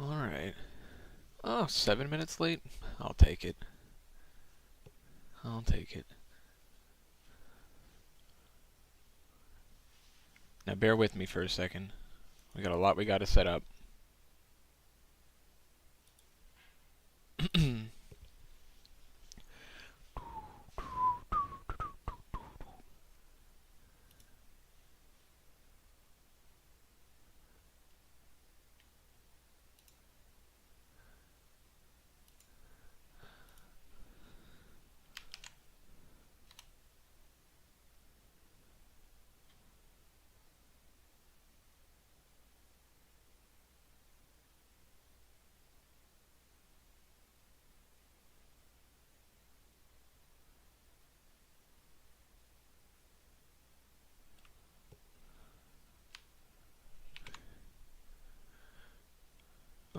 Alright. Oh, 7 minutes late? I'll take it. I'll take it. Now bear with me for a second. We got a lot we gotta set up.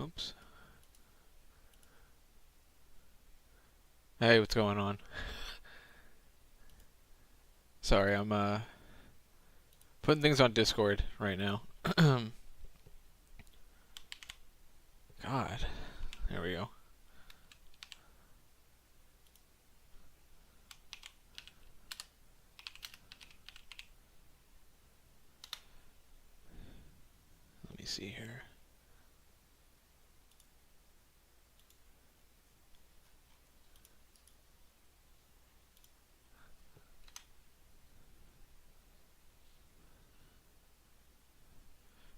Oops. Hey, what's going on? Sorry, I'm putting things on Discord right now. God. There we go. Let me see here.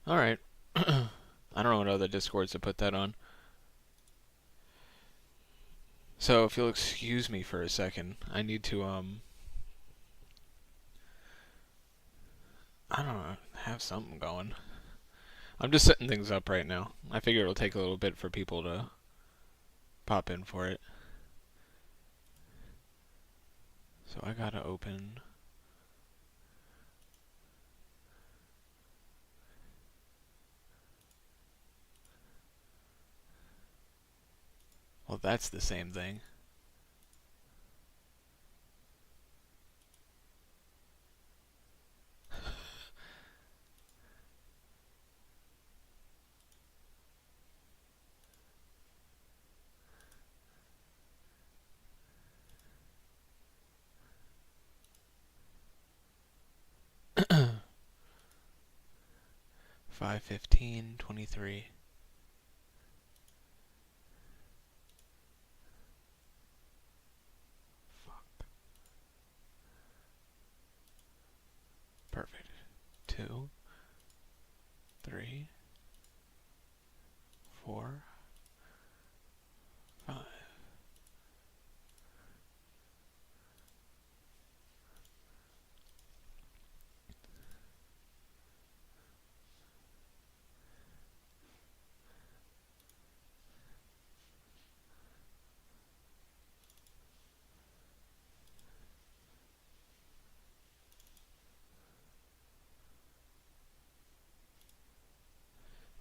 Alright. I don't know what other Discords to put that on. So, if you'll excuse me for a second, I need to, I don't know, have something going. I'm just setting things up right now. I figure it'll take a little bit for people to pop in for it. So I gotta open... Well, that's the same thing. Five, 15, 23. Fuck. Perfect. 2, 3, 4, 5.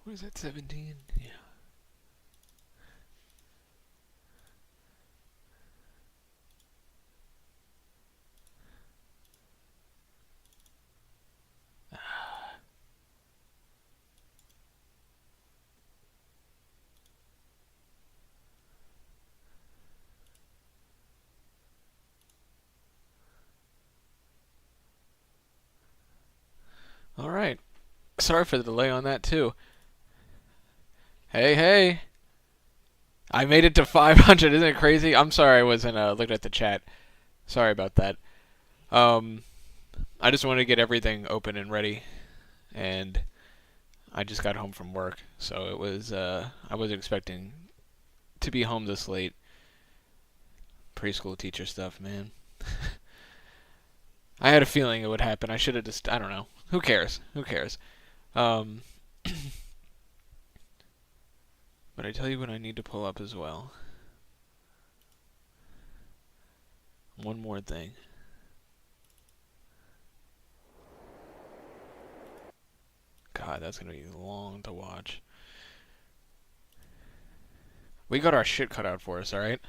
What is that, 17? Yeah. Alright. Sorry for the delay on that, too. Hey, hey! I made it to 500, isn't it crazy? I'm sorry I wasn't looking at the chat. Sorry about that. Um, I just wanted to get everything open and ready, and I just got home from work, so it was, I wasn't expecting to be home this late. Preschool teacher stuff, man. I had a feeling it would happen. I should have just, I don't know. Who cares? Who cares? Um, but I tell you what I need to pull up as well. One more thing. God, that's gonna be long to watch. We got our shit cut out for us, alright?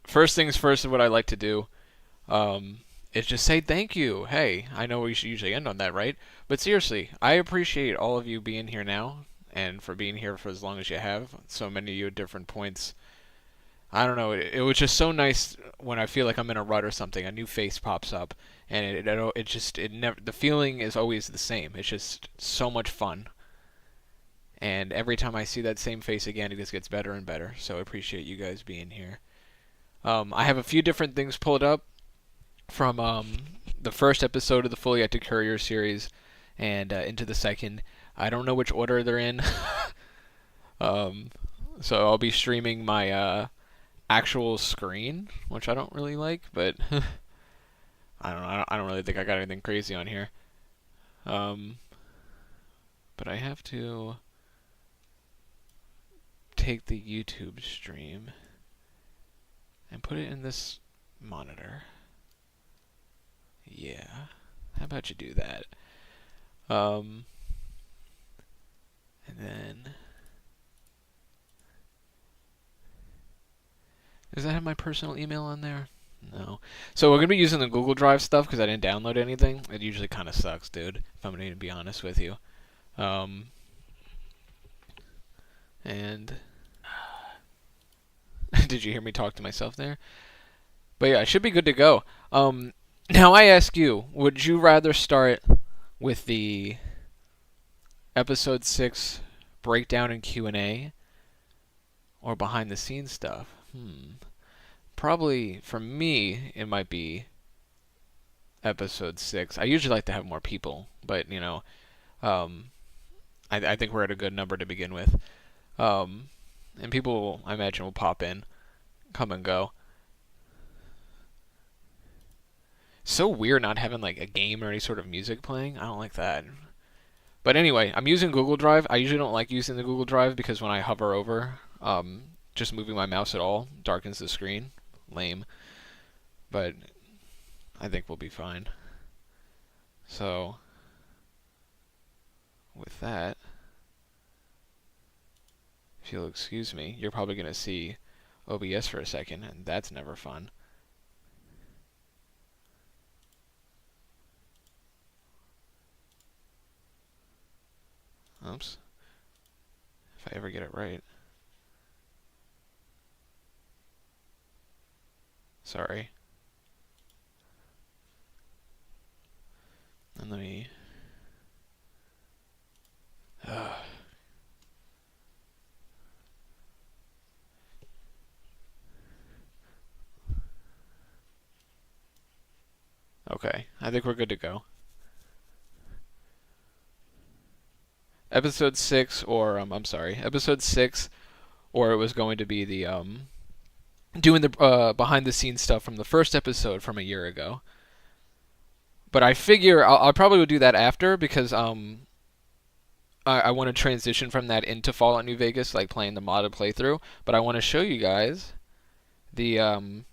First things first is what I like to do. is just say thank you. Hey, I know we should usually end on that, right? But seriously, I appreciate all of you being here now and for being here for as long as you have. So many of you at different points. I don't know. It was just so nice when I feel like I'm in a rut or something. A new face pops up, and it never. The feeling is always the same. It's just so much fun. And every time I see that same face again, it just gets better and better. So I appreciate you guys being here. I have a few different things pulled up from the first episode of the Fully Active Courier series and into the second. I don't know which order they're in. So I'll be streaming my actual screen, which I don't really like, but I don't know. I don't really think I got anything crazy on here. But I have to take the YouTube stream and put it in this monitor. Yeah. How about you do that? And then does that have my personal email on there? No. So we're going to be using the Google Drive stuff because I didn't download anything. It usually kind of sucks, dude, if I'm going to be honest with you. And did you hear me talk to myself there? But yeah, I should be good to go. Now I ask you, would you rather start with the episode 6 breakdown and Q&A or behind the scenes stuff? Probably for me it might be episode 6. I usually like to have more people, but you know, I think we're at a good number to begin with. And people, I imagine, will pop in, come and go. So weird not having like a game or any sort of music playing. I don't like that. But anyway, I'm using Google Drive. I usually don't like using the Google Drive because when I hover over, just moving my mouse at all darkens the screen. Lame. But I think we'll be fine. So, with that, if you'll excuse me, you're probably going to see OBS for a second, and that's never fun. Oops. If I ever get it right. Sorry. And let me... Okay, I think we're good to go. Episode 6, or, I'm sorry, Episode 6, or it was going to be the, doing the behind-the-scenes stuff from the first episode from a year ago. But I figure I'll probably do that after, because, I want to transition from that into Fallout New Vegas, like playing the modded playthrough, but I want to show you guys the,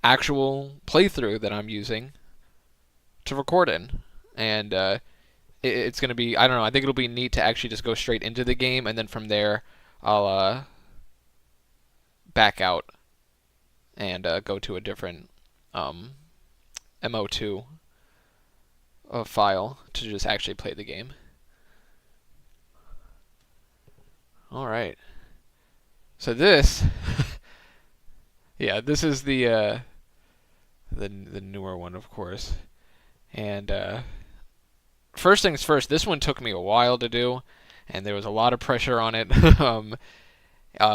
actual playthrough that I'm using to record in. And, it's going to be, I don't know, I think it'll be neat to actually just go straight into the game, and then from there, I'll back out and go to a different MO2 file to just actually play the game. Alright. So this, yeah, this is the newer one, of course. And, first things first, this one took me a while to do, and there was a lot of pressure on it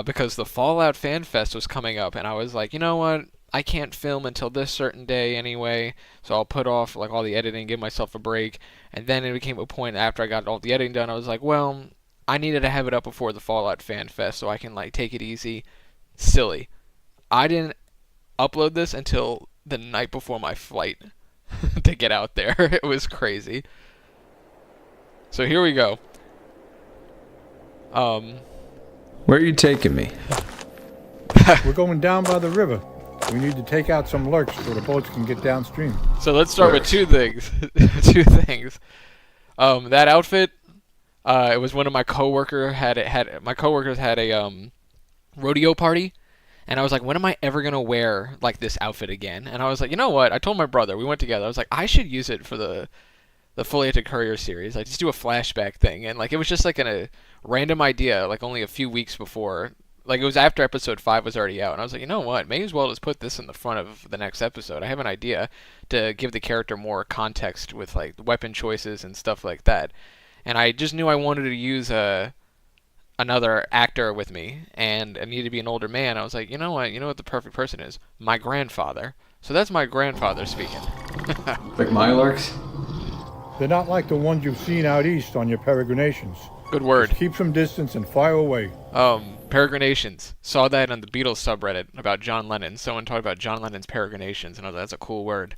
because the Fallout Fan Fest was coming up, and I was like, you know what, I can't film until this certain day anyway, so I'll put off like all the editing, give myself a break. And then it became a point after I got all the editing done, I was like, well, I needed to have it up before the Fallout Fan Fest so I can like take it easy. Silly. I didn't upload this until the night before my flight to get out there. It was crazy. So here we go. Where are you taking me? We're going down by the river. We need to take out some lurks so the boats can get downstream. So let's start with two things. Two things. That outfit, it was one of my coworkers had a rodeo party, And I was like, when am I ever gonna wear like this outfit again? And I was like, you know what? I told my brother, we went together. I was like, I should use it for the Fully Acted Courier series. Like just do a flashback thing, and like it was just like a random idea, like only a few weeks before. Like it was after episode 5 was already out, and I was like, you know what? May as well just put this in the front of the next episode. I have an idea to give the character more context with like weapon choices and stuff like that. And I just knew I wanted to use another actor with me, and it needed to be an older man. I was like, you know what? You know what the perfect person is? My grandfather. So that's my grandfather speaking. Like Mylarks? They're not like the ones you've seen out east on your peregrinations. Good word. Just keep some distance and fire away. Peregrinations. Saw that on the Beatles subreddit about John Lennon. Someone talked about John Lennon's peregrinations, and I was like, that's a cool word.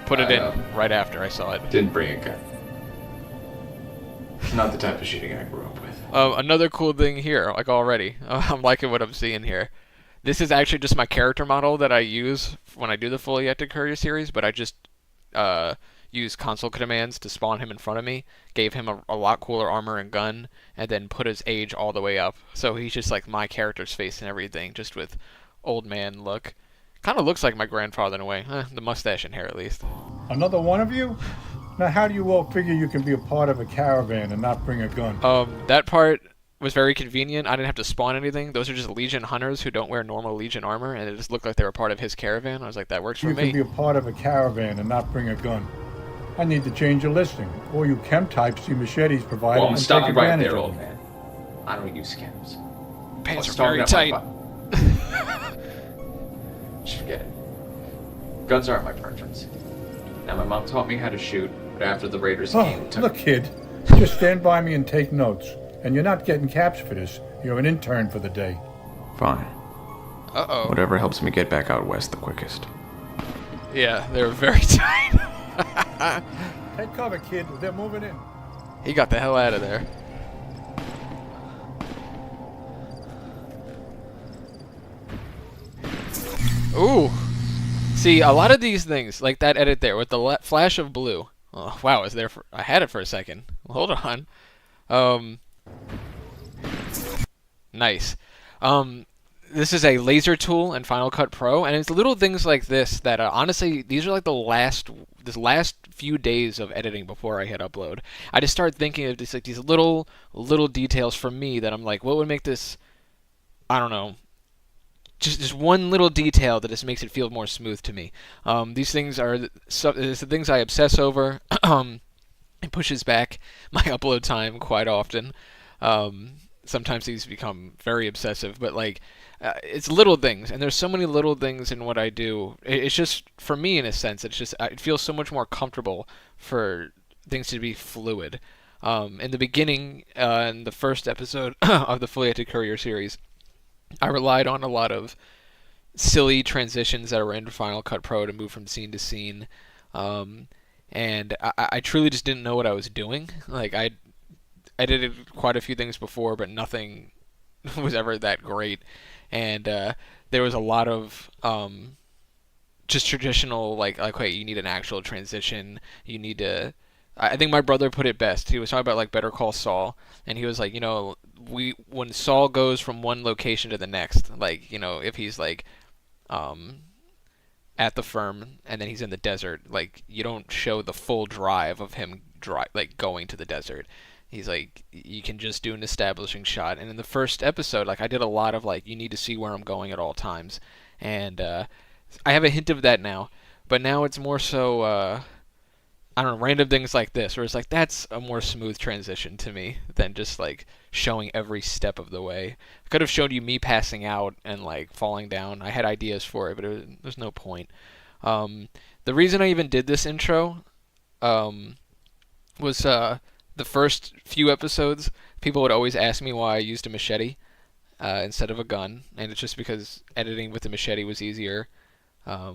Put it in right after I saw it. Didn't bring a gun. Not the type of shooting I grew up with. Another cool thing here, like already. I'm liking what I'm seeing here. This is actually just my character model that I use when I do the Fully Acted Courier series, but I just use console commands to spawn him in front of me, gave him a lot cooler armor and gun, and then put his age all the way up. So he's just like my character's face and everything, just with old man look. Kind of looks like my grandfather in a way. The mustache and hair at least. Another one of you? Now, how do you all figure you can be a part of a caravan and not bring a gun? That part was very convenient. I didn't have to spawn anything. Those are just Legion hunters who don't wear normal Legion armor, and it just looked like they were part of his caravan. I was like, that works for You me. can be a part of a caravan and not bring a gun. I need to change your listing. All you chem types see machetes provided Well, I'm and take stopping right advantage there, of old them. man. I don't use chems. Pants Let's are very talk about tight. Just forget it. Guns aren't my preference. Now, my mom taught me how to shoot, but after the Raiders came... Oh, look, kid. Just stand by me and take notes. And you're not getting caps for this. You're an intern for the day. Fine. Uh-oh. Whatever helps me get back out west the quickest. Yeah, they were very tight. Take cover, kid. They're moving in. He got the hell out of there. Ooh. See, a lot of these things, like that edit there with the flash of blue. Oh, wow, I had it for a second. Hold on. Nice. This is a laser tool in Final Cut Pro, and it's little things like this that honestly, these are like this last few days of editing before I hit upload. I just started thinking of just like these little details for me that I'm like, what would make this, I don't know, just one little detail that just makes it feel more smooth to me. These things are the things I obsess over. It pushes back my upload time quite often. Sometimes these become very obsessive, but like it's little things, and there's so many little things in what I do. It's just, for me in a sense, it feels so much more comfortable for things to be fluid. In the beginning, in the first episode of the Fully Acted Courier series, I relied on a lot of silly transitions that were in Final Cut Pro to move from scene to scene, and I truly just didn't know what I was doing. Like I edited quite a few things before, but nothing was ever that great. And there was a lot of just traditional, like, wait, you need an actual transition. You need to... I think my brother put it best. He was talking about, like, Better Call Saul, and he was like, you know, when Saul goes from one location to the next, like, you know, if he's, like, at the firm, and then he's in the desert, like, you don't show the full drive of him, going to the desert. He's like, you can just do an establishing shot. And in the first episode, like, I did a lot of, like, you need to see where I'm going at all times. And I have a hint of that now. But now it's more so, I don't know, random things like this, where it's like, that's a more smooth transition to me than just, like, showing every step of the way. I could have showed you me passing out and, like, falling down. I had ideas for it, but there's no point. The reason I even did this intro was... the first few episodes, people would always ask me why I used a machete instead of a gun, and it's just because editing with the machete was easier. I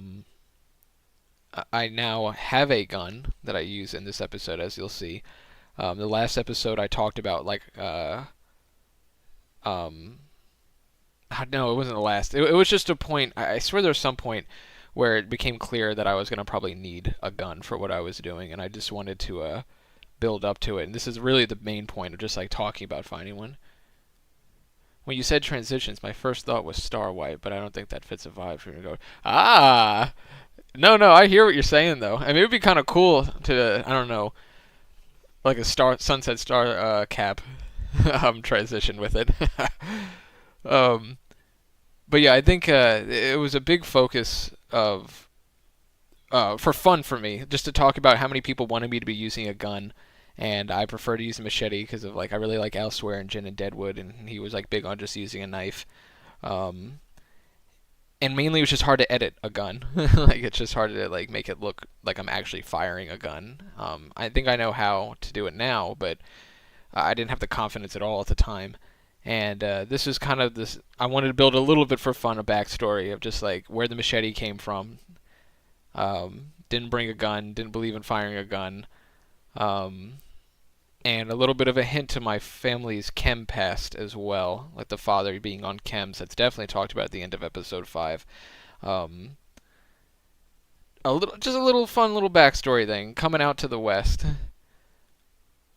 now have a gun that I use in this episode, as you'll see. The last episode I talked about, like, no, it wasn't the last. It was just a point, I swear there was some point where it became clear that I was going to probably need a gun for what I was doing, and I just wanted to... build up to it, and this is really the main point of just like talking about finding one. When you said transitions, my first thought was Star White, but I don't think that fits a vibe for me to go. Ah, no, I hear what you're saying though. I mean, it would be kind of cool to, I don't know, like a sunset star cap transition with it. um, but yeah, I think it was a big focus of for fun for me, just to talk about how many people wanted me to be using a gun, and I prefer to use a machete because of like I really like Elsewhere and Jin and Deadwood, and he was like big on just using a knife. Um, and mainly it was just hard to edit a gun. Like it's just hard to like make it look like I'm actually firing a gun. I think I know how to do it now, but I didn't have the confidence at all at the time. And this is kind of this. I wanted to build a little bit for fun, a backstory of just like where the machete came from. Didn't bring a gun, didn't believe in firing a gun, and a little bit of a hint to my family's chem past as well, like the father being on chems. That's definitely talked about at the end of episode 5. Just a little fun little backstory thing coming out to the West.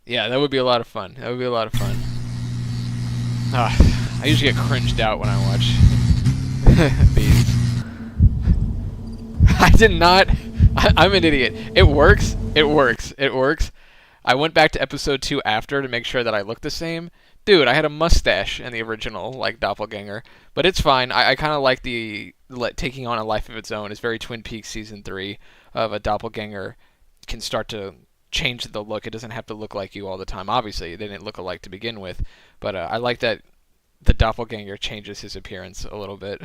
Yeah, that would be a lot of fun. That would be a lot of fun. I usually get cringed out when I watch these. I did not. I'm an idiot. It works. It works. It works. I went back to episode 2 after to make sure that I looked the same. Dude, I had a mustache in the original, like, doppelganger. But it's fine. I kind of like the taking on a life of its own. It's very Twin Peaks season 3 of a doppelganger can start to change the look. It doesn't have to look like you all the time. Obviously, they didn't look alike to begin with. But I like that the doppelganger changes his appearance a little bit.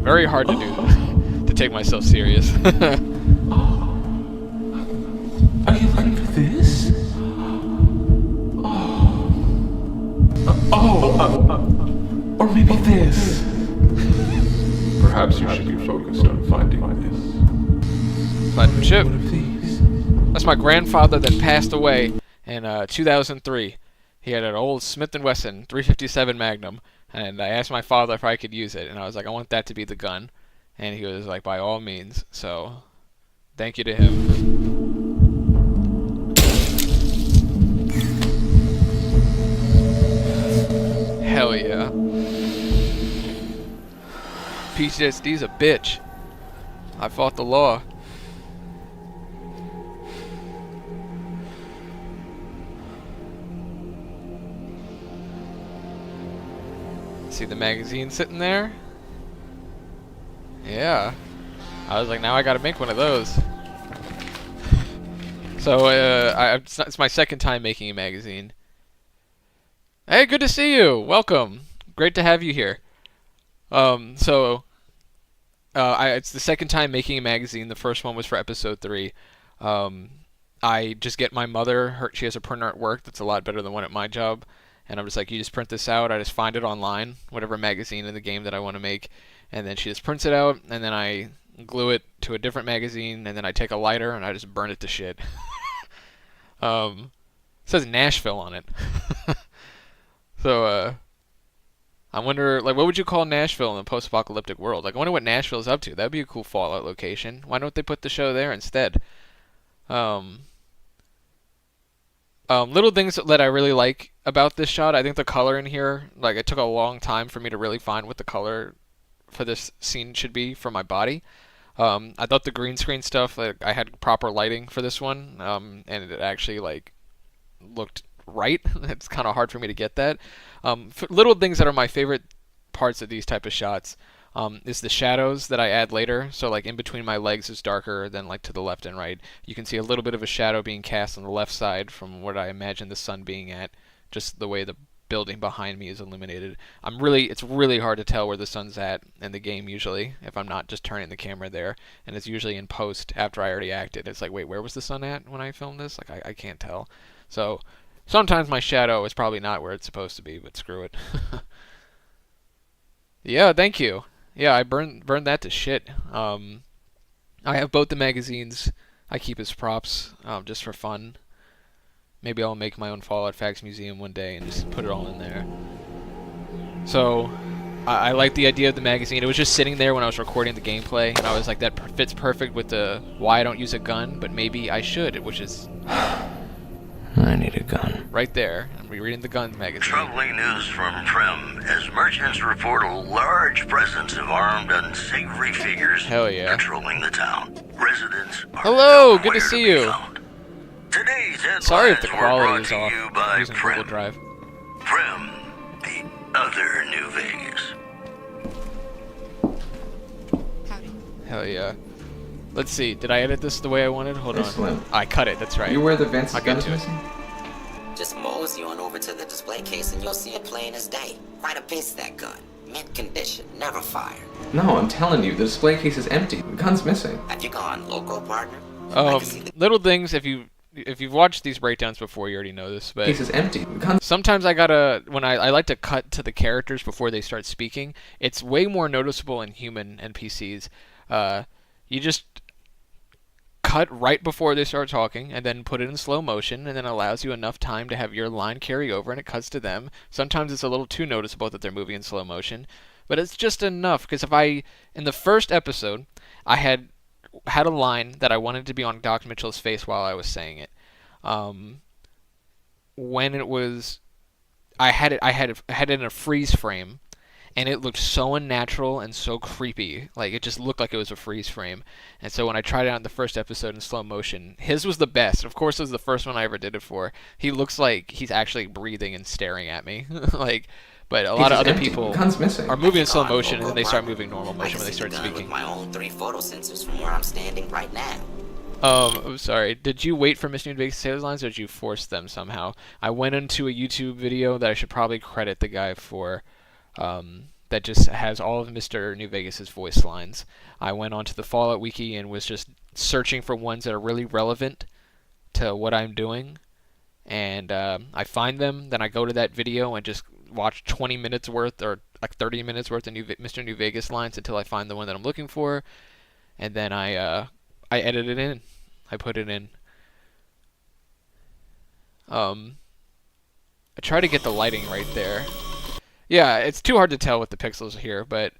Very hard to do this, to take myself serious. Are you looking for this? Or maybe this. Perhaps you should be focused on finding this. Platinum chip. What of these? That's my grandfather that passed away in 2003. He had an old Smith & Wesson 357 Magnum, and I asked my father if I could use it, and I was like, I want that to be the gun. And he was like, by all means. So, thank you to him. Hell yeah. PTSD's a bitch. I fought the law. See the magazine sitting there? Yeah. I was like, now I gotta make one of those. So, it's my second time making a magazine. Hey, good to see you! Welcome! Great to have you here. It's the second time making a magazine. The first one was for episode 3. I just get my mother, she has a printer at work that's a lot better than one at my job. And I'm just like, you just print this out. I just find it online, whatever magazine in the game that I want to make. And then she just prints it out, and then I glue it to a different magazine, and then I take a lighter, and I just burn it to shit. It says Nashville on it. So, I wonder, like, what would you call Nashville in the post-apocalyptic world? Like, I wonder what Nashville's up to. That'd be a cool Fallout location. Why don't they put the show there instead? Little things that I really like about this shot. I think the color in here, like, it took a long time for me to really find what the color for this scene should be for my body. I thought the green screen stuff, like, I had proper lighting for this one, and it actually, like, looked right. It's kind of hard for me to get that. Little things that are my favorite parts of these type of shots is the shadows that I add later. So like in between my legs is darker than like to the left and right. You can see a little bit of a shadow being cast on the left side from what I imagine the sun being at, just the way the building behind me is illuminated. It's really hard to tell where the sun's at in the game usually if I'm not just turning the camera there, and it's usually in post after I already acted. It's like, wait, where was the sun at when I filmed this? Like I can't tell. So sometimes my shadow is probably not where it's supposed to be, but screw it. Yeah, thank you. Yeah, I burned that to shit. I have both the magazines. I keep as props, just for fun. Maybe I'll make my own FalloutFACS museum one day and just put it all in there. So, I like the idea of the magazine. It was just sitting there when I was recording the gameplay, and I was like, that fits perfect with the why I don't use a gun, but maybe I should, which is I need a gun. right there. I'm rereading the gun magazine. Troubling news from Prim as merchants report a large presence of armed, unsavory figures Hell yeah. patrolling the town. Residents are Hello, good to nowhere see be you. found. Today's headlines Sorry if the were quality brought is to off. you I'm by using Prim. Google Drive. Prim, the other New Vegas. Hell yeah. Let's see. Did I edit this the way I wanted? Hold Hey, on. Slim. I cut it. That's right. You aware that Vance's I'll gun get is to it. missing? Just mosey on over to the display case and you'll see it plain as day. Quite a piece of that gun. Mint condition, never fired. No, I'm telling you, the display case is empty. The gun's missing. Have you gone local, partner? I can see the Little things. If you've watched these breakdowns before, you already know this. But Case is empty. The gun's sometimes I gotta when I like to cut to the characters before they start speaking. It's way more noticeable in human NPCs. You just cut right before they start talking and then put it in slow motion, and then allows you enough time to have your line carry over and it cuts to them. Sometimes it's a little too noticeable that they're moving in slow motion, but it's just enough, because in the first episode I had a line that I wanted to be on Doc Mitchell's face while I was saying it. When it was I had it in a freeze frame, and it looked so unnatural and so creepy. Like, it just looked like it was a freeze frame. And so when I tried it out in the first episode in slow motion, his was the best. Of course, it was the first one I ever did it for. He looks like he's actually breathing and staring at me. But a lot of other people gun's missing. are moving in slow motion, and then they start moving normal motion when they start gun with speaking. my own 3 photo sensors from where I'm standing right now. I'm sorry. Did you wait for Miss New Vegas sales lines, or did you force them somehow? I went into a YouTube video that I should probably credit the guy for, that just has all of Mr. New Vegas's voice lines. I went onto the Fallout wiki and was just searching for ones that are really relevant to what I'm doing, and I find them. Then I go to that video and just watch 20 minutes worth or like 30 minutes worth of Mr. New Vegas lines until I find the one that I'm looking for, and then I edit it in. I put it in. I try to get the lighting right there. Yeah, it's too hard to tell with the pixels here, but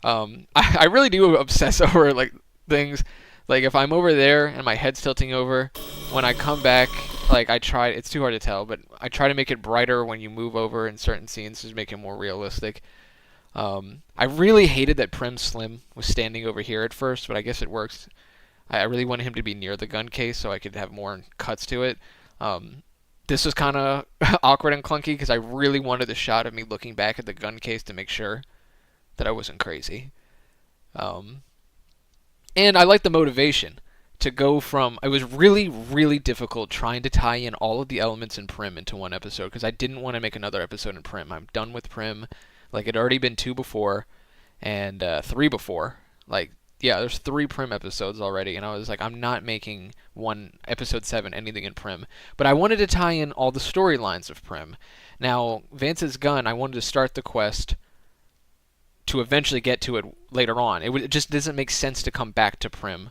I really do obsess over like things. Like, if I'm over there and my head's tilting over, when I come back, like, it's too hard to tell, but I try to make it brighter when you move over in certain scenes to make it more realistic. I really hated that Prim Slim was standing over here at first, but I guess it works. I really wanted him to be near the gun case so I could have more cuts to it. This was kind of awkward and clunky because I really wanted the shot of me looking back at the gun case to make sure that I wasn't crazy. And I like the motivation to go from... It was really, really difficult trying to tie in all of the elements in Prim into one episode because I didn't want to make another episode in Prim. I'm done with Prim. Like, it had already been 2 before and 3 before. Like, yeah, there's 3 Prim episodes already, and I was like, I'm not making episode 7 anything in Prim. But I wanted to tie in all the storylines of Prim. Now, Vance's gun, I wanted to start the quest to eventually get to it later on. It just doesn't make sense to come back to Prim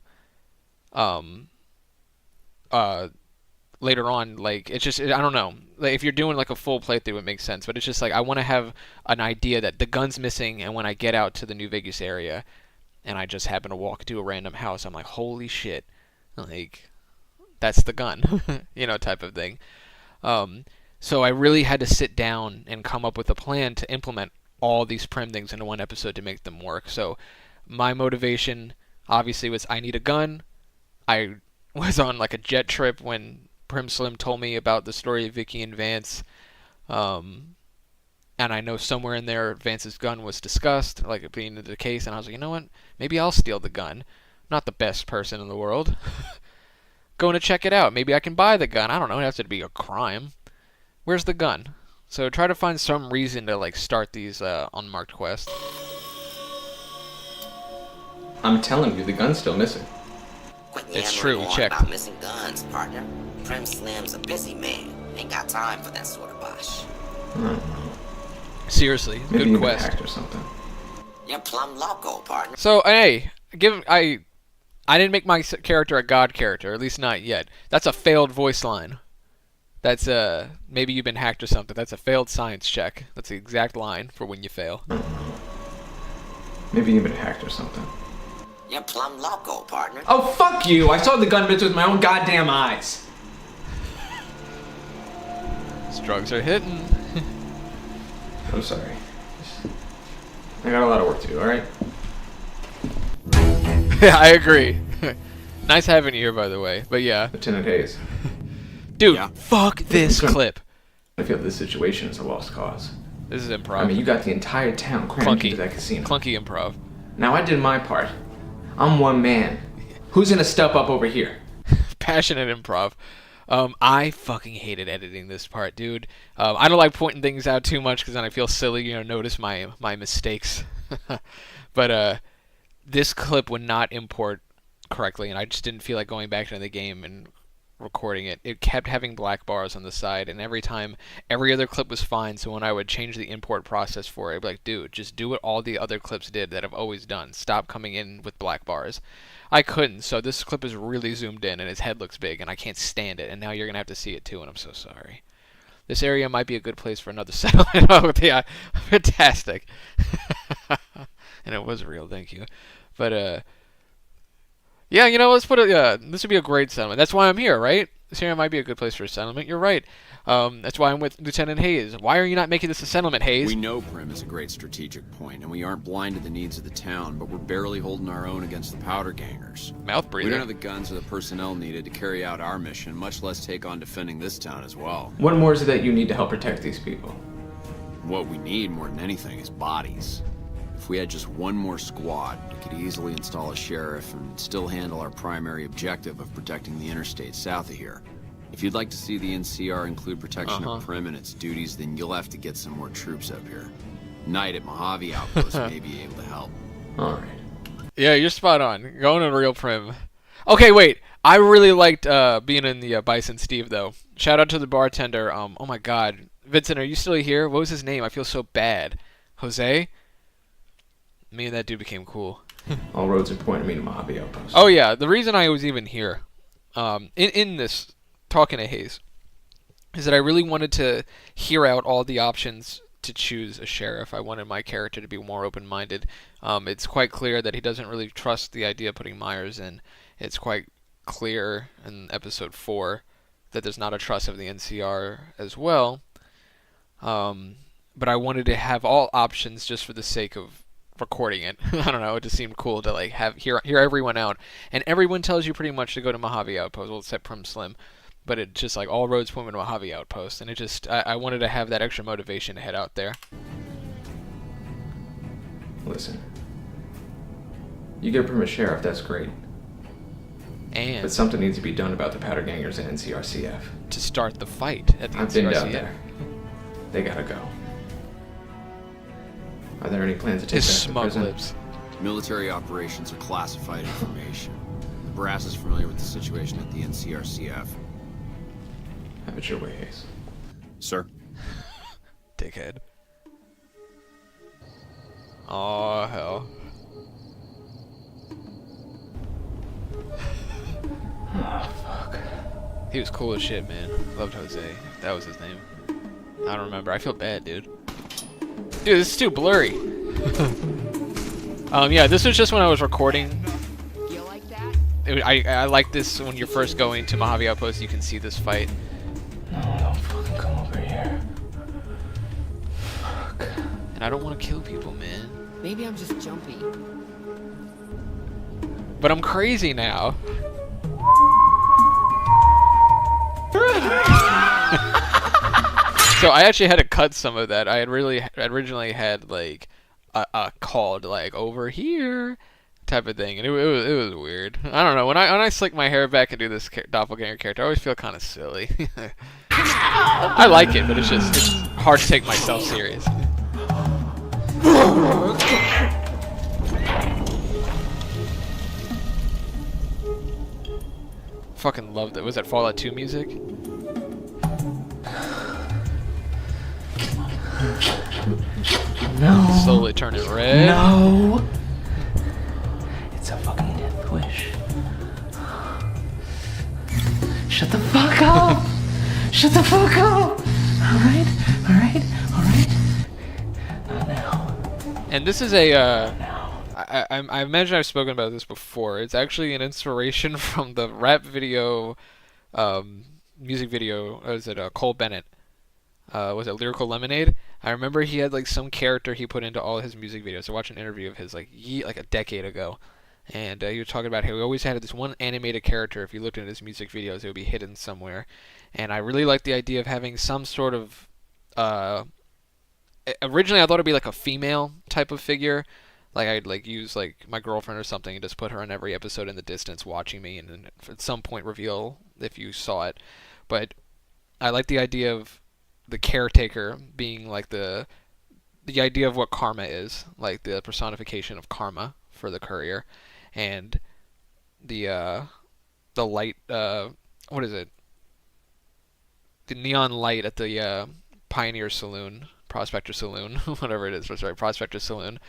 later on. Like, it's just, I don't know. Like, if you're doing like a full playthrough, it makes sense. But it's just like, I want to have an idea that the gun's missing, and when I get out to the New Vegas area, and I just happen to walk to a random house, I'm like, holy shit, like, that's the gun, type of thing. So I really had to sit down and come up with a plan to implement all these Prim things into one episode to make them work. So my motivation, obviously, was I need a gun. I was on, like, a jet trip when Prim Slim told me about the story of Vicky and Vance. And I know somewhere in there Vance's gun was discussed, like it being the case, and I was like, you know what? Maybe I'll steal the gun. Not the best person in the world. Going to check it out. Maybe I can buy the gun. I don't know. It has to be a crime. Where's the gun? So try to find some reason to, like, start these unmarked quests. I'm telling you, the gun's still missing. Quit It's yammering true, we on checked. about missing guns, partner. Prim Slim's a busy man. Ain't got time for that sort of bosh. Seriously, Maybe good you quest. hacked or something. You're plumb loco, partner. So, hey, I didn't make my character a god character, at least not yet. That's a failed voice line. That's maybe you've been hacked or something. That's a failed science check. That's the exact line for when you fail. Maybe you've been hacked or something. You're plumb loco, partner. Oh, fuck you! I saw the gun bits with my own goddamn eyes. These drugs are hitting. I'm sorry. I got a lot of work to do, alright? Yeah, I agree. Nice having you here, by the way. But yeah. Lieutenant Hayes. Dude, fuck this clip. I feel this situation is a lost cause. This is improv. I mean, you got the entire town crammed into that casino. Clunky improv. Now, I did my part. I'm one man. Who's gonna step up over here? Passionate improv. I fucking hated editing this part, dude. I don't like pointing things out too much because then I feel silly, you know, notice my mistakes. But this clip would not import correctly, and I just didn't feel like going back into the game and recording it. It kept having black bars on the side, and every other clip was fine, so when I would change the import process for it, I'd be like, dude, just do what all the other clips did that I've always done. Stop coming in with black bars. I couldn't, so this clip is really zoomed in, and his head looks big, and I can't stand it, and now you're going to have to see it too, and I'm so sorry. This area might be a good place for another settlement. Oh, yeah, fantastic. And it was real, thank you. But, yeah, you know, let's put it, this would be a great settlement. That's why I'm here, right? This area might be a good place for a settlement. You're right. That's why I'm with Lieutenant Hayes. Why are you not making this a settlement, Hayes? We know Prim is a great strategic point, and we aren't blind to the needs of the town, but we're barely holding our own against the powder gangers. Mouth breather. We don't have the guns or the personnel needed to carry out our mission, much less take on defending this town as well. What more is it that you need to help protect these people? What we need more than anything is bodies. If we had just one more squad, we could easily install a sheriff and still handle our primary objective of protecting the interstate south of here. If you'd like to see the NCR include protection of Prim and its duties, then you'll have to get some more troops up here. Knight at Mojave Outpost may be able to help. Alright. Yeah, you're spot on. Going to real Prim. Okay, wait. I really liked being in the Bison Steve, though. Shout out to the bartender. Oh my god. Vincent, are you still here? What was his name? I feel so bad. Jose? Me and that dude became cool. All roads are pointing me to Mojave Outpost. Oh yeah, the reason I was even here, in this, talking to Hayes, is that I really wanted to hear out all the options to choose a sheriff. I wanted my character to be more open-minded. It's quite clear that he doesn't really trust the idea of putting Myers in. It's quite clear in episode 4 that there's not a trust of the NCR as well. But I wanted to have all options just for the sake of recording it. I don't know, it just seemed cool to like hear everyone out. And everyone tells you pretty much to go to Mojave Outpost, well, except Prim Slim. But it just like all roads point to Mojave Outpost, and it just I wanted to have that extra motivation to head out there. Listen. You get Prim a sheriff, that's great. And but something needs to be done about the powder gangers and NCRCF. To start the fight at the NCRCF. I've been down there. They gotta go. Are there any plans to take His back smug the prison? lips. Military operations are classified information. The brass is familiar with the situation at the NCRCF. Have it your way, Hayes. Sir? Dickhead. Oh hell. Oh, fuck. He was cool as shit, man. Loved Jose. That was his name. I don't remember. I feel bad, dude. Dude, this is too blurry. Yeah, this was just when I was recording. You like that? I like this when you're first going to Mojave Outpost. You can see this fight. No, don't fucking come over here. Fuck. And I don't want to kill people, man. Maybe I'm just jumpy. But I'm crazy now. So I actually had to cut some of that. I had originally had like a called like over here type of thing, and it was weird. I don't know, when I slick my hair back and do this doppelganger character, I always feel kind of silly. I like it, but it's hard to take myself serious. Fucking loved it. Was that Fallout 2 music? No. Slowly turning red. No. It's a fucking death wish. Shut the fuck up. Shut the fuck up! Alright, alright, alright. Not now. And this is a, I imagine I've spoken about this before. It's actually an inspiration from the rap video, music video, was it Cole Bennett? Was it Lyrical Lemonade? I remember he had like some character he put into all his music videos. I watched an interview of his like a decade ago, and he was talking about how he always had this one animated character. If you looked at his music videos, it would be hidden somewhere. And I really like the idea of having some sort of originally I thought it'd be like a female type of figure. Like I'd like use like my girlfriend or something and just put her in every episode in the distance watching me, and then at some point reveal if you saw it. But I like the idea of the caretaker being like the idea of what karma is, like the personification of karma for the courier, and the light, what is it? The neon light at the Pioneer Saloon, Prospector Saloon, whatever it is. Sorry, Prospector Saloon,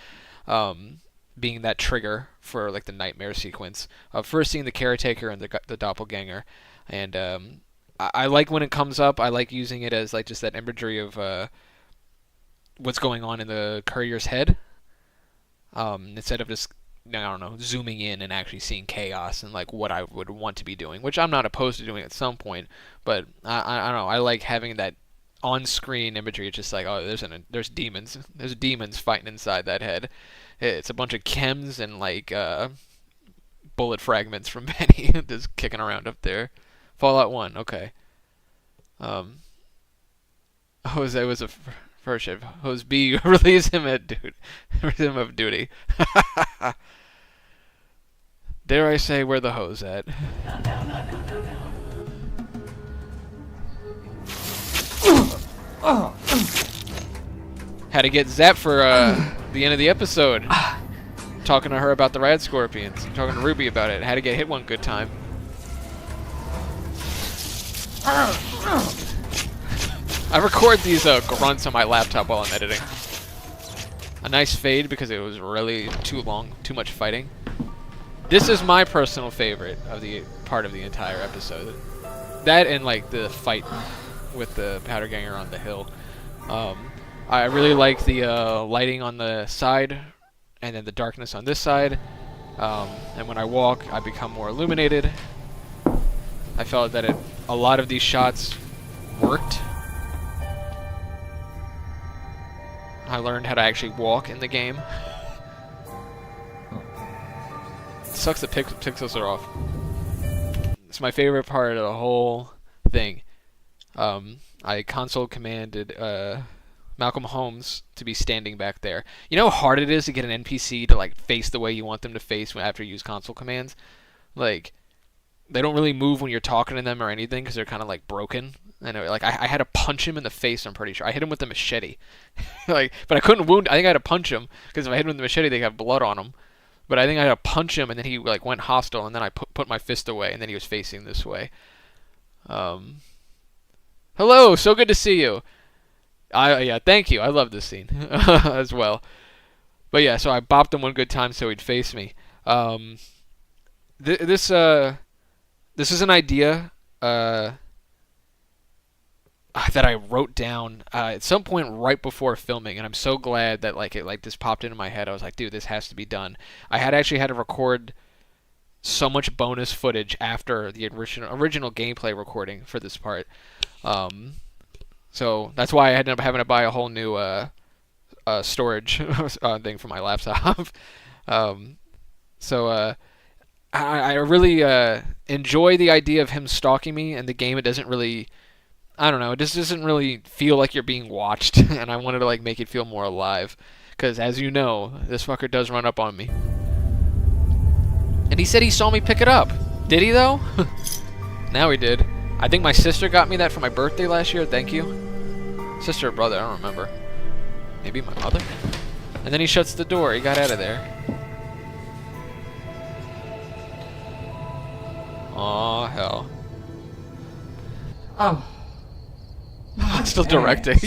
being that trigger for like the nightmare sequence of first seeing the caretaker and the doppelganger, and I like when it comes up. I like using it as like just that imagery of what's going on in the courier's head, instead of just I don't know zooming in and actually seeing chaos and like what I would want to be doing, which I'm not opposed to doing at some point. But I don't know. I like having that on-screen imagery. It's just like, oh, there's demons fighting inside that head. It's a bunch of chems and like bullet fragments from Benny just kicking around up there. Fallout 1, okay. Jose was a first shift. Jose B, release him of duty. Dare I say where the hose at? Had to get zapped for the end of the episode. Talking to her about the rad scorpions. Talking to Ruby about it. Had to get hit one good time. I record these grunts on my laptop while I'm editing. A nice fade because it was really too long, too much fighting. This is my personal favorite of the part of the entire episode. That and like the fight with the powder ganger on the hill. I really like the lighting on the side and then the darkness on this side. And when I walk, I become more illuminated. I felt that a lot of these shots worked. I learned how to actually walk in the game. It sucks that pixels are off. It's my favorite part of the whole thing. I console commanded Malcolm Holmes to be standing back there. You know how hard it is to get an NPC to like face the way you want them to face after you use console commands? Like, they don't really move when you're talking to them or anything because they're kind of like broken. And like I had to punch him in the face. I'm pretty sure I hit him with the machete, like, but I couldn't wound. I think I had to punch him because if I hit him with the machete, they have blood on him. But I think I had to punch him, and then he like went hostile, and then I put my fist away, and then he was facing this way. Hello, so good to see you. Yeah, thank you. I love this scene as well. But yeah, so I bopped him one good time so he'd face me. This is an idea that I wrote down at some point right before filming, and I'm so glad that like it like just popped into my head. I was like, dude, this has to be done. I had actually had to record so much bonus footage after the original gameplay recording for this part. So that's why I ended up having to buy a whole new storage thing for my laptop. I really enjoy the idea of him stalking me. In the game, it doesn't really, I don't know, it just doesn't really feel like you're being watched, and I wanted to like make it feel more alive, because as you know, this fucker does run up on me. And he said he saw me pick it up. Did he though? Now he did. I think my sister got me that for my birthday last year. Thank you. Sister or brother, I don't remember. Maybe my mother? And then he shuts the door. He got out of there. Aw, hell. Oh. I'm still directing.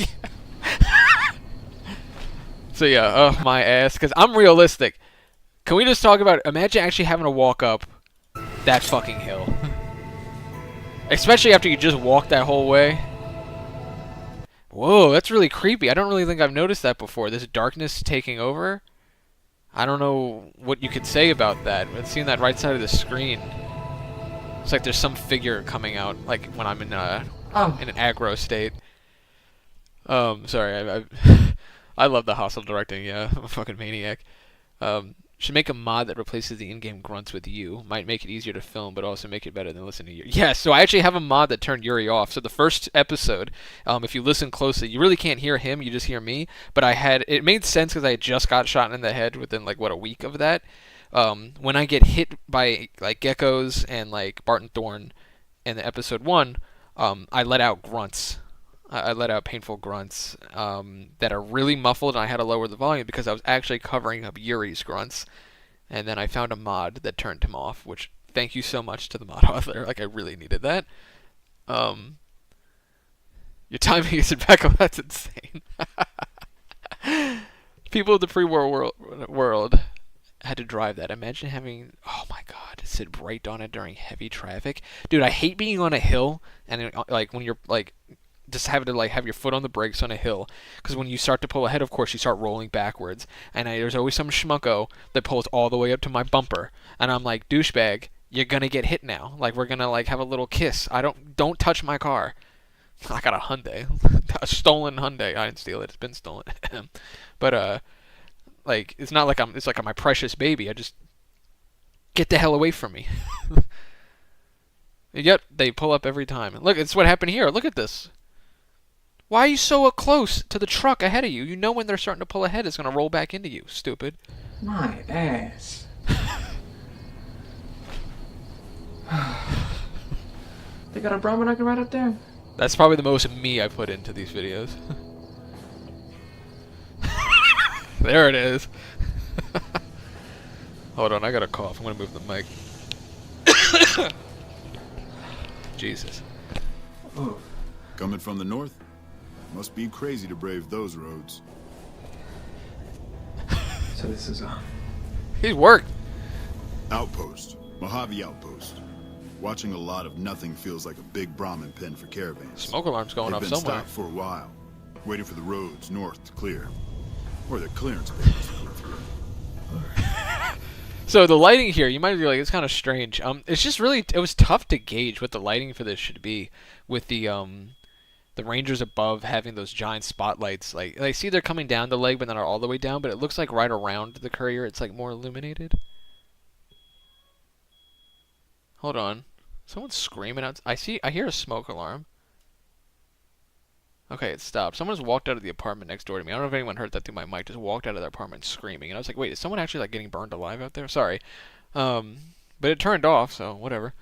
So yeah, oh my ass. Because I'm realistic. Can we just talk about, imagine actually having to walk up that fucking hill. Especially after you just walked that whole way. Whoa, that's really creepy. I don't really think I've noticed that before. This darkness taking over. I don't know what you could say about that. But seeing that right side of the screen, it's like there's some figure coming out, like when I'm in an aggro state. Sorry, I love the hostile directing. Yeah, I'm a fucking maniac. Should make a mod that replaces the in-game grunts with you. Might make it easier to film, but also make it better than listening to Yuri. Yeah, so I actually have a mod that turned Yuri off. So the first episode, if you listen closely, you really can't hear him, you just hear me. But it made sense because I had just got shot in the head within, like, what, a week of that. When I get hit by, like, geckos and, like, Barton Thorn in the episode 1, I let out grunts. I let out painful grunts that are really muffled, and I had to lower the volume because I was actually covering up Yuri's grunts. And then I found a mod that turned him off, which, thank you so much to the mod author. Like, I really needed that. Your timing is impeccable. That's insane. People of the pre-war world had to drive that. Imagine having, oh my god, to sit right on it during heavy traffic. Dude, I hate being on a hill, and, like, when you're, like, just having to, like, have your foot on the brakes on a hill, because when you start to pull ahead, of course, you start rolling backwards, and there's always some schmucko that pulls all the way up to my bumper, and I'm like, douchebag, you're gonna get hit now. Like, we're gonna, like, have a little kiss. Don't touch my car. I got a Hyundai, a stolen Hyundai. I didn't steal it. It's been stolen. But like, it's not like it's like my precious baby. I just get the hell away from me. Yep, they pull up every time. Look, it's what happened here. Look at this. Why are you so close to the truck ahead of you? You know when they're starting to pull ahead, it's going to roll back into you, stupid. My ass. They got a Brahmin I can ride up there? That's probably the most me I put into these videos. There it is. Hold on, I got a cough. I'm going to move the mic. Jesus. Ooh. Coming from the north? Must be crazy to brave those roads. So this is He's worked. Outpost. Mojave Outpost. Watching a lot of nothing feels like a big Brahmin pen for caravans. Smoke alarm's going off They've been somewhere. stopped for a while, waiting for the roads north to clear. Or the clearance papers to come through. So the lighting here, you might be like, it's kind of strange. It's just really, it was tough to gauge what the lighting for this should be, with the Rangers above having those giant spotlights. Like, I see they're coming down the leg, but they're not all the way down. But it looks like right around the courier, it's like more illuminated. Hold on, someone's screaming out. I hear a smoke alarm. Okay, it stopped. Someone just walked out of the apartment next door to me. I don't know if anyone heard that through my mic. Just walked out of their apartment screaming, and I was like, "Wait, is someone actually like getting burned alive out there?" Sorry, but it turned off, so whatever.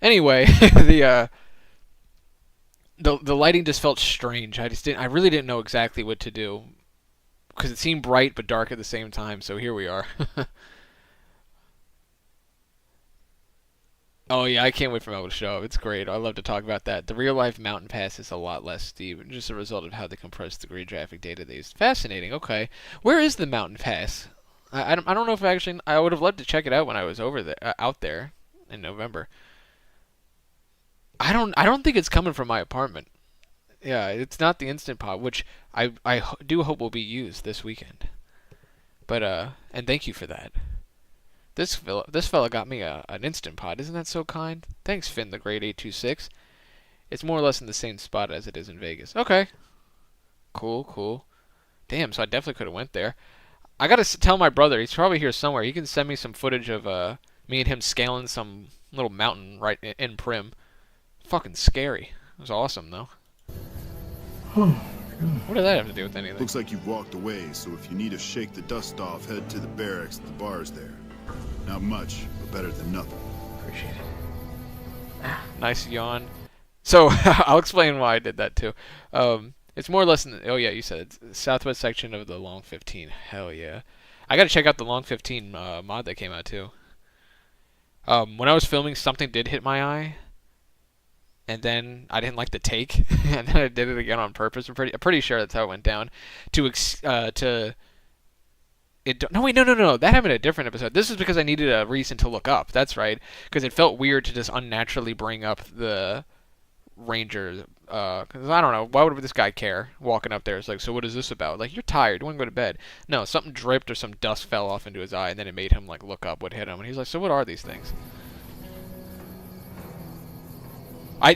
Anyway, the lighting just felt strange. I really didn't know exactly what to do because it seemed bright but dark at the same time. So here we are. Oh yeah, I can't wait for Mel to show up. It's great. I love to talk about that. The real-life mountain pass is a lot less steep, just a result of how they compress the grid traffic data they use. Fascinating. Okay, where is the mountain pass? I don't know if I would have loved to check it out when I was out there in November. I don't think it's coming from my apartment. Yeah, it's not the Instant Pot, which I do hope will be used this weekend. But and thank you for that. This fella got me an Instant Pot. Isn't that so kind? Thanks, Finn the Great 826. It's more or less in the same spot as it is in Vegas. Okay. Cool. Damn, so I definitely could have went there. I gotta tell my brother. He's probably here somewhere. He can send me some footage of me and him scaling some little mountain right in Prim. Fucking scary. It was awesome, though. What did that have to do with anything? Looks like you've walked away, so if you need to shake the dust off, head to the barracks at the bars there. Not much, but better than nothing. Appreciate it. Nice yawn. So, I'll explain why I did that, too. It's more or less oh yeah, you said it's the southwest section of the Long 15. Hell yeah. I gotta check out the Long 15 mod that came out, too. When I was filming, something did hit my eye. And then I didn't like the take, and then I did it again on purpose. I'm pretty sure that's how it went down. No, that happened in a different episode. This is because I needed a reason to look up. That's right, because it felt weird to just unnaturally bring up the ranger. Because I don't know, why would this guy care walking up there? It's like, so what is this about? Like, you're tired, you want to go to bed. No, something dripped or some dust fell off into his eye, and then it made him like look up what hit him. And he's like, so what are these things? I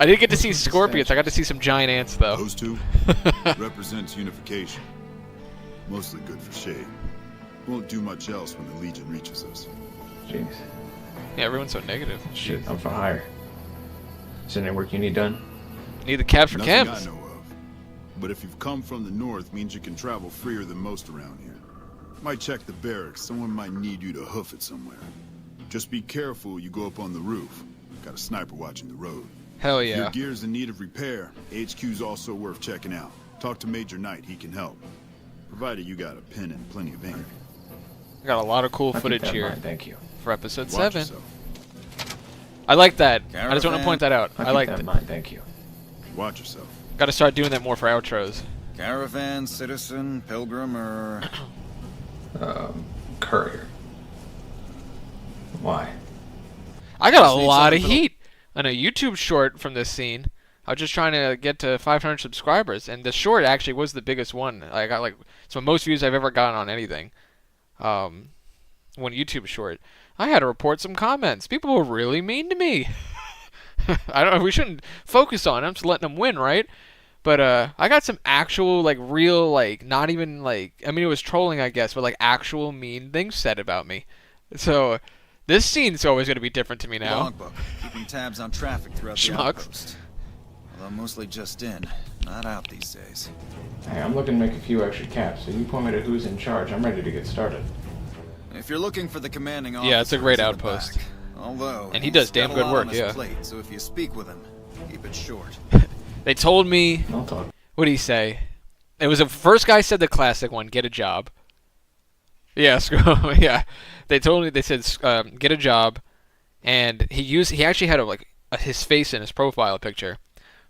didn't get to see scorpions. I got to see some giant ants, though. Those two represents unification. Mostly good for shade. Won't do much else when the Legion reaches us. Jeez. Yeah, everyone's so negative. Shit, I'm for hire. Is there any work you need done? Need the cabs for Nothing chems. I know of. But if you've come from the north, means you can travel freer than most around here. Might check the barracks. Someone might need you to hoof it somewhere. Just be careful you go up on the roof. Got a sniper watching the road. Hell If yeah. your gear's in need of repair, HQ's also worth checking out. Talk to Major Knight, he can help. Provided you got a pen and plenty of ink. I got a lot of cool I'll keep footage that in here mind, thank you. for episode Watch 7. yourself. I like that. I just want to point that out. I'll I keep like that in that. mind, thank you. Watch yourself. Got to start doing that more for outros. Caravan, citizen, pilgrim, or... Courier. Why? I got a Just need lot of something for the- heat on a YouTube short from this scene. I was just trying to get to 500 subscribers, and the short actually was the biggest one. I got like some most views I've ever gotten on anything. One YouTube short. I had to report some comments. People were really mean to me. I don't know. We shouldn't focus on them. Just letting them win, right? But I got some actual like real like not even like I mean it was trolling I guess, but like actual mean things said about me. So this scene's always going to be different to me now. Logbook, keeping tabs on traffic throughout the Schmucks. outpost. Although mostly just in, not out these days. Hey, I'm looking to make a few extra caps, so you point me to who's in charge. I'm ready to get started. If you're looking for the commanding officer, Yeah, it's a great he's in the outpost. back. Although, And he does he's got damn a good lot work, on his yeah. plate, so if you speak with him, keep it short. They told me I'll talk. what did he say? It was the first guy said the classic one, get a job. Yeah, yeah. They told me they said get a job, and he actually had his face in his profile picture.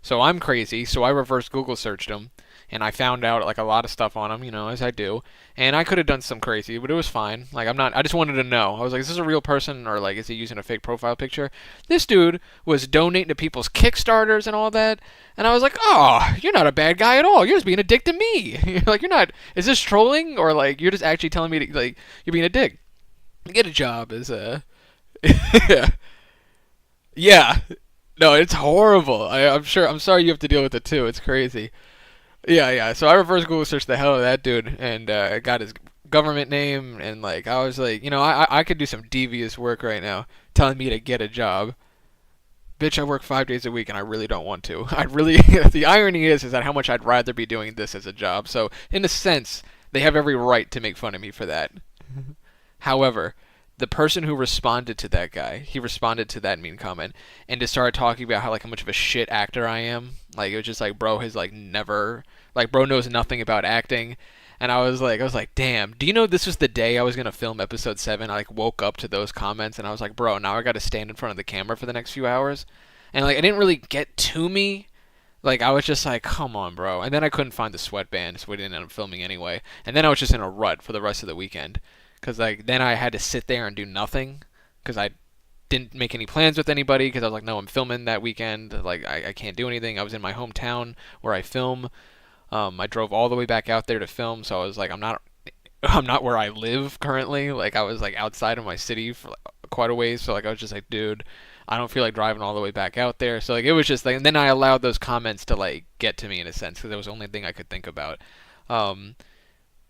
So I'm crazy, so I reverse Google searched him, and I found out like a lot of stuff on him, you know, as I do. And I could have done some crazy, but it was fine. Like I just wanted to know. I was like, is this a real person or like is he using a fake profile picture? This dude was donating to people's Kickstarters and all that, and I was like, oh, you're not a bad guy at all. You're just being a dick to me. Like you're not. Is this trolling or like you're just actually telling me to, like you're being a dick? Get a job is yeah. No, it's horrible. I'm sure. I'm sorry you have to deal with it too. It's crazy. Yeah. So I reverse Google searched the hell out of that dude and I got his government name and like I was like, you know, I could do some devious work right now, telling me to get a job. Bitch, I work 5 days a week and I really don't want to. I really. The irony is that how much I'd rather be doing this as a job. So in a sense, they have every right to make fun of me for that. However, the person who responded to that guy, he responded to that mean comment and just started talking about how much of a shit actor I am. Like it was just like bro has never bro knows nothing about acting. And I was like, damn, do you know this was the day I was gonna film episode 7? I woke up to those comments and I was like, bro, now I gotta stand in front of the camera for the next few hours. And it didn't really get to me. I was just like, come on, bro. And then I couldn't find the sweatband, so we didn't end up filming anyway. And then I was just in a rut for the rest of the weekend. Because then I had to sit there and do nothing. Because I didn't make any plans with anybody. Because I was like, no, I'm filming that weekend. I can't do anything. I was in my hometown where I film. I drove all the way back out there to film. So I was like, I'm not where I live currently. I was outside of my city for quite a ways. So I was just like, dude, I don't feel like driving all the way back out there. So it was just and then I allowed those comments to get to me in a sense. Because it was the only thing I could think about.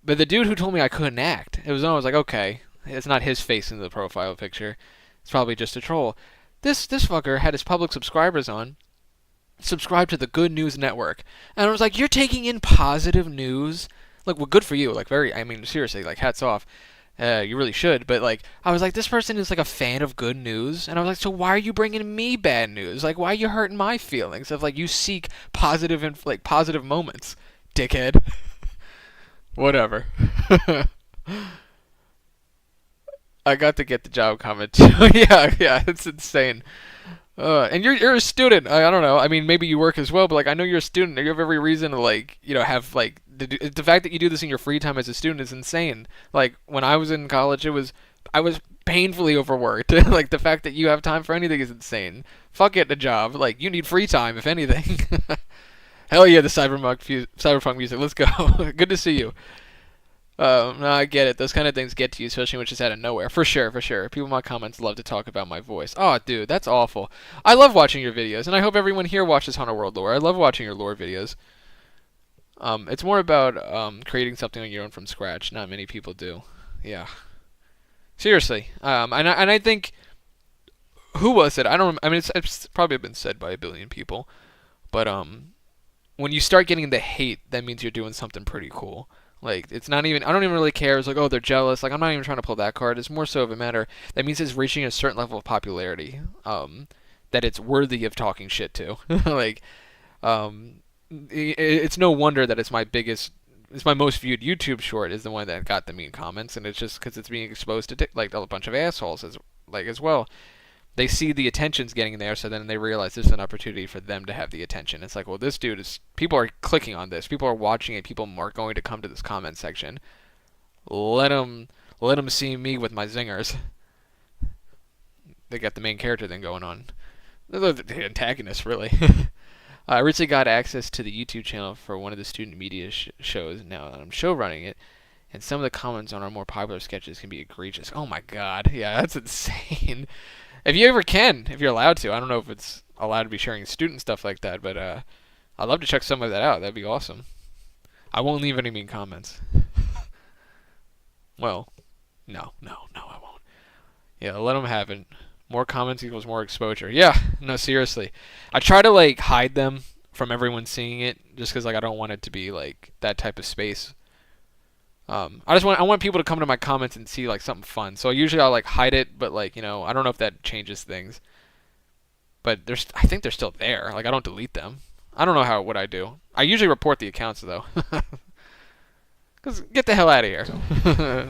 But the dude who told me I couldn't act, I was like, okay, it's not his face in the profile picture. It's probably just a troll. This fucker had his public subscribers on, subscribed to the Good News Network, and I was like, you're taking in positive news? Well, good for you. Seriously, hats off. You really should. But I was like, this person is a fan of good news, and I was like, so why are you bringing me bad news? Why are you hurting my feelings of you seek positive and positive moments, dickhead? Whatever. I got to get the job comment too. yeah, it's insane. And you're a student. I don't know. I mean, maybe you work as well, but I know you're a student. You have every reason to have the fact that you do this in your free time as a student is insane. When I was in college, I was painfully overworked. Like, the fact that you have time for anything is insane. Fuck getting a job. Like, you need free time, if anything. Hell yeah, the cyberpunk music. Let's go. Good to see you. No, I get it. Those kind of things get to you, especially when it's just out of nowhere. For sure, for sure. People in my comments love to talk about my voice. Oh, dude, that's awful. I love watching your videos, and I hope everyone here watches Hunter World Lore. I love watching your lore videos. It's more about creating something on your own from scratch. Not many people do. Yeah. Seriously. And I think, who was it? I mean, it's probably been said by a billion people, but when you start getting the hate, that means you're doing something pretty cool. Like, it's not even, I don't even really care. It's like, oh, they're jealous. Like, I'm not even trying to pull that card. It's more so of a matter, that means it's reaching a certain level of popularity, that it's worthy of talking shit to. Like, it's no wonder that it's my most viewed YouTube short is the one that got the mean comments, and it's just because it's being exposed to, like, a bunch of assholes as well. They see the attention's getting there, so then they realize this is an opportunity for them to have the attention. It's like, well, this dude is... People are clicking on this. People are watching it. People are going to come to this comment section. Let them see me with my zingers. They got the main character thing going on. They're the antagonists, really. I recently got access to the YouTube channel for one of the student media shows now that I'm show running it, and some of the comments on our more popular sketches can be egregious. Oh my god, yeah, that's insane. If you ever can, if you're allowed to. I don't know if it's allowed to be sharing student stuff like that, but I'd love to check some of that out. That'd be awesome. I won't leave any mean comments. Well, no, I won't. Yeah, let them have it. More comments equals more exposure. Yeah, no, seriously. I try to, like, hide them from everyone seeing it, just because, like, I don't want it to be, like, that type of space. I want people to come to my comments and see, like, something fun. So usually I'll, like, hide it, but, like, you know, I don't know if that changes things. But I think they're still there. Like, I don't delete them. I don't know what I do. I usually report the accounts, though. Because get the hell out of here.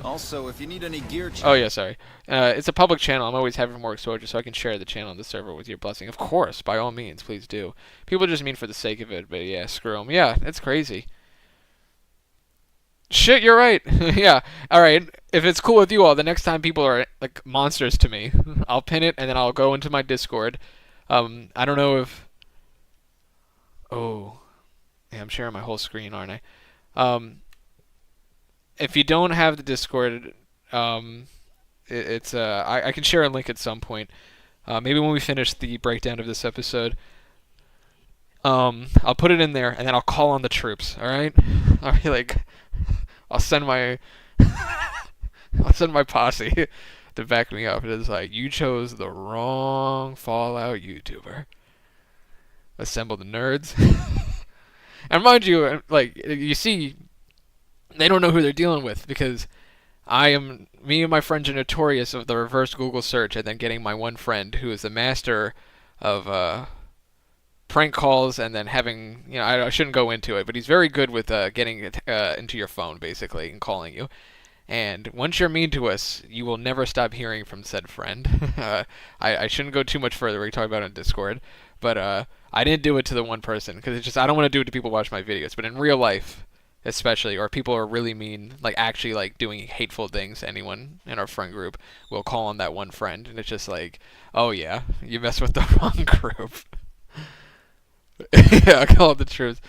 Also, if you need any gear check... Oh, yeah, sorry. It's a public channel. I'm always having more exposure, so I can share the channel on the server with your blessing. Of course, by all means, please do. People just mean for the sake of it, but yeah, screw them. Yeah, it's crazy. Shit, you're right. Yeah, alright. If it's cool with you all, the next time people are, like, monsters to me, I'll pin it, and then I'll go into my Discord. I don't know if... Oh. Yeah, I'm sharing my whole screen, aren't I? If you don't have the Discord, I can share a link at some point. Maybe when we finish the breakdown of this episode. I'll put it in there, and then I'll call on the troops, alright? I'll be like... I'll send my posse to back me up. It's like, you chose the wrong Fallout YouTuber. Assemble the nerds. And mind you, like, you see, they don't know who they're dealing with, because me and my friends are notorious of the reverse Google search and then getting my one friend who is the master of prank calls and then having, you know, I shouldn't go into it, but he's very good with getting into your phone, basically, and calling you. And once you're mean to us, you will never stop hearing from said friend. I shouldn't go too much further. We can talk about it on Discord. But I didn't do it to the one person, because it's just, I don't want to do it to people who watch my videos. But in real life, especially, or people are really mean, like, actually, like, doing hateful things to anyone in our friend group, we'll call on that one friend. And it's just like, oh yeah, you messed with the wrong group. Yeah, I call it the truth.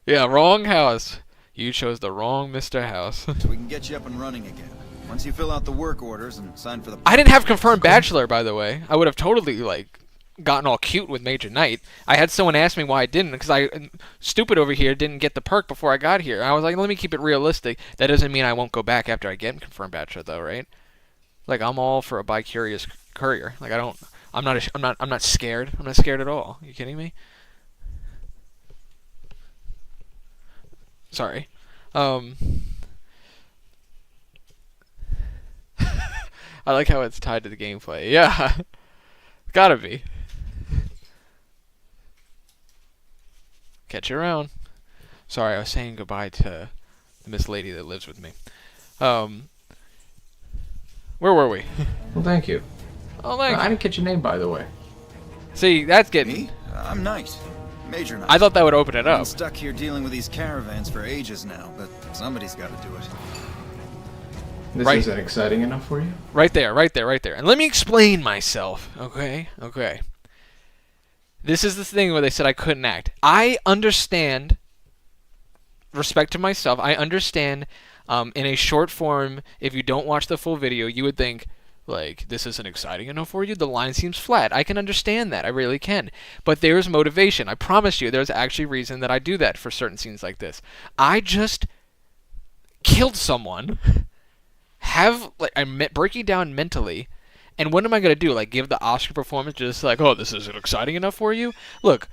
Yeah, wrong house. You chose the wrong Mr. House. So we can get you up and running again. Once you fill out the work orders and sign for the... I didn't have confirmed bachelor, by the way. I would have totally, like, gotten all cute with Major Knight. I had someone ask me why I didn't, because I, stupid over here, didn't get the perk before I got here. I was like, let me keep it realistic. That doesn't mean I won't go back after I get confirmed bachelor, though, right? Like, I'm all for a bi-curious courier. Like, I'm not scared. I'm not scared at all. Are you kidding me? Sorry. I like how it's tied to the gameplay. Yeah. Gotta be. Catch you around. Sorry, I was saying goodbye to the Miss Lady that lives with me. Where were we? Well, thank you. Oh, thank you. I didn't catch your name, by the way. See, that's getting... Me? I'm Knight. Major Knight. I thought that would open it I've been up. stuck here dealing with these caravans for ages now, but somebody's got to do it. This Right. isn't exciting enough for you? Right there, right there, right there. And let me explain myself, okay? Okay. This is the thing where they said I couldn't act. I understand, respect to myself, I understand in a short form, if you don't watch the full video, you would think, like, this isn't exciting enough for you? The line seems flat. I can understand that. I really can. But there's motivation. I promise you, there's actually reason that I do that for certain scenes like this. I just killed someone. I'm breaking down mentally, and what am I gonna do? Like, give the Oscar performance just like, oh, this isn't exciting enough for you? Look,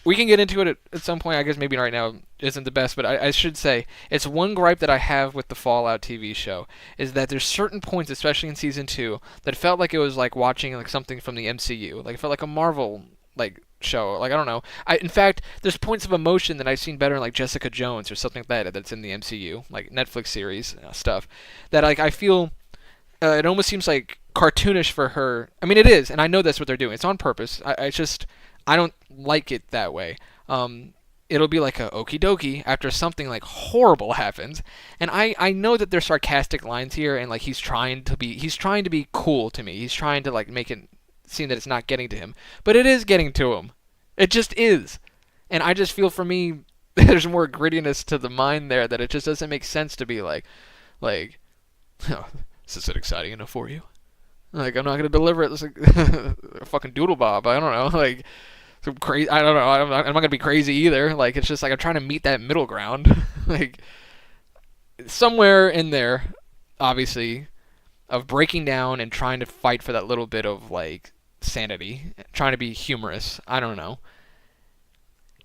we can get into it at some point. I guess maybe right now isn't the best, but I should say it's one gripe that I have with the Fallout TV show is that there's certain points, especially in season 2, that felt like it was like watching like something from the MCU. Like it felt like a Marvel show. Like I don't know. In fact, there's points of emotion that I've seen better in like Jessica Jones or something like that that's in the MCU, like Netflix series stuff. That like I feel it almost seems like cartoonish for her. I mean, it is, and I know that's what they're doing. It's on purpose. I don't like it that way. It'll be like a okie dokie after something like horrible happens, and I know that there's sarcastic lines here, and like he's trying to be cool to me. He's trying to like make it seem that it's not getting to him, but it is getting to him. It just is, and I just feel for me there's more grittiness to the mind there that it just doesn't make sense to be like, oh, this isn't exciting enough for you. Like I'm not gonna deliver it. It's like a fucking doodle bob. I don't know. Like some crazy. I don't know. I'm not gonna be crazy either. Like it's just like I'm trying to meet that middle ground. Like somewhere in there, obviously, of breaking down and trying to fight for that little bit of like sanity, trying to be humorous. I don't know.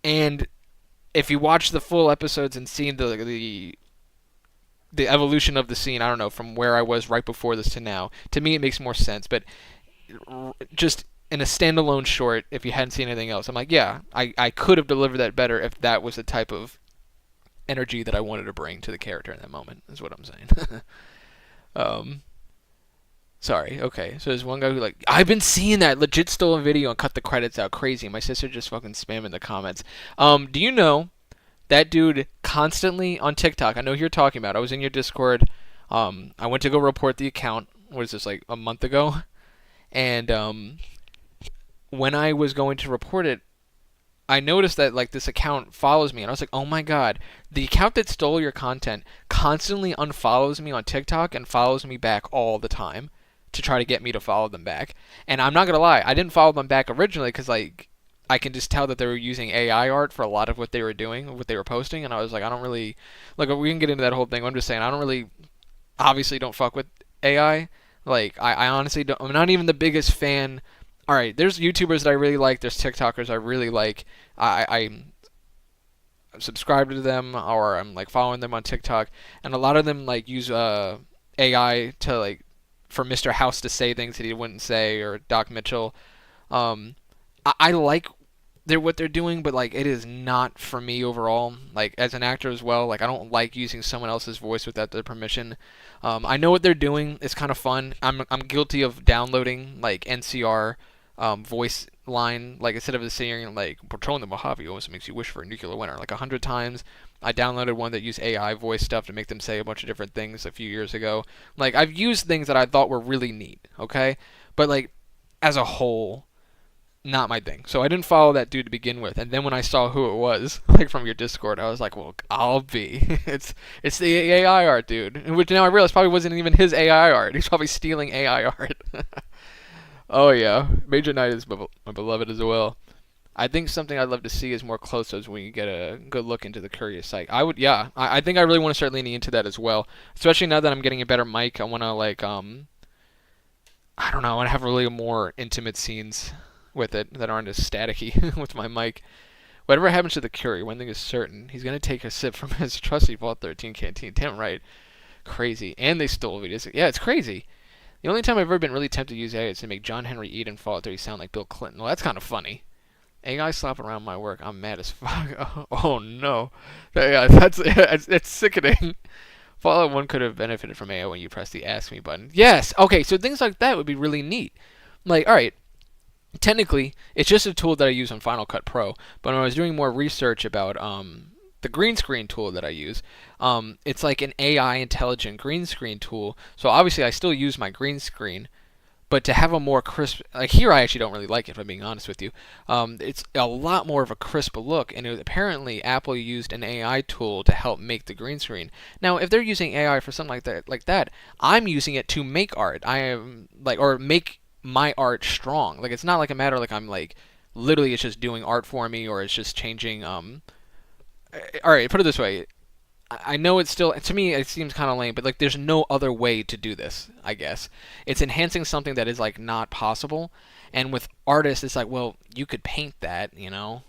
And if you watch the full episodes and see the evolution of the scene, I don't know, from where I was right before this to now, to me it makes more sense. But just in a standalone short, if you hadn't seen anything else, I'm like, yeah, I could have delivered that better if that was the type of energy that I wanted to bring to the character in that moment, is what I'm saying. Sorry, okay. So there's one guy who like, I've been seeing that, legit stole a video and cut the credits out, crazy. My sister just fucking spamming the comments. Do you know that dude constantly on TikTok, I know who you're talking about, I was in your Discord, I went to go report the account, what is this, like a month ago? And when I was going to report it, I noticed that like this account follows me, and I was like, oh my god, the account that stole your content constantly unfollows me on TikTok and follows me back all the time to try to get me to follow them back. And I'm not gonna lie, I didn't follow them back originally because like I can just tell that they were using AI art for a lot of what they were doing, what they were posting, and I was like, I don't really, like, we can get into that whole thing. I'm just saying, I don't really, obviously don't fuck with AI. Like, I honestly don't, I'm not even the biggest fan. Alright, there's YouTubers that I really like, there's TikTokers I really like. I'm subscribed to them, or I'm like following them on TikTok, and a lot of them like use AI to like, for Mr. House to say things that he wouldn't say, or Doc Mitchell. I like what they're doing, but like it is not for me overall. Like as an actor as well, like I don't like using someone else's voice without their permission. I know what they're doing. It's kind of fun. I'm guilty of downloading like NCR voice line, like instead of the saying like patrolling the Mojave almost makes you wish for a nuclear winter like 100 times. I downloaded one that used AI voice stuff to make them say a bunch of different things a few years ago. Like I've used things that I thought were really neat, okay? But like as a whole, not my thing. So I didn't follow that dude to begin with, and then when I saw who it was, like from your Discord, I was like, well, I'll be. It's the AI art dude, which now I realize probably wasn't even his AI art. He's probably stealing AI art. Oh yeah, Major Knight is my beloved as well. I think something I'd love to see is more close-ups when you get a good look into the Curious Psych. I would, yeah. I think I really want to start leaning into that as well, especially now that I'm getting a better mic. I want to like I don't know. I want to have really more intimate scenes with it that aren't as staticky with my mic. Whatever happens to the Curie, one thing is certain. He's going to take a sip from his trusty Vault 13 canteen. Damn right. Crazy. And they stole videos. Yeah, it's crazy. The only time I've ever been really tempted to use AI is to make John Henry Eden Fallout 3 sound like Bill Clinton. Well, that's kind of funny. AI slapping around my work. I'm mad as fuck. Oh no. Yeah, it's sickening. Fallout 1 could have benefited from AI when you press the Ask Me button. Yes! Okay, so things like that would be really neat. Like, alright, technically, it's just a tool that I use on Final Cut Pro, but when I was doing more research about the green screen tool that I use, it's like an AI intelligent green screen tool. So obviously I still use my green screen, but to have a more crisp, like here I actually don't really like it, if I'm being honest with you. It's a lot more of a crisp look, and apparently Apple used an AI tool to help make the green screen. Now, if they're using AI for something like that, I'm using it to make art. I am like, or make my art strong. Like, it's not like a matter like I'm like, literally it's just doing art for me, or it's just changing. All right, put it this way. I know it's still, to me it seems kind of lame, but like there's no other way to do this, I guess. It's enhancing something that is like not possible, and with artists it's like, well, you could paint that, you know,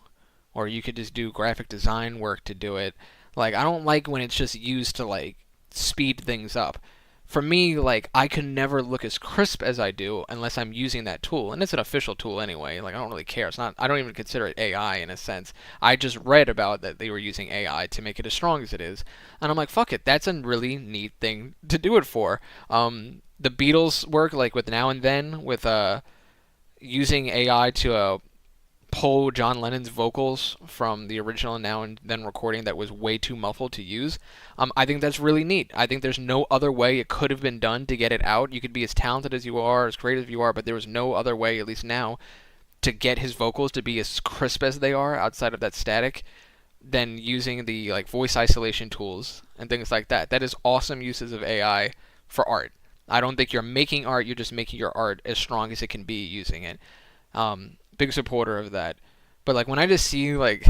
or you could just do graphic design work to do it. Like, I don't like when it's just used to like speed things up. For me, like, I can never look as crisp as I do unless I'm using that tool, and it's an official tool anyway. Like, I don't really care. It's not. I don't even consider it AI in a sense. I just read about that they were using AI to make it as strong as it is, and I'm like, fuck it. That's a really neat thing to do it for. The Beatles work, like with Now and Then, with using AI to pull John Lennon's vocals from the original Now and Then recording that was way too muffled to use. I think that's really neat. I think there's no other way it could have been done to get it out. You could be as talented as you are, as creative as you are, but there was no other way, at least now, to get his vocals to be as crisp as they are outside of that static than using the like voice isolation tools and things like that. That is awesome uses of AI for art. I don't think you're making art, you're just making your art as strong as it can be using it. Big supporter of that. But like when I just see like,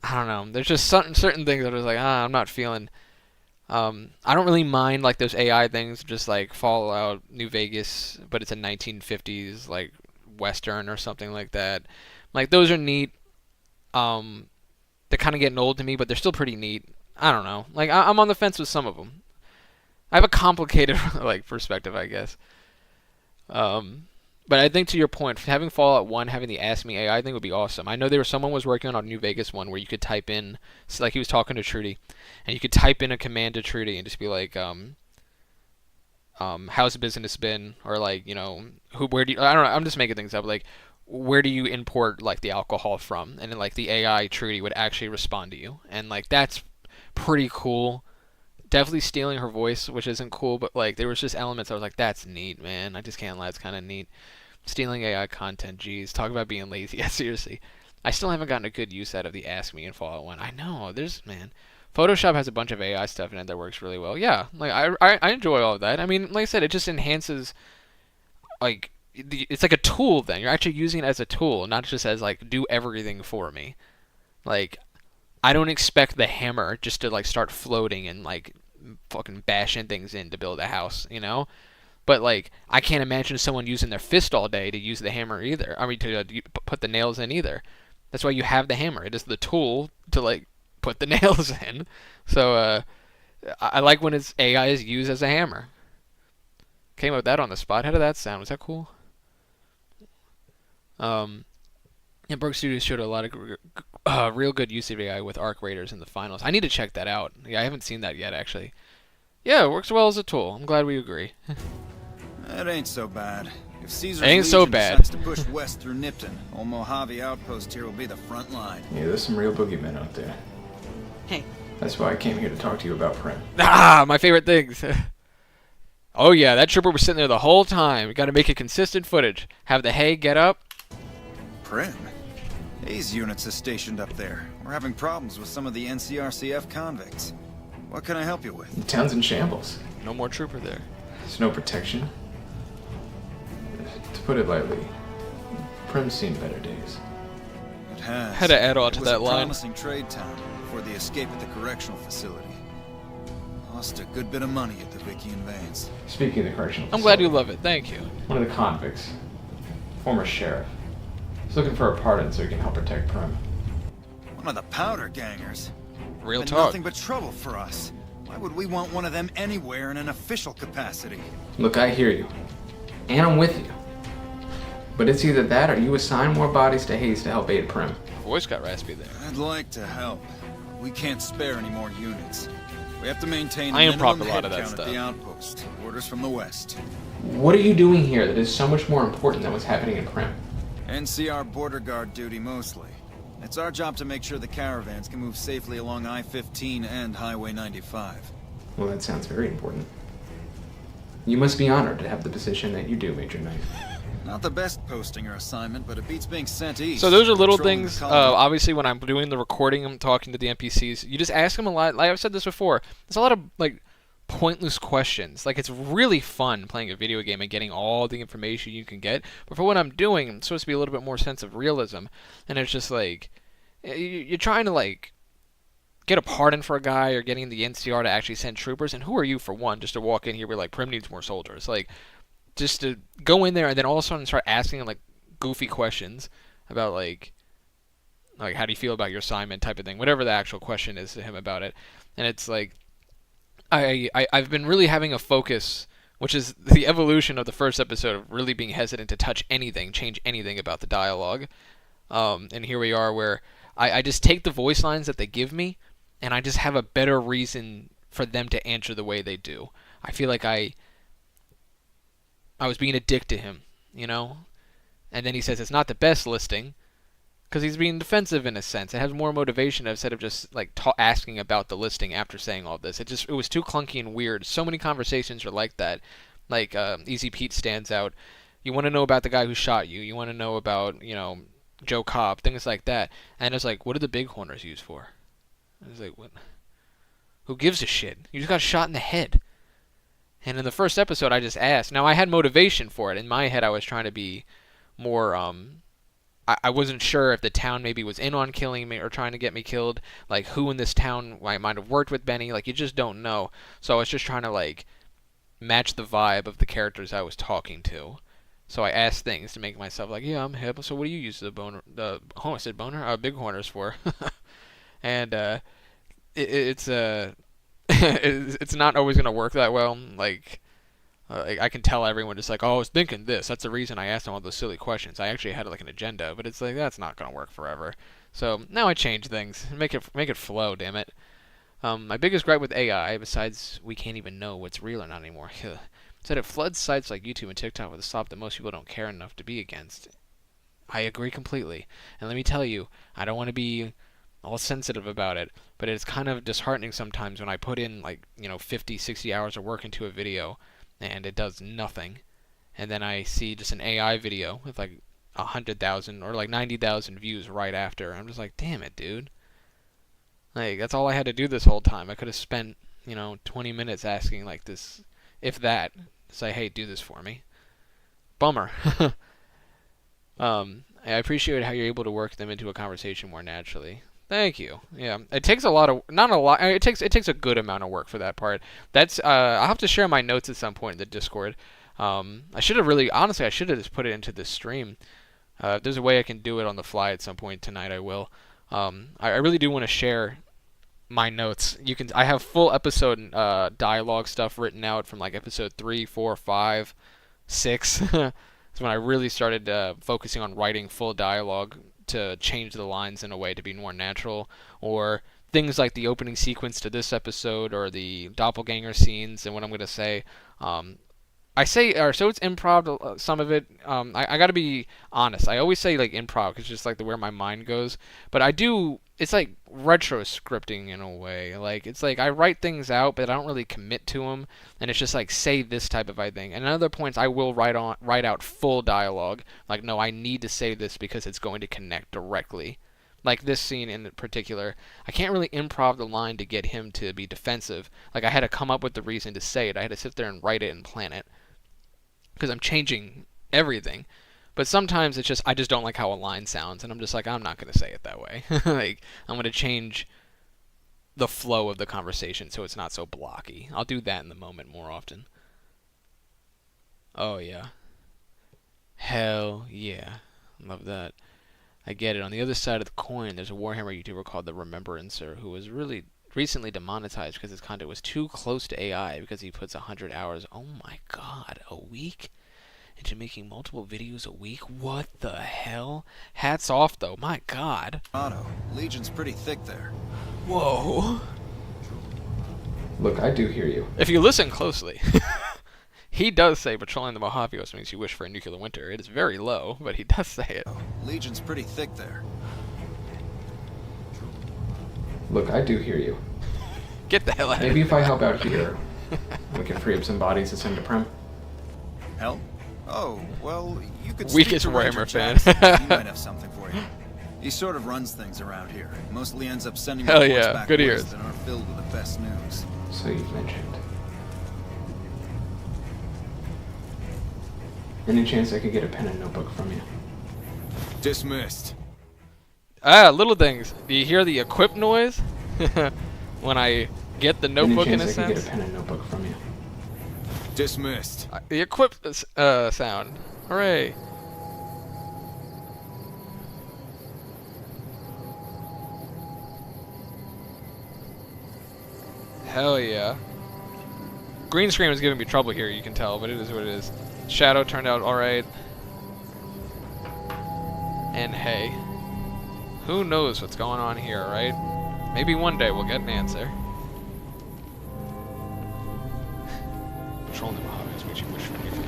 I don't know, there's just certain things that I was like, I'm not feeling. I don't really mind like those AI things, just like Fallout New Vegas, but it's a 1950s like Western or something like that. Like those are neat. They're kind of getting old to me, but they're still pretty neat. I don't know. Like I'm on the fence with some of them. I have a complicated like perspective, I guess. But I think to your point, having Fallout 1, having the Ask Me AI, I think would be awesome. I know someone was working on a New Vegas one where you could type in, so like he was talking to Trudy, and you could type in a command to Trudy and just be like, how's business been? Or like, you know, where do you, I don't know, I'm just making things up, like, where do you import like the alcohol from? And then like the AI Trudy would actually respond to you. And like that's pretty cool. Definitely stealing her voice, which isn't cool, but like there was just elements I was like, that's neat, man. I just can't lie, it's kind of neat. Stealing AI content, geez, talk about being lazy. Yeah, seriously. I still haven't gotten a good use out of the Ask Me in Fallout 1. I know, man. Photoshop has a bunch of AI stuff in it that works really well. Yeah, like I enjoy all of that. I mean, like I said, it just enhances, like, it's like a tool then. You're actually using it as a tool, not just as like, do everything for me. Like, I don't expect the hammer just to like start floating and like fucking bashing things in to build a house, you know? But like, I can't imagine someone using their fist all day to use the hammer either. I mean, to put the nails in either. That's why you have the hammer. It is the tool to like put the nails in. So I like when its AI is used as a hammer. Came up with that on the spot. How did that sound? Was that cool? And Berg Studios showed a lot of real good use of AI with Arc Raiders in the finals. I need to check that out. Yeah, I haven't seen that yet, actually. Yeah, it works well as a tool. I'm glad we agree. That ain't so bad. If Caesar's ain't so Legion bad. decides to push west through Nipton, old Mojave Outpost here will be the front line. Yeah, there's some real boogeymen out there. Hey. That's why I came here to talk to you about Prim. Ah, my favorite things. Oh yeah, that trooper was sitting there the whole time. We gotta make it consistent footage. Have the hay get up. Prim? Hayes units is stationed up there. We're having problems with some of the NCRCF convicts. What can I help you with? The town's in shambles. No more trooper there. There's no protection. To put it lightly, Prim's seen better days. It has. Had to add on to It was that a line. promising trade town before the escape at the correctional facility. Lost a good bit of money at the Vicky and Vance. Speaking of the correctional I'm glad you facility, love it. Thank you. one of the convicts, former sheriff, is looking for a pardon so he can help protect Prim. One of the powder gangers. Real Been talk. nothing but trouble for us. Why would we want one of them anywhere in an official capacity? Look, I hear you. And I'm with you. But it's either that or you assign more bodies to Hayes to help aid Prim. Voice got raspy there. I'd like to help. We can't spare any more units. We have to maintain I minimum improv a lot of that headcount stuff. at the outpost. Orders from the west. What are you doing here that is so much more important than what's happening in Prim? NCR border guard duty mostly. It's our job to make sure the caravans can move safely along I-15 and Highway 95. Well, that sounds very important. You must be honored to have the position that you do, Major Knight. Not the best posting or assignment, but it beats being sent east. So those are little Patrolling things. the colony. Obviously, when I'm doing the recording, I'm talking to the NPCs. You just ask them a lot. Like I've said this before, there's a lot of like pointless questions. Like it's really fun playing a video game and getting all the information you can get. But for what I'm doing, it's supposed to be a little bit more sense of realism, and it's just like you're trying to like get a pardon for a guy or getting the NCR to actually send troopers. And who are you for one, just to walk in here and be like, Prim needs more soldiers? Like. Just to go in there and then all of a sudden start asking like goofy questions about like how do you feel about your assignment type of thing, whatever the actual question is to him about it. And it's like I've been really having a focus, which is the evolution of the first episode of really being hesitant to touch anything, change anything about the dialogue. And here we are where I just take the voice lines that they give me and I just have a better reason for them to answer the way they do. I feel like I was being a dick to him, you know? And then he says it's not the best listing, because he's being defensive in a sense. It has more motivation instead of just like asking about the listing after saying all this. It was too clunky and weird. So many conversations are like that. Like Easy Pete stands out. You want to know about the guy who shot you. You want to know about, you know, Joe Cobb, things like that. And it's like, what are the bighorners used for? I was like, what? Who gives a shit? You just got shot in the head. And in the first episode, I just asked. Now, I had motivation for it. In my head, I was trying to be more, I wasn't sure if the town maybe was in on killing me or trying to get me killed. Like, who in this town might have worked with Benny. Like, you just don't know. So I was just trying to, like, match the vibe of the characters I was talking to. So I asked things to make myself like, yeah, I'm hip. So what do you use bighorners for? And, it's it's not always going to work that well. Like, I can tell everyone just like, oh, I was thinking this. That's the reason I asked them all those silly questions. I actually had like an agenda, but it's like, that's not going to work forever. So now I change things. Make it flow, damn it. My biggest gripe with AI, besides we can't even know what's real or not anymore, is that it floods sites like YouTube and TikTok with a stop that most people don't care enough to be against. I agree completely. And let me tell you, I don't want to be all sensitive about it, but it's kind of disheartening sometimes when I put in like, 50, 60 hours of work into a video and it does nothing, and then I see just an AI video with like 100,000 or like 90,000 views right after. I'm just like, damn it, dude. Like, that's all I had to do this whole time. I could have spent, 20 minutes asking like this, if that, say, hey, do this for me. Bummer. I appreciate how you're able to work them into a conversation more naturally. Thank you. Yeah, it takes a lot of, not a lot. It takes a good amount of work for that part. That's I'll have to share my notes at some point in the Discord. I should have just put it into this stream. If there's a way I can do it on the fly at some point tonight, I will. I really do want to share my notes. I have full episode dialogue stuff written out from like episode 3, 4, 5, 6. That's when I really started focusing on writing full dialogue to change the lines in a way to be more natural, or things like the opening sequence to this episode or the doppelganger scenes and what I'm going to say. So it's improv, some of it. I got to be honest. I always say like improv because it's just like where my mind goes. But it's like retro scripting in a way. Like, it's like I write things out, but I don't really commit to them. And it's just like, say this type of thing. And at other points, I will write out full dialogue. Like, no, I need to say this because it's going to connect directly. Like this scene in particular, I can't really improv the line to get him to be defensive. Like, I had to come up with the reason to say it. I had to sit there and write it and plan it, because I'm changing everything. But sometimes it's just, I just don't like how a line sounds, and I'm just like, I'm not going to say it that way. Like, I'm going to change the flow of the conversation so it's not so blocky. I'll do that in the moment more often. Oh, yeah. Hell yeah. Love that. I get it. On the other side of the coin, there's a Warhammer YouTuber called The Remembrancer who was really recently demonetized because his content was too close to AI because he puts 100 hours, oh my god, a week into making multiple videos a week. What the hell? Hats off though, my god. Otto, Legion's pretty thick there. Whoa. Look, I do hear you. If you listen closely, he does say patrolling the Mojaveos makes you wish for a nuclear winter. It is very low, but he does say it. Legion's pretty thick there. Look, I do hear you. Get the hell out Maybe of if I help out here, we can free up some bodies to send to Prem. Help? Oh, well, you could Weakest speak to Ranger Warhammer fan. Jackson. He might have something for you. He sort of runs things around here. Mostly ends up sending Hell reports yeah, back good west ears. that are filled with the best news. So you've mentioned. Any chance I could get a pen and notebook from you? Dismissed. Ah, little things. Do you hear the equip noise? When I get the notebook Any in a chance I could get sense? a pen and notebook from you? Dismissed. The equip sound. Hooray. Hell yeah. Green screen was giving me trouble here, you can tell, but it is what it is. Shadow turned out alright. And hey, who knows what's going on here, right? Maybe one day we'll get an answer. Patrolling the Mojaves, which you wish for me for.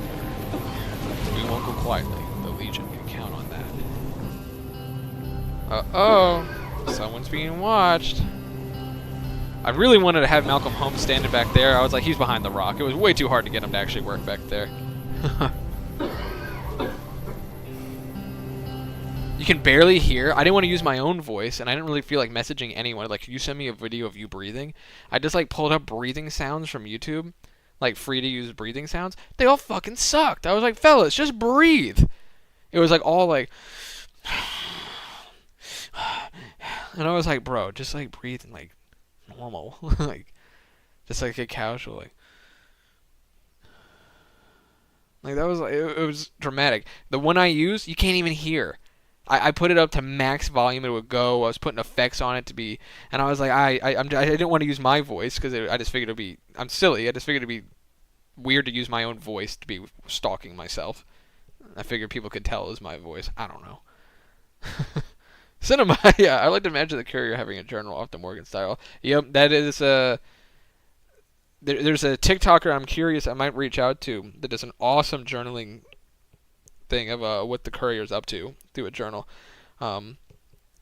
We won't go quietly. The Legion can count on that. Uh-oh. Someone's being watched. I really wanted to have Malcolm Holmes standing back there. I was like, he's behind the rock. It was way too hard to get him to actually work back there. You can barely hear. I didn't want to use my own voice, and I didn't really feel like messaging anyone. Like, could you send me a video of you breathing? I just, like, pulled up breathing sounds from YouTube. Like, free-to-use breathing sounds. They all fucking sucked. I was like, fellas, just breathe. It was, like, all, like... And I was like, bro, just, like, breathe and, like, normal. Like, just, like, a casual, like... Like, that was, like, it was dramatic. The one I used, you can't even hear. I put it up to max volume, it would go. I was putting effects on it to be, and I was like, I didn't want to use my voice because I just figured it'd be, I'm silly. I just figured it'd be weird to use my own voice to be stalking myself. I figured people could tell it was my voice. I don't know. Cinema, yeah. I like to imagine the courier having a journal off the Morgan style. Yep, that is there's a TikToker I'm curious I might reach out to that does an awesome journaling thing of what the courier's up to through a journal. I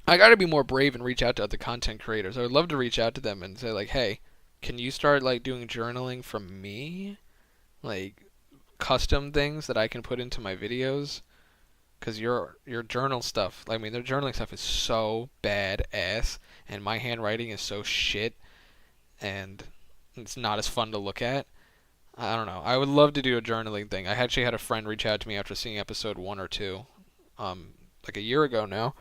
gotta be more brave and reach out to other content creators. I would love to reach out to them and say like, hey, can you start like doing journaling from me, like custom things that I can put into my videos? Because your journal stuff, I mean, their journaling stuff is so badass, and my handwriting is so shit, and it's not as fun to look at. I don't know. I would love to do a journaling thing. I actually had a friend reach out to me after seeing episode 1 or 2, like a year ago now,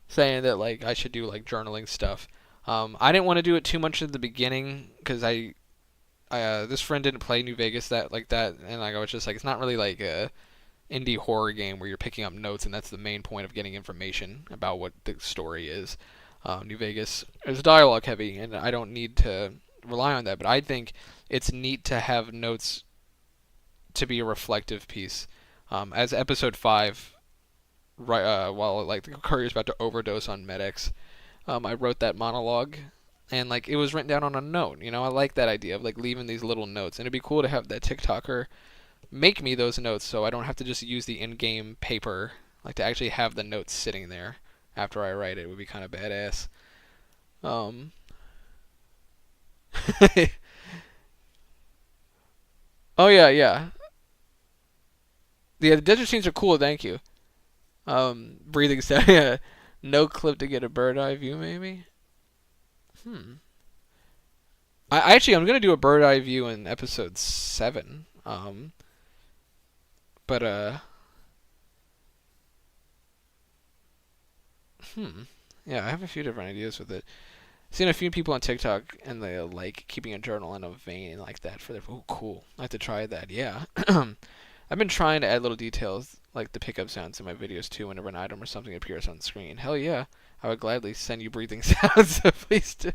saying that like I should do like journaling stuff. I didn't want to do it too much at the beginning because this friend didn't play New Vegas that, and I was just like, it's not really like a indie horror game where you're picking up notes and that's the main point of getting information about what the story is. New Vegas is dialogue heavy, and I don't need to rely on that, but I think it's neat to have notes to be a reflective piece. As episode 5, right while like the courier's about to overdose on medics, I wrote that monologue, and like it was written down on a note. You know, I like that idea of like leaving these little notes, and it'd be cool to have that TikToker make me those notes so I don't have to just use the in-game paper, like to actually have the notes sitting there after I write it. It would be kind of badass. Oh yeah, yeah. The desert scenes are cool, thank you. Breathing sound, yeah. No clip to get a bird eye view, maybe? I'm gonna do a bird eye view in episode 7. Yeah, I have a few different ideas with it. Seen a few people on TikTok and they like keeping a journal in a vein like that for their. Oh, cool! I have to try that. Yeah, I've been trying to add little details like the pickup sounds in my videos too. Whenever an item or something appears on the screen, hell yeah, I would gladly send you breathing sounds. So please do.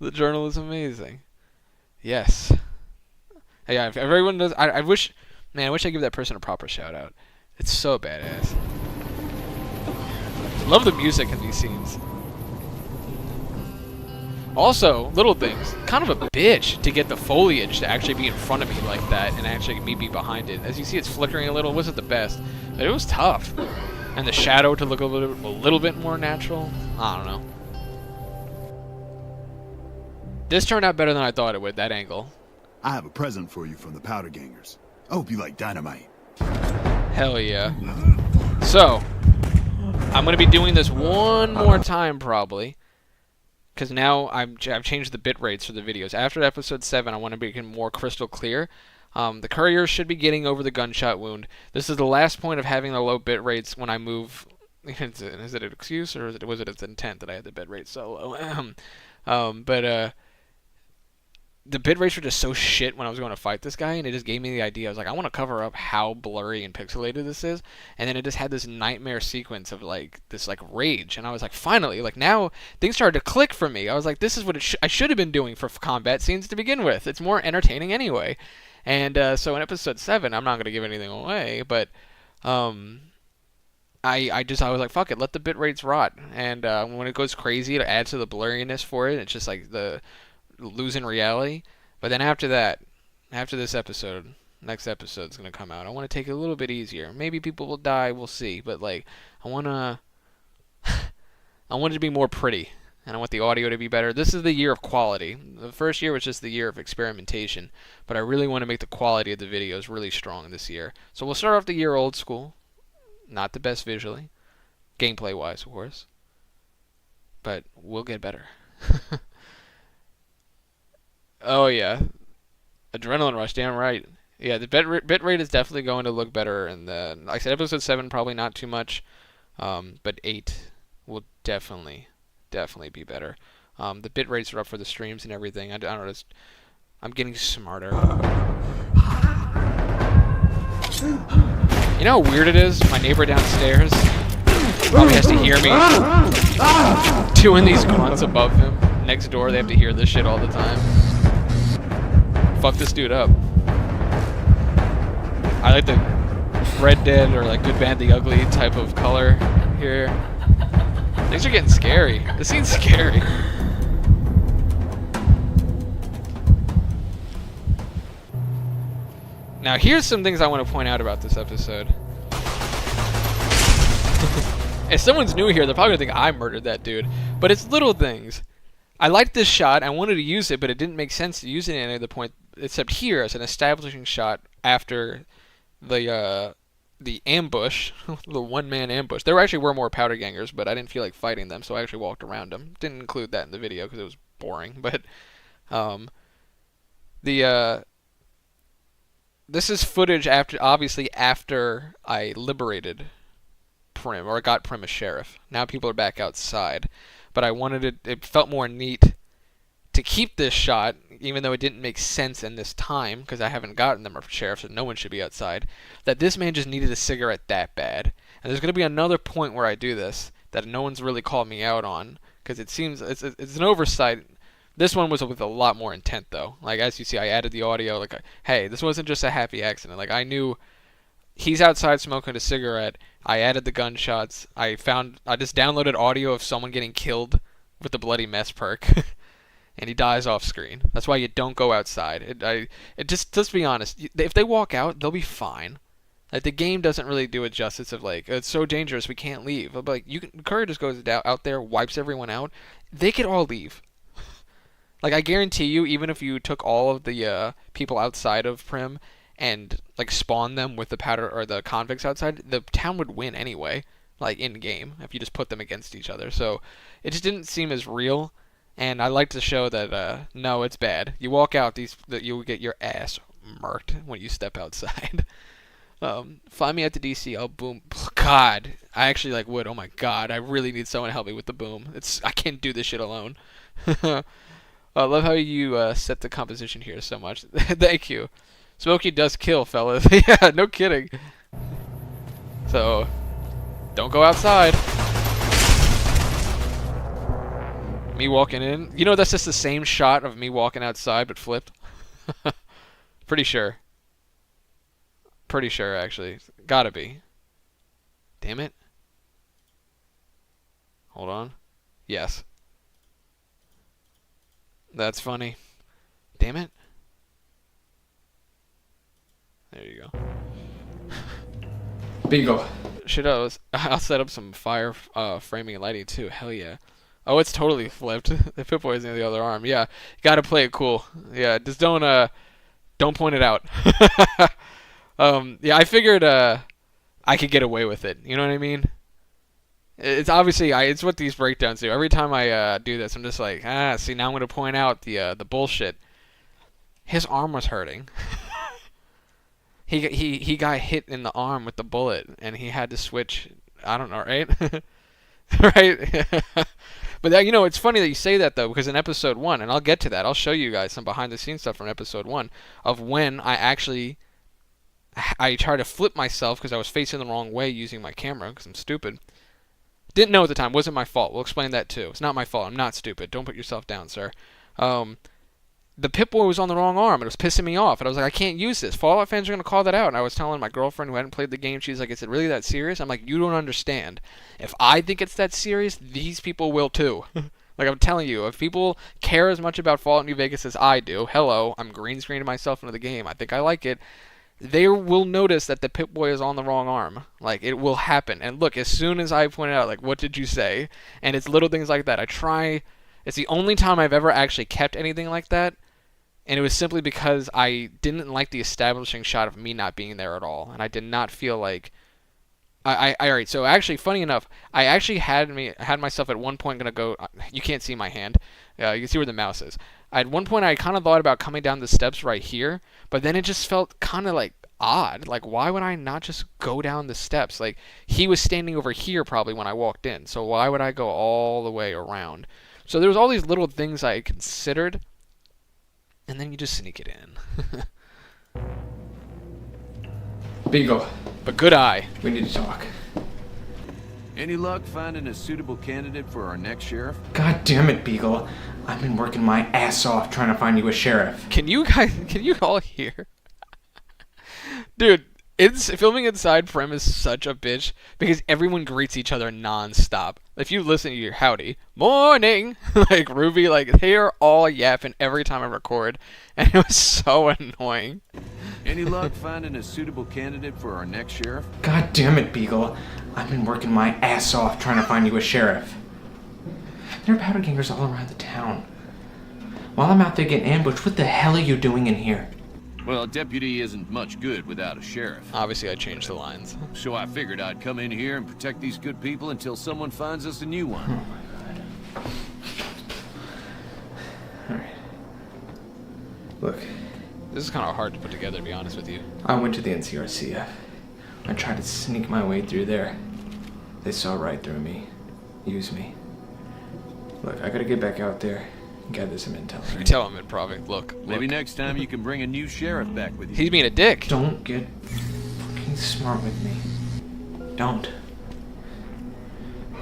The journal is amazing. Yes. Yeah, if everyone does, I wish I could give that person a proper shout out. It's so badass. Love the music in these scenes. Also, little things, kind of a bitch to get the foliage to actually be in front of me like that and actually me be behind it. As you see, it's flickering a little. It wasn't the best, but it was tough. And the shadow to look a little bit more natural. I don't know. This turned out better than I thought it would, that angle. I have a present for you from the Powder Gangers. I hope you like dynamite. Hell yeah. So, I'm going to be doing this one more time probably. Because now I've changed the bit rates for the videos. After episode 7, I want to make it more crystal clear. The courier should be getting over the gunshot wound. This is the last point of having the low bit rates when I move. Is it an excuse or was it its intent that I had the bit rate so low? The bit rates were just so shit when I was going to fight this guy, and it just gave me the idea. I was like, I want to cover up how blurry and pixelated this is, and then it just had this nightmare sequence of like this like rage, and I was like, finally, like now things started to click for me. I was like, this is what I should have been doing for combat scenes to begin with. It's more entertaining anyway. And so in episode 7, I'm not gonna give anything away, but I was like, fuck it, let the bit rates rot, and when it goes crazy, it adds to the blurriness for it. It's just like the losing reality. But then after that, after this episode, next episode's gonna come out, I want to take it a little bit easier. Maybe people will die, we'll see, but like I want it to be more pretty, and I want the audio to be better. This is the year of quality. The first year was just the year of experimentation, but I really want to make the quality of the videos really strong this year. So we'll start off the year old school, not the best visually, gameplay wise of course, but we'll get better. Oh yeah, adrenaline rush, damn right. Yeah, the bit rate is definitely going to look better, and like I said, episode 7 probably not too much, but 8 will definitely be better. The bit rates are up for the streams and everything. I don't know, I'm getting smarter. You know how weird it is? My neighbor downstairs probably has to hear me doing these grunts above him. Next door, they have to hear this shit all the time. Fuck this dude up. I like the Red Dead or like Good, Bad, the Ugly type of color here. Things are getting scary. This scene's scary. Now here's some things I want to point out about this episode. If someone's new here, they're probably gonna think I murdered that dude. But it's little things. I liked this shot. I wanted to use it, but it didn't make sense to use it at any other point except here as an establishing shot after the ambush, the one-man ambush. There actually were more powder gangers, but I didn't feel like fighting them, so I actually walked around them. Didn't include that in the video because it was boring. But this is footage obviously after I liberated Prim, or got Prim as sheriff. Now people are back outside. But I wanted it felt more neat to keep this shot, even though it didn't make sense in this time, because I haven't gotten them a sheriff, so no one should be outside, that this man just needed a cigarette that bad. And there's going to be another point where I do this that no one's really called me out on, because it seems it's an oversight. This one was with a lot more intent, though. Like, as you see, I added the audio, like, hey, this wasn't just a happy accident. Like, I knew he's outside smoking a cigarette. I added the gunshots. I just downloaded audio of someone getting killed with the bloody mess perk, and he dies off screen. That's why you don't go outside. Let's be honest. If they walk out, they'll be fine. Like, the game doesn't really do it justice of like, it's so dangerous we can't leave. But like, Courier just goes out there, wipes everyone out. They could all leave. Like, I guarantee you, even if you took all of the people outside of Prim and like spawn them with the powder or the convicts outside, the town would win anyway, like in game, if you just put them against each other. So it just didn't seem as real, and I like to show that no, it's bad. You walk out, that you will get your ass murked when you step outside. Find me at the DC. I'll boom. God, I actually like would. Oh my God, I really need someone to help me with the boom. I can't do this shit alone. I love how you set the composition here so much. Thank you. Smokey does kill, fellas. Yeah, no kidding. So, don't go outside. Me walking in. You know, that's just the same shot of me walking outside, but flipped. Pretty sure. Pretty sure, actually. Gotta be. Damn it. Hold on. Yes. That's funny. Damn it. There you go. Bingo. I'll set up some fire framing and lighting too. Hell yeah. Oh, it's totally flipped. The Pip-Boy is in the other arm. Yeah, you gotta play it cool. Yeah, just don't point it out. Yeah, I figured I could get away with it. You know what I mean? It's obviously it's what these breakdowns do. Every time I do this, I'm just like, see, now I'm gonna point out the bullshit. His arm was hurting. He got hit in the arm with the bullet, and he had to switch. I don't know, right? Right? But that, it's funny that you say that though, because in episode 1, and I'll get to that. I'll show you guys some behind the scenes stuff from episode 1 of when I tried to flip myself because I was facing the wrong way using my camera because I'm stupid. Didn't know at the time. Wasn't my fault. We'll explain that too. It's not my fault. I'm not stupid. Don't put yourself down, sir. The Pip-Boy was on the wrong arm. It was pissing me off. And I was like, I can't use this. Fallout fans are going to call that out. And I was telling my girlfriend who hadn't played the game, she's like, is it really that serious? I'm like, you don't understand. If I think it's that serious, these people will too. Like I'm telling you, if people care as much about Fallout New Vegas as I do, hello, I'm green screening myself into the game. I think I like it. They will notice that the Pip-Boy is on the wrong arm. Like, it will happen. And look, as soon as I point out, like, what did you say? And it's little things like that. It's the only time I've ever actually kept anything like that. And it was simply because I didn't like the establishing shot of me not being there at all. And I did not feel like... Alright, so actually, funny enough, I actually had myself at one point going to go... You can't see my hand. You can see where the mouse is. At one point, I kind of thought about coming down the steps right here, but then it just felt kind of like odd. Like, why would I not just go down the steps? Like, he was standing over here probably when I walked in, so why would I go all the way around? So there was all these little things I considered, and then you just sneak it in. Beagle. But good eye. We need to talk. Any luck finding a suitable candidate for our next sheriff? God damn it, Beagle. I've been working my ass off trying to find you a sheriff. Can you all hear? Dude, filming inside Prem is such a bitch because everyone greets each other non-stop. If you listen to your howdy, morning, like Ruby, like they are all yapping every time I record, and it was so annoying. Any luck finding a suitable candidate for our next sheriff? God damn it, Beagle. I've been working my ass off trying to find you a sheriff. There are powder gangers all around the town. While I'm out there getting ambushed, what the hell are you doing in here? Well, a deputy isn't much good without a sheriff. Obviously, I changed the lines. So I figured I'd come in here and protect these good people until someone finds us a new one. Oh my god. Alright. Look. This is kind of hard to put together, to be honest with you. I went to the NCRCF. I tried to sneak my way through there. They saw right through me. Used me. Look, I gotta get back out there and gather some intel. You tell him it probably. Look. Maybe next time you can bring a new sheriff back with you. He's being a dick. Don't get fucking smart with me. Don't.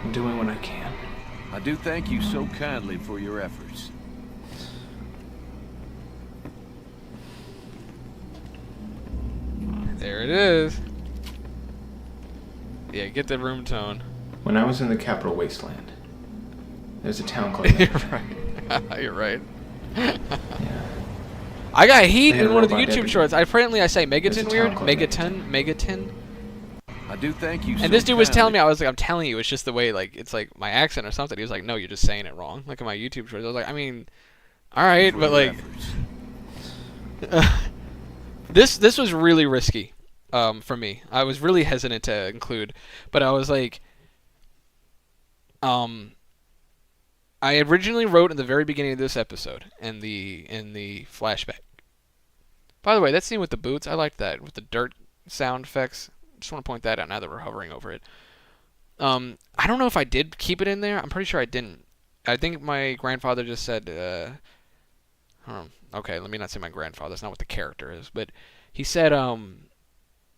I'm doing what I can. I do thank you so kindly for your efforts. There it is. Yeah, get the room tone. When I was in the Capital Wasteland, there's a town called... You're right. You're right. Yeah. I got heat in one of the YouTube shorts. Apparently I say Megaton weird. Megaton. I do thank you. And this dude was telling me, I was like, I'm telling you, it's just the way, like, it's like my accent or something. He was like, no, you're just saying it wrong. Look at my YouTube shorts. I was like, I mean, all right, but like, this was really risky. For me, I was really hesitant to include, but I was like, I originally wrote in the very beginning of this episode, in the flashback. By the way, that scene with the boots, I liked that with the dirt sound effects. Just want to point that out now that we're hovering over it. I don't know if I did keep it in there. I'm pretty sure I didn't. I think my grandfather just said, okay, let me not say my grandfather. That's not what the character is, but he said,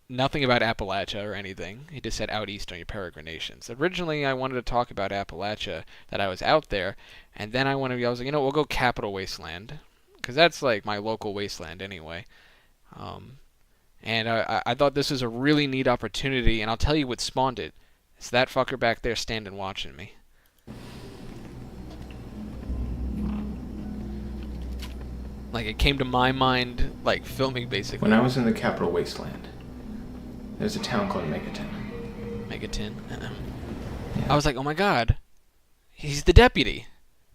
nothing about Appalachia or anything. He just said out east on your peregrinations. Originally, I wanted to talk about Appalachia, that I was out there, and then I was like, we'll go Capital Wasteland, because that's like my local wasteland anyway. And I thought this was a really neat opportunity, and I'll tell you what spawned it. It's that fucker back there standing watching me. Like, it came to my mind, like, filming, basically. When I was in the Capital Wasteland, there's a town called Megaton. Megaton? Yeah. I was like, oh my god. he's the deputy.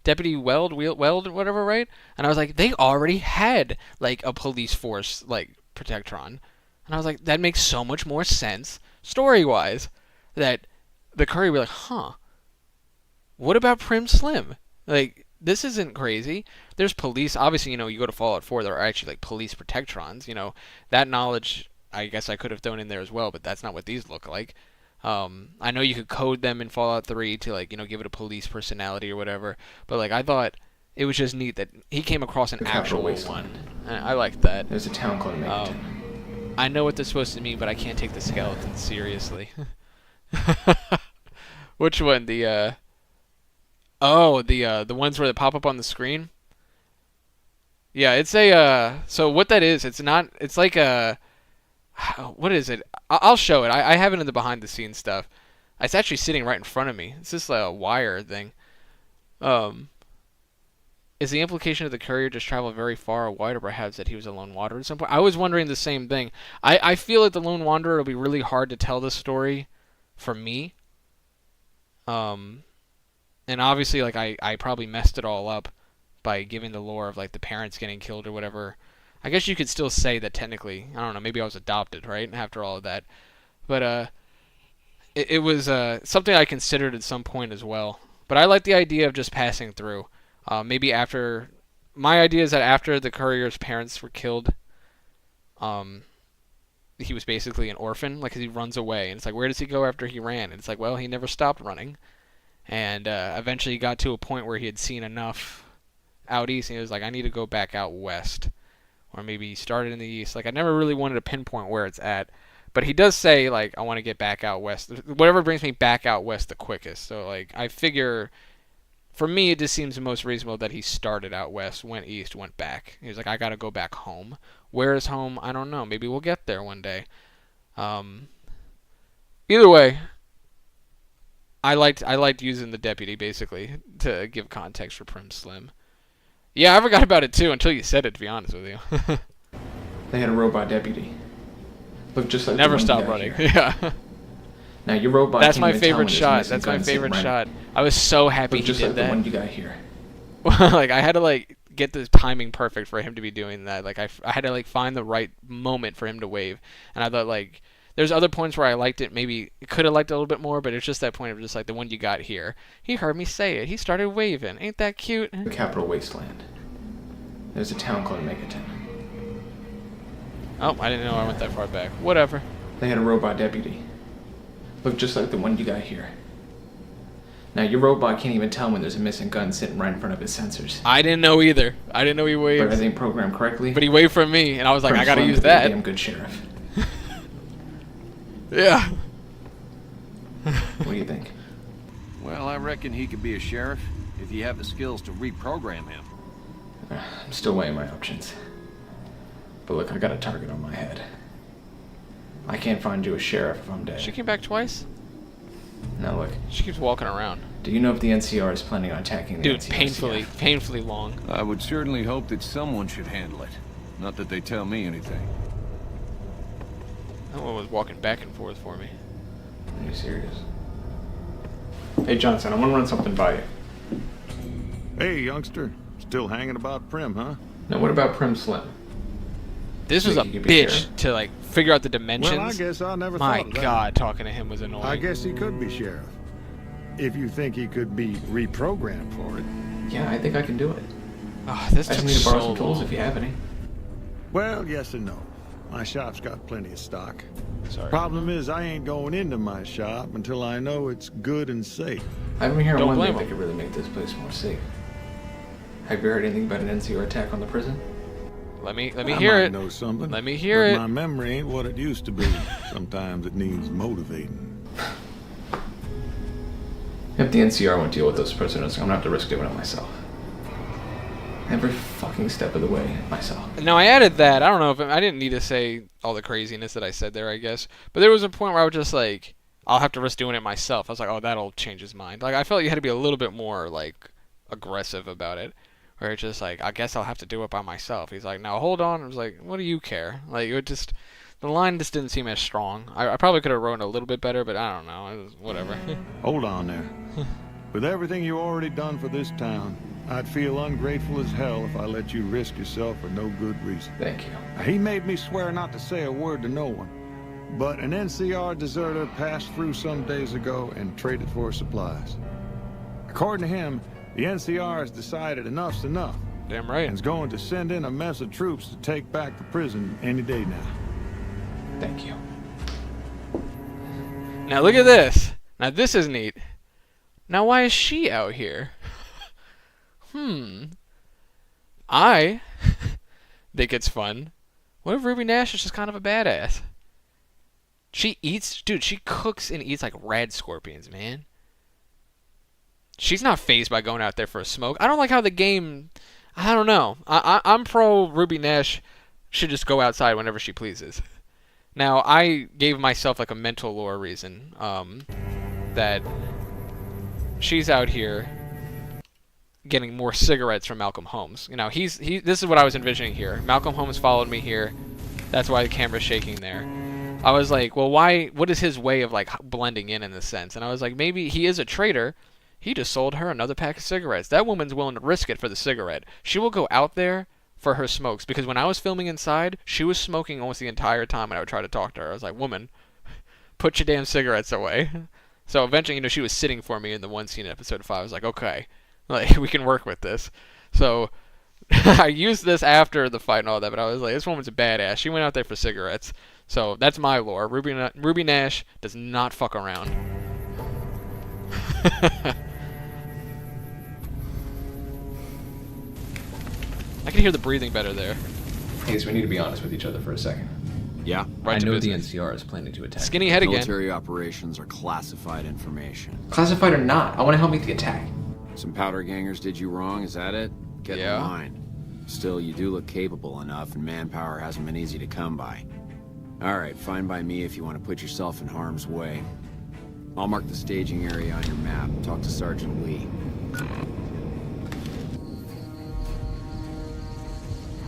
Deputy Weld, whatever, right? And I was like, they already had, like, a police force, like, Protectron. And I was like, that makes so much more sense, story-wise, that the Courier would be like, huh, what about Prim Slim? Like, this isn't crazy. There's police, obviously, you go to Fallout 4, there are actually, like, police Protectrons, that knowledge, I guess I could have thrown in there as well, but that's not what these look like. I know you could code them in Fallout 3 to, like, give it a police personality or whatever, but, like, I thought it was just neat that he came across an actual one. I liked that. There's a town called Megaton. I know what they're supposed to mean, but I can't take the skeletons seriously. Which one? The ones where they pop up on the screen? Yeah, it's so what that is, it's like a, what is it? I'll show it. I have it in the behind the scenes stuff. It's actually sitting right in front of me. It's just like a wire thing. Is the implication of the Courier just traveled very far or wide, or perhaps that he was a lone wanderer at some point? I was wondering the same thing. I feel like the lone wanderer will be really hard to tell this story for me. And obviously, like, I probably messed it all up by giving the lore of, like, the parents getting killed or whatever. I guess you could still say that technically, I don't know, maybe I was adopted, right, after all of that. But it was something I considered at some point as well. But I like the idea of just passing through. Maybe after, my idea is that after the Courier's parents were killed, he was basically an orphan, like, 'cause he runs away, and it's like, where does he go after he ran? And it's like, well, he never stopped running, and eventually he got to a point where he had seen enough out east, and he was like, I need to go back out west, or maybe he started in the east. Like, I never really wanted to pinpoint where it's at, but he does say, like, I want to get back out west, whatever brings me back out west the quickest. So, like, I figure, for me, it just seems the most reasonable that he started out west, went east, went back. He was like, I gotta go back home. Where is home? I don't know. Maybe we'll get there one day. Either way, I liked using the deputy, basically, to give context for Prim Slim. Yeah, I forgot about it too until you said it, to be honest with you. They had a robot deputy. Looked just like Never the one stop you got running. here. Yeah. Now your robot. That's can't my even tell favorite when there's a shot. missing That's my gun sitting favorite right. shot. I was so happy Looked he just did like that. the one you got here. Like, I had to, like, get the timing perfect for him to be doing that. Like, I had to, like, find the right moment for him to wave. And I thought, like, there's other points where I liked it. Maybe could have liked it a little bit more, but it's just that point of just, like, the one you got here. He heard me say it. He started waving. Ain't that cute? The capital wasteland. There's a town called Megaton. Oh, I didn't know I went that far back. Whatever. They had a robot deputy. Looked just like the one you got here. Now your robot can't even tell when there's a missing gun sitting right in front of his sensors. I didn't know either. I didn't know he waved. But everything programmed correctly. But he waved for me, and I was like, I gotta Slim use could be that. a damn good sheriff. Yeah. What do you think? Well, I reckon he could be a sheriff if you have the skills to reprogram him. I'm still weighing my options. But look, I got a target on my head. I can't find you a sheriff if I'm dead. She came back twice? Now look. She keeps walking around. Do you know if the NCR is planning on attacking the Dude, NCRCF? painfully long. I would certainly hope that someone should handle it. Not that they tell me anything. That one was walking back and forth for me. Are you serious? Hey Johnson, I want to run something by you. Hey, youngster. Still hanging about Prim, huh? Now what about Prim Slim? This was a bitch to, like, figure out the dimensions. Well, I guess I never My thought of that. God, talking to him was annoying. I guess he could be sheriff. If you think he could be reprogrammed for it. Yeah, I think I can do it. Oh, this I just took need to borrow so some tools long. if you have any. Well, yes and no. My shop's got plenty of stock. Sorry. Problem is, I ain't going into my shop until I know it's good and safe. I've been hearing Don't one blame thing that him. could really make this place more safe. Have you heard anything about an NCR attack on the prison? Let me I hear might it. know something, Let me hear but it. my memory ain't what it used to be. Sometimes it needs motivating. If the NCR won't deal with those prisoners, I'm gonna have to risk doing it myself. Every fucking step of the way, myself. No, I added that. I don't know if I didn't need to say all the craziness that I said there, I guess. But there was a point where I was just like, I'll have to risk doing it myself. I was like, oh, that'll change his mind. Like, I felt you had to be a little bit more, like, aggressive about it. Where it's just like, I guess I'll have to do it by myself. He's like, now hold on. I was like, what do you care? Like, it just, the line just didn't seem as strong. I probably could have wrote it a little bit better, but I don't know. It was whatever. Hold on there. With everything you already done for this town, I'd feel ungrateful as hell if I let you risk yourself for no good reason. Thank you. He made me swear not to say a word to no one. But an NCR deserter passed through some days ago and traded for supplies. According to him, the NCR has decided enough's enough. Damn right. And is going to send in a mess of troops to take back the prison any day now. Thank you. Now look at this. Now this is neat. Now why is she out here? I think it's fun. What if Ruby Nash is just kind of a badass? She eats, dude, she cooks and eats like rad scorpions, man. She's not fazed by going out there for a smoke. I don't like how the game, I don't know. I'm pro Ruby Nash should just go outside whenever she pleases. Now, I gave myself like a mental lore reason that she's out here getting more cigarettes from Malcolm Holmes. You know, this is what I was envisioning here. Malcolm Holmes followed me here. That's why the camera's shaking there. I was like, well, what is his way of like blending in this sense? And I was like, maybe he is a traitor. He just sold her another pack of cigarettes. That woman's willing to risk it for the cigarette. She will go out there for her smokes, because when I was filming inside, she was smoking almost the entire time when I would try to talk to her. I was like, woman, put your damn cigarettes away. So eventually, you know, she was sitting for me in the one scene in episode 5. I was like, okay, like, we can work with this. So I used this after the fight and all that, but I was like, this woman's a badass. She went out there for cigarettes. So that's my lore. Ruby Nash does not fuck around. I can hear the breathing better there. Hey, so we need to be honest with each other for a second. Yeah? I know the NCR is planning to attack. Skinny head again. Military operations are classified information. Classified or not, I want to help meet the attack. Some powder gangers did you wrong, is that it? Get in line. Still, you do look capable enough, and manpower hasn't been easy to come by. Alright, fine by me if you want to put yourself in harm's way. I'll mark the staging area on your map. Talk to Sergeant Lee.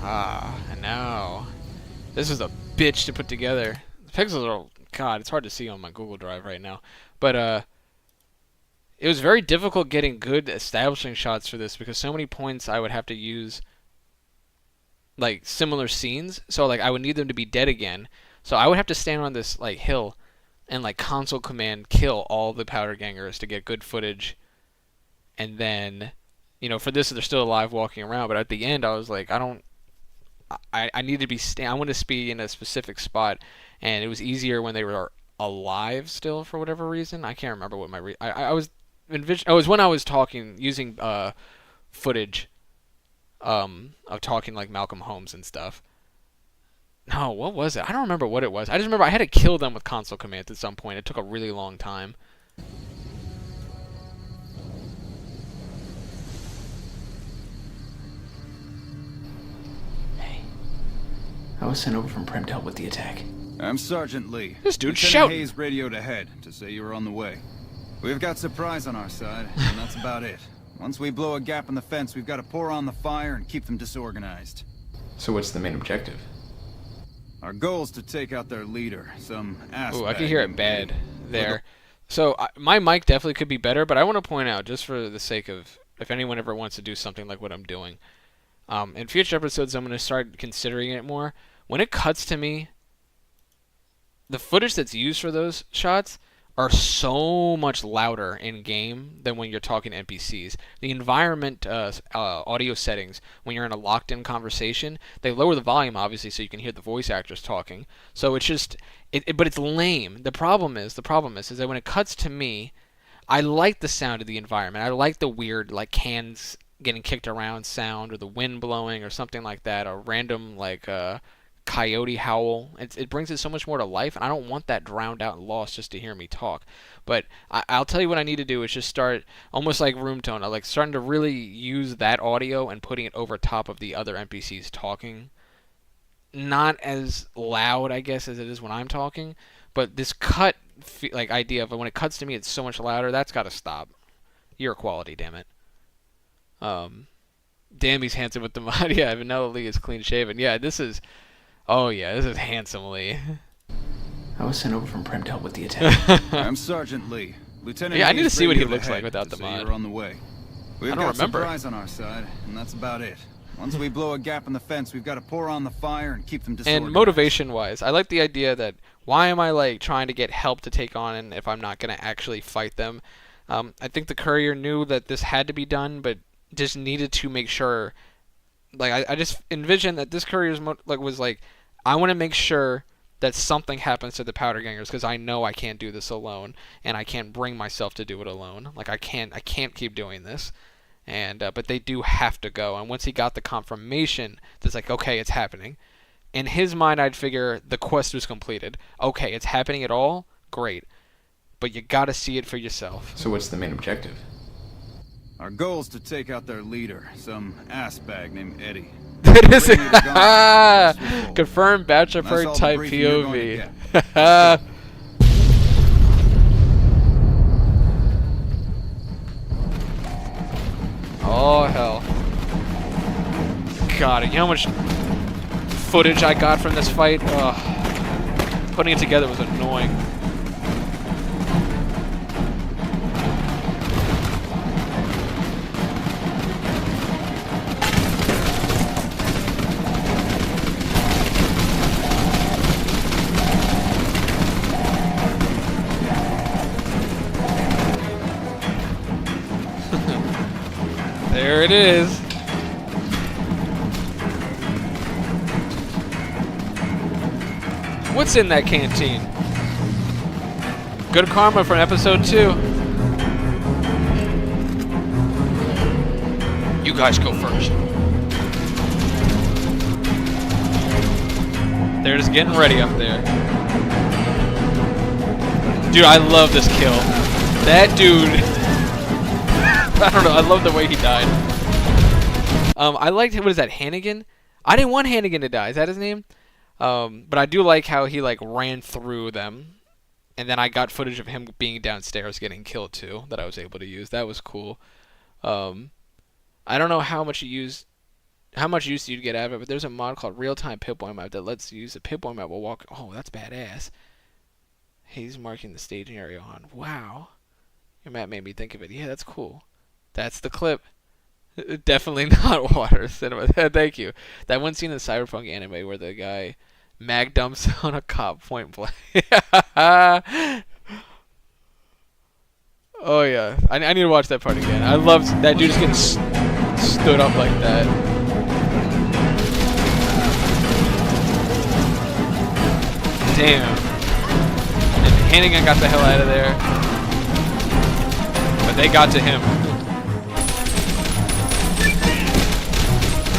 And now, this is a bitch to put together. The pixels are, God, it's hard to see on my Google Drive right now. But, it was very difficult getting good establishing shots for this, because so many points I would have to use, like, similar scenes. So, like, I would need them to be dead again. So I would have to stand on this, like, hill and, like, console command kill all the powder gangers to get good footage. And then, you know, for this, they're still alive walking around. But at the end, I was like, I need to be I want to be in a specific spot, and it was easier when they were alive still for whatever reason. I can't remember what my I was when I was talking using footage of talking like Malcolm Holmes and stuff. No, what was it? I don't remember what it was. I just remember I had to kill them with console command at some point. It took a really long time. I was sent over from Prim to help with the attack. I'm Sergeant Lee. This dude's Lieutenant shouting. Hayes radioed ahead to say you were on the way. We've got supplies on our side, and that's about it. Once we blow a gap in the fence, we've got to pour on the fire and keep them disorganized. So what's the main objective? Our goal is to take out their leader, some ass. Ooh, I can hear it bad there. So my mic definitely could be better, but I want to point out, just for the sake of, if anyone ever wants to do something like what I'm doing, in future episodes I'm going to start considering it more. When it cuts to me, the footage that's used for those shots are so much louder in game than when you're talking to NPCs. The environment audio settings, when you're in a locked-in conversation, they lower the volume obviously so you can hear the voice actors talking. So it's just, but it's lame. The problem is that when it cuts to me, I like the sound of the environment. I like the weird like cans getting kicked around sound, or the wind blowing, or something like that, or random like coyote howl. It brings it so much more to life, and I don't want that drowned out and lost just to hear me talk. But I'll tell you what I need to do is just start, almost like room tone, I like starting to really use that audio and putting it over top of the other NPCs talking. Not as loud, I guess, as it is when I'm talking, but this cut like idea of when it cuts to me it's so much louder, that's got to stop. Your quality, damn it. Damn, he's handsome with the mod. Yeah, Vanilla Lee is clean shaven. Yeah, this is... Oh yeah, this is handsome Lee. I was sent over from Prim to help with the attack. I'm Sergeant Lee. Lieutenant Yeah, I need to Hayes see what he radioed looks like ahead without to the say mod. you're on the way. We've I don't got remember. supplies on our side, and that's about it. Once we blow a gap in the fence, we've got to pour on the fire and keep them disorganized. And motivation-wise, I like the idea that why am I like trying to get help to take on and if I'm not gonna actually fight them? I think the courier knew that this had to be done, but just needed to make sure. Like I just envisioned that this courier's was like, I want to make sure that something happens to the powder gangers because I know I can't do this alone and I can't bring myself to do it alone. Like I can't keep doing this. And but they do have to go. And once he got the confirmation, that's like, okay, it's happening. In his mind, I'd figure the quest was completed. Okay, it's happening at all. Great, but you gotta see it for yourself. So what's the main objective? Our goal's to take out their leader, some ass bag named Eddie. It is Bring me the gun. confirmed bachelor That's all the type briefing you're going to POV. Oh hell! God, you know how much footage I got from this fight? Ugh. Putting it together was annoying. There it is. What's in that canteen? Good karma from episode 2. You guys go first. They're just getting ready up there. Dude, I love this kill. That dude... I don't know, I love the way he died. I liked, what is that, Hannigan? I didn't want Hannigan to die, is that his name? But I do like how he like ran through them. And then I got footage of him being downstairs getting killed too, that I was able to use. That was cool. I don't know how much use you'd get out of it, but there's a mod called Real-Time Pip-Boy Map that lets you use a Pip-Boy map while walking. Oh, that's badass. He's marking the staging area on. Wow. Your map made me think of it. Yeah, that's cool. That's the clip. Definitely not water cinema. Thank you. That one scene in the Cyberpunk anime where the guy mag dumps on a cop point blank. Oh yeah, I need to watch that part again. I love that dude just getting stood up like that. Damn. And Hannigan got the hell out of there. But they got to him.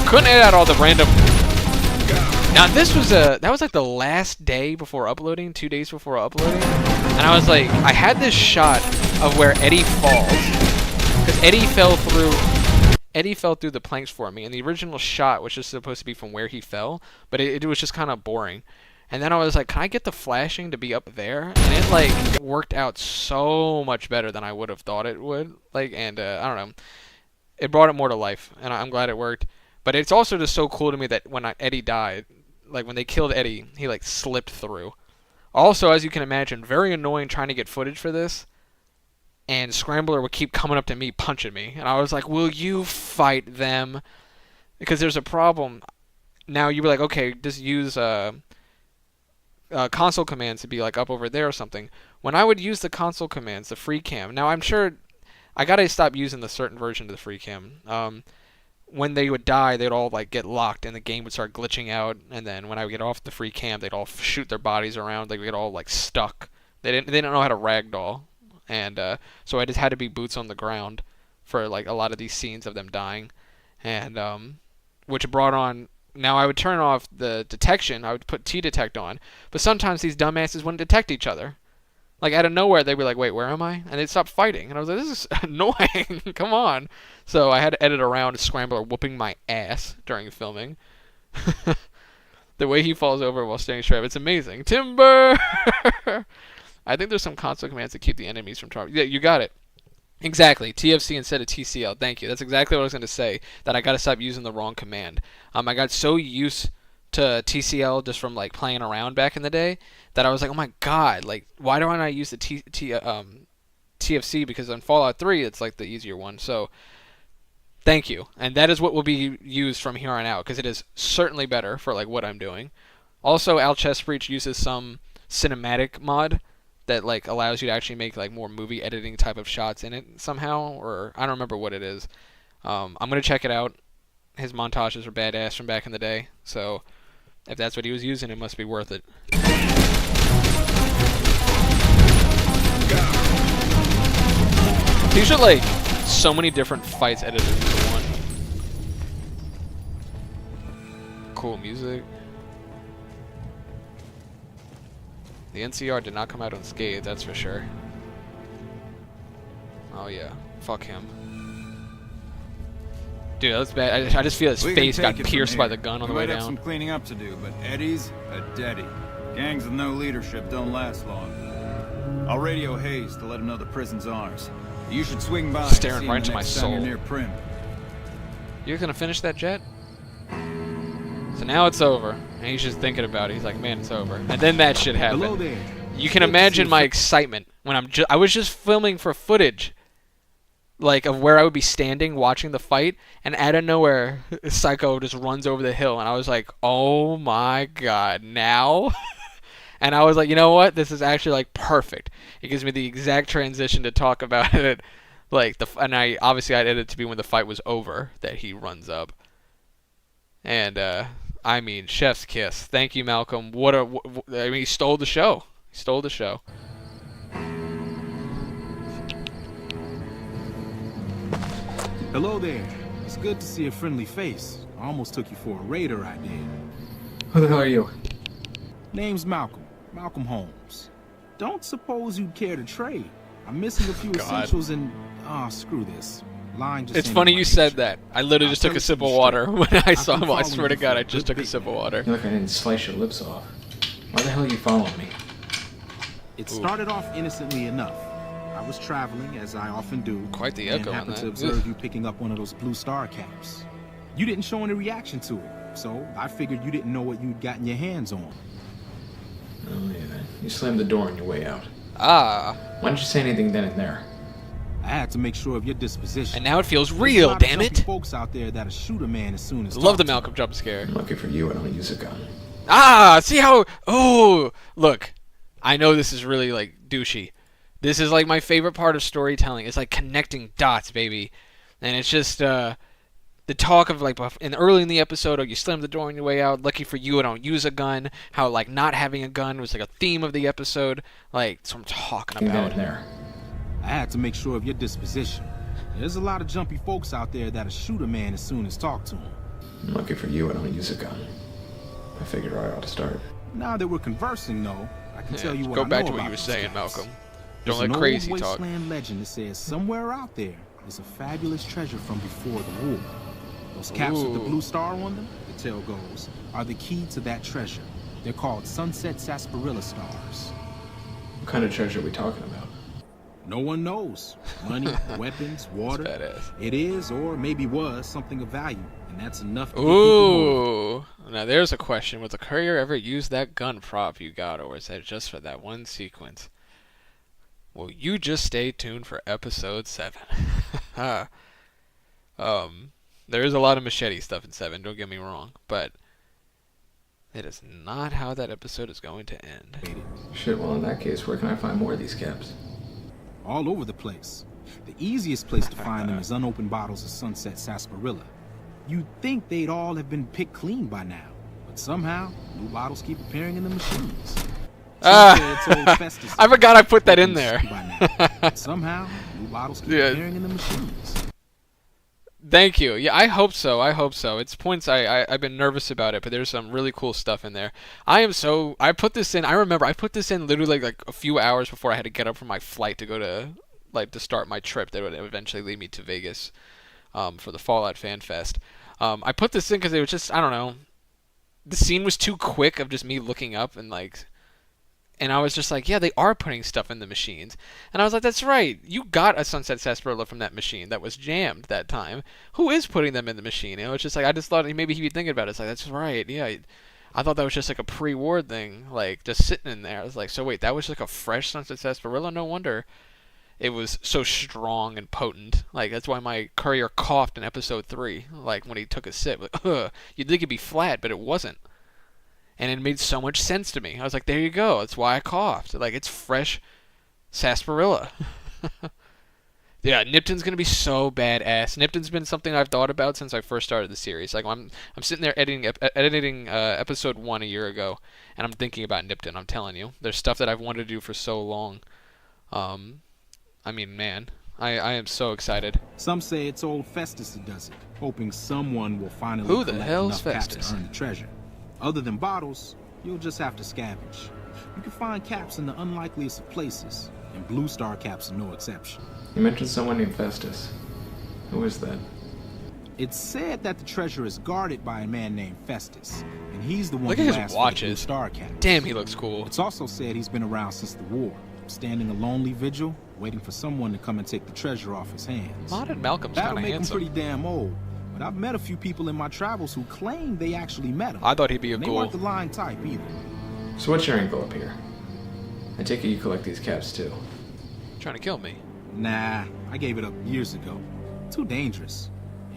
Couldn't edit out all the random. Now this was that was like the last day before uploading, 2 days before uploading, and I was like, I had this shot of where Eddie falls, because Eddie fell through the planks for me, and the original shot was just supposed to be from where he fell, but it was just kind of boring. And then I was like, can I get the flashing to be up there? And it like worked out so much better than I would have thought it would. Like, and I don't know, it brought it more to life, and I'm glad it worked. But it's also just so cool to me that when Eddie died, like when they killed Eddie, he like slipped through. Also, as you can imagine, very annoying trying to get footage for this. And Scrambler would keep coming up to me, punching me. And I was like, will you fight them? Because there's a problem. Now you'd be like, okay, just use console commands to be like up over there or something. When I would use the console commands, the free cam. Now I'm sure I gotta stop using the certain version of the free cam. When they would die, they'd all like get locked and the game would start glitching out, and then when I would get off the free cam, they'd all shoot their bodies around, they'd get all like stuck. They didn't know how to ragdoll, and so I just had to be boots on the ground for like a lot of these scenes of them dying, and which brought on. Now I would turn off the detection, I would put T-detect on, but sometimes these dumbasses wouldn't detect each other. Like, out of nowhere, they'd be like, wait, where am I? And they'd stop fighting. And I was like, this is annoying. Come on. So I had to edit around a Scrambler whooping my ass during filming. The way he falls over while standing straight up, it's amazing. Timber! I think there's some console commands to keep the enemies from trying. Yeah, you got it. Exactly. TFC instead of TCL. Thank you. That's exactly what I was going to say, that I got to stop using the wrong command. I got so used to TCL just from like playing around back in the day that I was like, oh my god, like why don't I use the TFC because on Fallout 3 it's like the easier one. So thank you, and that is what will be used from here on out because it is certainly better for like what I'm doing. Also, Al Chestbreach uses some cinematic mod that like allows you to actually make like more movie editing type of shots in it somehow, or I don't remember what it is. I'm gonna check it out. His montages are badass from back in the day, so if that's what he was using, it must be worth it. These are like so many different fights edited into one. Cool music. The NCR did not come out unscathed, that's for sure. Oh yeah, fuck him. Dude, that's bad. I just feel his face got pierced by the gun on the way down. We might have down. some cleaning up to do, but Eddie's a deadie. Gangs with no leadership don't last long. I'll radio Hayes to let him know the prison's ours. You should swing by. Staring right into my soul. Near Prim. You're gonna finish that jet? So now it's over, and he's just thinking about it. He's like, man, it's over. And then that shit happened. Hello there. You can imagine my excitement when I was just filming for footage, like of where I would be standing watching the fight, and out of nowhere, Psycho just runs over the hill, and I was like, oh my god, now? And I was like, you know what? This is actually like perfect. It gives me the exact transition to talk about it, like and I edited it to be when the fight was over that he runs up. And I mean, chef's kiss. Thank you, Malcolm. I mean, he stole the show. He stole the show. Hello there. It's good to see a friendly face. I almost took you for a raider, I did. Who the hell are you? Name's Malcolm. Malcolm Holmes. Don't suppose you'd care to trade. I'm missing a few essentials and... screw this. It's funny you said that. I literally just took a sip of water when I saw him. I swear to God, I just took a sip of water. You look like I didn't slice your lips off. Why the hell are you following me? It started off innocently enough. I was traveling, as I often do. Quite the echo on and happened that. to observe you picking up one of those blue star caps. You didn't show any reaction to it, so I figured you didn't know what you'd gotten your hands on. Oh yeah, you slammed the door on your way out. Ah. Why didn't you say anything then and there? I had to make sure of your disposition. And now it feels real, damn it! Folks out there that'll shoot a man as soon as. Love the Malcolm jump scare. Lucky for you, I don't use a gun. Ah, see how? Oh, look. I know this is really like douchey. This is like my favorite part of storytelling. It's like connecting dots, baby. And it's just the talk of like early in the episode, oh, you slammed the door on your way out. Lucky for you, I don't use a gun. How like not having a gun was like a theme of the episode. Like, that's what I'm talking about. There. I had to make sure of your disposition. There's a lot of jumpy folks out there that'll shoot a man as soon as talk to him. Lucky for you, I don't use a gun. I figured I ought to start. Now that we're conversing, though, I can tell you what I know go back to about what you were saying, guys. Malcolm. There's Don't let crazy an old talk. wasteland legend that says somewhere out there is a fabulous treasure from before the war. Those caps with the blue star on them, the tale goes, are the key to that treasure. They're called sunset sarsaparilla stars. What kind of treasure are we talking about? No one knows. Money, weapons, water. It is, or maybe was, something of value, and that's enough to get people Ooh. Now there's a question. Was the courier ever use that gun prop you got, or was that just for that one sequence? Well, you just stay tuned for episode 7. There is a lot of machete stuff in 7, don't get me wrong, but it is not how that episode is going to end. Shit, well in that case, where can I find more of these caps? all over the place. The easiest place to find them is unopened bottles of Sunset Sarsaparilla. You'd think they'd all have been picked clean by now, but somehow, new bottles keep appearing in the machines. I forgot I put that in there. Somehow, new bottles keep appearing in the machines. Thank you. Yeah, I hope so. I hope so. It's points I've been nervous about it, but there's some really cool stuff in there. I put this in. I remember I put this in literally like a few hours before I had to get up from my flight to go to to start my trip that would eventually lead me to Vegas for the Fallout Fan Fest. I put this in because it was just, I don't know, the scene was too quick of just me looking up and I was just like, yeah, they are putting stuff in the machines. And I was like, that's right. You got a Sunset Sarsaparilla from that machine that was jammed that time. Who is putting them in the machine? You know, it's just like, I just thought maybe he'd be thinking about it. It's like, that's right. Yeah. I thought that was just like a pre-war thing, like just sitting in there. I was like, so wait, that was like a fresh Sunset Sarsaparilla? No wonder it was so strong and potent. Like, that's why my courier coughed in episode 3, like, when he took a sip. Like, ugh. You'd think it'd be flat, but it wasn't. And it made so much sense to me. I was like, there you go. That's why I coughed. Like, it's fresh sarsaparilla. Yeah, Nipton's gonna be so badass. Nipton's been something I've thought about since I first started the series. Like, I'm sitting there editing episode 1 a year ago, and I'm thinking about Nipton. I'm telling you, there's stuff that I've wanted to do for so long. I mean, man, I am so excited. Some say it's old Festus who does it, hoping someone will finally Who the collect hell's enough caps Festus? to earn the treasure. Other than bottles, you'll just have to scavenge. You can find caps in the unlikeliest of places, and Blue Star caps are no exception. You mentioned someone named Festus. Who is that? It's said that the treasure is guarded by a man named Festus, and he's the one Look who at his asked for the Blue watches. Star cap. Damn, he looks cool. It's also said he's been around since the war, standing a lonely vigil, waiting for someone to come and take the treasure off his hands. Modern Malcolm's That'll kind of make him handsome. pretty damn old, but I've met a few people in my travels who claim they actually met him. I thought he'd be a And they ghoul. weren't the lying type either. So what's your angle up here? I take it you collect these caps too. Trying to kill me. Nah, I gave it up years ago. Too dangerous.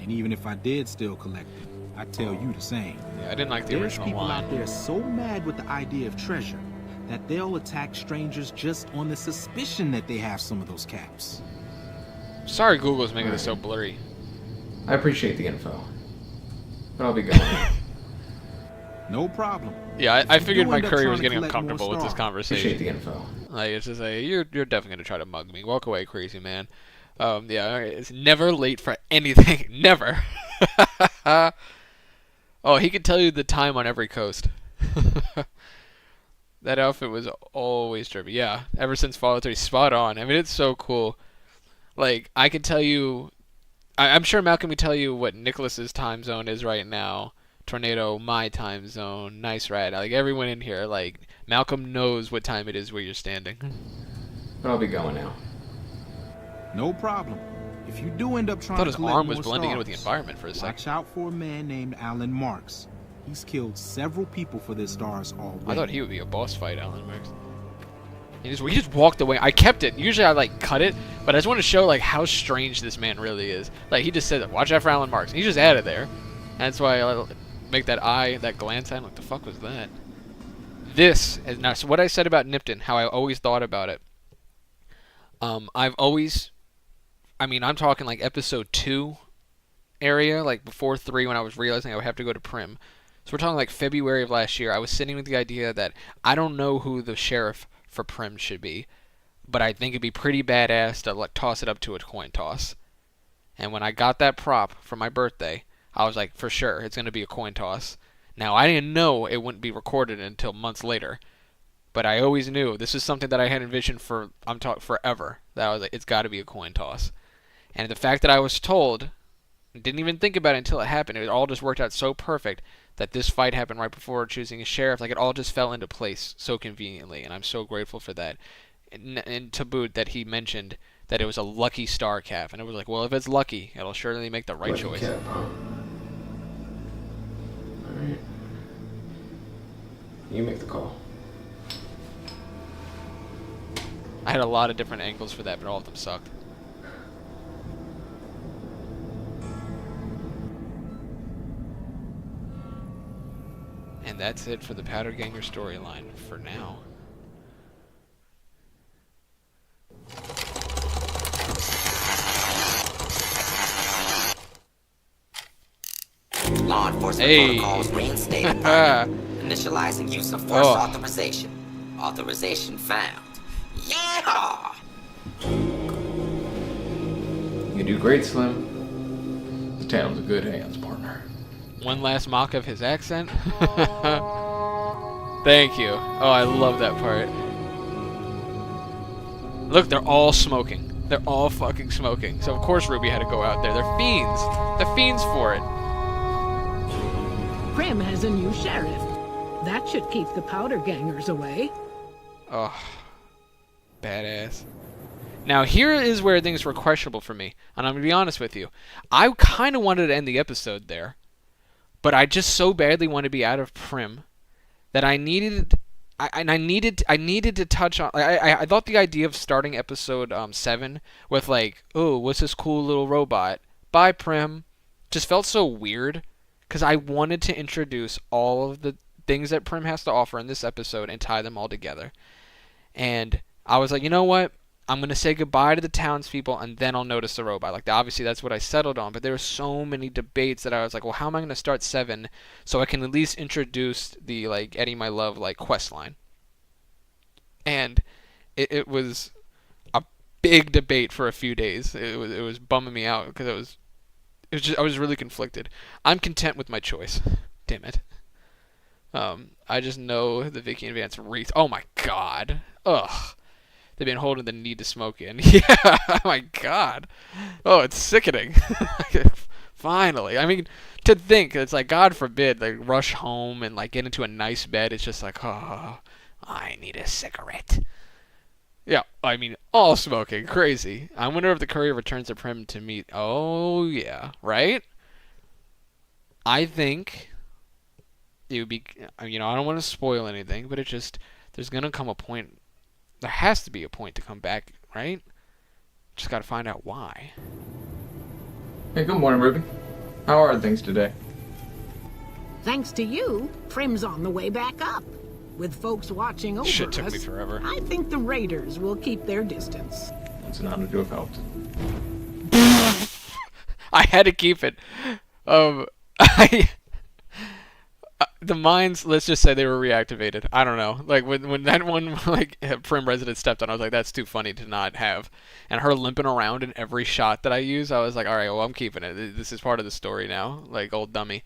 And even if I did still collect them, I'd tell you the same. Yeah, I didn't like the There's original people line. out there so mad with the idea of treasure that they'll attack strangers just on the suspicion that they have some of those caps. Sorry, Google's making this so blurry. I appreciate the info, but I'll be going. No problem. Yeah, I If you figured do my end up courier trying was to getting collect more uncomfortable with this stars, conversation. Appreciate the info. Like, it's just like, you're definitely gonna try to mug me. Walk away, crazy man. Yeah, all right, it's never late for anything. Never. Oh, he could tell you the time on every coast. That outfit was always trippy. Yeah, ever since Fallout 3, spot on. I mean, it's so cool. Like, I can tell you, I'm sure Malcolm can tell you what Nicholas's time zone is right now. Tornado, my time zone. Nice Rat. Like, everyone in here, like, Malcolm knows what time it is where you're standing. But I'll be going now. No problem. If you do end up I trying thought to his collect arm was more blending in with the stars, environment for a second. watch out for a man named Alan Marks. He's killed several people for their stars already. I thought he would be a boss fight, Alan Marks. He just walked away. I kept it. Usually I like cut it, but I just want to show like how strange this man really is. Like he just said, "Watch out for Alan Marks." And he's just out of there. And that's why I make that eye, that glance. I'm like, the fuck was that? This is now. So what I said about Nipton, how I always thought about it. I've always, I mean, I'm talking like episode 2 area, like before 3 when I was realizing I would have to go to Prim. So we're talking like February of last year. I was sitting with the idea that I don't know who the sheriff for Prim should be, but I think it'd be pretty badass to like toss it up to a coin toss. And when I got that prop for my birthday, I was like, for sure, it's going to be a coin toss. Now, I didn't know it wouldn't be recorded until months later, but I always knew this is something that I had envisioned for forever. That I was like, it's got to be a coin toss. And the fact that I was told, didn't even think about it until it happened. It all just worked out so perfect that this fight happened right before choosing a sheriff. Like, it all just fell into place so conveniently, and I'm so grateful for that. And to boot, that he mentioned that it was a lucky star cap, and it was like, well, if it's lucky, it'll surely make the right Lucky choice. cap, huh? Alright. You make the call. I had a lot of different angles for that, but all of them sucked. And that's it for the Powder Ganger storyline for now. Law enforcement Hey. protocols reinstated. Initializing use of force Oh. authorization. Authorization found. Yeah! You do great, Slim. The town's in good hands, partner. One last mock of his accent. Thank you. Oh, I love that part. Look, they're all smoking. They're all fucking smoking. So of course Ruby had to go out there. They're fiends. They're fiends for it. Prim has a new sheriff. That should keep the powder gangers away. Oh, badass. Now here is where things were questionable for me, and I'm gonna be honest with you. I kind of wanted to end the episode there, but I just so badly want to be out of Prim that I needed I needed to touch on. I thought the idea of starting episode 7 with like, oh, what's this cool little robot? Bye, Prim, just felt so weird, because I wanted to introduce all of the things that Prim has to offer in this episode and tie them all together. And I was like, you know what? I'm going to say goodbye to the townspeople, and then I'll notice the robot. Like, obviously, that's what I settled on. But there were so many debates that I was like, well, how am I going to start 7 so I can at least introduce the, like, Eddie My Love, like, quest line? And it was a big debate for a few days. It was bumming me out because I was really conflicted. I'm content with my choice. Damn it. I just know the Vicky Advance wreath. Oh, my God. Ugh. They've been holding the need to smoke in. Yeah, oh my God. Oh, it's sickening. Finally. I mean, to think, it's like, God forbid, like, rush home and, like, get into a nice bed. It's just like, oh, I need a cigarette. Yeah, I mean, all smoking. Crazy. I wonder if the courier returns the Prim to meet. Oh, yeah. Right? I think it would be, you know, I don't want to spoil anything, but it just, there's going to come a point. There has to be a point to come back, right? Just gotta find out why. Hey, good morning, Ruby. How are things today? Thanks to you, Prim's on the way back up. With folks watching over Shit took us, me forever. I think the Raiders will keep their distance. It's an honor to have helped. I had to keep it. The mines, let's just say they were reactivated. I don't know. Like, when that one, like, Prim resident stepped on, I was like, that's too funny to not have. And her limping around in every shot that I use, I was like, alright, well, I'm keeping it. This is part of the story now. Like, old dummy.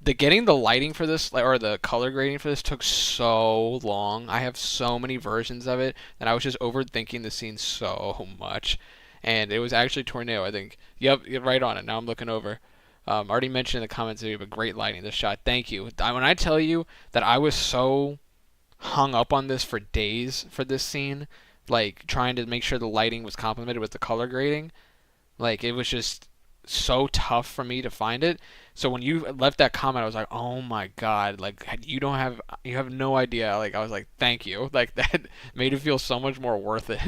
Getting the lighting for this, or the color grading for this, took so long. I have so many versions of it, and I was just overthinking the scene so much. And it was actually Tornado, I think. Yep, you're right on it. Now I'm looking over. Already mentioned in the comments that you have a great lighting this shot. Thank you. When I tell you that I was so hung up on this for days for this scene, like trying to make sure the lighting was complemented with the color grading, like it was just so tough for me to find it. So when you left that comment, I was like, oh my God, like you have no idea. Like I was like, thank you. Like that made it feel so much more worth it.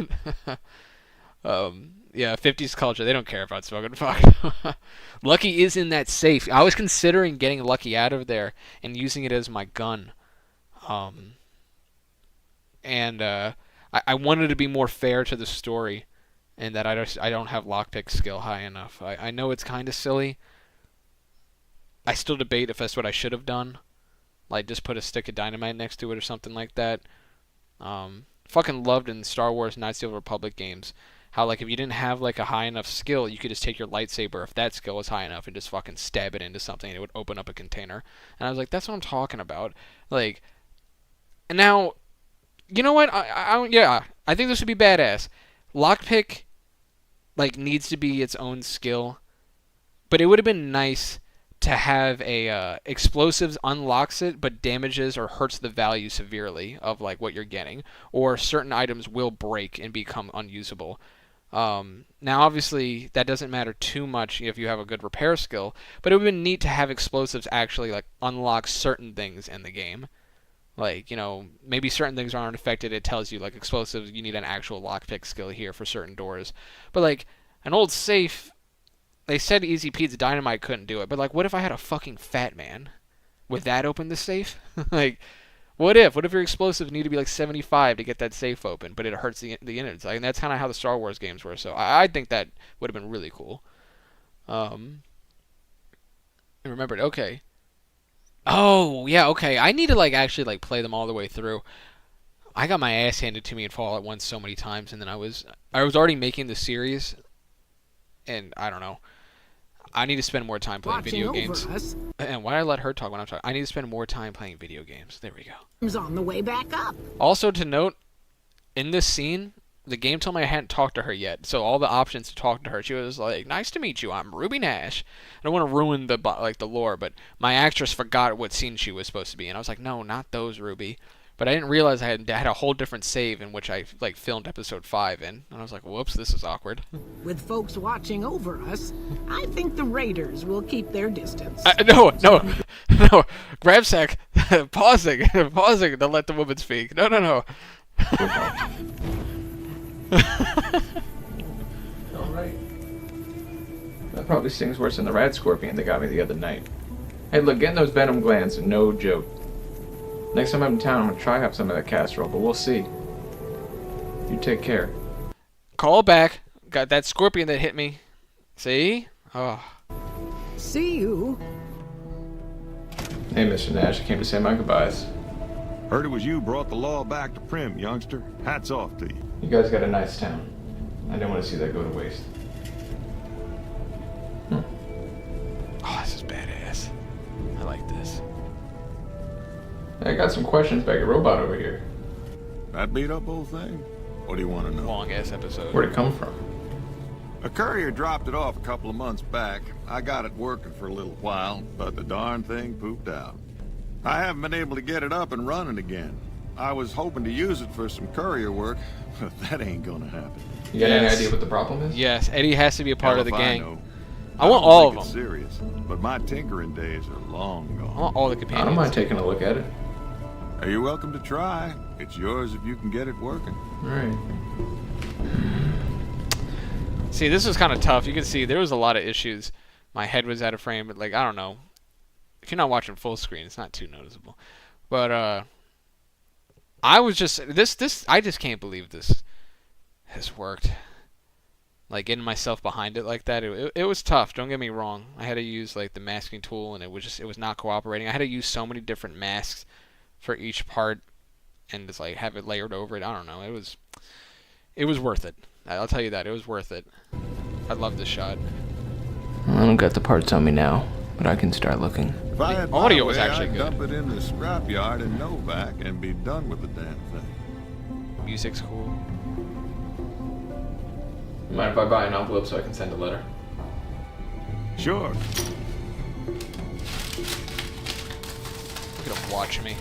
Yeah, 50s culture, they don't care about smoking. Fuck. Lucky is in that safe. I was considering getting Lucky out of there and using it as my gun. And I wanted to be more fair to the story, and that I don't have lockpick skill high enough. I know it's kind of silly. I still debate if that's what I should have done. Like, just put a stick of dynamite next to it or something like that. Fucking loved in Star Wars Knights of the Republic games how, like, if you didn't have, like, a high enough skill, you could just take your lightsaber, if that skill was high enough, and just fucking stab it into something, and it would open up a container. And I was like, that's what I'm talking about. Like, and now, you know what? Yeah, I think this would be badass. Lockpick, like, needs to be its own skill, but it would have been nice to have a explosives unlocks it but damages or hurts the value severely of like what you're getting, or certain items will break and become unusable. Now obviously that doesn't matter too much if you have a good repair skill, but it would have been neat to have explosives actually like unlock certain things in the game. Like, you know, maybe certain things aren't affected. It tells you like explosives, you need an actual lockpick skill here for certain doors. But like an old safe, they said Easy Pete's dynamite couldn't do it, but like, what if I had a fucking fat man? Would that open the safe? Like, what if your explosives need to be like 75 to get that safe open, but it hurts the innards? Like, and that's kind of how the Star Wars games were. So I think that would have been really cool. I remembered. Okay. Oh yeah. Okay. I need to like actually like play them all the way through. I got my ass handed to me in Fallout 1 so many times, and then I was already making the series, and I don't know. I need to spend more time playing video games. And why did I let her talk when I'm talking? I need to spend more time playing video games. There we go. He's on the way back up. Also to note, in this scene, the game told me I hadn't talked to her yet. So all the options to talk to her, she was like, "Nice to meet you. I'm Ruby Nash." I don't want to ruin the lore, but my actress forgot what scene she was supposed to be, and I was like, "No, not those, Ruby. but I didn't realize I had a whole different save in which I like filmed episode 5 in, and I was like, whoops, this is awkward. With folks watching over us, I think the raiders will keep their distance. No, GrabSack, pausing to let the woman speak. No. Alright. That probably stings worse than the rat scorpion that got me the other night. Hey, look, getting those venom glands, no joke. Next time I'm in town, I'm gonna try have some of that casserole, but we'll see. You take care. Call back. Got that scorpion that hit me. See? Oh. See you. Hey, Mr. Nash, I came to say my goodbyes. Heard it was you brought the law back to Prim, youngster. Hats off to you. You guys got a nice town. I didn't want to see that go to waste. Oh, this is badass. I like this. I got some questions about your robot over here. That beat up old thing? What do you want to know? Long ass episode. Where'd it come from? A courier dropped it off a couple of months back. I got it working for a little while, but the darn thing pooped out. I haven't been able to get it up and running again. I was hoping to use it for some courier work, but that ain't gonna happen. You got any idea what the problem is? Yes, Eddie has to be a part of the gang. I want don't all think of it's them. serious, but my tinkering days are long gone. I want all the I companions. don't mind taking a look at it. Are you welcome to try? It's yours if you can get it working. Alright. See, this was kind of tough. You can see there was a lot of issues. My head was out of frame, but like, I don't know. If you're not watching full screen, it's not too noticeable. But I was just I just can't believe this has worked. Like getting myself behind it like that, it was tough. Don't get me wrong. I had to use like the masking tool, and it was not cooperating. I had to use so many different masks for each part, and just like have it layered over it. I don't know. It was worth it. I'll tell you that it was worth it. I love this shot. I don't got the parts on me now, but I can start looking. If I had audio my was way, actually I'd good. dump it in the scrapyard in Novak and be done with the damn thing. Music's cool. Mind if I buy an envelope so I can send a letter? Sure. Look at him watch me.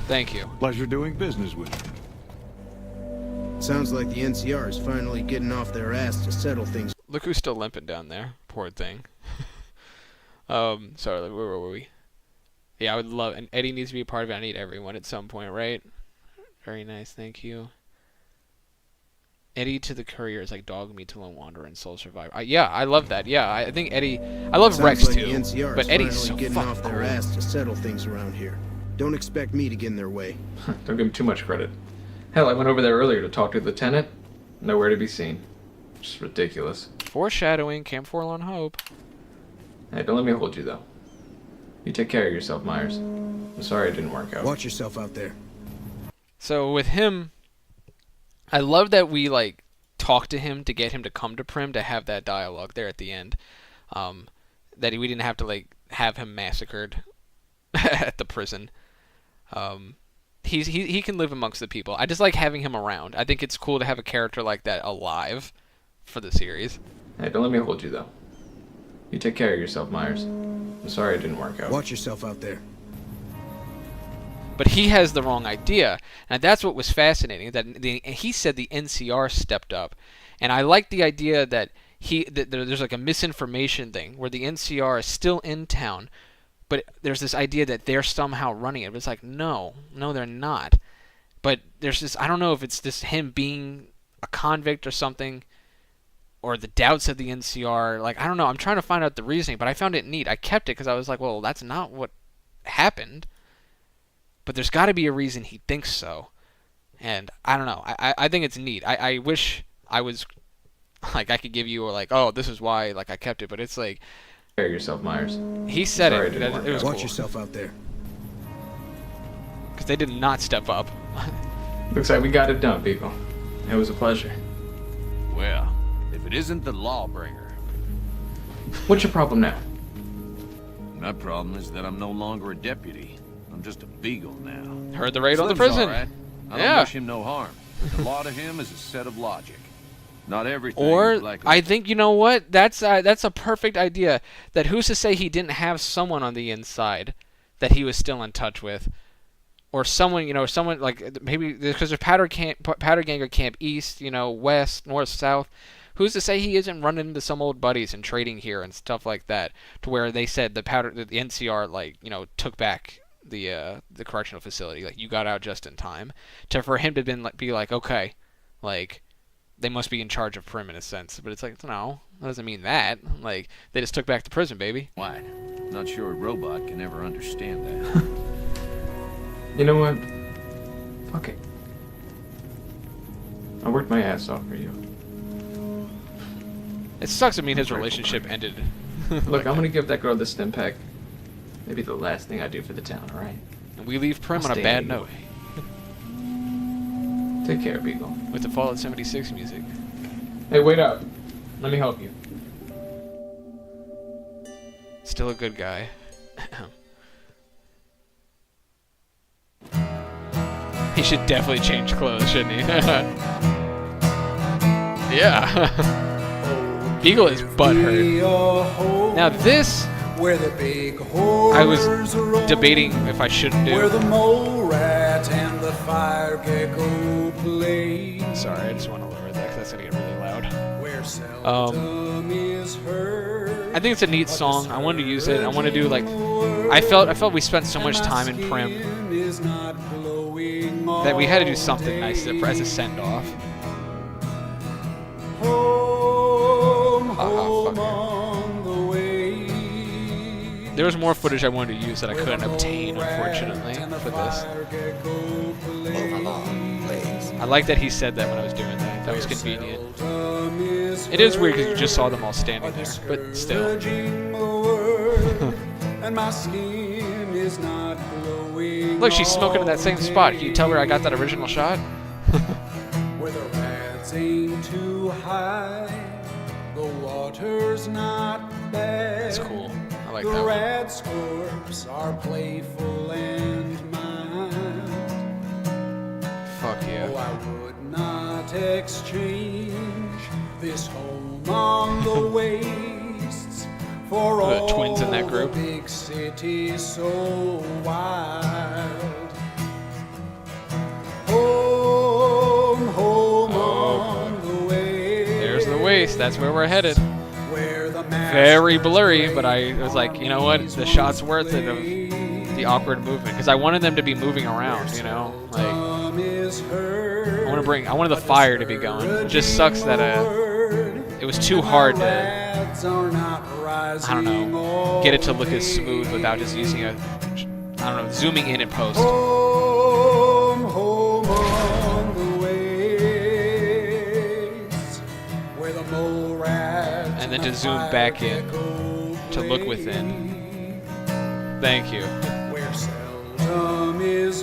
Thank you. Pleasure doing business with you. Sounds like the NCR is finally getting off their ass to settle things. Look who's still limping down there. Poor thing. Sorry, where were we? Yeah, I would love, and Eddie needs to be a part of it. I need everyone at some point, right? Very nice, thank you. Eddie to the courier is like dog meat to lone wanderer and soul survivor. Yeah, I love that. Yeah, I think Eddie. I love Sounds Rex like too, the NCR but is Eddie's finally so getting fucking off their cool. ass to settle things around here. Don't expect me to get in their way. Don't give him too much credit. Hell, I went over there earlier to talk to the lieutenant. Nowhere to be seen. Just ridiculous. Foreshadowing, Camp Forlorn Hope. Hey, don't let me hold you though. You take care of yourself, Myers. I'm sorry it didn't work out. Watch yourself out there. So with him, I love that we like talked to him to get him to come to Prim to have that dialogue there at the end. That we didn't have to like have him massacred at the prison. He can live amongst the people. I just like having him around. I think it's cool to have a character like that alive for the series. Hey, don't let me hold you though. You take care of yourself, Myers. I'm sorry it didn't work out. Watch yourself out there. But he has the wrong idea, and that's what was fascinating. That he said the NCR stepped up, and I like the idea that there's like a misinformation thing where the NCR is still in town, but there's this idea that they're somehow running it. But it's like no, they're not. But there's this, I don't know if it's this him being a convict or something, or the doubts of the NCR. Like I don't know. I'm trying to find out the reasoning, but I found it neat. I kept it because I was like, well, that's not what happened. But there's got to be a reason he thinks so. And I don't know. I think it's neat. I wish I was, like, I could give you, like, oh, this is why, like, I kept it. But it's like... Take care of yourself, Myers. He said Sorry it. didn't work It was out. Watch cool. yourself out there. Because they did not step up. Looks like we got it done, people. It was a pleasure. Well, if it isn't the lawbringer. What's your problem now? My problem is that I'm no longer a deputy. I'm just a beagle now. Heard the raid on the Slim's prison. all right. I don't Yeah. wish him no harm. But the law to him is a set of logic. Not everything is Or, like I think, you know what? That's a perfect idea. That who's to say he didn't have someone on the inside that he was still in touch with. or someone, someone like maybe because there's powder ganger camp east, west, north, south. Who's to say he isn't running into some old buddies and trading here and stuff like that? To where they said the NCR took back the correctional facility, like you got out just in time. For him to be like, okay, like they must be in charge of Prim in a sense, but it's like no, that doesn't mean that. Like they just took back the prison, baby. Why? Not sure a robot can ever understand that. You know what? Fuck it. I worked my ass off for you. It sucks. I mean, his relationship ended. Look, I'm gonna give that girl the stim pack. Maybe the last thing I do for the town, alright? And we leave Prim on a bad note. Take care, Beagle. With the Fallout 76 music. Hey, wait up. Let me help you. Still a good guy. He should definitely change clothes, shouldn't he? Yeah. Beagle is butthurt. Now this, I was debating if I shouldn't do. Where the mole rat and the fire gecko play. Sorry, I just want to lower that because that's gonna get really loud. Where seldom is heard. I think it's a neat song. I wanted to use it. I want to do like, I felt we spent so much time in Prim that we had to do something nice as a send off. There was more footage I wanted to use that I couldn't obtain, unfortunately, for this. I like that he said that when I was doing that. That was convenient. It is weird because you just saw them all standing there, but still. Look, she's smoking in that same spot. Can you tell where I got that original shot? Where the rats ain't too high, the water's not bad. That's cool. I like the that one. rat scorps are playful and mild. Fuck yeah. Oh, I would not exchange this home on the wastes for all the twins in that group. the big cities so wild. Home, home on the way. There's the waste. That's where we're headed. Very blurry, but I was like, you know what? The shot's worth it of the awkward movement because I wanted them to be moving around. Like I wanted the fire to be going. It just sucks that it was too hard to, I don't know, get it to look as smooth without just using zooming in and post. Home, home on the waste, where the mole rat and then to zoom back in to look within. Thank you.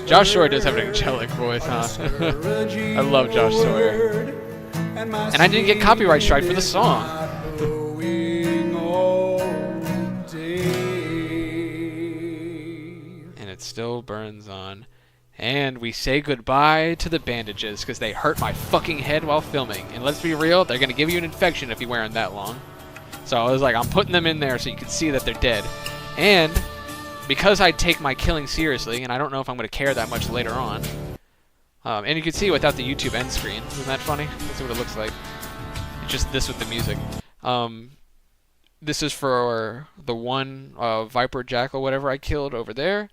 Josh Sawyer does have an angelic voice, huh? I love Josh Sawyer. And I didn't get copyright strike for the song. And it still burns on. And we say goodbye to the bandages because they hurt my fucking head while filming. And let's be real, they're going to give you an infection if you wear them that long. So I was like, I'm putting them in there so you can see that they're dead. And because I take my killing seriously, and I don't know if I'm going to care that much later on. And you can see without the YouTube end screen. Isn't that funny? That's what it looks like. It's just this with the music. This is for the one Viper Jackal, whatever I killed over there.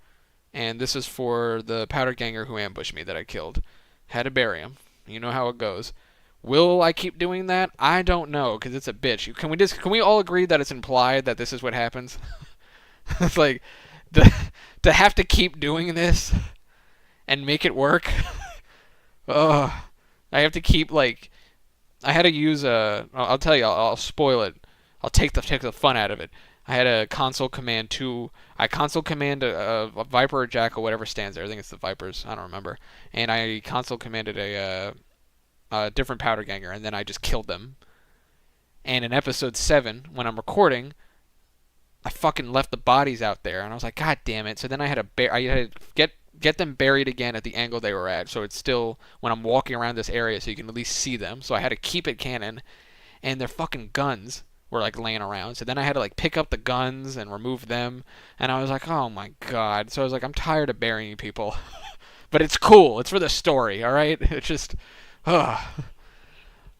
And this is for the powder ganger who ambushed me that I killed. Had to bury him. You know how it goes. Will I keep doing that? I don't know, because it's a bitch. Can we all agree that it's implied that this is what happens? It's like, to have to keep doing this and make it work. Ugh. I have to keep, like, I had to use I'll tell you, I'll spoil it. I'll take the fun out of it. I had a console command I console command a Viper or Jackal, whatever stands there. I think it's the Vipers. I don't remember. And I console commanded a different powder ganger, and then I just killed them. And in episode 7, when I'm recording, I fucking left the bodies out there, and I was like, God damn it! So then I had to get them buried again at the angle they were at, so it's still when I'm walking around this area, so you can at least see them. So I had to keep it canon, and their fucking guns were like laying around. So then I had to like pick up the guns and remove them, and I was like, oh my God. So I was like, I'm tired of burying people. But it's cool. It's for the story, all right? It's just, yeah,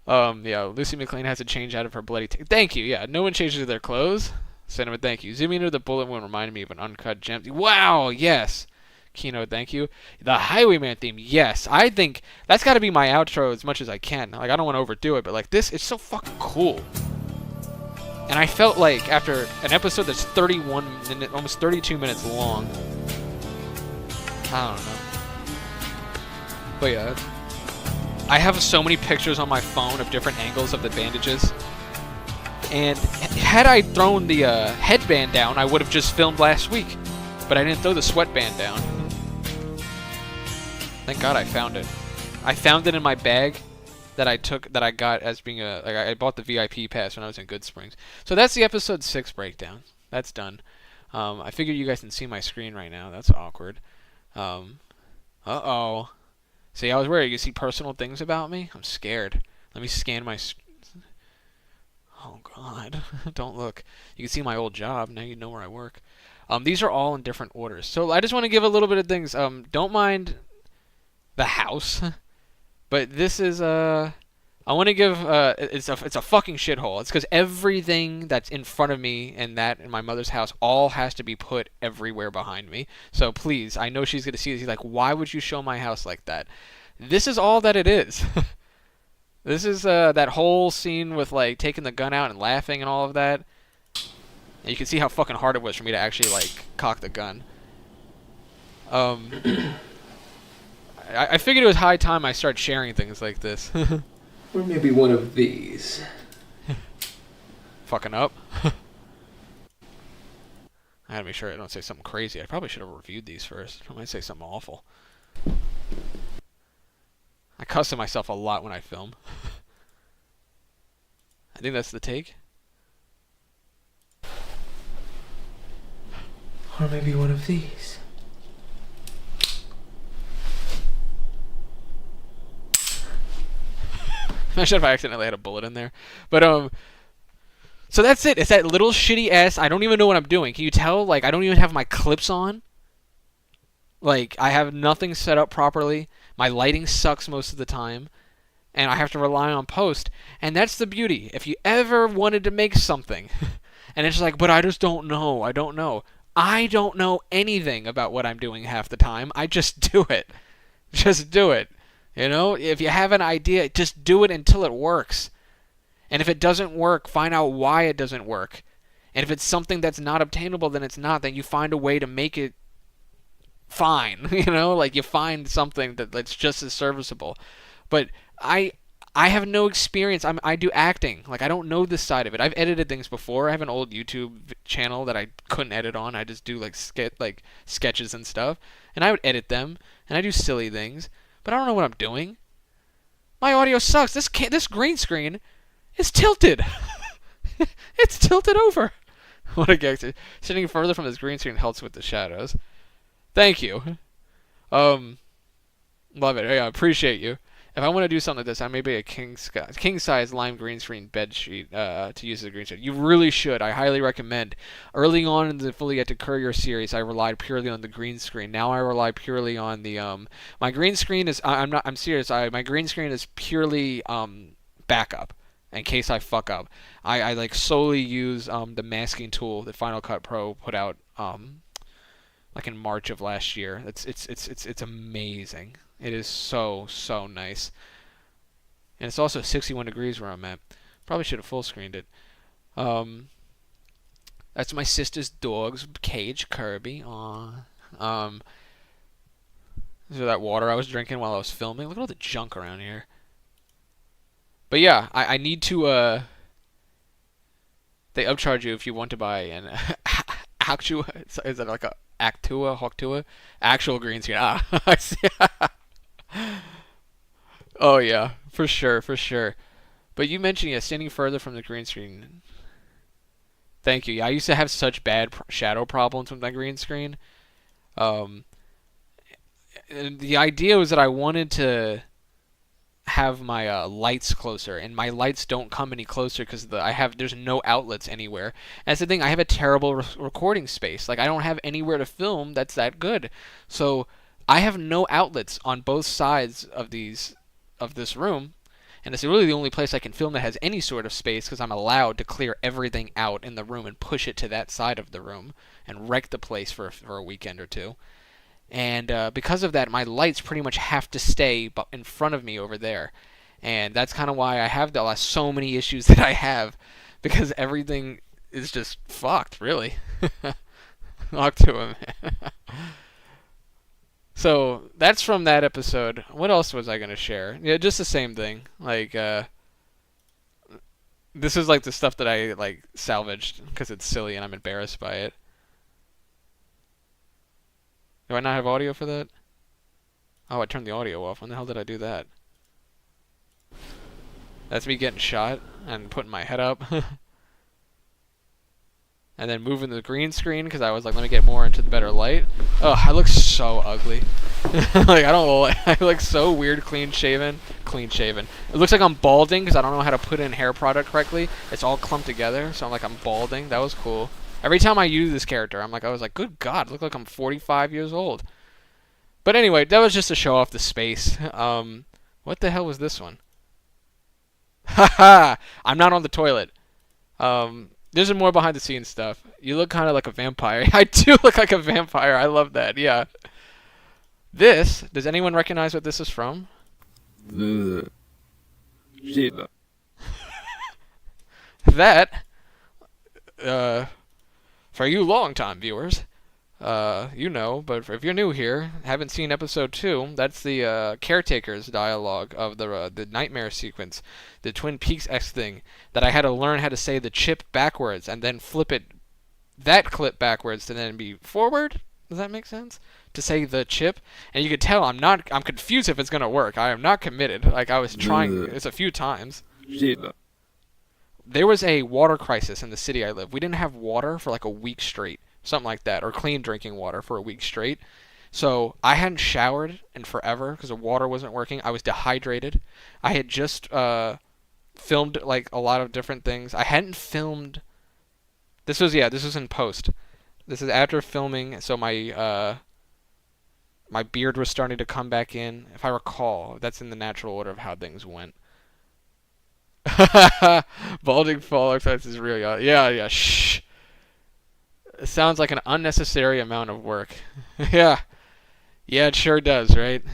Lucy McLean has to change out of her bloody. Thank you. Yeah, no one changes their clothes. Cinema, thank you. Zooming into the bullet wound reminded me of an uncut gem. Wow, yes. Keynote, thank you. The Highwayman theme, yes. I think that's got to be my outro as much as I can. Like, I don't want to overdo it, but like this, it's so fucking cool. And I felt like after an episode that's 31 minutes, almost 32 minutes long. I don't know. But yeah, I have so many pictures on my phone of different angles of the bandages. And had I thrown the headband down, I would have just filmed last week. But I didn't throw the sweatband down. Thank God I found it. I found it in my bag that I got as being I bought the VIP pass when I was in Good Springs. So that's the episode 6 breakdown. That's done. I figured you guys can see my screen right now. That's awkward. Uh-oh. See, I was worried. You see personal things about me? I'm scared. Let me scan my... Oh, God. Don't look. You can see my old job. Now you know where I work. These are all in different orders. So I just want to give a little bit of things. Don't mind the house. But this is... I want to give... it's a fucking shithole. It's because everything that's in front of me and that in my mother's house all has to be put everywhere behind me. So please, I know she's going to see this. She's like, why would you show my house like that? This is all that it is. This is that whole scene with like taking the gun out and laughing and all of that. And you can see how fucking hard it was for me to actually like cock the gun. I figured it was high time I start sharing things like this. Or maybe one of these. Fucking up. I gotta make sure I don't say something crazy. I probably should have reviewed these first. I might say something awful. I cuss at myself a lot when I film. I think that's the take. Or maybe one of these. Imagine if I accidentally had a bullet in there. But, so that's it. It's that little shitty ass. I don't even know what I'm doing. Can you tell? Like, I don't even have my clips on. Like, I have nothing set up properly. My lighting sucks most of the time. And I have to rely on post. And that's the beauty. If you ever wanted to make something, and it's like, but I just don't know. I don't know. I don't know anything about what I'm doing half the time. I just do it. Just do it. You know? If you have an idea, just do it until it works. And if it doesn't work, find out why it doesn't work. And if it's something that's not obtainable, then it's not. Then you find a way to make it fine. You know? Like, you find something that's just as serviceable. But I have no experience. I do acting. Like, I don't know this side of it. I've edited things before. I have an old YouTube channel that I couldn't edit on. I just do like sketches and stuff, and I would edit them, and I do silly things. But I don't know what I'm doing. My audio sucks. This green screen is tilted. It's tilted over. What a gangster. Sitting further from this green screen helps with the shadows. Thank you. Love it. Hey, I appreciate you. If I want to do something like this, I may be a king-size lime green screen bed sheet to use as a green screen. You really should. I highly recommend. Early on in the Fully Yet to Courier series, I relied purely on the green screen. Now I rely purely on the my green screen is I'm serious. My green screen is purely backup in case I fuck up. I like solely use the masking tool that Final Cut Pro put out like in March of last year. It's amazing. It is so nice. And it's also 61 degrees where I'm at. Probably should have full screened it. That's my sister's dog's cage, Kirby. Aww. This is that water I was drinking while I was filming. Look at all the junk around here. But yeah, I need to they upcharge you if you want to buy an Actua. Is that like a Hawktua? Actual green screen. Ah, I see. Oh yeah, for sure. But you mentioned standing further from the green screen. Thank you. Yeah, I used to have such bad shadow problems with my green screen. And the idea was that I wanted to have my lights closer, and my lights don't come any closer because there's no outlets anywhere. And that's the thing. I have a terrible recording space. Like, I don't have anywhere to film that's that good. So I have no outlets on both sides of this room, and it's really the only place I can film that has any sort of space because I'm allowed to clear everything out in the room and push it to that side of the room and wreck the place for a weekend or two. And because of that, my lights pretty much have to stay in front of me over there. And that's kind of why I have so many issues that I have, because everything is just fucked, really. Talk to him. So that's from that episode. What else was I gonna share? Yeah, just the same thing. Like, this is like the stuff that I like salvaged because it's silly and I'm embarrassed by it. Do I not have audio for that? Oh, I turned the audio off. When the hell did I do that? That's me getting shot and putting my head up. And then moving the green screen because I was like, let me get more into the better light. Oh, I look so ugly. Like, I look so weird, clean shaven. It looks like I'm balding because I don't know how to put in hair product correctly. It's all clumped together, so I'm balding. That was cool. Every time I use this character, I was like, good God, I look like I'm 45 years old. But anyway, that was just to show off the space. What the hell was this one? Haha! I'm not on the toilet. There's some more behind the scenes stuff. You look kind of like a vampire. I do look like a vampire. I love that. Yeah. Does anyone recognize what this is from? That, for you long-time viewers, you know, but if you're new here, haven't seen episode 2, that's the caretaker's dialogue of the nightmare sequence, the Twin Peaks-esque thing, that I had to learn how to say the chip backwards and then flip that clip backwards to then be forward. Does that make sense? To say the chip, and you could tell I'm confused if it's gonna work. I am not committed. Like, I was trying this a few times. There was a water crisis in the city I live. We didn't have water for like a week straight. Something like that, or clean drinking water for a week straight. So I hadn't showered in forever because the water wasn't working. I was dehydrated. I had just filmed like a lot of different things. I hadn't filmed. This was in post. This is after filming, so my beard was starting to come back in. If I recall, that's in the natural order of how things went. Balding FalloutFACS is real. Yeah. Shh. It sounds like an unnecessary amount of work. Yeah, it sure does, right?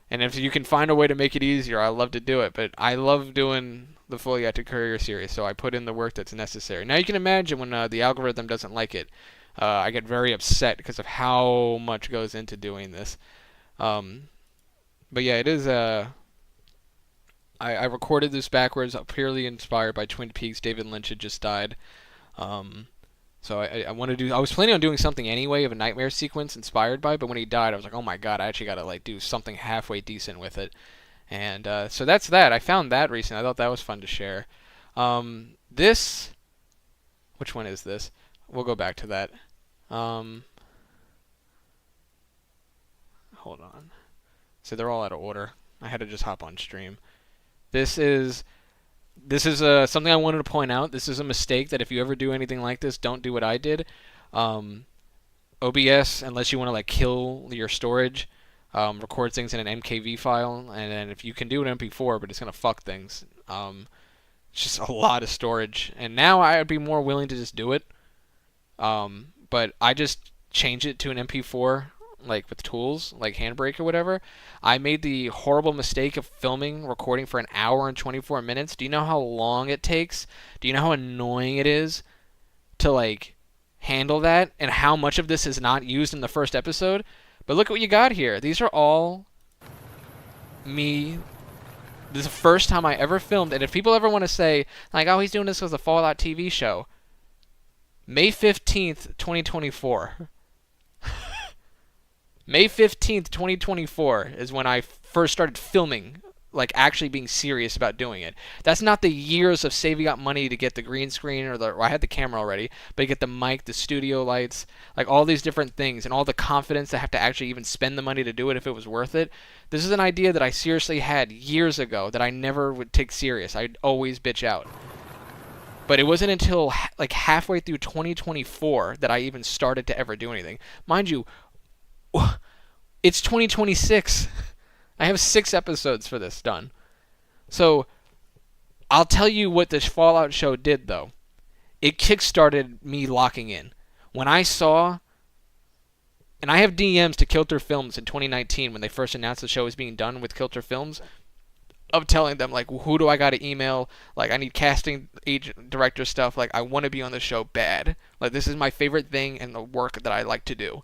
And if you can find a way to make it easier, I love to do it. But I love doing the Fully Active Courier series, so I put in the work that's necessary. Now you can imagine when the algorithm doesn't like it, I get very upset because of how much goes into doing this. But yeah, it is. I recorded this backwards, purely inspired by Twin Peaks. David Lynch had just died. So I want to do. I was planning on doing something anyway of a nightmare sequence inspired by, but when he died, I was like, oh my God, I actually got to like do something halfway decent with it. And so that's that. I found that recently. I thought that was fun to share. Which one is this? We'll go back to that. Hold on. So they're all out of order. I had to just hop on stream. This is something I wanted to point out. This is a mistake that if you ever do anything like this, don't do what I did. OBS, unless you want to like kill your storage, record things in an MKV file, and then if you can do an MP4, but it's gonna fuck things. It's just a lot of storage, and now I'd be more willing to just do it. But I just change it to an MP4, like with tools, like Handbrake or whatever. I made the horrible mistake of recording for an hour and 24 minutes. Do you know how long it takes? Do you know how annoying it is to like handle that, and how much of this is not used in the first episode? But look at what you got here. These are all me. This is the first time I ever filmed, and if people ever want to say like, oh, he's doing this as a Fallout TV show, May 15th, 2024. May 15th, 2024 is when I first started filming, like actually being serious about doing it. That's not the years of saving up money to get the green screen or I had the camera already, but to get the mic, the studio lights, like all these different things, and all the confidence to have to actually even spend the money to do it if it was worth it. This is an idea that I seriously had years ago that I never would take serious. I'd always bitch out. But it wasn't until like halfway through 2024 that I even started to ever do anything. Mind you, It's 2026. I have 6 episodes for this done. So, I'll tell you what this Fallout show did, though. It kickstarted me locking in. When I saw... And I have DMs to Kilter Films in 2019 when they first announced the show was being done with Kilter Films, of telling them, like, who do I got to email? Like, I need casting agent, director stuff. Like, I want to be on the show bad. Like, this is my favorite thing and the work that I like to do.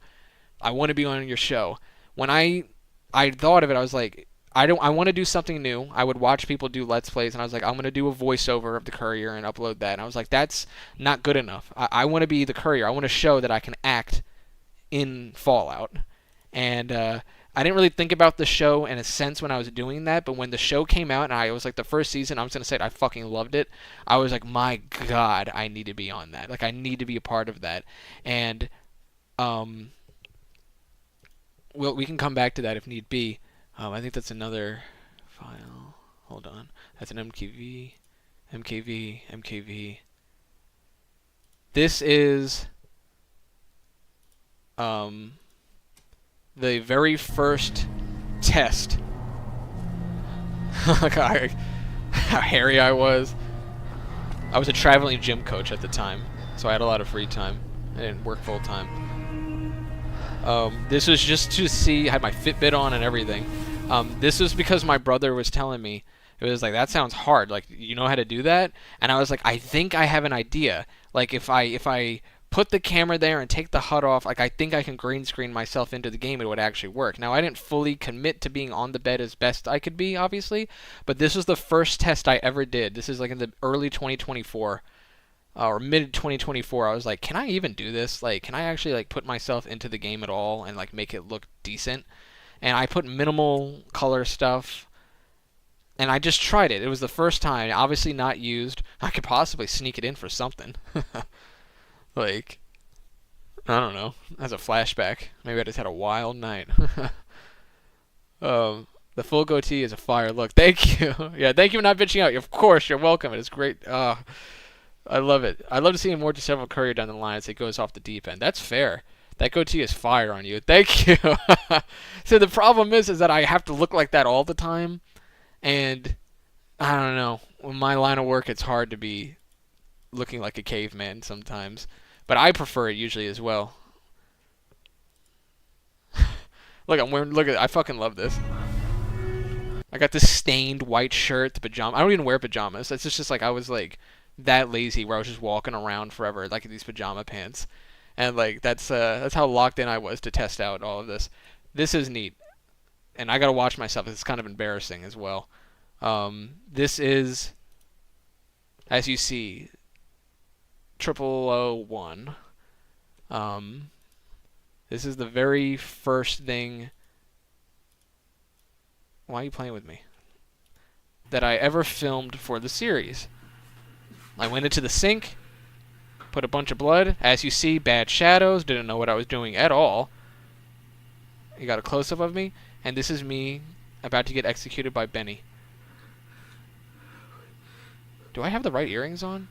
I want to be on your show. When I thought of it, I was like, I want to do something new. I would watch people do Let's Plays, and I was like, I'm going to do a voiceover of the Courier and upload that. And I was like, that's not good enough. I want to be the Courier. I want to show that I can act in Fallout. And I didn't really think about the show in a sense when I was doing that, but when the show came out and I was like the first season, I'm just going to say it, I fucking loved it. I was like, my God, I need to be on that. Like, I need to be a part of that. And we can come back to that if need be. I think that's another file. Hold on. That's an MKV. This is the very first test. Look how hairy I was. I was a traveling gym coach at the time, so I had a lot of free time. I didn't work full time. This was just to see, I had my Fitbit on and everything. This was because my brother was telling me, it was like, that sounds hard, like, you know how to do that? And I was like, I think I have an idea. Like, if I put the camera there and take the HUD off, like, I think I can green screen myself into the game, it would actually work. Now, I didn't fully commit to being on the bed as best I could be, obviously, but this was the first test I ever did. This is like in the early 2024, or mid 2024. I was like, can I even do this? Like, can I actually, like, put myself into the game at all and, like, make it look decent? And I put minimal color stuff, and I just tried it. It was the first time, obviously not used. I could possibly sneak it in for something. Like, I don't know. As a flashback. Maybe I just had a wild night. The full goatee is a fire look. Thank you. Yeah, thank you for not bitching out. Of course, you're welcome. It's great. I love it. I'd love to see more to several Courier down the line as it goes off the deep end. That's fair. That goatee is fire on you. Thank you. So the problem is that I have to look like that all the time. And, I don't know. In my line of work, it's hard to be looking like a caveman sometimes. But I prefer it usually as well. Look, I fucking love this. I got this stained white shirt, the pajama. I don't even wear pajamas. It's just like I was like that lazy where I was just walking around forever like in these pajama pants. And like that's how locked in I was to test out all of this. This is neat. And I gotta watch myself. It's kind of embarrassing as well. This is, as you see, 0001. This is the very first thing. Why are you playing with me? That I ever filmed for the series. I went into the sink, put a bunch of blood. As you see, bad shadows. Didn't know what I was doing at all. You got a close-up of me, and this is me about to get executed by Benny. Do I have the right earrings on?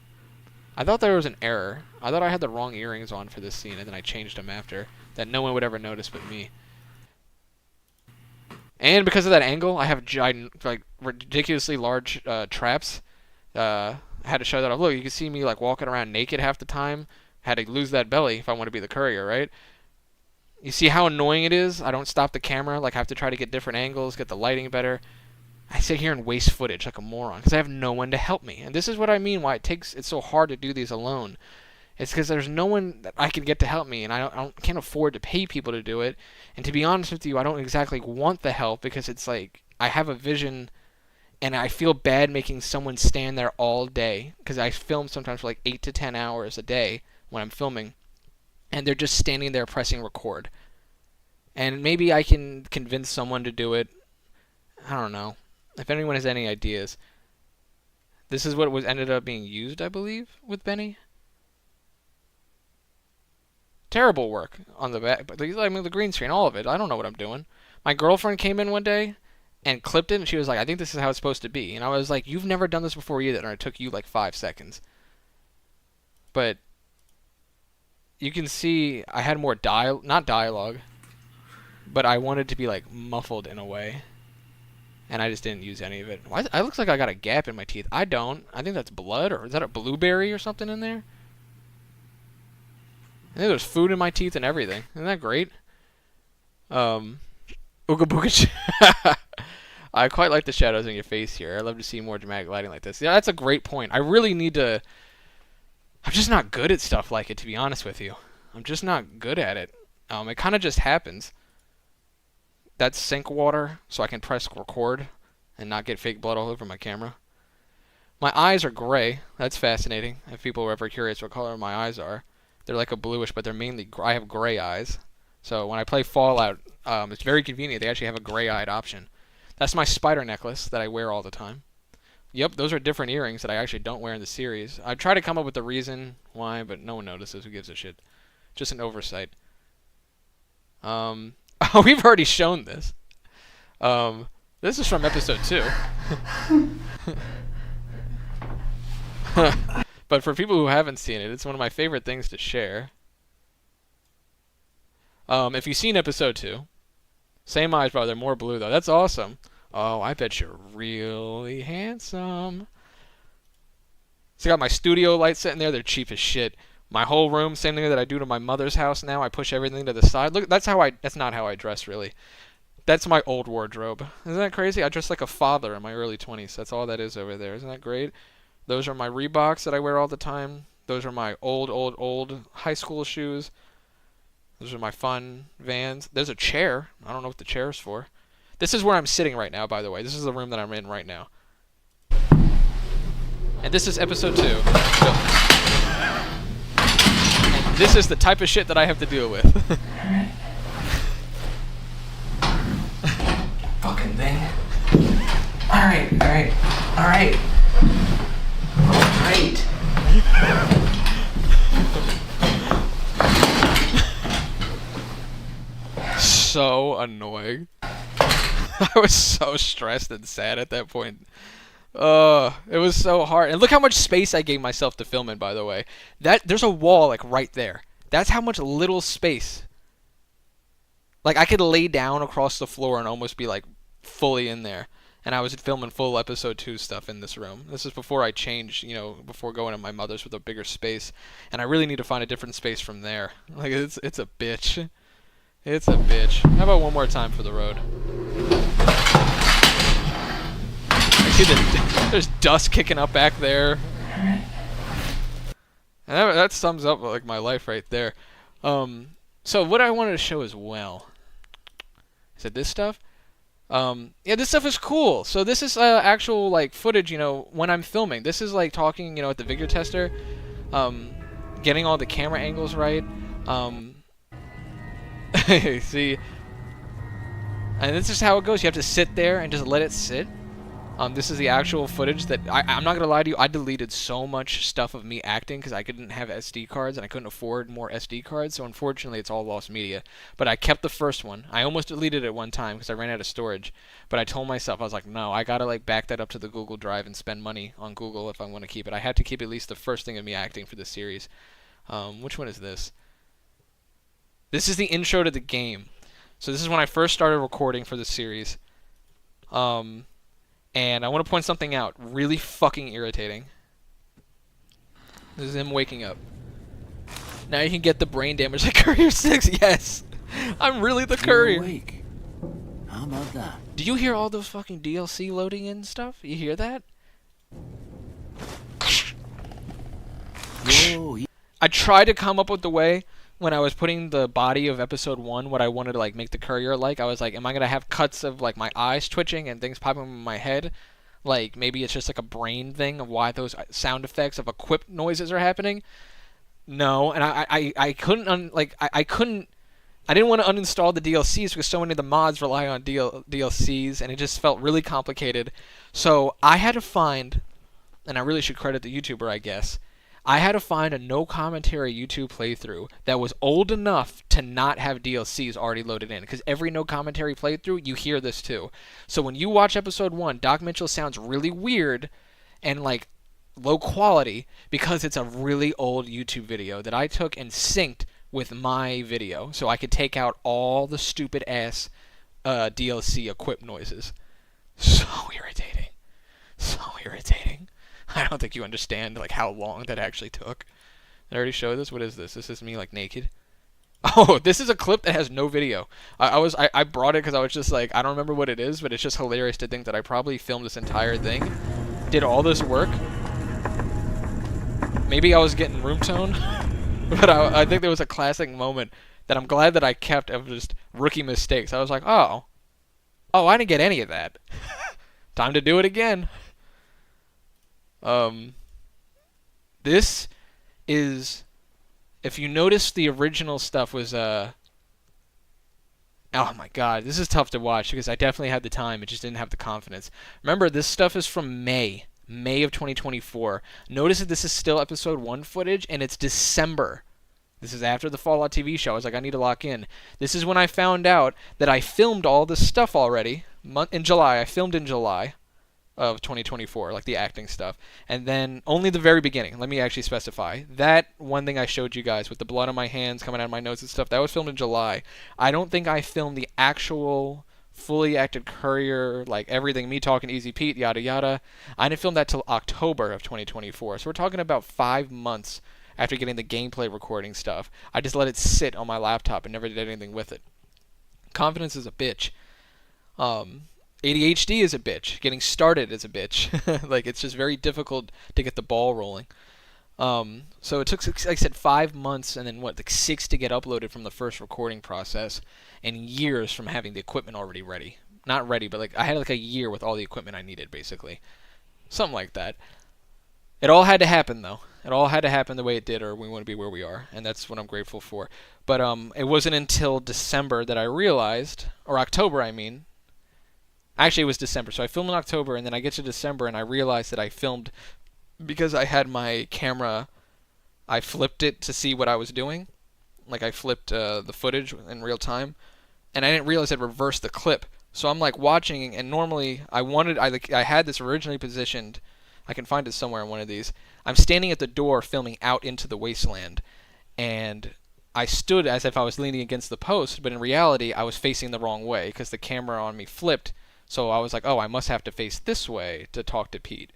I thought there was an error. I thought I had the wrong earrings on for this scene, and then I changed them after. That no one would ever notice but me. And because of that angle, I have like ridiculously large traps. I had to show that off. Look, you can see me like walking around naked half the time. Had to lose that belly if I want to be the Courier, right? You see how annoying it is? I don't stop the camera. Like, I have to try to get different angles, get the lighting better. I sit here and waste footage like a moron because I have no one to help me. And this is what I mean why it's so hard to do these alone. It's because there's no one that I can get to help me, and I can't afford to pay people to do it. And to be honest with you, I don't exactly want the help because it's like I have a vision, and I feel bad making someone stand there all day because I film sometimes for like 8 to 10 hours a day when I'm filming, and they're just standing there pressing record. And maybe I can convince someone to do it. I don't know. If anyone has any ideas. This is what was ended up being used, I believe, with Benny. Terrible work on the back. But I mean, the green screen, all of it. I don't know what I'm doing. My girlfriend came in one day and clipped it, and she was like, I think this is how it's supposed to be. And I was like, you've never done this before either, and it took you like 5 seconds. But you can see I had more not dialogue, but I wanted to be like muffled in a way, and I just didn't use any of it. Why? It looks like I got a gap in my teeth. I don't. I think that's blood, or is that a blueberry or something in there? I think there's food in my teeth and everything. Isn't that great? Ooga booga. I quite like the shadows in your face here. I'd love to see more dramatic lighting like this. Yeah, that's a great point. I really need to... I'm just not good at stuff like it, to be honest with you. I'm just not good at it. It kind of just happens. That's sink water, so I can press record and not get fake blood all over my camera. My eyes are gray. That's fascinating. If people are ever curious what color my eyes are. They're like a bluish, but they're mainly... I have gray eyes. So when I play Fallout, it's very convenient. They actually have a gray-eyed option. That's my spider necklace that I wear all the time. Yep, those are different earrings that I actually don't wear in the series. I try to come up with the reason why, but no one notices. Who gives a shit? Just an oversight. Oh, we've already shown this. This is from episode 2. But for people who haven't seen it, it's one of my favorite things to share. If you've seen episode 2, same eyes, bro. They're more blue, though. That's awesome. Oh, I bet you're really handsome. So I got my studio lights sitting there. They're cheap as shit. My whole room, same thing that I do to my mother's house now. I push everything to the side. Look, that's not how I dress, really. That's my old wardrobe. Isn't that crazy? I dress like a father in my early 20s. That's all that is over there. Isn't that great? Those are my Reeboks that I wear all the time. Those are my old high school shoes. Those are my fun Vans. There's a chair. I don't know what the chair's for. This is where I'm sitting right now, by the way. This is the room that I'm in right now. And this is episode 2. And this is the type of shit that I have to deal with. Fucking thing. Alright. Alright. So annoying. I was so stressed and sad at that point. It was so hard. And look how much space I gave myself to film in, by the way. There's a wall, like, right there. That's how much little space. Like, I could lay down across the floor and almost be, like, fully in there. And I was filming full episode 2 stuff in this room. This is before I changed, before going to my mother's with a bigger space. And I really need to find a different space from there. Like, it's a bitch. It's a bitch. How about one more time for the road? I see there's dust kicking up back there. And that sums up like my life right there. So what I wanted to show as well. Is it this stuff? Yeah, this stuff is cool. So this is actual like footage, when I'm filming. This is like talking, at the Vigor tester, getting all the camera angles right. See, and this is how it goes. You have to sit there and just let it sit. This is the actual footage that I'm not gonna lie to you. I deleted so much stuff of me acting because I couldn't have SD cards and I couldn't afford more SD cards. So unfortunately, it's all lost media. But I kept the first one. I almost deleted it one time because I ran out of storage. But I told myself, I was like, no, I gotta like back that up to the Google Drive and spend money on Google if I want to keep it. I had to keep at least the first thing of me acting for this series. Which one is this? This is the intro to the game. So this is when I first started recording for this series. And I want to point something out. Really fucking irritating. This is him waking up. Now you can get the brain damage like Courier 6. Yes! I'm really the courier. Awake. How about that? Do you hear all those fucking DLC loading in stuff? You hear that? Whoa. I tried to come up with the way when I was putting the body of episode 1, what I wanted to like make the courier like. I was like, am I gonna have cuts of like my eyes twitching and things popping in my head? Like maybe it's just like a brain thing of why those sound effects of equipped noises are happening. No, and I couldn't I didn't want to uninstall the DLCs because so many of the mods rely on DLCs, and it just felt really complicated. So I had to find, and I really should credit the YouTuber, I guess. I had to find a no commentary YouTube playthrough that was old enough to not have DLCs already loaded in, because every no commentary playthrough you hear this too. So when you watch episode 1, Doc Mitchell sounds really weird and like low quality because it's a really old YouTube video that I took and synced with my video, so I could take out all the stupid ass DLC equip noises. So irritating. So irritating. I don't think you understand like how long that actually took. Did I already show this? What is this? This is me like naked. Oh, this is a clip that has no video. I brought it because I was just like, I don't remember what it is, but it's just hilarious to think that I probably filmed this entire thing, did all this work. Maybe I was getting room tone, but I think there was a classic moment that I'm glad that I kept of just rookie mistakes. I was like, oh, I didn't get any of that. Time to do it again. This is, if you notice, the original stuff was oh my god, this is tough to watch because I definitely had the time, it just didn't have the confidence. Remember, this stuff is from May of 2024. Notice that this is still episode 1 footage, and it's December. This is after the Fallout TV show. I was like, I need to lock in. This is when I found out that I filmed all this stuff already. In July. I filmed in July of 2024, like the acting stuff. And then only the very beginning. Let me actually specify. That one thing I showed you guys with the blood on my hands coming out of my nose and stuff, that was filmed in July. I don't think I filmed the actual fully acted Courier, like everything, me talking Easy Pete, yada yada. I didn't film that till October of 2024. So we're talking about 5 months after getting the gameplay recording stuff. I just let it sit on my laptop and never did anything with it. Confidence is a bitch. ADHD is a bitch. Getting started is a bitch. Like, it's just very difficult to get the ball rolling. So it took, like I said, 5 months and then, like 6 to get uploaded from the first recording process, and years from having the equipment already ready. Not ready, but like I had like a year with all the equipment I needed, basically. Something like that. It all had to happen, though. It all had to happen the way it did, or we wouldn't be where we are, and that's what I'm grateful for. But it wasn't until December that I realized, or October, I mean. Actually, it was December. So I filmed in October, and then I get to December, and I realized that I filmed because I had my camera. I flipped it to see what I was doing. Like, I flipped the footage in real time, and I didn't realize I'd reversed the clip. So I'm like watching, and normally I had this originally positioned. I can find it somewhere in one of these. I'm standing at the door filming out into the wasteland, and I stood as if I was leaning against the post, but in reality I was facing the wrong way because the camera on me flipped. So I was like, oh, I must have to face this way to talk to Pete.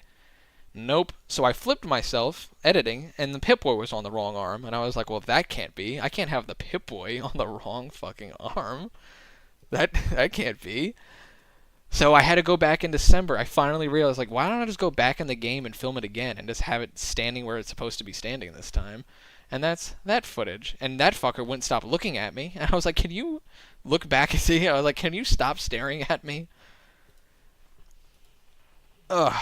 Nope. So I flipped myself editing, and the Pip-Boy was on the wrong arm, and I was like, well, that can't be. I can't have the Pip-Boy on the wrong fucking arm. That can't be. So I had to go back in December. I finally realized, like, why don't I just go back in the game and film it again and just have it standing where it's supposed to be standing this time? And that's that footage. And that fucker wouldn't stop looking at me. And I was like, can you look back and see? I was like, can you stop staring at me? Ugh.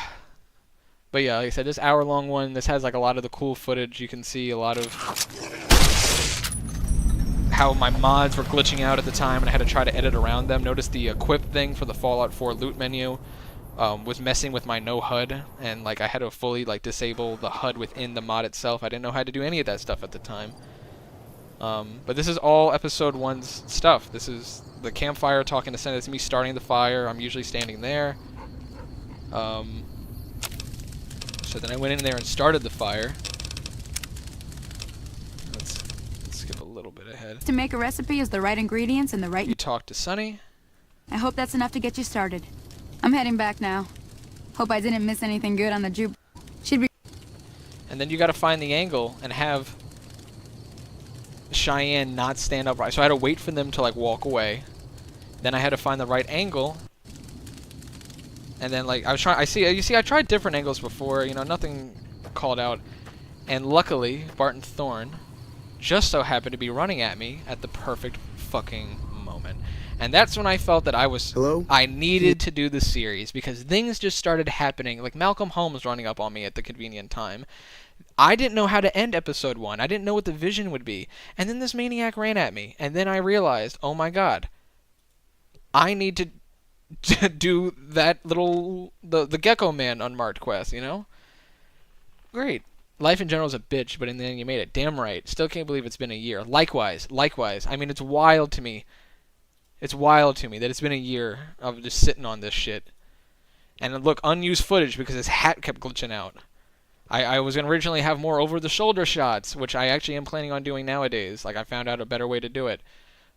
But yeah, like I said, this hour-long one, this has like a lot of the cool footage. You can see a lot of how my mods were glitching out at the time, and I had to try to edit around them. Notice the equip thing for the Fallout 4 loot menu was messing with my no HUD, and like I had to fully like disable the HUD within the mod itself. I didn't know how to do any of that stuff at the time. But this is all episode 1's stuff. This is the campfire talking to Sen. It's me starting the fire. I'm usually standing there. So then I went in there and started the fire. Let's skip a little bit ahead. To make a recipe is the right ingredients and the right... You talk to Sunny. I hope that's enough to get you started. I'm heading back now. Hope I didn't miss anything good on the juke. She'd be... And then you gotta find the angle and have Cheyenne not stand upright. So I had to wait for them to like walk away. Then I had to find the right angle. And then like I was trying, you see I tried different angles before, you know, nothing called out. And luckily, Barton Thorne just so happened to be running at me at the perfect fucking moment. And that's when I felt that I needed to do the series, because things just started happening. Like Malcolm Holmes running up on me at the convenient time. I didn't know how to end episode 1. I didn't know what the vision would be. And then this maniac ran at me. And then I realized, oh my god, I need to do that little, the Gecko Man unmarked quest, you know? Great. Life in general is a bitch, but in the end you made it. Damn right. Still can't believe it's been a year. Likewise. I mean, it's wild to me. It's wild to me that it's been a year of just sitting on this shit. And look, unused footage because his hat kept glitching out. I was going to originally have more over-the-shoulder shots, which I actually am planning on doing nowadays. Like, I found out a better way to do it.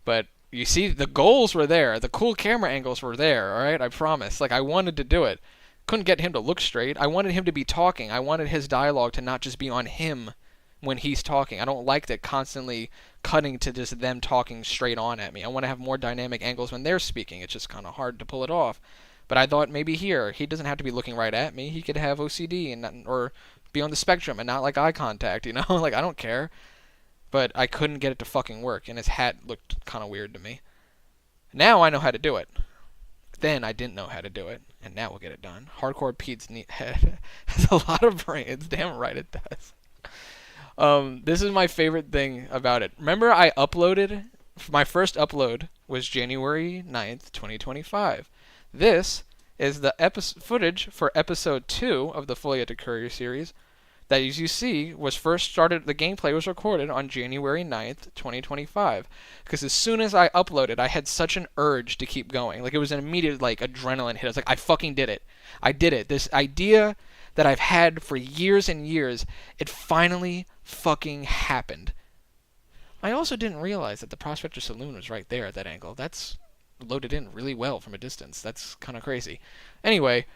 But you see, the goals were there. The cool camera angles were there, alright? I promise. Like, I wanted to do it. Couldn't get him to look straight. I wanted him to be talking. I wanted his dialogue to not just be on him when he's talking. I don't like that constantly cutting to just them talking straight on at me. I want to have more dynamic angles when they're speaking. It's just kind of hard to pull it off. But I thought maybe here, he doesn't have to be looking right at me. He could have OCD and not, or be on the spectrum and not like eye contact, you know? Like, I don't care. But I couldn't get it to fucking work, and his hat looked kind of weird to me. Now I know how to do it. Then I didn't know how to do it, and now we'll get it done. Hardcore Pete's head has a lot of brains. Damn right it does. This is my favorite thing about it. Remember I uploaded, my first upload was January 9th, 2025. This is the footage for episode 2 of the Fully Edited Courier series that, as you see, was first started, the gameplay was recorded on January 9th, 2025. Because as soon as I uploaded, I had such an urge to keep going. Like, it was an immediate, like, adrenaline hit. I was like, I fucking did it. I did it. This idea that I've had for years and years, it finally fucking happened. I also didn't realize that the Prospector Saloon was right there at that angle. That's loaded in really well from a distance. That's kind of crazy. Anyway,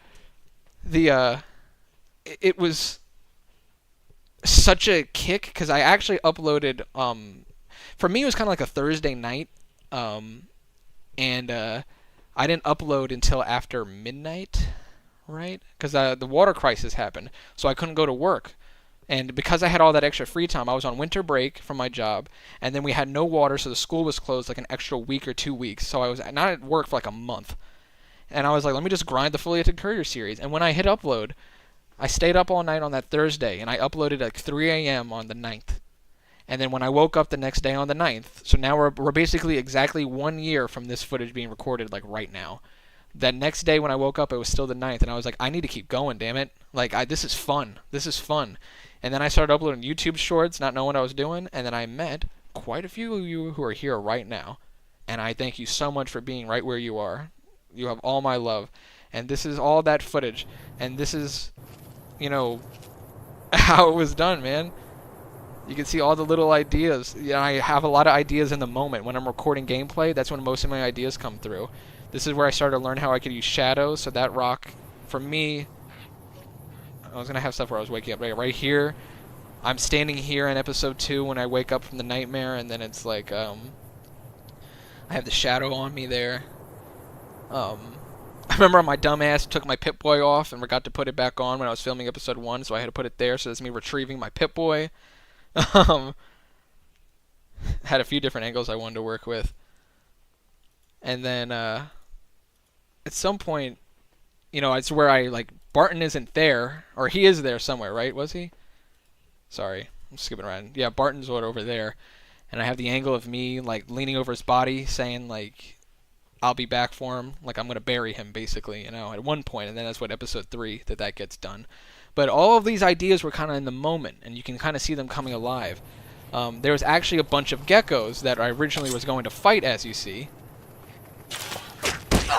it was such a kick because I actually uploaded, for me it was kind of like a Thursday night, and I didn't upload until after midnight, right? Because the water crisis happened, so I couldn't go to work. And because I had all that extra free time, I was on winter break from my job, and then we had no water, so the school was closed like an extra week or 2 weeks. So I was not at work for like a month. And I was like, let me just grind the Fully Edited Courier series. And when I hit upload, I stayed up all night on that Thursday, and I uploaded at like 3 a.m. on the 9th. And then when I woke up the next day on the 9th, so now we're basically exactly 1 year from this footage being recorded, like right now. That next day when I woke up, it was still the 9th, and I was like, I need to keep going, damn it. Like, this is fun. This is fun. And then I started uploading YouTube shorts, not knowing what I was doing, and then I met quite a few of you who are here right now. And I thank you so much for being right where you are. You have all my love. And this is all that footage. And this is, you know, how it was done, man. You can see all the little ideas. Yeah, I have a lot of ideas in the moment. When I'm recording gameplay, that's when most of my ideas come through. This is where I started to learn how I could use shadows. So that rock, for me, I was going to have stuff where I was waking up right here. I'm standing here in episode 2 when I wake up from the nightmare, and then it's like, I have the shadow on me there. I remember my dumbass took my Pip-Boy off and forgot to put it back on when I was filming episode 1, so I had to put it there, so that's me retrieving my Pip-Boy. Had a few different angles I wanted to work with. And then, at some point, you know, it's where I, like, Barton isn't there, or he is there somewhere, right? Was he? Sorry, I'm skipping around. Yeah, Barton's over there, and I have the angle of me, like, leaning over his body, saying, like, I'll be back for him, like I'm gonna bury him, basically, you know, at one point, and then that's what episode 3 that gets done. But all of these ideas were kind of in the moment, and you can kind of see them coming alive. There was actually a bunch of geckos that I originally was going to fight, as you see.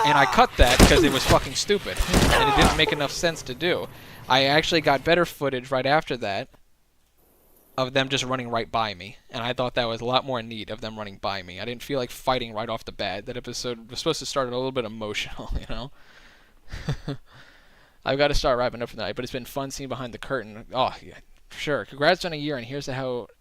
And I cut that because it was fucking stupid, and it didn't make enough sense to do. I actually got better footage right after that of them just running right by me, and I thought that was a lot more neat of them running by me. I didn't feel like fighting right off the bat. That episode was supposed to start a little bit emotional, you know? I've got to start wrapping up for the night, but it's been fun seeing behind the curtain. Oh, yeah, sure. Congrats on a year, and here's to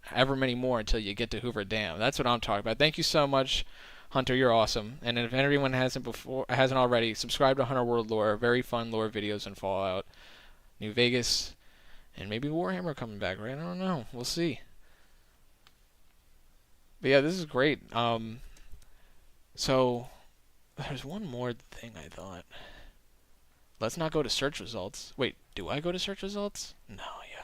however many more until you get to Hoover Dam. That's what I'm talking about. Thank you so much, Hunter. You're awesome. And if anyone hasn't already, subscribe to Hunter World Lore. Very fun lore videos in Fallout, New Vegas, and maybe Warhammer coming back, right? I don't know. We'll see. But yeah, this is great. So there's one more thing I thought. Let's not go to search results. Wait, do I go to search results? No, yeah.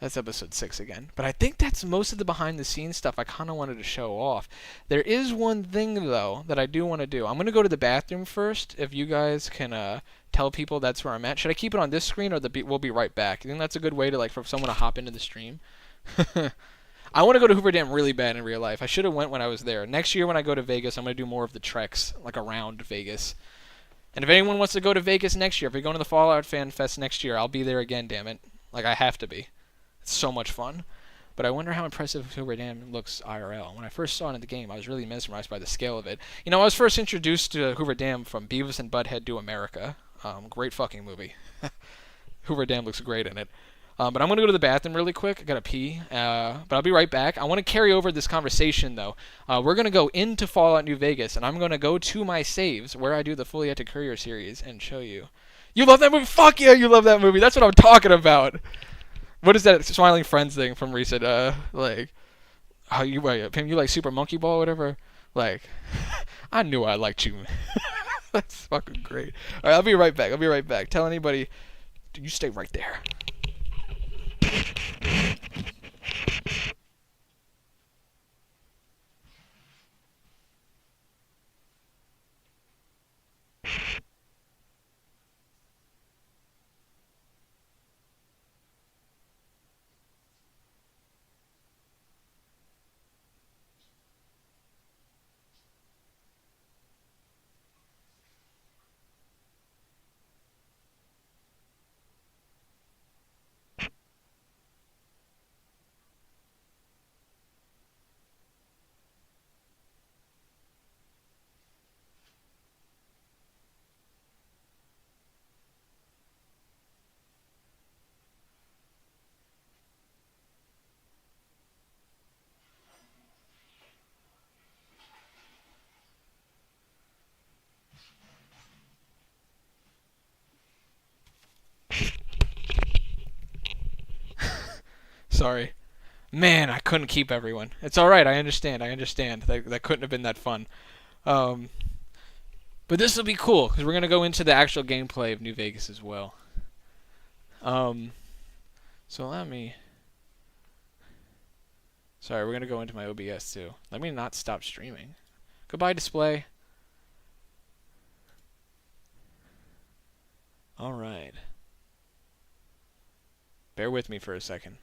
That's episode 6 again. But I think that's most of the behind-the-scenes stuff I kind of wanted to show off. There is one thing, though, that I do want to do. I'm going to go to the bathroom first, if you guys can tell people that's where I'm at. Should I keep it on this screen, or we'll be right back? You think that's a good way to, like, for someone to hop into the stream? I want to go to Hoover Dam really bad in real life. I should have went when I was there. Next year when I go to Vegas, I'm going to do more of the treks, like, around Vegas. And if anyone wants to go to Vegas next year, if you're going to the Fallout Fan Fest next year, I'll be there again, damn it. Like, I have to be. It's so much fun. But I wonder how impressive Hoover Dam looks IRL. When I first saw it in the game, I was really mesmerized by the scale of it. You know, I was first introduced to Hoover Dam from Beavis and Butthead Do America. Great fucking movie. Hoover Dam looks great in it. But I'm going to go to the bathroom really quick. I got to pee. But I'll be right back. I want to carry over this conversation, though. We're going to go into Fallout New Vegas, and I'm going to go to my saves, where I do the Fully Yet to Courier series, and show you. You love that movie? Fuck yeah, you love that movie. That's what I'm talking about. What is that Smiling Friends thing from recent? Like, how you Pim? You like Super Monkey Ball, or whatever? Like, I knew I liked you. That's fucking great. All right, I'll be right back. I'll be right back. Tell anybody, you stay right there. Sorry. Man, I couldn't keep everyone. It's alright, I understand. That couldn't have been that fun. But this will be cool, because we're going to go into the actual gameplay of New Vegas as well. So let me... Sorry, we're going to go into my OBS too. Let me not stop streaming. Goodbye, display. Alright. Bear with me for a second.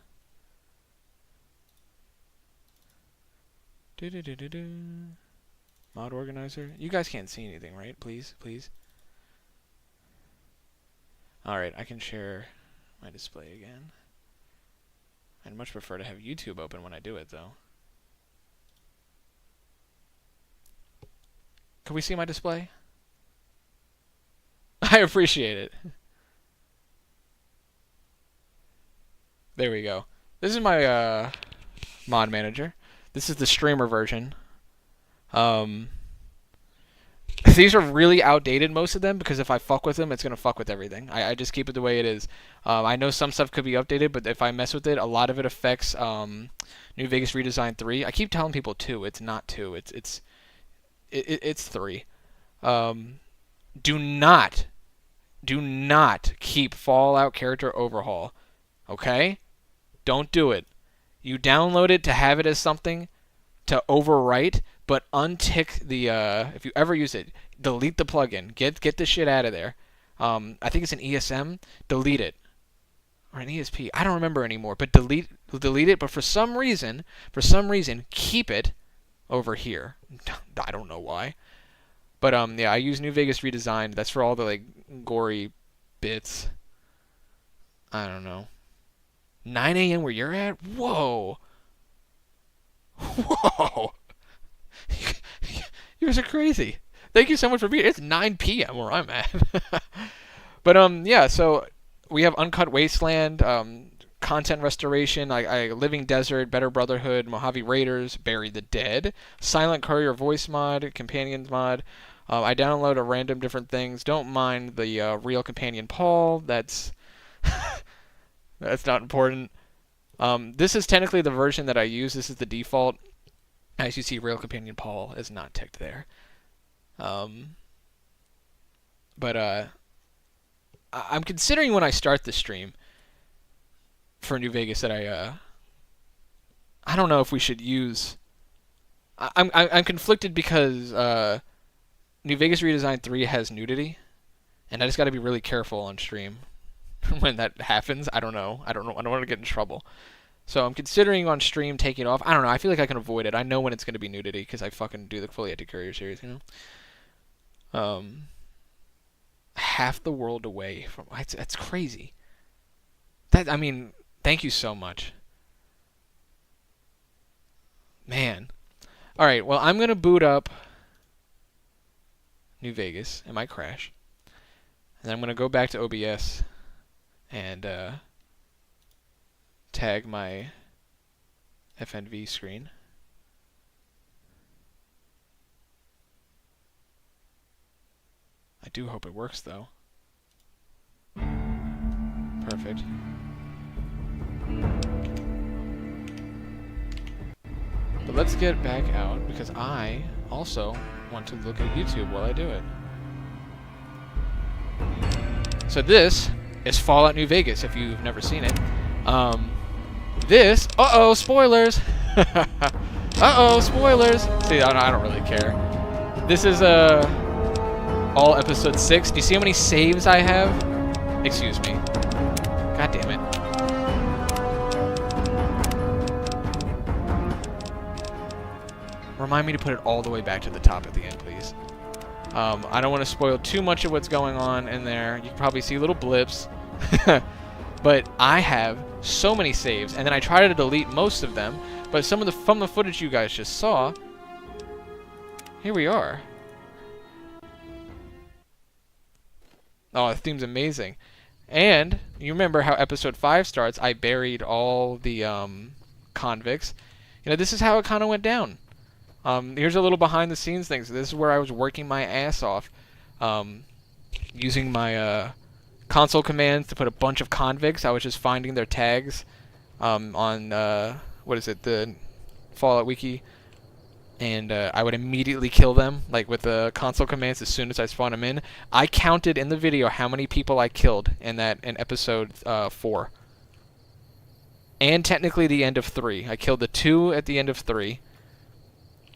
Mod organizer. You guys can't see anything, right? Please, please. Alright, I can share my display again. I'd much prefer to have YouTube open when I do it, though. Can we see my display? I appreciate it. There we go. This is my mod manager. This is the streamer version. These are really outdated, most of them, because if I fuck with them, it's going to fuck with everything. I just keep it the way it is. I know some stuff could be updated, but if I mess with it, a lot of it affects New Vegas Redesign 3. I keep telling people 2. It's not 2. It's 3. Do not keep Fallout Character Overhaul. Okay? Don't do it. You download it to have it as something to overwrite, but untick the, if you ever use it, delete the plugin. Get the shit out of there. I think it's an ESM. Delete it. Or an ESP. I don't remember anymore, but delete it, but for some reason, keep it over here. I don't know why. But, yeah, I use New Vegas Redesigned. That's for all the, like, gory bits. I don't know. 9 a.m. where you're at? Whoa. Whoa. You guys are crazy. Thank you so much for being here. It's 9 p.m. where I'm at. But, yeah, so we have Uncut Wasteland, content restoration, Living Desert, Better Brotherhood, Mojave Raiders, Bury the Dead, Silent Courier voice mod, Companions mod. I download a random different things. Don't mind the real companion Paul. That's that's not important. This is technically the version that I use. This is the default. As you see, real companion Paul is not ticked there. But I'm considering when I start the stream for New Vegas that I don't know if we should use. I'm conflicted because New Vegas Redesign 3 has nudity, and I just got to be really careful on stream when that happens. I don't know. I don't want to get in trouble. So I'm considering on stream taking it off. I don't know. I feel like I can avoid it. I know when it's going to be nudity because I fucking do the Fully Yet to Courier series, you know? Half the world away from... That's crazy. I mean, thank you so much. Man. Alright, well, I'm going to boot up New Vegas. It might crash. And then I'm going to go back to OBS and tag my FNV screen. I do hope it works, though. Perfect. But let's get back out, because I also want to look at YouTube while I do it. So this is Fallout New Vegas, if you've never seen it. This... Uh-oh, spoilers! Uh-oh, spoilers! See, I don't really care. This is, all episode 6. Do you see how many saves I have? Excuse me. God damn it. Remind me to put it all the way back to the top at the end, please. I don't want to spoil too much of what's going on in there. You can probably see little blips. But I have so many saves, and then I try to delete most of them, but some of from the footage you guys just saw, here we are. Oh, the theme's amazing. And you remember how episode 5 starts, I buried all the convicts. You know, this is how it kind of went down. Here's a little behind the scenes thing. So this is where I was working my ass off, using my console commands to put a bunch of convicts. I was just finding their tags on what is it, the Fallout Wiki, and I would immediately kill them, like with the console commands as soon as I spawned them in. I counted in the video how many people I killed in episode 4, and technically the end of 3. I killed the 2 at the end of 3.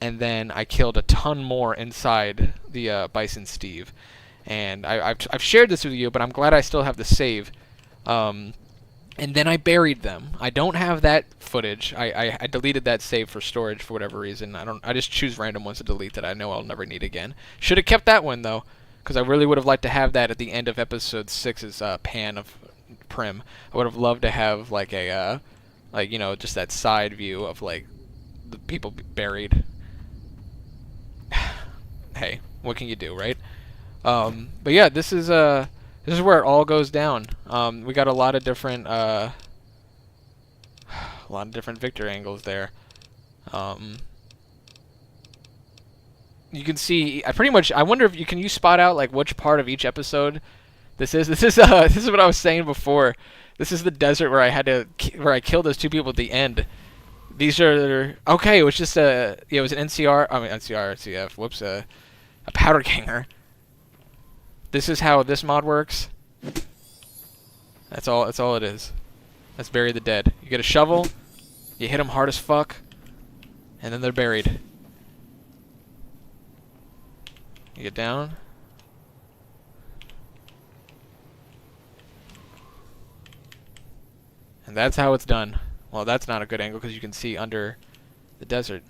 And then I killed a ton more inside the Bison Steve. And I've shared this with you, but I'm glad I still have the save. And then I buried them. I don't have that footage. I deleted that save for storage for whatever reason. I just choose random ones to delete that I know I'll never need again. Should have kept that one, though, because I really would have liked to have that at the end of episode 6's pan of Prim. I would have loved to have, like, a, like, you know, just that side view of, like, the people buried. Hey, what can you do, right? But yeah, this is where it all goes down. We got a lot of different Victor angles there. You can see I wonder if can you spot out like which part of each episode this is. This is what I was saying before. This is the desert where I killed those 2 people at the end. These are okay. It was just it was an NCF. Whoops, a powder ganger. This is how this mod works. That's all it is. Let's bury the dead. You get a shovel, you hit them hard as fuck, and then they're buried. You get down. And that's how it's done. Well, that's not a good angle because you can see under the desert.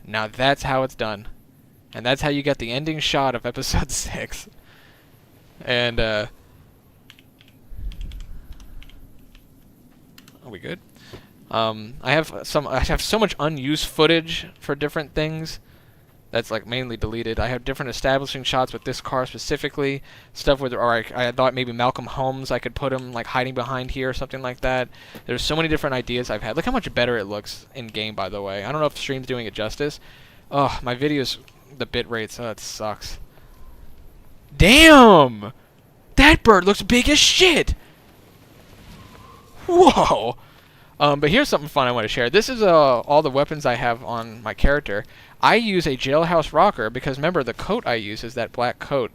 Now that's how it's done. And that's how you get the ending shot of episode 6. And, are we good? I have so much unused footage for different things that's like mainly deleted. I have different establishing shots with this car specifically, stuff with, or I thought maybe Malcolm Holmes, I could put him like hiding behind here or something like that. There's so many different ideas I've had. Look how much better it looks in game, by the way. I don't know if the stream's doing it justice. Oh, my videos, the bit rates, oh, it sucks. Damn! That bird looks big as shit! Whoa! But here's something fun I want to share. This is all the weapons I have on my character. I use a jailhouse rocker because remember the coat I use is that black coat.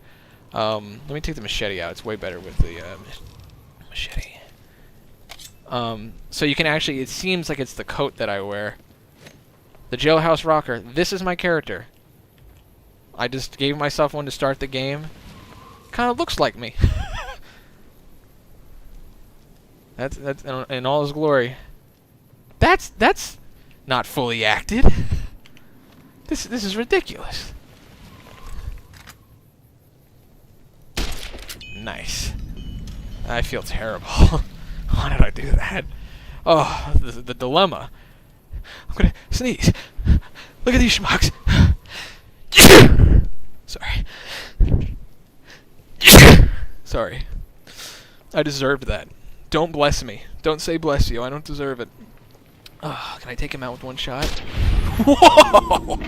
Let me take the machete out. It's way better with the machete. So you can actually, it seems like it's the coat that I wear. The jailhouse rocker. This is my character. I just gave myself one to start the game. Kind of looks like me. That's in all his glory. That's not fully acted. This is ridiculous. Nice. I feel terrible. Why did I do that? Oh, the dilemma. I'm gonna sneeze. Look at these schmucks. Sorry. Sorry. I deserved that. Don't bless me. Don't say bless you. I don't deserve it. Can I take him out with one shot? Whoa!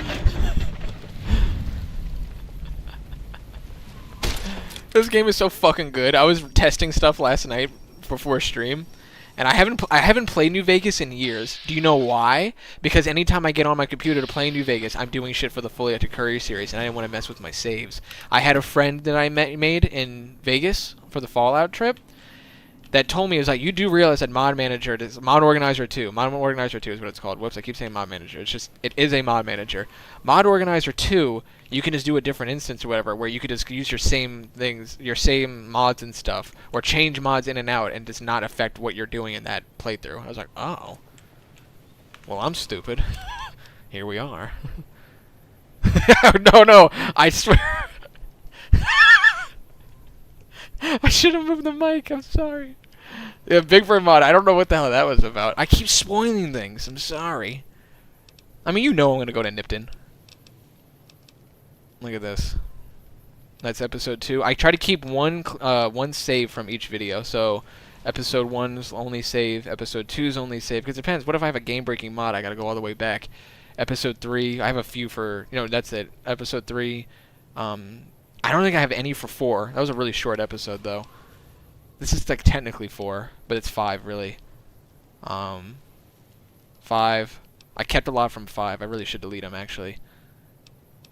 This game is so fucking good. I was testing stuff last night before stream, and I haven't played New Vegas in years. Do you know why? Because anytime I get on my computer to play New Vegas, I'm doing shit for the Fully Electric Courier series, and I didn't want to mess with my saves. I had a friend that I made in Vegas for the Fallout trip that told me, it was like, you do realize that Mod Organizer 2 is what it's called. Whoops, I keep saying Mod Manager. It is a Mod Manager. Mod Organizer 2, you can just do a different instance or whatever, where you could just use your same things, your same mods and stuff, or change mods in and out, and does not affect what you're doing in that playthrough. I was like, oh. Well, I'm stupid. Here we are. No, I swear. I should have moved the mic, I'm sorry. Yeah, Big Bird Mod, I don't know what the hell that was about. I keep spoiling things, I'm sorry. I mean, you know I'm gonna go to Nipton. Look at this. That's episode 2. I try to keep one save from each video, so episode 1's only save, episode 2's only save, because it depends. What if I have a game-breaking mod? I gotta go all the way back. Episode 3, I have a few for, that's it. Episode 3, I don't think I have any for 4. That was a really short episode, though. This is, like, technically 4, but it's 5, really. 5. I kept a lot from 5. I really should delete them, actually.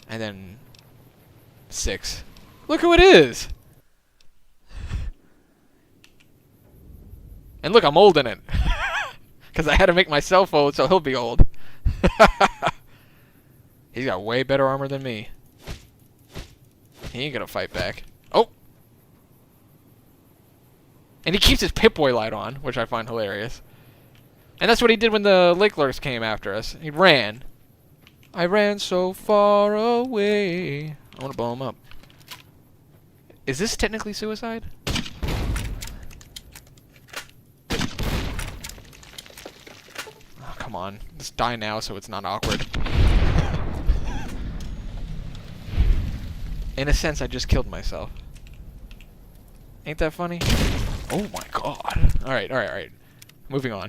And then 6. Look who it is! And look, I'm old in it. Because I had to make myself old, so he'll be old. He's got way better armor than me. He ain't gonna fight back. Oh! And he keeps his Pip-Boy light on, which I find hilarious. And that's what he did when the Lake Lurks came after us. He ran. I ran so far away. I want to blow him up. Is this technically suicide? Oh, come on. Just die now so it's not awkward. In a sense, I just killed myself. Ain't that funny? Oh my god. Alright. Moving on.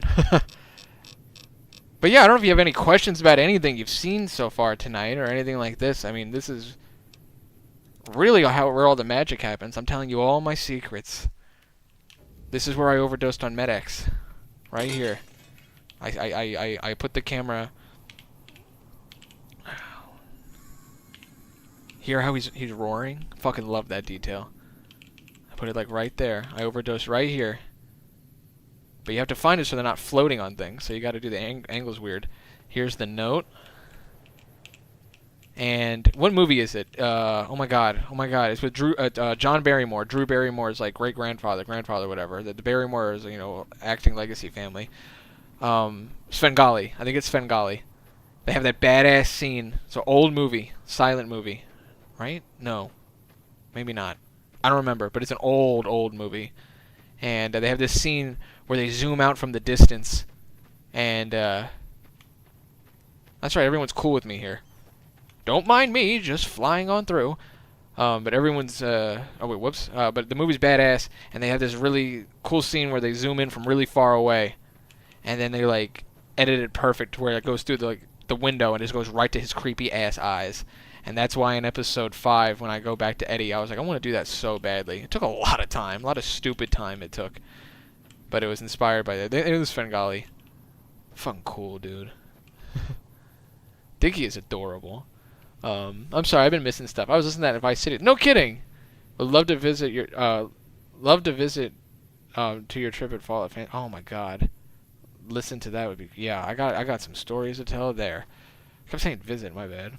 But yeah, I don't know if you have any questions about anything you've seen so far tonight or anything like this. I mean, this is really where all the magic happens. I'm telling you all my secrets. This is where I overdosed on Med-X. Right here. I put the camera... Hear how he's roaring? Fucking love that detail. I put it like right there. I overdosed right here. But you have to find it so they're not floating on things. So you got to do the angles weird. Here's the note. And what movie is it? Oh my god. It's with John Barrymore. Drew Barrymore's like grandfather, whatever. The Barrymore is, acting legacy family. Svengali. I think it's Svengali. They have that badass scene. It's an old movie, silent movie. Right? No. Maybe not. I don't remember, but it's an old movie. And they have this scene where they zoom out from the distance. And, that's right, everyone's cool with me here. Don't mind me, just flying on through. But everyone's, oh wait, whoops. But the movie's badass, and they have this really cool scene where they zoom in from really far away. And then they, like, edit it perfect where it goes through the window and just goes right to his creepy ass eyes. And that's why in episode 5, when I go back to Eddie, I was like, I want to do that so badly. It took a lot of time, a lot of stupid time it took. But it was inspired by that. It was Svengali. Fucking cool, dude. Diggy is adorable. I'm sorry, I've been missing stuff. I was listening to that in Vice City. No kidding! Would love to visit your, to your trip at Fallout Fan. Oh my god. Listen to that would be, yeah, I got some stories to tell there. I kept saying visit, my bad.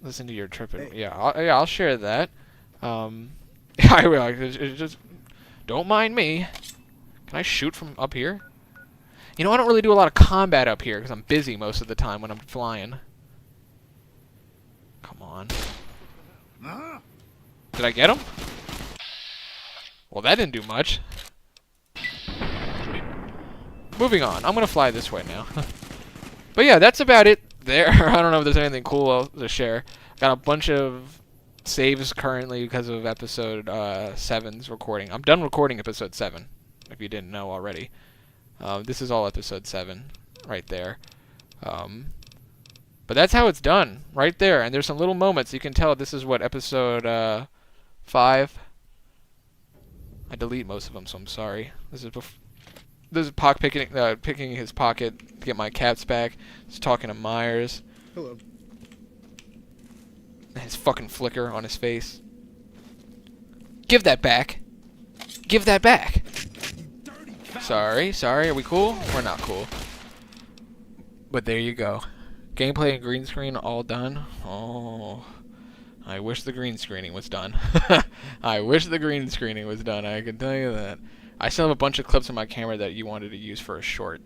Listen to your trip. Hey. I'll share that. I will. It's just don't mind me. Can I shoot from up here? I don't really do a lot of combat up here because I'm busy most of the time when I'm flying. Come on. Did I get him? Well, that didn't do much. Moving on. I'm gonna fly this way now. But yeah, that's about it there. I don't know if there's anything cool to share. Got a bunch of saves currently because of episode 7's recording. I'm done recording episode 7, if you didn't know already. This is all episode 7 right there. But that's how it's done, right there. And there's some little moments. You can tell this is what, episode 5? I delete most of them, so I'm sorry. This is Pock picking his pocket to get my caps back. He's talking to Myers. Hello. His fucking flicker on his face. Give that back. Give that back. Sorry. Are we cool? We're not cool. But there you go. Gameplay and green screen all done. Oh, I wish the green screening was done. I wish the green screening was done. I can tell you that. I still have a bunch of clips on my camera that you wanted to use for a short.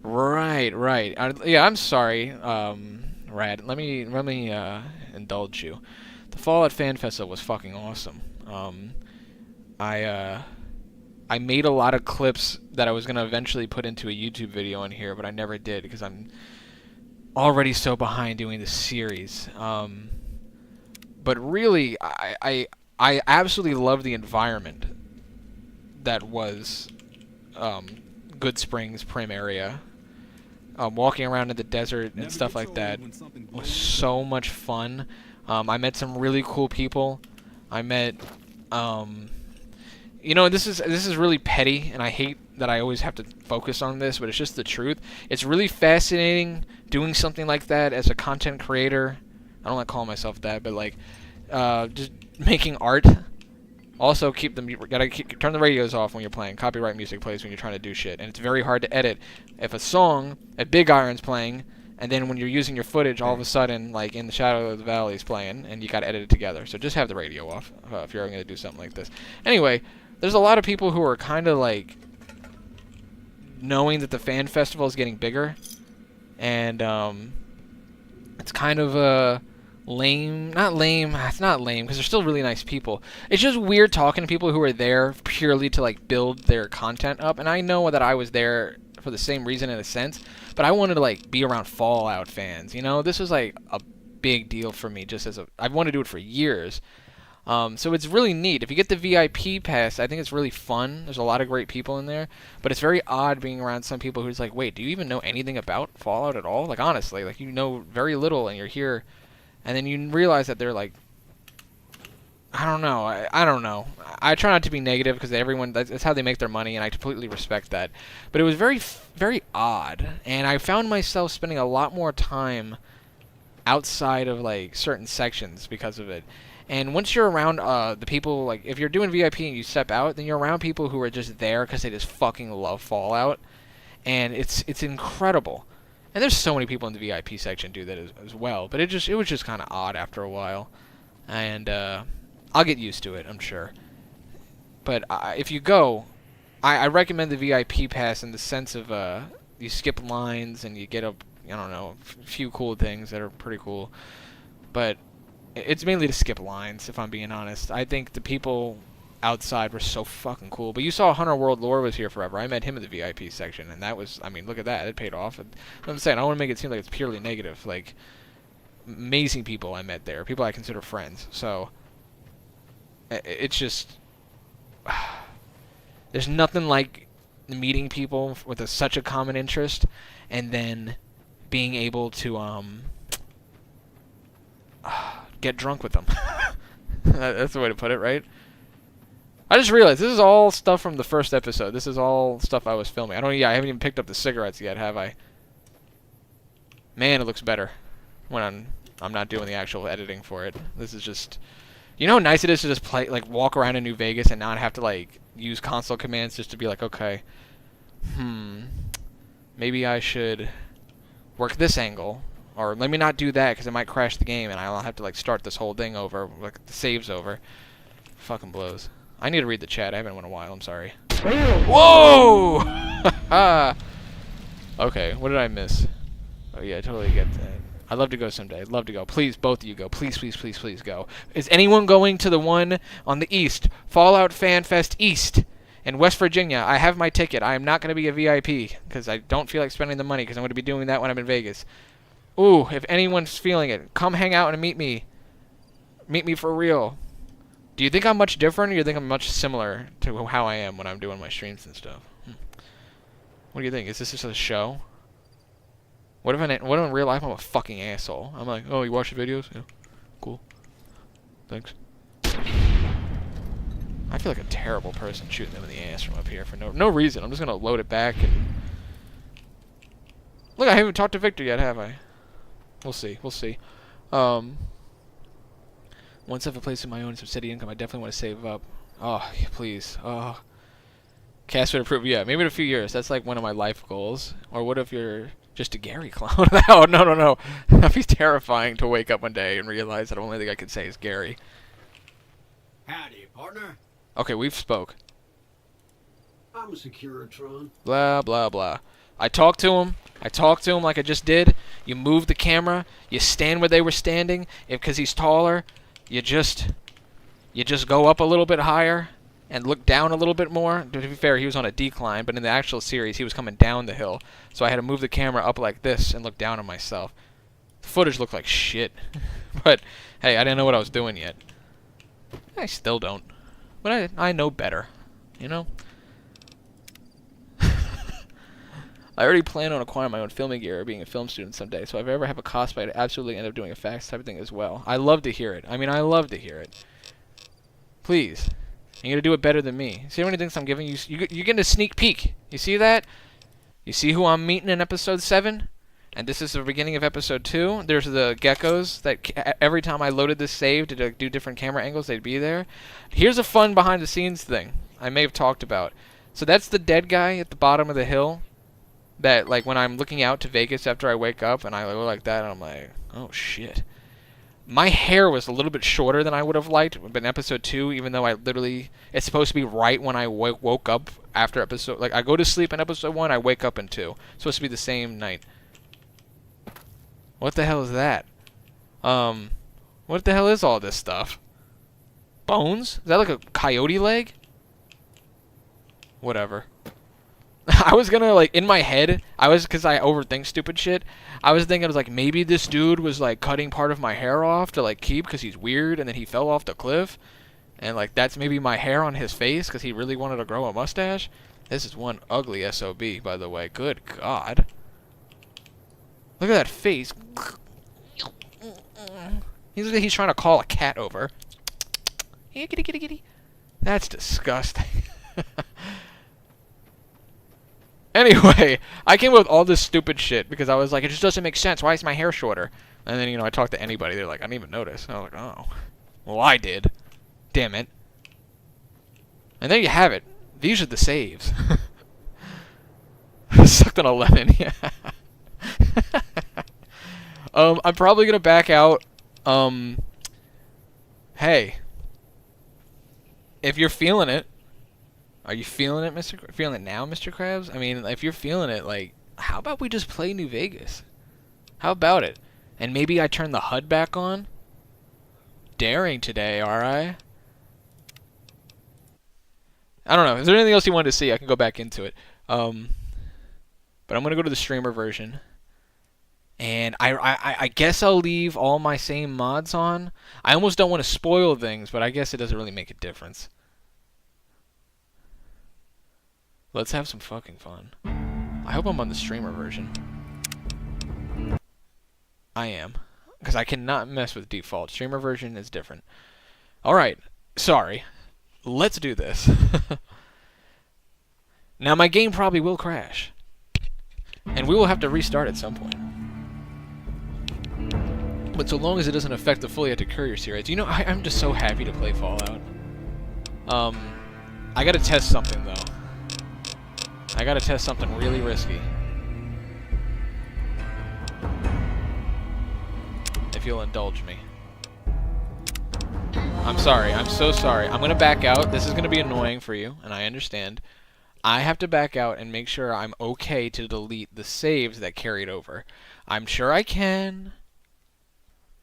Right. Yeah, I'm sorry, Rad. Let me indulge you. The Fallout Fan Festival was fucking awesome. I made a lot of clips that I was gonna eventually put into a YouTube video on here, but I never did because I'm already so behind doing the series. But really, I absolutely love the environment that was Good Springs Prim area. Walking around in the desert and stuff like that was so much fun. I met some really cool people. I met, you know, this is really petty, and I hate that I always have to focus on this, but it's just the truth. It's really fascinating doing something like that as a content creator. I don't like calling myself that, but like, just making art. Also, turn the radios off when you're playing. Copyright music plays when you're trying to do shit, and it's very hard to edit. If a song at Big Iron's playing, and then when you're using your footage, all of a sudden, like In the Shadow of the Valley is playing, and you got to edit it together. So just have the radio off if you're going to do something like this. Anyway, there's a lot of people who are kind of like knowing that the fan festival is getting bigger, and it's kind of lame. It's not lame because they're still really nice people. It's just weird talking to people who are there purely to like build their content up. And I know that I was there for the same reason in a sense, but I wanted to like be around Fallout fans. You know, this was like a big deal for me. I've wanted to do it for years. So it's really neat. If you get the VIP pass, I think it's really fun. There's a lot of great people in there, but it's very odd being around some people who's like, wait, do you even know anything about Fallout at all? Like honestly, like you know very little, and you're here. And then you realize that they're like, I don't know. I don't know. I try not to be negative because that's how they make their money, and I completely respect that. But it was very, very odd, and I found myself spending a lot more time outside of like certain sections because of it. And once you're around the people, like if you're doing VIP and you step out, then you're around people who are just there because they just fucking love Fallout, and it's incredible. And there's so many people in the VIP section do that as well, but it was just kind of odd after a while, and I'll get used to it, I'm sure. But if you go, I recommend the VIP pass in the sense of you skip lines and you get a few cool things that are pretty cool, but it's mainly to skip lines. If I'm being honest, I think the people outside were so fucking cool. But you saw Hunter World Lore was here forever. I met him in the VIP section, and that was, I mean, look at that. It paid off. And I'm saying, I don't want to make it seem like it's purely negative. Like, amazing people I met there. People I consider friends. So, it's just, there's nothing like meeting people with such a common interest, and then being able to, get drunk with them. That's the way to put it, right? I just realized this is all stuff from the first episode. This is all stuff I was filming. I haven't even picked up the cigarettes yet, have I? Man, it looks better when I'm not doing the actual editing for it. This is just, you know how nice it is to just walk around in New Vegas and not have to like use console commands just to be like, okay, maybe I should work this angle, or let me not do that because it might crash the game and I'll have to like start this whole thing over, like the saves over. Fucking blows. I need to read the chat. I haven't in a while. I'm sorry. Whoa! Okay, what did I miss? Oh yeah, I totally get that. I'd love to go someday. I'd love to go. Please, both of you go. Please, please, please, please go. Is anyone going to the one on the East? Fallout Fan Fest East in West Virginia. I have my ticket. I am not going to be a VIP because I don't feel like spending the money because I'm going to be doing that when I'm in Vegas. Ooh, if anyone's feeling it, come hang out and meet me. Meet me for real. Do you think I'm much different, or do you think I'm much similar to how I am when I'm doing my streams and stuff? What do you think? Is this just a show? What if in real life I'm a fucking asshole? I'm like, oh, you watch the videos? Yeah. Cool. Thanks. I feel like a terrible person shooting them in the ass from up here for no reason. I'm just gonna load it back and... Look, I haven't talked to Victor yet, have I? We'll see. We'll see. Once I have a place of my own and some steady income, I definitely want to save up. Oh, yeah, please. Oh. Cass would approve. Yeah, maybe in a few years. That's like one of my life goals. Or what if you're just a Gary clown? Oh, no, no, no. That'd be terrifying to wake up one day and realize that the only thing I can say is Gary. Howdy, partner. Okay, we've spoke. I'm a Securitron. Blah, blah, blah. I talked to him. I talked to him like I just did. You move the camera. You stand where they were standing. Because he's taller, you just go up a little bit higher and look down a little bit more. To be fair, he was on a decline, but in the actual series, he was coming down the hill. So I had to move the camera up like this and look down on myself. The footage looked like shit. But, hey, I didn't know what I was doing yet. I still don't. But I know better. You know? I already plan on acquiring my own filming gear or being a film student someday, so if I ever have a cosplay, I'd absolutely end up doing a FACS type of thing as well. I love to hear it. I mean, I love to hear it. Please. You're going to do it better than me. See how many things I'm giving you? You're getting a sneak peek. You see that? You see who I'm meeting in episode 7? And this is the beginning of episode 2. There's the geckos that every time I loaded this save to do different camera angles, they'd be there. Here's a fun behind-the-scenes thing I may have talked about. So that's the dead guy at the bottom of the hill. That, like, when I'm looking out to Vegas after I wake up and I look like that, and I'm like, oh, shit. My hair was a little bit shorter than I would have liked, but in episode 2, even though I literally... It's supposed to be right when I woke up after episode... Like, I go to sleep in episode 1, I wake up in 2. It's supposed to be the same night. What the hell is that? What the hell is all this stuff? Bones? Is that like a coyote leg? Whatever. I was gonna, like, in my head, because I overthink stupid shit, I was thinking, like, maybe this dude was, like, cutting part of my hair off to, like, keep because he's weird, and then he fell off the cliff, and, like, that's maybe my hair on his face because he really wanted to grow a mustache. This is one ugly SOB, by the way. Good God. Look at that face. He's trying to call a cat over. Hey, kitty, kitty, kitty. That's disgusting. Anyway, I came up with all this stupid shit because I was like, it just doesn't make sense. Why is my hair shorter? And then, you know, I talked to anybody. They're like, I didn't even notice. And I was like, oh. Well, I did. Damn it. And there you have it. These are the saves. Sucked on a lemon, yeah. I'm probably going to back out. Hey. If you're feeling it. Are you feeling it, feeling it now, Mr. Krabs? I mean, if you're feeling it, like, how about we just play New Vegas? How about it? And maybe I turn the HUD back on? Daring today, alright? I don't know. Is there anything else you wanted to see? I can go back into it. But I'm going to go to the streamer version. And I guess I'll leave all my same mods on. I almost don't want to spoil things, but I guess it doesn't really make a difference. Let's have some fucking fun. I hope I'm on the streamer version. I am. Because I cannot mess with default. Streamer version is different. Alright. Sorry. Let's do this. Now, my game probably will crash. And we will have to restart at some point. But so long as it doesn't affect the Fully Active Courier series. You know, I'm just so happy to play Fallout. I gotta test something, though. I gotta test something really risky. If you'll indulge me. I'm sorry. I'm so sorry. I'm gonna back out. This is gonna be annoying for you, and I understand. I have to back out and make sure I'm okay to delete the saves that carried over. I'm sure I can.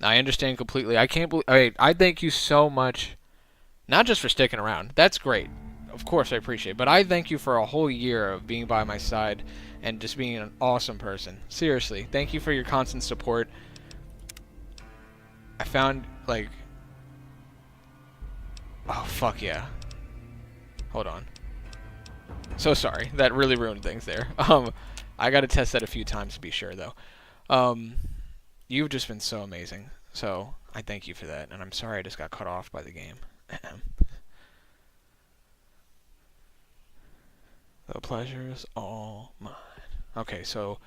I understand completely. I can't believe. I thank you so much, not just for sticking around. That's great. Of course, I appreciate it. But I thank you for a whole year of being by my side and just being an awesome person. Seriously, thank you for your constant support. I found, like... Oh, fuck yeah. Hold on. So sorry. That really ruined things there. I gotta test that a few times to be sure, though. You've just been so amazing. So, I thank you for that. And I'm sorry I just got cut off by the game. The pleasure is all mine. Okay, so...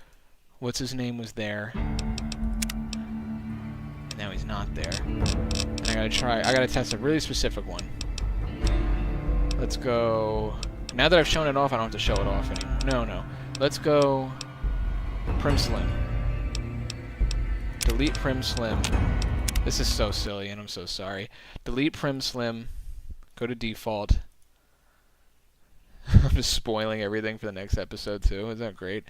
What's his name was there. And now he's not there. And I gotta test a really specific one. Let's go... Now that I've shown it off, I don't have to show it off anymore. No. Let's go... Prim Slim. Delete Prim Slim. This is so silly, and I'm so sorry. Delete Prim Slim. Go to default. I'm just spoiling everything for the next episode, too. Isn't that great?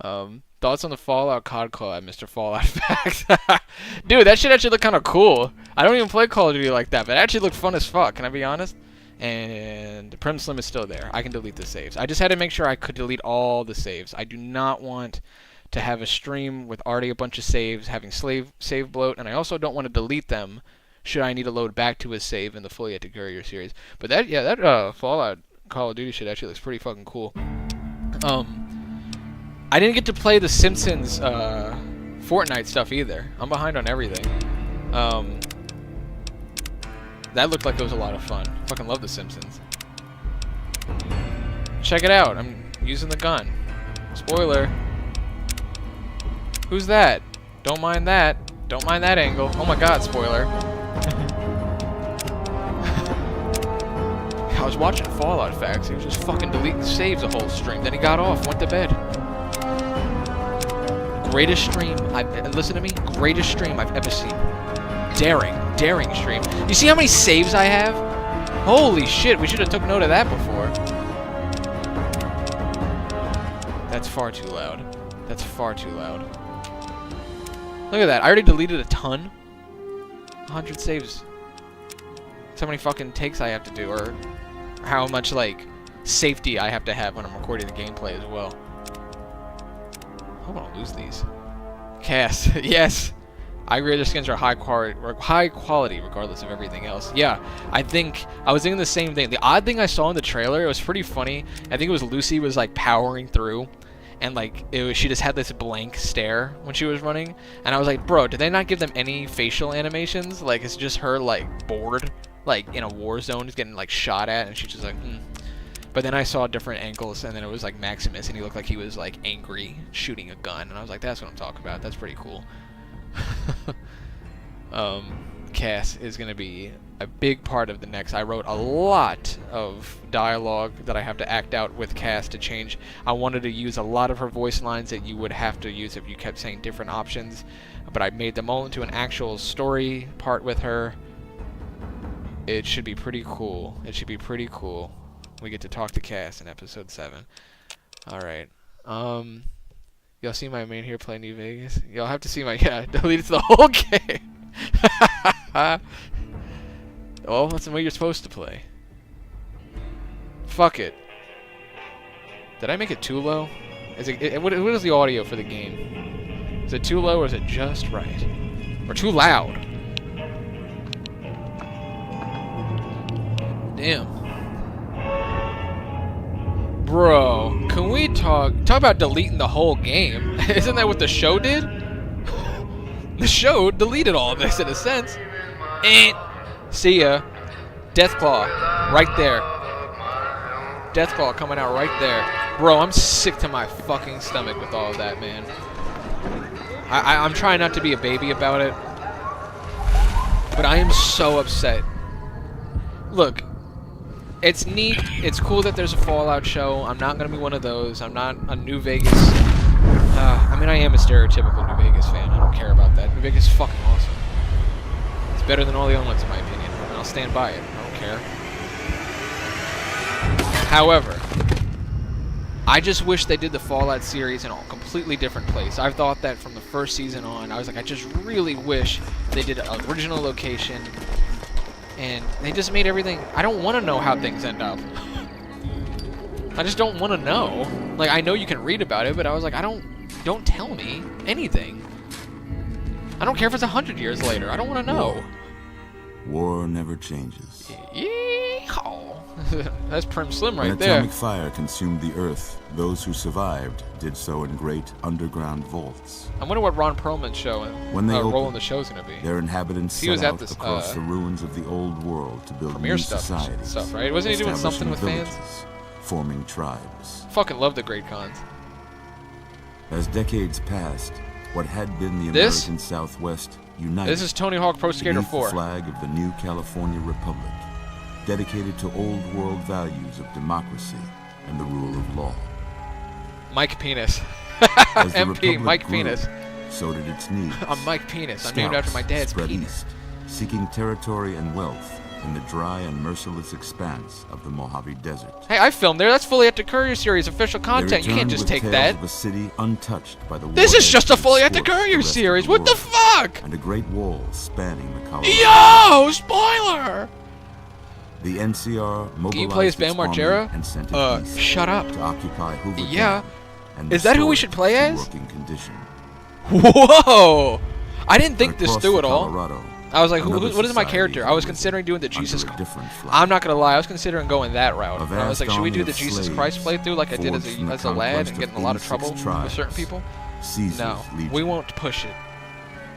Thoughts on the Fallout COD collab, Mr. FalloutFACS? Dude, that shit actually looked kind of cool. I don't even play Call of Duty like that, but it actually looked fun as fuck. Can I be honest? And Prim Slim is still there. I can delete the saves. I just had to make sure I could delete all the saves. I do not want to have a stream with already a bunch of saves, having save bloat, and I also don't want to delete them should I need to load back to a save in the Fully at the Courier series. But that Fallout Call of Duty shit actually looks pretty fucking cool. I didn't get to play the Simpsons Fortnite stuff either. I'm behind on everything. That looked like it was a lot of fun. Fucking love the Simpsons. Check it out. I'm using the gun. Spoiler. Who's that? Don't mind that. Don't mind that angle. Oh my god, spoiler. I was watching FalloutFACS. He was just fucking deleting saves the whole stream. Then he got off, went to bed. Greatest stream listen to me. Greatest stream I've ever seen. Daring stream. You see how many saves I have? Holy shit, we should have took note of that before. That's far too loud. That's far too loud. Look at that. I already deleted a ton. 100 saves. That's how many fucking takes I have to do, or how much, like, safety I have to have when I'm recording the gameplay as well. I hope I don't lose these. Cass. Yes. I agree their skins are high quality regardless of everything else. Yeah, I think I was thinking the same thing. The odd thing I saw in the trailer, it was pretty funny. I think it was Lucy was like powering through, and like she just had this blank stare when she was running, and I was like, bro, did they not give them any facial animations? Like it's just her like bored, like in a war zone, just getting like shot at, and she's just like, But then I saw different angles, and then it was like Maximus, and he looked like he was like angry, shooting a gun, and I was like, that's what I'm talking about. That's pretty cool. Cass is going to be a big part of the next. I wrote a lot of dialogue that I have to act out with Cass to change. I wanted to use a lot of her voice lines that you would have to use if you kept saying different options, but I made them all into an actual story part with her. It should be pretty cool. It should be pretty cool. We get to talk to Cass in episode 7. Alright. Y'all see my main here play New Vegas? Y'all have to see my... Yeah, deleted the whole game. Well, that's the way you're supposed to play. Fuck it. Did I make it too low? What is the audio for the game? Is it too low or is it just right? Or too loud? Damn. Bro, can we talk about deleting the whole game? Isn't that what the show did? The show deleted all of this in a sense. And see ya. Deathclaw, right there. Deathclaw coming out right there. Bro, I'm sick to my fucking stomach with all of that, man. I'm trying not to be a baby about it, but I am so upset. Look, it's neat. It's cool that there's a Fallout show. I'm not going to be one of those. I'm not a New Vegas... I mean, I am a stereotypical New Vegas fan. I don't care about that. New Vegas is fucking awesome. It's better than all the other ones, in my opinion. And I'll stand by it. I don't care. However, I just wish they did the Fallout series in a completely different place. I've thought that from the first season on. I was like, I just really wish they did an original location, and they just made everything... I don't want to know how things end up. I just don't want to know. Like, I know you can read about it, but I was like, don't tell me anything. I don't care if it's 100 years later. I don't want to know. War never changes. Yeehaw. That's Prim Slim right when there. atomic fire consumed the Earth, those who survived did so in great underground vaults. I wonder what Ron Perlman's showing. When they role in the show's gonna be. Their inhabitants He was set at out this, across the ruins of the old world to build premiere new stuff, societies. Right? Wasn't he doing something with establishing fans? villages, forming tribes. Fucking love the Great Cons. As decades passed, what had been the This? American Southwest united. This is Tony Hawk Pro Skater beneath 4. the flag of the new California Republic, dedicated to old world values of democracy and the rule of law. Mike Penis. As the MP Republic Mike grew, Penis. So did its needs. I'm Mike Penis. I'm named after my dad's spread penis. east, seeking territory and wealth in the dry and merciless expanse of the Mojave Desert. Hey, I filmed there. That's Fully Active Courier series official They content. You can't returned just with take tales that. Of a city untouched by the This is warheads just a that Fully Active scorched the Courier rest of series. the What the world, fuck? And a great wall spanning the Colorado. Yo, spoiler! The NCR mobilized Can you play as Bam its army Margera? and sent it east Shut up. to occupy Hoover Yeah. Dam and Is that who we restore should it play to as? working condition. Whoa! I didn't think this Across through the at all. Colorado, I was like, another what is my society character? I was lived considering doing the under Jesus. a different flag. I'm not gonna lie, I was considering going that route. A And I was like, vast should we do army the of Jesus slaves Christ playthrough like I did as forged from the a lad conquest and get in a of lot of 86 trouble with tribes. certain people? Caesar's No, legion. we won't push it.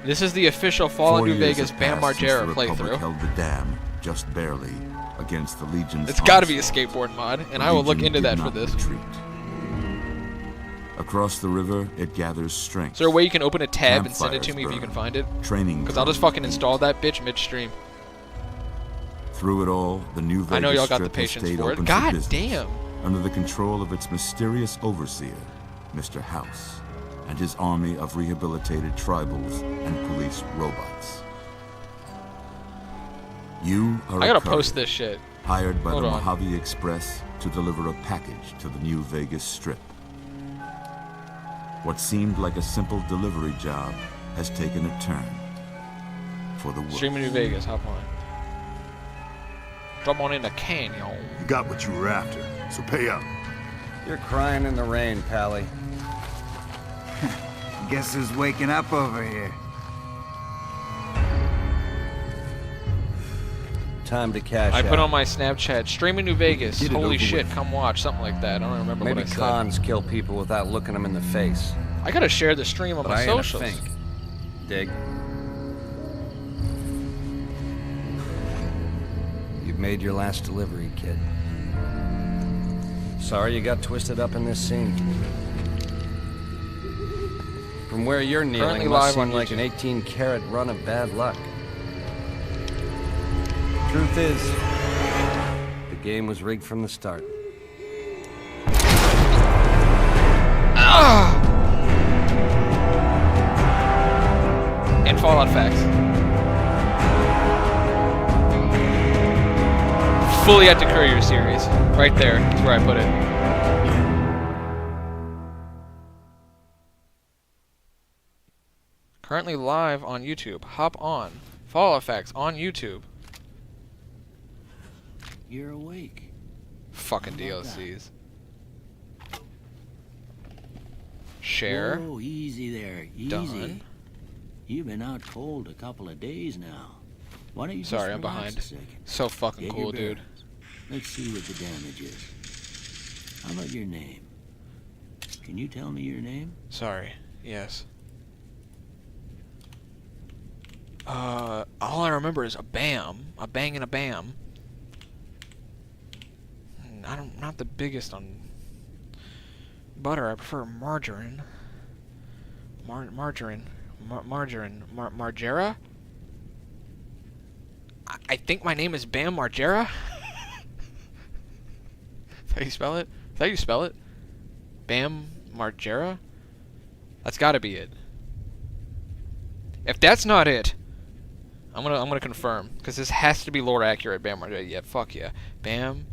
This is the official Fallout 4 New years Vegas have Bam passed since Margera the Republic playthrough. held the dam just barely against the Legion's It's got to be a onslaught. skateboard mod, and The I will look Legion into did that for not this. retreat. Across the river, it gathers strength. Is there a way you can open a tab and send it to Campfires me if you burn. can find it? Training Because I'll just grounds fucking install that bitch midstream. Through it all, the new Vegas I know y'all got the Strip has patience stayed for it. open God business damn. under the control of its mysterious overseer, Mr. House, and his army of rehabilitated tribals and police robots. You are I a gotta courier post this shit. hired by Hold the on. Mojave Express to deliver a package to the new Vegas Strip. What seemed like a simple delivery job has taken a turn for the worse. Streaming New Vegas, hop on. Drop on in the canyon. You got what you were after, so pay up. You're crying in the rain, Pally. Guess who's waking up over here? Time to cash I out. put on my Snapchat, streaming New Vegas. Get it Holy over shit, with. come watch, something like that. I don't remember Maybe what I said. cons kill people without looking them in the face. I gotta share the stream on But my I ain't a socials. fink. Dig? You've made your last delivery, kid. Sorry you got twisted up in this scene. From where you're kneeling, Currently must live seem on like an YouTube. 18-carat run of bad luck. Truth is, the game was rigged from the start. And FalloutFACS. Fully at the Courier series. Right there is where I put it. Currently live on YouTube. Hop on. FalloutFACS on YouTube. You're awake. Fucking DLCs. Share. Whoa, easy there. Easy. Done. You've been out cold a couple of days now. Why don't you Sorry, just I'm relax behind. a second? So fucking Get cool, your dude. bearings. Let's see what the damage is. How about your name? Can you tell me your name? Sorry. Yes. All I remember is a bam. A bang and a bam. Not the biggest on butter. I prefer margarine. Margarine. Margera? I think my name is Bam Margera? Is that how you spell it? Is that how you spell it? Bam Margera? That's gotta be it. If that's not it, I'm gonna confirm, because this has to be lore accurate. Bam Margera. Yeah, fuck yeah. Bam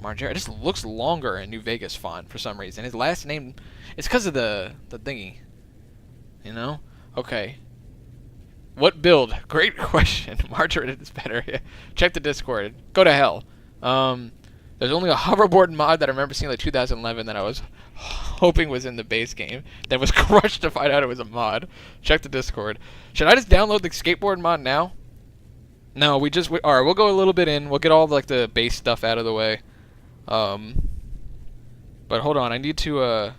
Margera. It just looks longer in New Vegas font for some reason. His last name, it's because of the thingy. You know? Okay. What build? Great question. Margera is better. Check the Discord. Go to hell. There's only a hoverboard mod that I remember seeing like 2011 that I was hoping was in the base game that was crushed to find out it was a mod. Check the Discord. Should I just download the skateboard mod now? No, alright, we'll go a little bit in. We'll get all like the base stuff out of the way. But hold on, I need to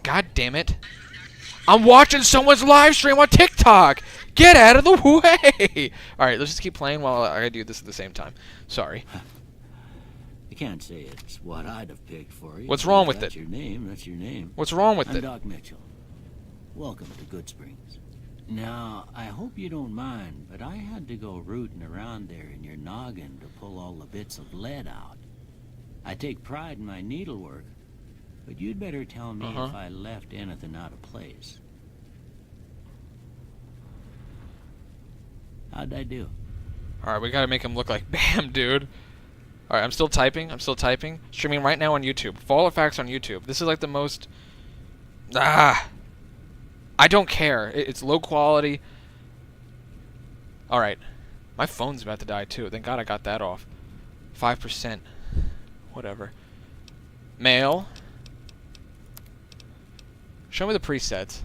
God damn it. I'm watching someone's live stream on TikTok! Get out of the way! Alright, let's just keep playing while I do this at the same time. Sorry. I can't say it's what I'd have picked for you. What's wrong with That's it? your name, that's your name. What's wrong with I'm it? Doc Mitchell. Welcome to Good Springs. Now, I hope you don't mind, but I had to go rooting around there in your noggin to pull all the bits of lead out. I take pride in my needlework, but you'd better tell me if I left anything out of place. How'd I do? Alright, we gotta make him look like Bam, dude. Alright, I'm still typing. Streaming right now on YouTube. FalloutFACS on YouTube. This is like the most... I don't care. It's low quality. Alright. My phone's about to die too. Thank God I got that off. 5%. Whatever. Mail. Show me the presets.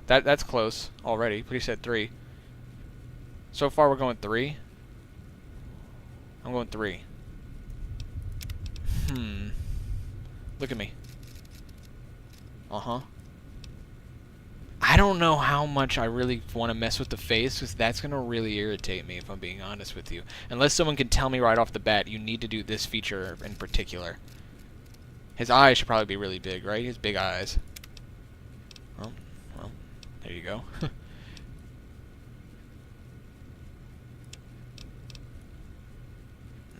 That's close already. Preset 3. So far we're going 3. I'm going 3. Look at me. I don't know how much I really want to mess with the face, because that's going to really irritate me, if I'm being honest with you. Unless someone can tell me right off the bat, you need to do this feature in particular. His eyes should probably be really big, right? His big eyes. Well, there you go.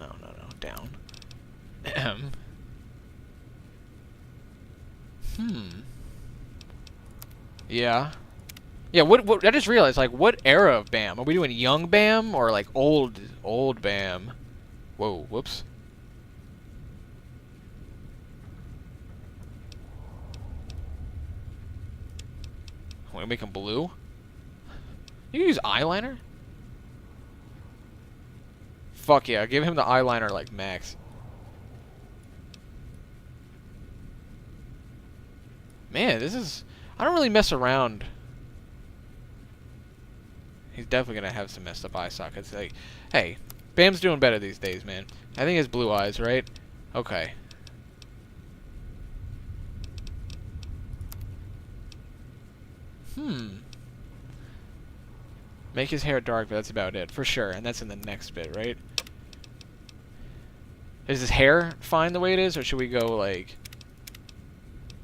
No, down. Yeah. Yeah, what I just realized, like, what era of Bam? Are we doing young Bam or like old Bam? Whoa, whoops. Want to make him blue? You can use eyeliner? Fuck yeah, give him the eyeliner like max. Man, this is... I don't really mess around. He's definitely gonna have some messed up eye sockets. Like, hey, Bam's doing better these days, man. I think he has blue eyes, right? Okay. Make his hair dark, but that's about it, for sure. And that's in the next bit, right? Is his hair fine the way it is, or should we go, like...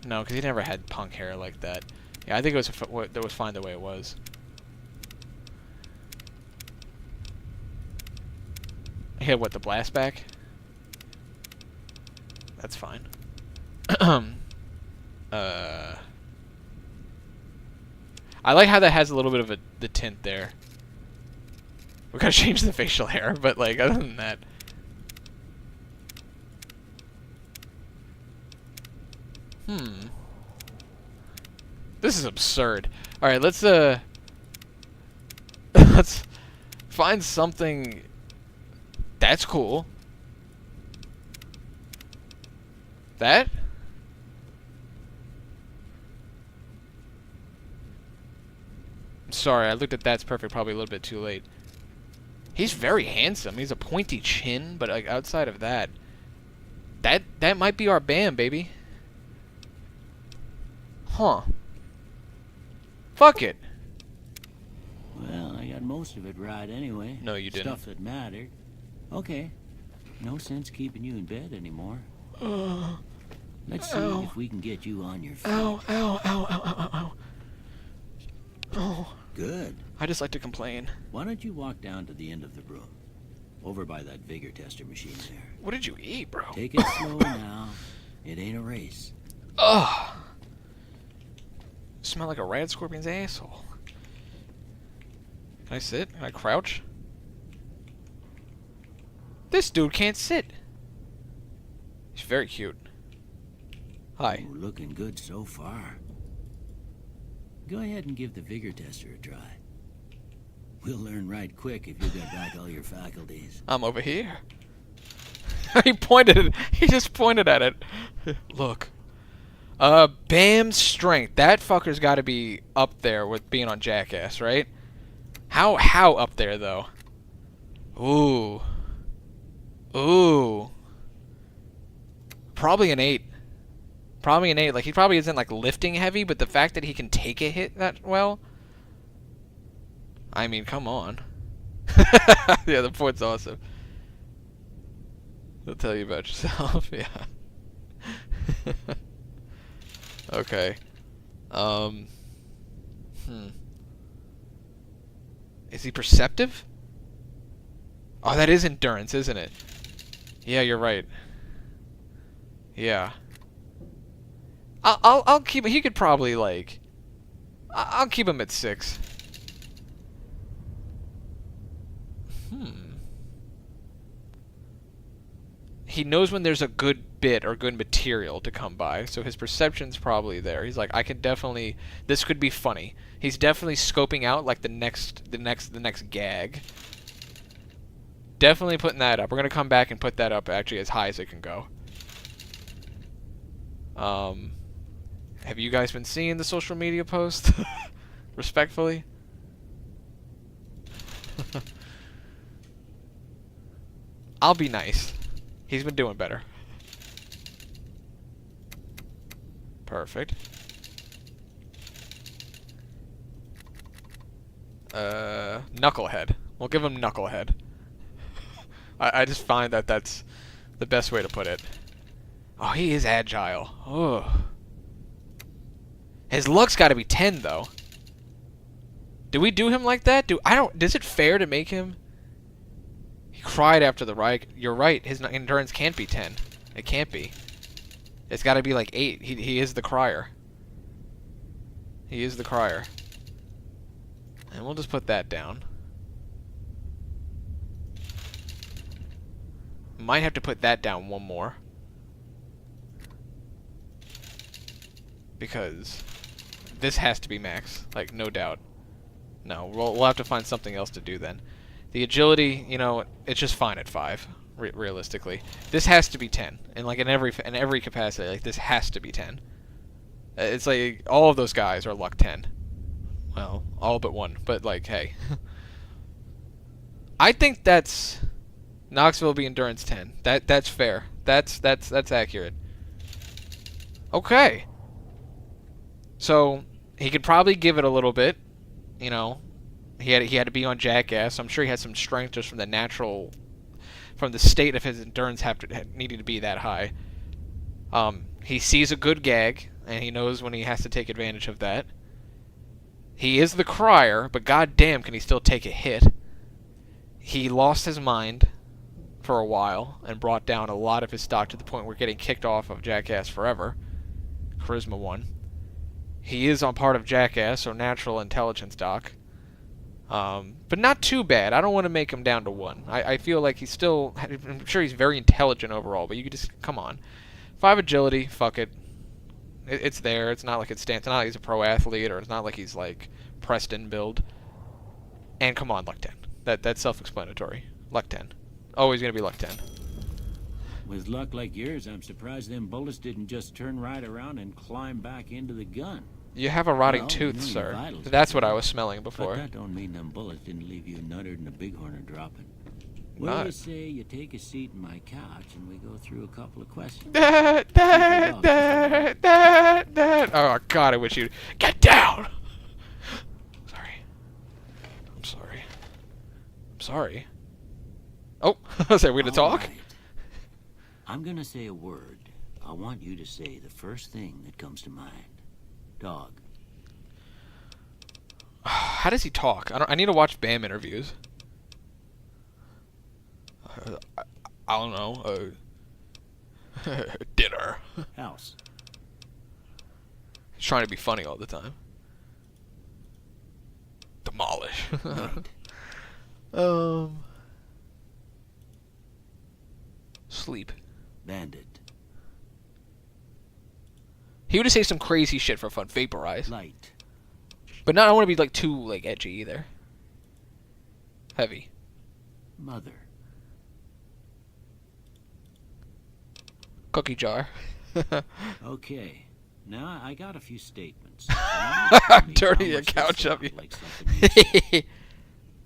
No, because he never had punk hair like that. Yeah, I think it was that was fine the way it was. He had, what, the blast back? That's fine. I like how that has a little bit of the tint there. We gotta change the facial hair, but like other than that. This is absurd. Alright, let's let's find something that's cool. That? Sorry, I looked at That's Perfect probably a little bit too late. He's very handsome. He's a pointy chin, but like outside of that, that might be our Bam, baby. Huh. Fuck it. Well, I got most of it right anyway. No, you didn't. Stuff that mattered. Okay. No sense keeping you in bed anymore. Let's see if we can get you on your feet. Ow, ow, ow, ow, ow, ow. Oh. Good. I just like to complain. Why don't you walk down to the end of the room? Over by that vigor tester machine there. What did you eat, bro? Take it slow now. It ain't a race. Ugh. Smell like a rad scorpion's asshole. Can I sit? Can I crouch? This dude can't sit. He's very cute. Hi. Ooh, looking good so far. Go ahead and give the vigor tester a try. We'll learn right quick if you got back all your faculties. I'm over here. He pointed. He just pointed at it. Look. Bam's strength. That fucker's got to be up there with being on Jackass, right? How up there though? Ooh. Ooh. Probably an 8. Probably an 8. Like, he probably isn't, like, lifting heavy, but the fact that he can take a hit that well... I mean, come on. Yeah, the point's awesome. They'll tell you about yourself, yeah. Okay. Is he perceptive? Oh, that is endurance, isn't it? Yeah, you're right. Yeah. I'll keep him. He could probably, like... I'll keep him at 6. He knows when there's a good bit or good material to come by, so his perception's probably there. He's like, I can definitely... This could be funny. He's definitely scoping out, like, the next gag. Definitely putting that up. We're gonna come back and put that up, actually, as high as it can go. Have you guys been seeing the social media post? Respectfully? I'll be nice. He's been doing better. Perfect. Knucklehead. We'll give him Knucklehead. I just find that that's the best way to put it. Oh, he is agile. Oh. His luck's got to be 10 though. Do we do him like that? Is it fair to make him? He cried after the riot. You're right. His endurance can't be 10. It can't be. It's got to be like 8. He is the crier. He is the crier. And we'll just put that down. Might have to put that down one more. Because this has to be max, like, no doubt. No, we'll have to find something else to do then. The agility, you know, it's just fine at 5, realistically. This has to be 10, and like in every capacity, like this has to be 10. It's like all of those guys are luck 10. Well, all but one, but like, hey. I think that's Knoxville be endurance 10. That's fair. That's accurate. Okay. So he could probably give it a little bit, you know. He had to be on Jackass. I'm sure he had some strength just from the state of his endurance needing to be that high. He sees a good gag and he knows when he has to take advantage of that. He is the crier, but goddamn, can he still take a hit? He lost his mind for a while and brought down a lot of his stock to the point where getting kicked off of Jackass forever. Charisma 1. He is on part of Jackass, so natural intelligence doc. But not too bad. I don't want to make him down to 1. I feel like he's still... I'm sure he's very intelligent overall, but you could just... Come on. 5 agility, fuck it. It's there. It's not like it's not like he's a pro athlete, or it's not like he's like Preston build. And come on, luck 10. That's self-explanatory. Luck 10. Always gonna be luck 10. With luck like yours, I'm surprised them bullets didn't just turn right around and climb back into the gun. You have a rotting tooth, sir. That's what I was smelling before. But that don't mean them bullets didn't leave you nuttered and a bighorn dropping. What do you say you take a seat in my couch and we go through a couple of questions? Oh God, I wish you'd get down. Sorry. I'm sorry. I'm sorry. Oh, so we're gonna talk? Right. I'm gonna say a word. I want you to say the first thing that comes to mind. Dog. How does he talk? I need to watch Bam interviews. I don't know. Dinner. House. He's trying to be funny all the time. Demolish. Right. Sleep. Bandit. He would have said some crazy shit for fun. Vaporize. Light. But not, I don't want to be like too like edgy either. Heavy. Mother. Cookie jar. Okay. Now I got a few statements. Dirty a couch up. Like something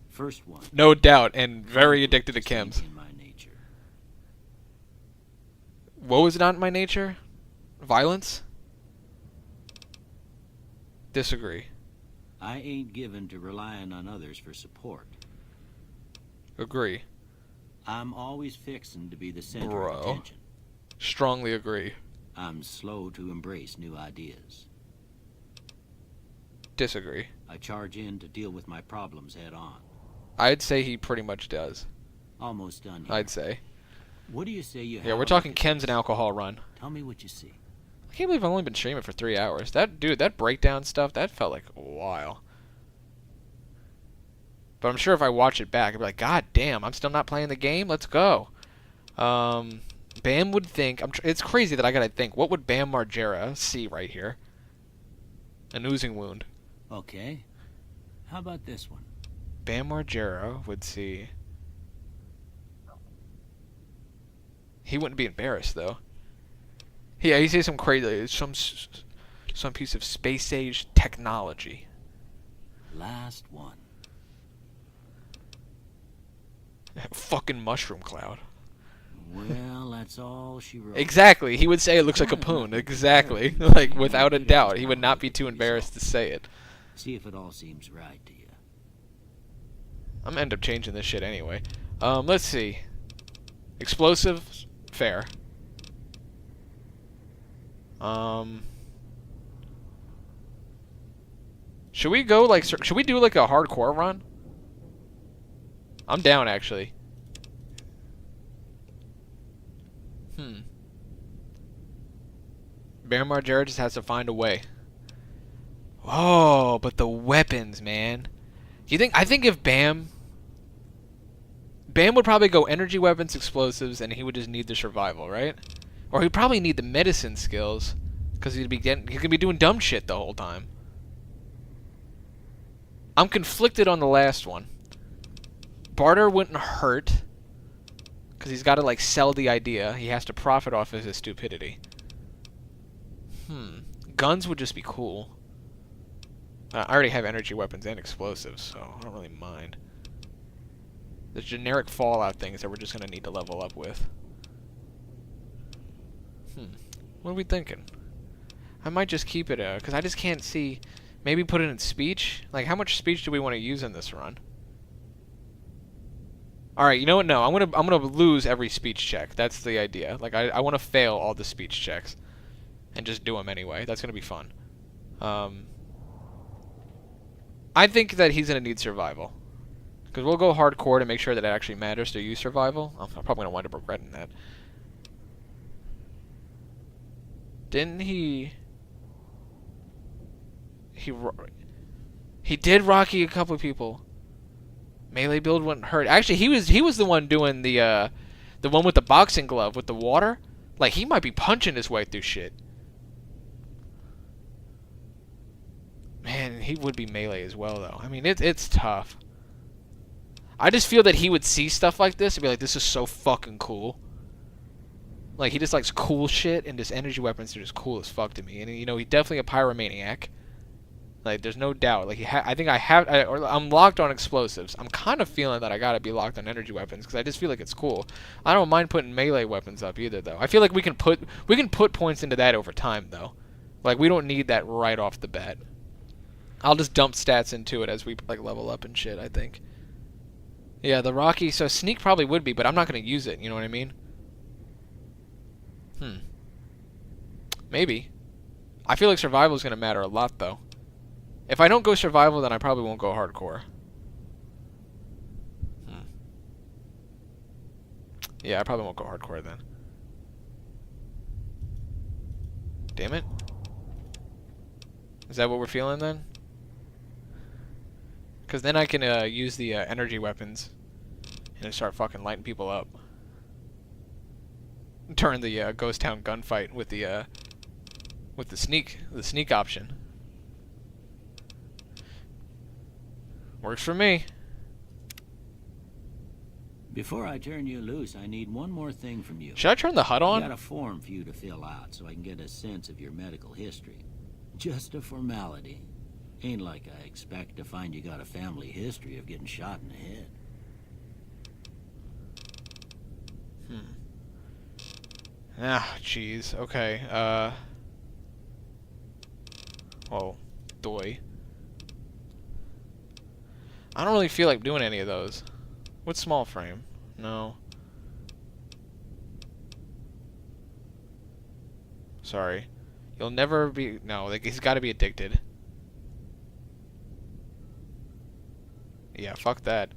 First one. No doubt, and very addicted to chems. In my nature. What was not in my nature? Violence? Disagree. I ain't given to relying on others for support. Agree. I'm always fixing to be the center of attention. Strongly agree. I'm slow to embrace new ideas. Disagree. I charge in to deal with my problems head on. I'd say he pretty much does. Almost done here. I'd say. What do you say you have? Yeah, we're talking chems and alcohol run. Tell me what you see. I can't believe I've only been streaming for 3 hours. That breakdown stuff, that felt like a while. But I'm sure if I watch it back, I'd be like, God damn, I'm still not playing the game? Let's go. Bam would think... it's crazy that I gotta think. What would Bam Margera see right here? An oozing wound. Okay. How about this one? Bam Margera would see... He wouldn't be embarrassed, though. Yeah, he'd say some crazy... Some piece of space-age technology. Last one. Fucking mushroom cloud. Well, that's all she wrote. Exactly. He would say it looks like a poon. Exactly. Like, without a doubt. He would not be too embarrassed to say it. See if it all seems right to you. I'm gonna end up changing this shit anyway. Let's see. Explosives, fair. Should we go like? Should we do like a hardcore run? I'm down actually. Bam Margera just has to find a way. Oh, but the weapons, man. Do you think? I think if Bam would probably go energy weapons, explosives, and he would just need the survival, right? Or he'd probably need the medicine skills, because he'd be doing dumb shit the whole time. I'm conflicted on the last one. Barter wouldn't hurt, because he's got to like sell the idea. He has to profit off of his stupidity. Guns would just be cool. I already have energy weapons and explosives, so I don't really mind. The generic Fallout things that we're just going to need to level up with. What are we thinking? I might just keep it, because I just can't see... Maybe put it in speech? Like, how much speech do we want to use in this run? Alright, you know what? No, I'm gonna lose every speech check. That's the idea. Like, I want to fail all the speech checks. And just do them anyway. That's going to be fun. I think that he's going to need survival. Because we'll go hardcore to make sure that it actually matters to use survival. I'm probably going to wind up regretting that. Didn't he... He did Rocky a couple of people. Melee build wouldn't hurt. Actually, he was the one doing the one with the boxing glove with the water. Like, he might be punching his way through shit. Man, he would be melee as well, though. I mean, it's tough. I just feel that he would see stuff like this and be like, this is so fucking cool. Like, he just likes cool shit, and just energy weapons are just cool as fuck to me. And, you know, he's definitely a pyromaniac. Like, there's no doubt. Like, I'm locked on explosives. I'm kind of feeling that I gotta be locked on energy weapons, because I just feel like it's cool. I don't mind putting melee weapons up either, though. I feel like we can put points into that over time, though. Like, we don't need that right off the bat. I'll just dump stats into it as we like level up and shit, I think. Yeah, the Rocky, so sneak probably would be, but I'm not going to use it, you know what I mean? Maybe. I feel like survival is going to matter a lot, though. If I don't go survival, then I probably won't go hardcore. Yeah, I probably won't go hardcore then. Damn it. Is that what we're feeling then? Because then I can use the energy weapons and start fucking lighting people up. turn the ghost town gunfight with the sneak option. Works for me. Before I turn you loose, I need one more thing from you. Should I turn the HUD on? I got a form for you to fill out so I can get a sense of your medical history. Just a formality. Ain't like I expect to find you got a family history of getting shot in the head. Ah, jeez. Okay. Oh, doy. I don't really feel like doing any of those. What's small frame? No. Sorry. You'll never be... No, like, he's got to be addicted. Yeah, fuck that.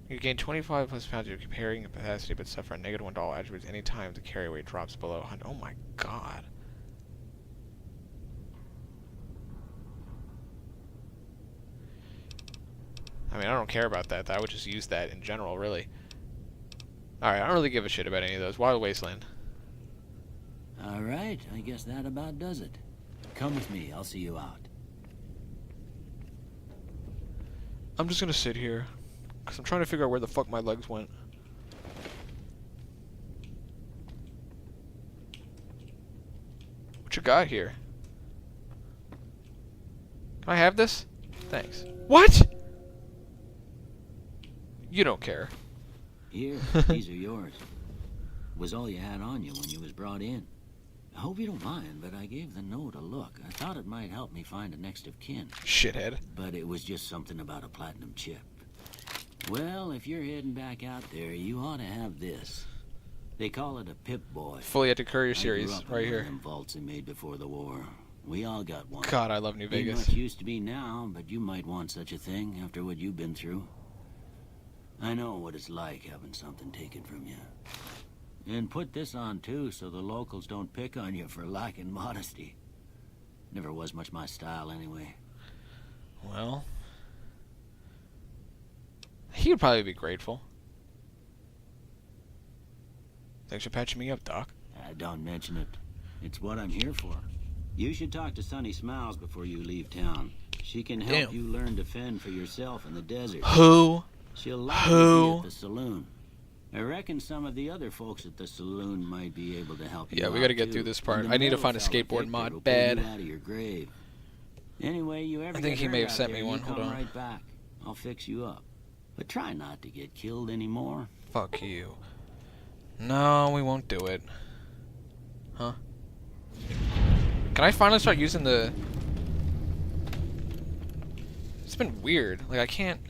You gain 25 plus pounds of your carrying capacity, but suffer a negative $1 attributes any time the carry weight drops below 100. Oh my god. I mean, I don't care about that. I would just use that in general, really. Alright, I don't really give a shit about any of those. Wild Wasteland. Alright, I guess that about does it. Come with me, I'll see you out. I'm just gonna sit here. Because I'm trying to figure out where the fuck my legs went. What you got here? Can I have this? Thanks. What?! You don't care. Here, these are yours. Was all you had on you when you was brought in. I hope you don't mind, but I gave the note a look. I thought it might help me find a next of kin. Shithead. But it was just something about a platinum chip. Well, if you're heading back out there, you ought to have this. They call it a Pip-Boy. Fully at the Courier series, I grew up right in here. one of them vaults they made before the war. We all got one. God, I love New Vegas. Ain't much used to be now, but you might want such a thing after what you've been through. I know what it's like having something taken from you. And put this on too, so the locals don't pick on you for lacking modesty. Never was much my style anyway. Well, he would probably be grateful. Thanks for patching me up, Doc. Don't mention it. It's what I'm here for. You should talk to Sunny Smiles before you leave town. She can help you learn to fend for yourself in the desert. Who? She'll likely be at the saloon. I reckon some of the other folks at the saloon might be able to help you. Yeah, we gotta get through this part. I need to find a skateboard mod bad. Out of your grave. Anyway, you ever I think get he hurt may have out sent there, me one. you Hold come on. right back. I'll fix you up. But try not to get killed anymore. Fuck you. No, we won't do it. Huh? Can I finally start using the... It's been weird. Like, I can't...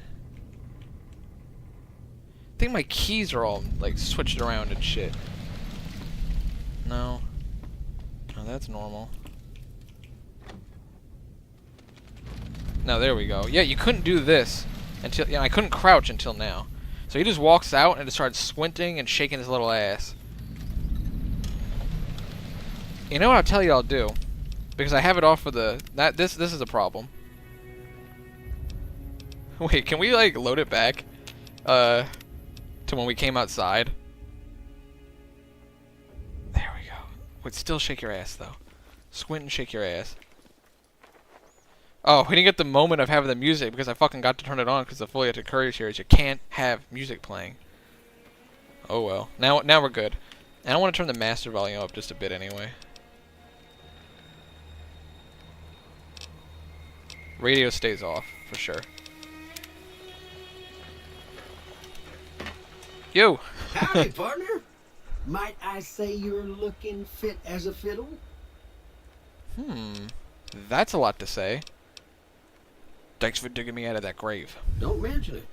I think my keys are all, like, switched around and shit. No. Oh, that's normal. No, there we go. Yeah, you couldn't do this until... Yeah, I couldn't crouch until now. So he just walks out and just starts squinting and shaking his little ass. You know what I'll tell you I'll do? Because I have it off for the... This is a problem. Wait, can we, like, load it back? To when we came outside. There we go. Wait, still shake your ass, though. Squint and shake your ass. Oh, we didn't get the moment of having the music because I fucking got to turn it on because the Fully Active Courier series, you can't have music playing. Oh well. Now we're good. And I want to turn the master volume up just a bit anyway. Radio stays off, for sure. You! Howdy, partner. Might I say you're looking fit as a fiddle? That's a lot to say. Thanks for digging me out of that grave. Don't mention it.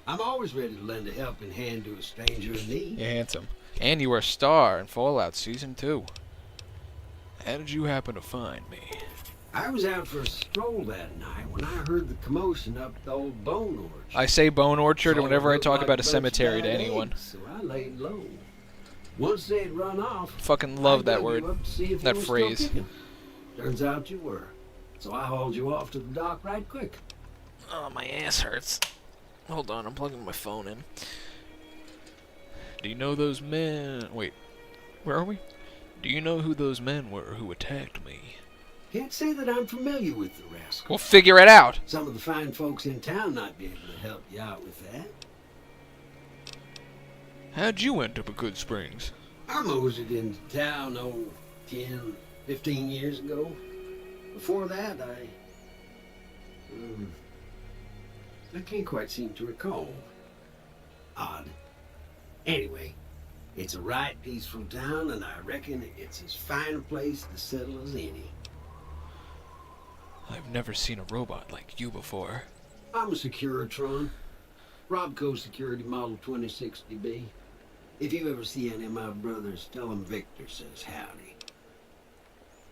I'm always ready to lend a helping hand to a stranger in need. You're handsome. And you were a star in Fallout Season 2. How did you happen to find me? I was out for a stroll that night when I heard the commotion up the old Bone Orchard. I say Bone Orchard Saw whenever it I look talk like about a bunch of cemetery to died anyone. eggs, So I laid low. Once they had run off, Fucking love I that dug word. you up to see if That you were still phrase. kicking. Turns out you were. So I hauled you off to the dock right quick. Oh, my ass hurts. Hold on, I'm plugging my phone in. Do you know those men? Wait, where are we? Do you know who those men were who attacked me? Can't say that I'm familiar with the rascal. Well, figure it out. Some of the fine folks in town might be able to help you out with that. How'd you end up at Good Springs? I moseyed into town, 10, 15 years ago. Before that, I can't quite seem to recall. Odd. Anyway, it's a right peaceful town, and I reckon it's as fine a place to settle as any. I've never seen a robot like you before. I'm a Securitron. Robco Security Model 2060B. If you ever see any of my brothers, tell them Victor says howdy.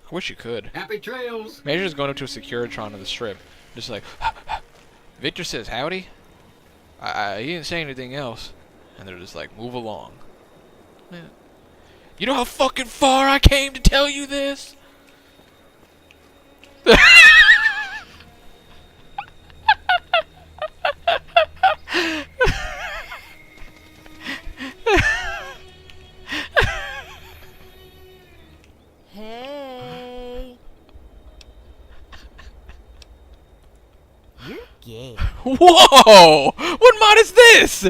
I wish you could. Happy trails! Imagine just going up to a Securitron on the strip. Just like, Victor says howdy? He didn't say anything else. And they're just like, move along. Man. You know how fucking far I came to tell you this? Hey. You're gay. Whoa! What mod is this?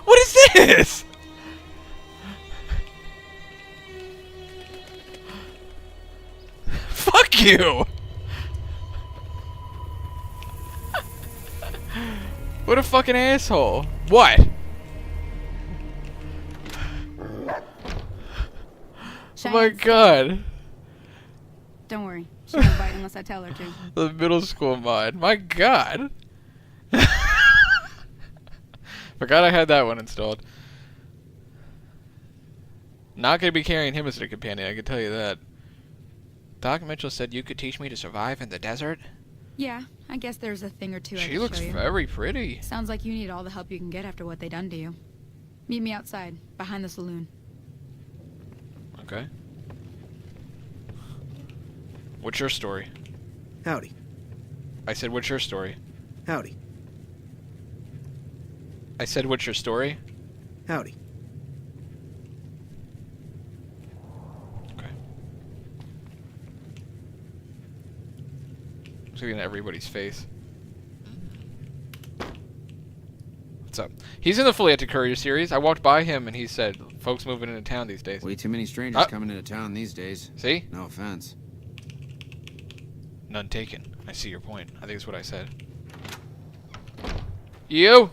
What is this? Fuck you! What a fucking asshole. What? Oh my god. Don't worry. She won't bite unless I tell her to. The middle school mod. My god. Forgot I had that one installed. Not gonna be carrying him as a companion, I can tell you that. Doc Mitchell said you could teach me to survive in the desert? Yeah, I guess there's a thing or two I She can looks show you. very pretty. Sounds like you need all the help you can get after what they done to you. Meet me outside, behind the saloon. Okay. What's your story? Howdy. I said, what's your story? Howdy. I said, what's your story? Howdy. Okay. Just looking at everybody's face. What's up? He's in the Fully Active Courier series. I walked by him and he said, folks moving into town these days. Way too many strangers coming into town these days. See? No offense. None taken. I see your point. I think that's what I said. You!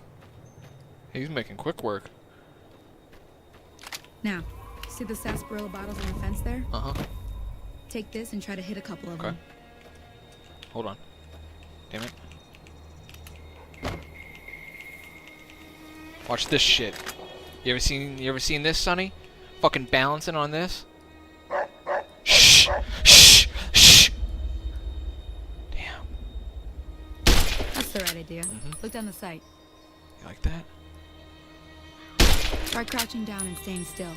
He's making quick work. Now, see the sarsaparilla bottles on the fence there? Uh-huh. Take this and try to hit a couple of them. Hold on. Damn it. Watch this shit. You ever seen this, Sonny? Fucking balancing on this? Shh! Shh! Shh! Damn. That's the right idea. Look down the sight. You like that? Try crouching down and staying still.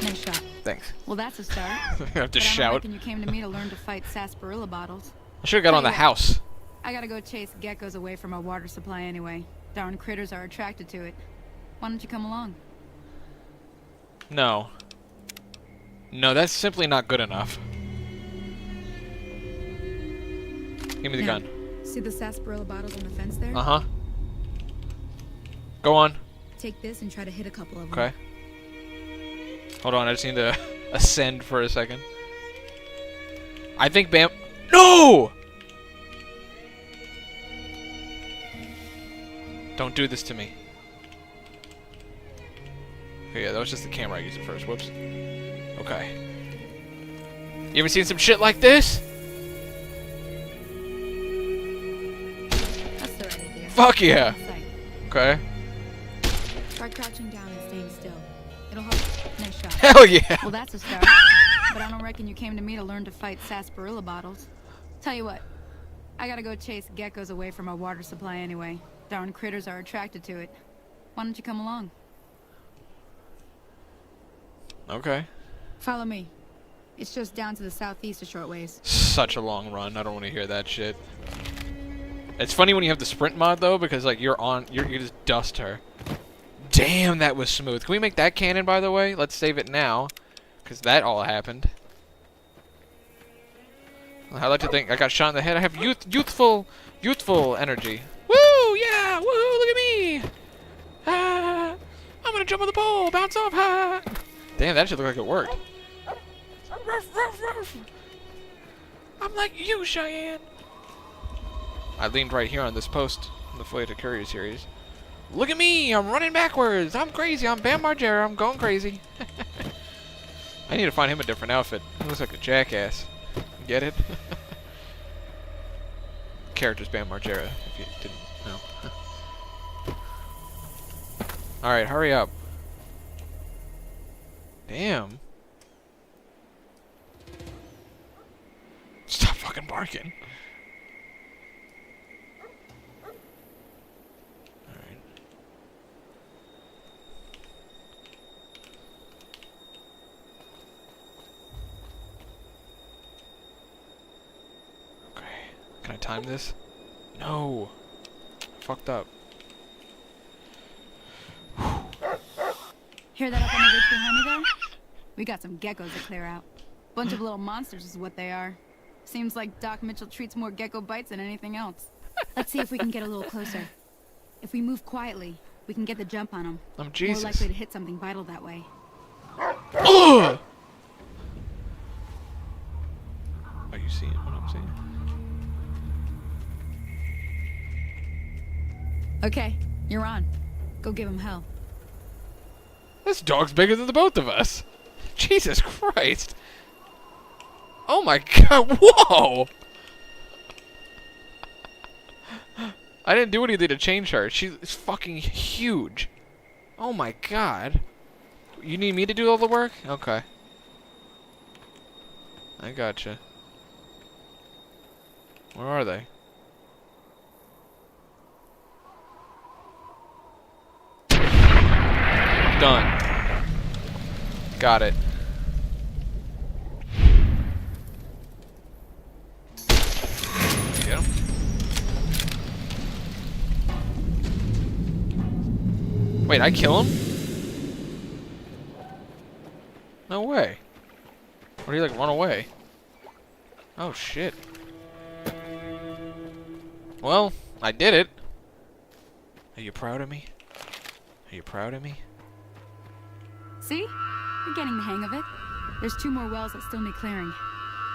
Nice shot. Thanks. Well, that's a start. I have to But I don't shout. reckon you came to me to learn to fight sarsaparilla bottles. I should've got on the Anyway, house. I gotta go chase geckos away from our water supply anyway. Darn critters are attracted to it. Why don't you come along? No. No, that's simply not good enough. Give me the Now, gun. See the sarsaparilla bottles on the fence there? Uh-huh. Go on. Take this and try to hit a couple of them. Okay. Hold on, I just need to ascend for a second. I think Bam... No! Don't do this to me. Okay, yeah, that was just the camera I used at first. Whoops. Okay. You ever seen some shit like this? That's the right idea. Fuck yeah. Sight. Okay. Try crouching down and staying still. It'll help. Nice shot. Hell yeah. Well, that's a start. But I don't reckon you came to me to learn to fight sarsaparilla bottles. Tell you what, I gotta go chase geckos away from our water supply anyway. Darn critters are attracted to it. Why don't you come along? Okay. Follow me. It's just down to the southeast a short ways. Such a long run. I don't want to hear that shit. It's funny when you have the sprint mod though, because like you just dust her. Damn, that was smooth. Can we make that cannon, by the way? Let's save it now, because that all happened. I like to think I got shot in the head. I have youthful energy. Woo! Yeah! Woo! Look at me! Ah! I'm gonna jump on the pole, bounce off. Ha! Damn, that should look like it worked. Ruff, ruff, ruff. I'm like you, Cheyenne. I leaned right here on this post in the Flight of Courier series. Look at me! I'm running backwards. I'm crazy. I'm Bam Margera. I'm going crazy. I need to find him a different outfit. He looks like a jackass. Get it? Character's Bam Margera, if you didn't know. Alright, hurry up. Damn. Stop fucking barking. Alright. Okay. Can I time this? No. I fucked up. Hear that up on the ridge behind me there? We got some geckos to clear out. Bunch of little monsters is what they are. Seems like Doc Mitchell treats more gecko bites than anything else. Let's see if we can get a little closer. If we move quietly, we can get the jump on them. Oh, Jesus. More likely to hit something vital that way. Ugh! Are you seeing what I'm seeing? Okay, you're on. Go give him hell. This dog's bigger than the both of us. Jesus Christ. Oh my god, whoa! I didn't do anything to change her. She's fucking huge. Oh my god. You need me to do all the work? Okay. I gotcha. Where are they? Done. Got it. Get him. Wait, I kill him? No way. Or did he like run away? Oh shit. Well, I did it. Are you proud of me? Are you proud of me? See? You're getting the hang of it. There's 2 more wells that still need clearing.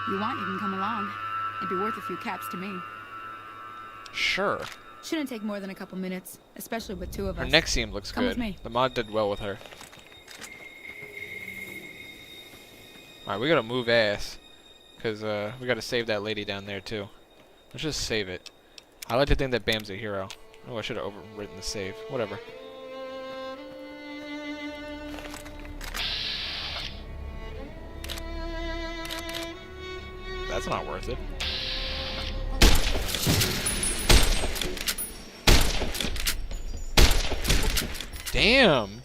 You want, you can come along. It'd be worth a few caps to me. Sure. Shouldn't take more than a couple minutes, especially with 2 of us. Her neck seam looks Come good. with me. The mod did well with her. Alright, we gotta move ass. Because we gotta save that lady down there too. Let's just save it. I like to think that Bam's a hero. Oh, I should have overwritten the save. Whatever. That's not worth it. Damn!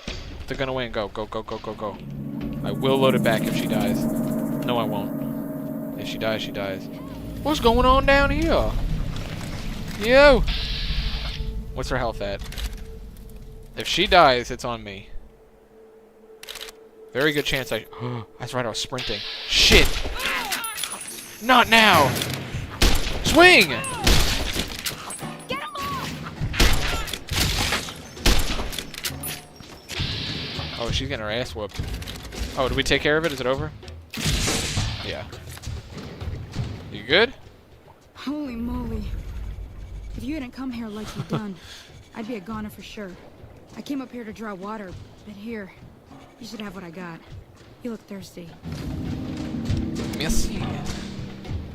Put the gun away and go. Go, go, go, go, go. I will load it back if she dies. No, I won't. If she dies, she dies. What's going on down here? Yo! What's her health at? If she dies, it's on me. Very good chance I... That's right, I was sprinting. Shit! Not now! Swing! Oh, she's getting her ass whooped. Oh, did we take care of it? Is it over? Yeah. You good? Holy moly. If you hadn't come here like you've done, I'd be a goner for sure. I came up here to draw water, but here, you should have what I got. You look thirsty. Merci.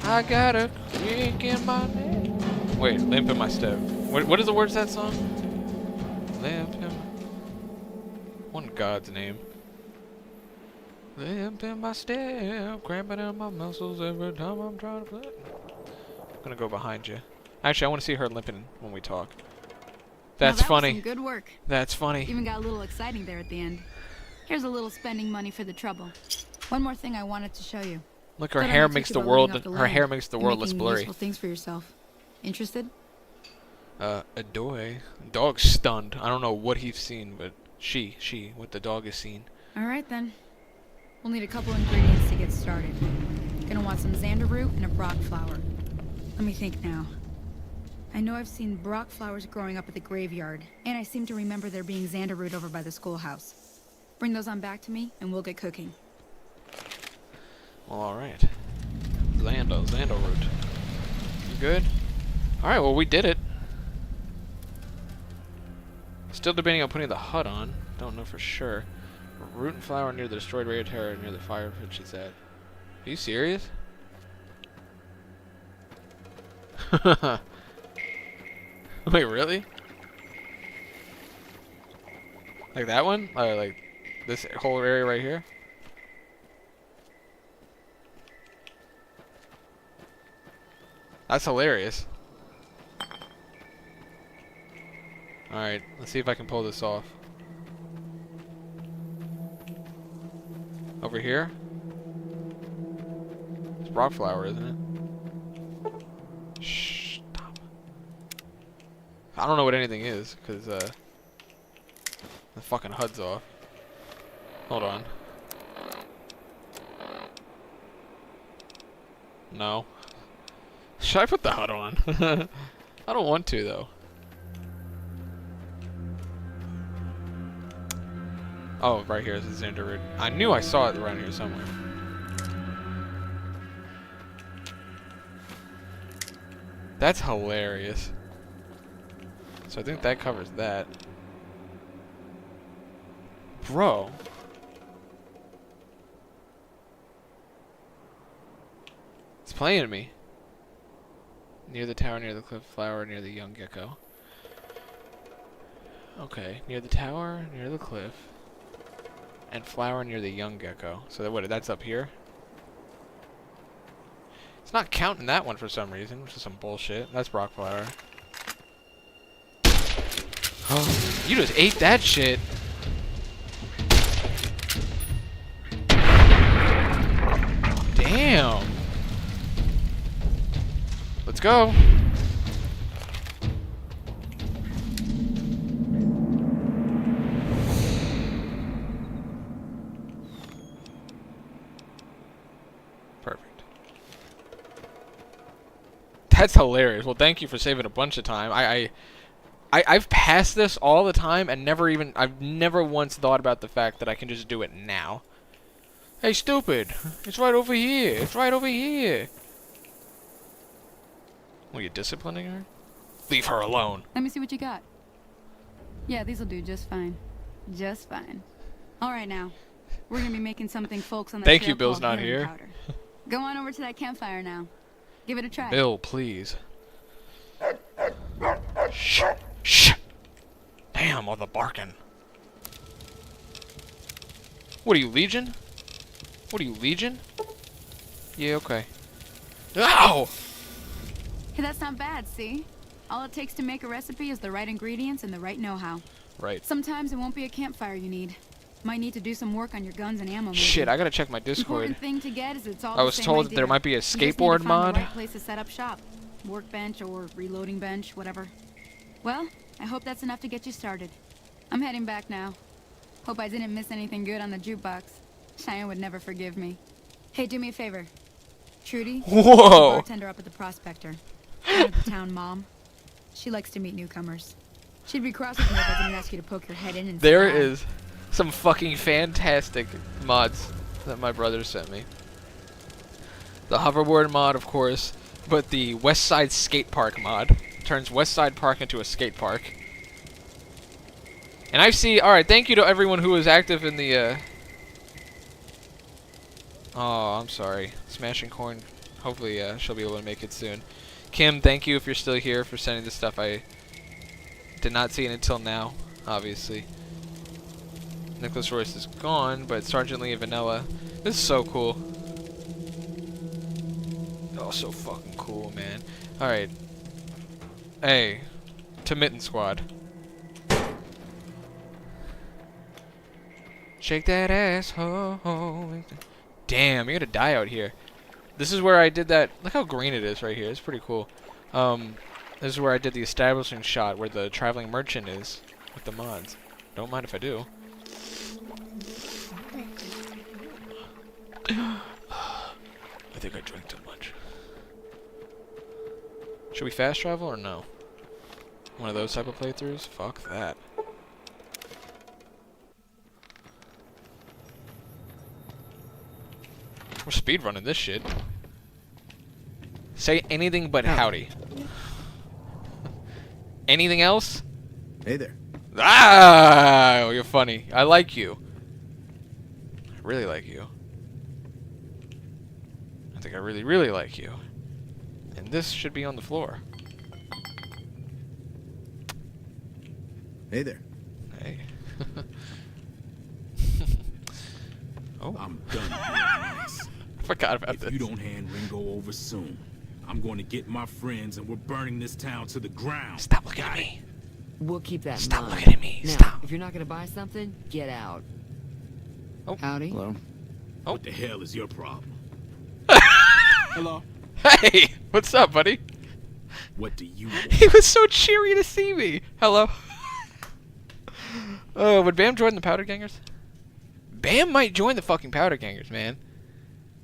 I got a creek in my neck. Wait, limp in my step. What is the words of that song? Limp in... What in God's name? Limp in my step, cramping in my muscles every time I'm trying to play. I'm gonna go behind you. Actually, I want to see her limping when we talk. That's funny. Was some good work. That's funny. Even got a little exciting there at the end. Here's a little spending money for the trouble. One more thing I wanted to show you. Look, her hair makes the world. Her hair makes the world less blurry. Useful things for yourself. Interested? A doy. Dog's stunned. I don't know what he's seen, but what the dog has seen. Alright then. We'll need a couple ingredients to get started. Gonna want some xander root and a brock flower. Let me think now. I know I've seen brock flowers growing up at the graveyard, and I seem to remember there being xander root over by the schoolhouse. Bring those on back to me, and we'll get cooking. Well, alright. Xander root. You good? Alright, well, we did it. Still debating on putting the hut on. Don't know for sure. Root and flower near the destroyed radio tower near the fire pit she's at. Are you serious? Wait, really? Like that one? Or like this whole area right here? That's hilarious. Alright, let's see if I can pull this off. Over here? It's rock flower, isn't it? Shh, stop. I don't know what anything is, because, the fucking HUD's off. Hold on. No. Should I put the HUD on? I don't want to, though. Oh, right here is the xander root. I knew I saw it around here somewhere. That's hilarious. So I think that covers that. Bro. It's playing me. Near the tower, near the cliff, flower, near the young gecko. Okay, near the tower, near the cliff. And flower near the young gecko. So that's up here? It's not counting that one for some reason, which is some bullshit. That's rock flower. Oh, you just ate that shit. Damn. Let's go. Perfect. That's hilarious. Well, thank you for saving a bunch of time. I've passed this all the time and I've never once thought about the fact that I can just do it now. Hey, stupid. It's right over here. It's right over here. Were you disciplining her? Leave her alone. Let me see what you got. Yeah, these'll do just fine. Just fine. Alright now. We're gonna be making something folks on the Thank trail you, Bill's called not heron here. powder. Go on over to that campfire now. Give it a try. Bill, please. Shh. Shh. Damn, all the barking. What are you, Legion? What are you, Legion? Yeah, okay. Ow! Hey, that's not bad, see? All it takes to make a recipe is the right ingredients and the right know-how. Right. Sometimes it won't be a campfire you need. Might need to do some work on your guns and ammo. Shit, I gotta check my Discord. Important thing to get is it's all I was the same told that idea. there might be a You just need to skateboard find mod. the right place to set up shop. Workbench or reloading bench, whatever. Well, I hope that's enough to get you started. I'm heading back now. Hope I didn't miss anything good on the jukebox. Cheyenne would never forgive me. Hey, do me a favor. Trudy, Whoa. bartender up at the Prospector. One of the town mom. She likes to meet newcomers. She'd be cross with me if I didn't ask you to poke your head in and say There hi. is some fucking fantastic mods that my brother sent me. The hoverboard mod, of course, but the West Side Skate Park mod turns West Side Park into a skate park. And I see, alright, thank you to everyone who was active in the, oh, I'm sorry. Smashing Corn. Hopefully, she'll be able to make it soon. Kim, thank you if you're still here for sending this stuff. I did not see it until now, obviously. Nicholas Royce is gone, but Sergeant Lee and Vanilla. This is so cool. Oh, so fucking cool, man. Alright. Hey. To Mitten Squad. Shake that ass, ho, ho. Damn, you gotta die out here. This is where I did that. Look how green it is right here. It's pretty cool. This is where I did the establishing shot where the traveling merchant is with the mods. Don't mind if I do. I think I drank too much. Should we fast travel or no? One of those type of playthroughs? Fuck that. We're speedrunning this shit. Say anything but howdy. Anything else? Hey there. Ah, you're funny. I like you. I really like you. I think I really, really like you. And this should be on the floor. Hey there. Hey. Oh. I'm done being nice. Forgot about if this. You don't hand Ringo over soon, I'm going to get my friends and we're burning this town to the ground. Stop looking at me. We'll keep that in Stop mind. looking at me. Now, Stop. if you're not gonna buy something, get out. Oh. Howdy. Hello. Oh. What the hell is your problem? Hello? Hey, what's up, buddy? What do you want? He was so cheery to see me. Hello. Would Bam join the Powder Gangers? Bam might join the fucking Powder Gangers, man.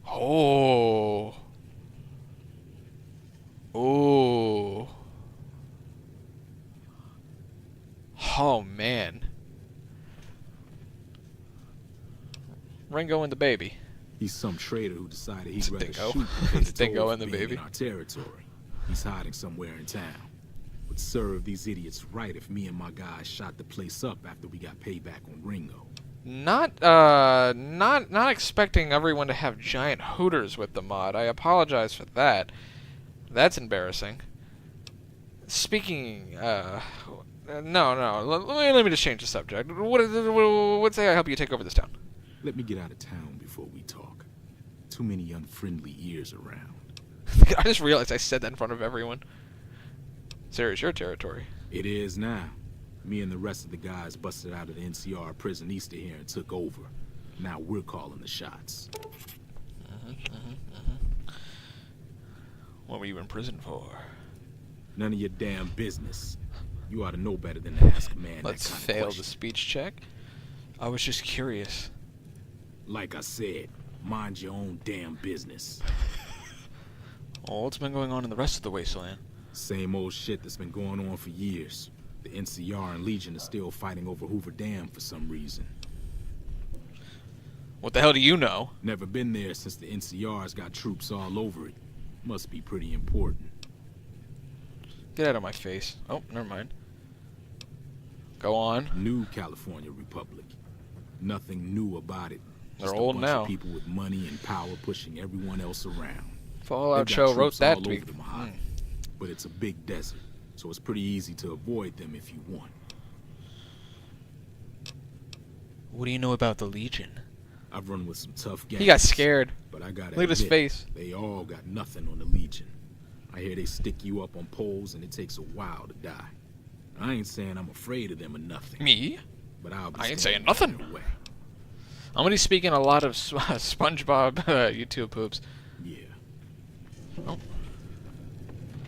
Oh. Oh. Oh, man. Ringo and the baby. He's some traitor who decided he'd rather Dingo. shoot than pay the Dingo toll and for the being baby. in our territory. He's hiding somewhere in town. Would serve these idiots right if me and my guys shot the place up after we got payback on Ringo. Not expecting everyone to have giant hooters with the mod. I apologize for that. That's embarrassing. Speaking, no. Let me just change the subject. What say I help you take over this town? Let me get out of town before we talk. Too many unfriendly ears around. I just realized I said that in front of everyone. Serious, your territory. It is now. Me and the rest of the guys busted out of the NCR prison east of here and took over. Now we're calling the shots. What were you in prison for? None of your damn business. You ought to know better than to ask a man Let's that kind fail of the question. speech check. I was just curious. Like I said, mind your own damn business. Oh, what's been going on in the rest of the wasteland? Same old shit that's been going on for years. The NCR and Legion are still fighting over Hoover Dam for some reason. What the hell do you know? Never been there since the NCR's got troops all over it. Must be pretty important. Get out of my face. Oh, never mind. Go on. New California Republic. Nothing new about it. They're Just old a bunch now. of people with money and power pushing everyone else around. Fallout They've got Show wrote troops that all tweet. over the Mojave, but it's a big desert, so it's pretty easy to avoid them if you want. What do you know about the Legion? I've run with some tough guys. He got scared. But I gotta Look at his admit, face. They all got nothing on the Legion. I hear they stick you up on poles and it takes a while to die. I ain't saying I'm afraid of them or nothing. Me? But I'll be I ain't standing saying nothing. in their way. I'm gonna be speaking a lot of SpongeBob YouTube poops. Yeah. Oh.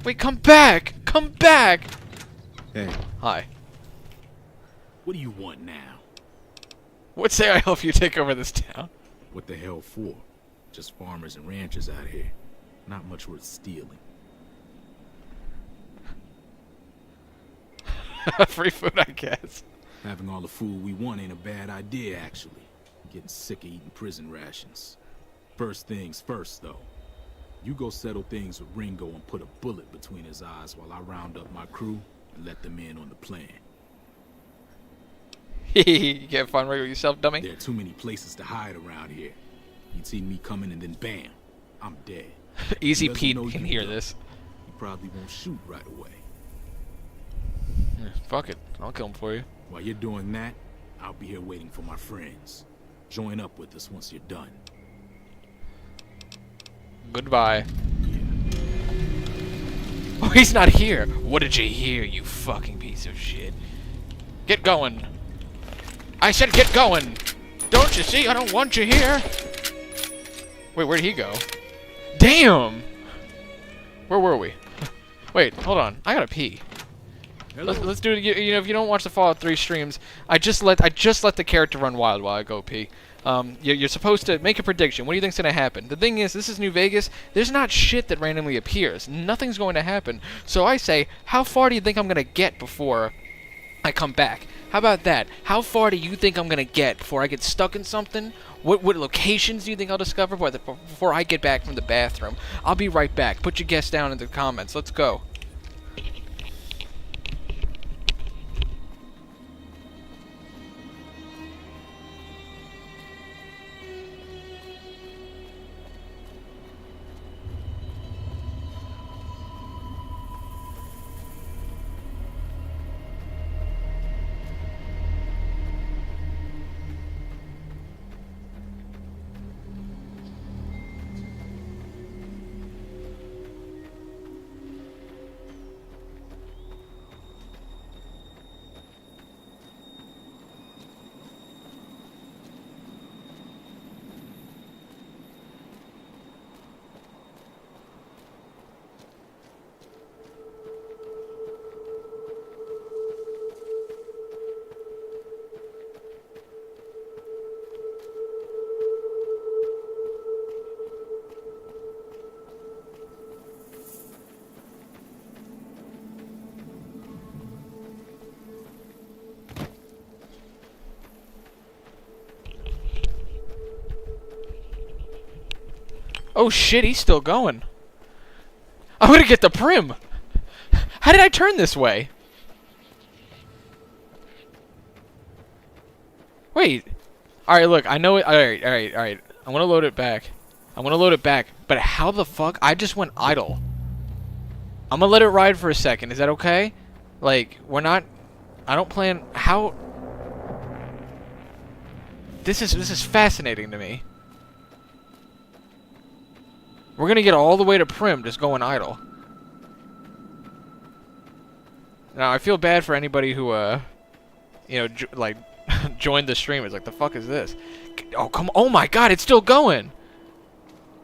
Wait, come back! Come back! Hey. Hi. What do you want now? What say I help you take over this town? What the hell for? Just farmers and ranchers out here. Not much worth stealing. Free food, I guess. Having all the food we want ain't a bad idea, actually. Getting sick of eating prison rations. First things first, though. You go settle things with Ringo and put a bullet between his eyes while I round up my crew and let them in on the plan. You can't find Ringo yourself, dummy? There are too many places to hide around here. You'd see me coming and then bam, I'm dead. Easy He doesn't Pete know can you, hear though. this. He probably won't shoot right away. Yeah, fuck it. I'll kill him for you. While you're doing that, I'll be here waiting for my friends. Join up with us once you're done. Goodbye. Oh, he's not here. What did you hear, you fucking piece of shit? Get going. I said get going. Don't you see? I don't want you here. Wait, where'd he go? Damn. Where were we? Wait, hold on. I gotta pee. Let's do it. You know, if you don't watch the Fallout 3 streams, I just let the character run wild while I go pee. You're supposed to make a prediction. What do you think's gonna happen? The thing is, this is New Vegas. There's not shit that randomly appears. Nothing's going to happen. So I say, how far do you think I'm gonna get before I come back? How about that? How far do you think I'm gonna get before I get stuck in something? What locations do you think I'll discover before I get back from the bathroom? I'll be right back. Put your guess down in the comments. Let's go. Oh shit, he's still going. I'm gonna get the prim. How did I turn this way? Wait. Alright, look, I know it. Alright. I want to load it back. But how the fuck? I just went idle. I'm gonna let it ride for a second. Is that okay? Like, we're not... I don't plan... How... This is fascinating to me. We're gonna get all the way to prim just going idle. Now, I feel bad for anybody who, you know, like, joined the stream. It's like, the fuck is this? Oh, come on. Oh my god, it's still going!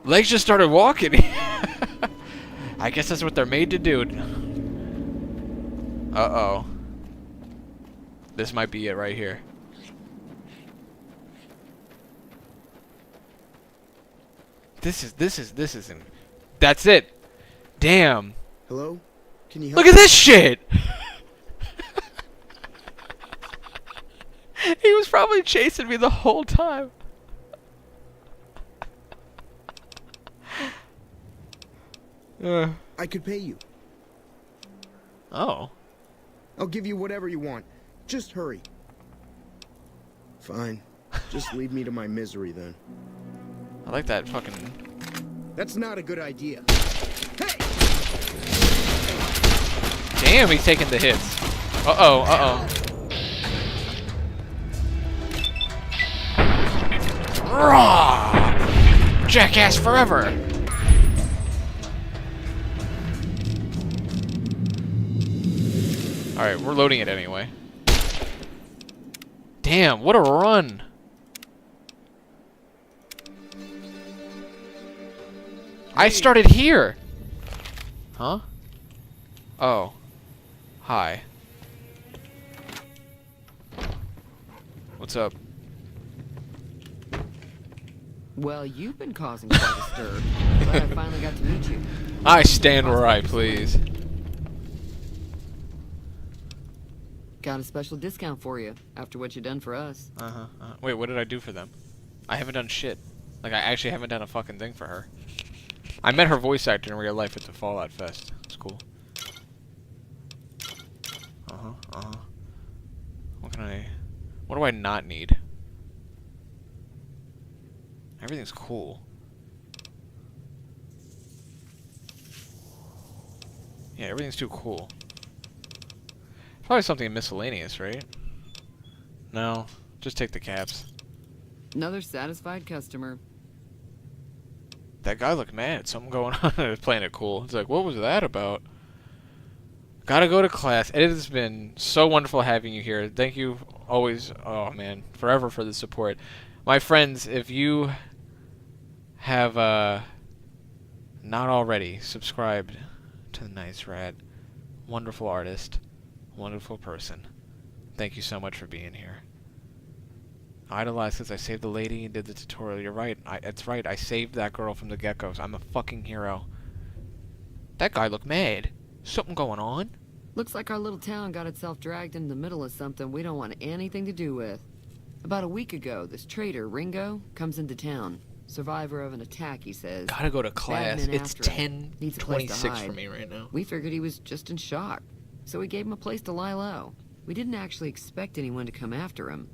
Legs just started walking. I guess that's what they're made to do. Uh-oh. This might be it right here. This isn't. That's it. Damn. Hello? Can you help Look at this shit! He was probably chasing me the whole time. I could pay you. Oh. I'll give you whatever you want. Just hurry. Fine. Just leave me to my misery then. I like that fucking... That's not a good idea. Hey! Damn, he's taking the hits. Uh-oh. Raw! Jackass forever! Alright, we're loading it anyway. Damn, what a run! I started here! Huh? Oh. Hi. What's up? Well, you've been causing quite a stir. Glad I finally got to meet you. I stand where I please. Got a special discount for you after what you done for us. Wait, what did I do for them? I haven't done shit. Like, I actually haven't done a fucking thing for her. I met her voice actor in real life at the FalloutFest. It's cool. What do I not need? Everything's cool. Yeah, everything's too cool. Probably something miscellaneous, right? No, just take the caps. Another satisfied customer. That guy looked mad. Something going on. I was playing it cool. It's like, what was that about? Gotta go to class. It has been so wonderful having you here. Thank you always, oh man, forever for the support. My friends, if you have not already subscribed to the nice rat. Wonderful artist. Wonderful person. Thank you so much for being here. Idolized because I saved the lady and did the tutorial. You're right. That's right. I saved that girl from the geckos. I'm a fucking hero. That guy looked mad. Something going on? Looks like our little town got itself dragged into the middle of something we don't want anything to do with. About a week ago, this traitor, Ringo, comes into town. Survivor of an attack, he says. Gotta go to class. Bad men It's after him. Needs a place to 10:26 hide. for me right now. We figured he was just in shock, so we gave him a place to lie low. We didn't actually expect anyone to come after him.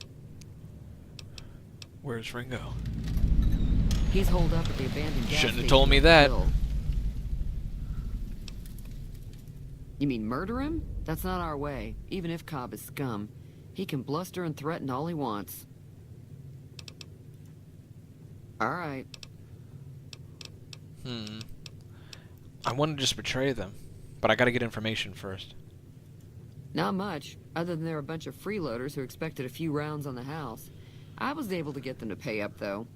Where's Ringo? He's holed up at the abandoned gas Shouldn't have station told me on the that. hill. You mean murder him? That's not our way. Even if Cobb is scum, he can bluster and threaten all he wants. All right. I want to just betray them, but I gotta get information first. Not much, other than they're a bunch of freeloaders who expected a few rounds on the house. I was able to get them to pay up, though.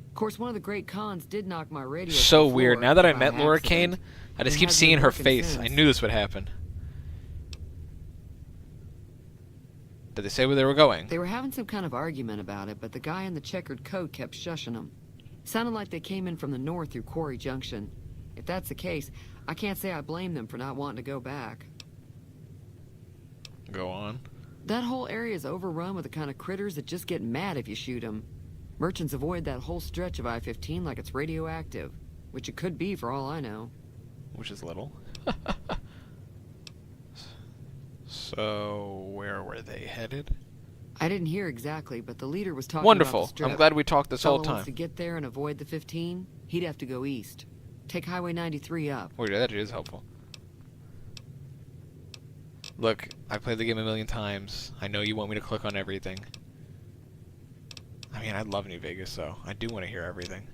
Of course, one of the great cons did knock my radio to So the weird. floor Now that I by met Laura accident. Kane, I just It keep hasn't seeing been her working face. I since. knew this would happen. Did they say where they were going? They were having some kind of argument about it, but the guy in the checkered coat kept shushing them. Sounded like they came in from the north through Quarry Junction. If that's the case, I can't say I blame them for not wanting to go back. Go on. That whole area is overrun with the kind of critters that just get mad if you shoot them. Merchants avoid that whole stretch of I-15 like it's radioactive, which it could be for all I know. Which is little. So, where were they headed? I didn't hear exactly, but the leader was talking Wonderful. about the strip. I'm glad we talked this whole Fellow wants time. to get there and avoid the 15, he'd have to go east. Take Highway 93 up. Oh, yeah, that is helpful. Look, I played the game a million times. I know you want me to click on everything. I mean, I love New Vegas, so I do want to hear everything.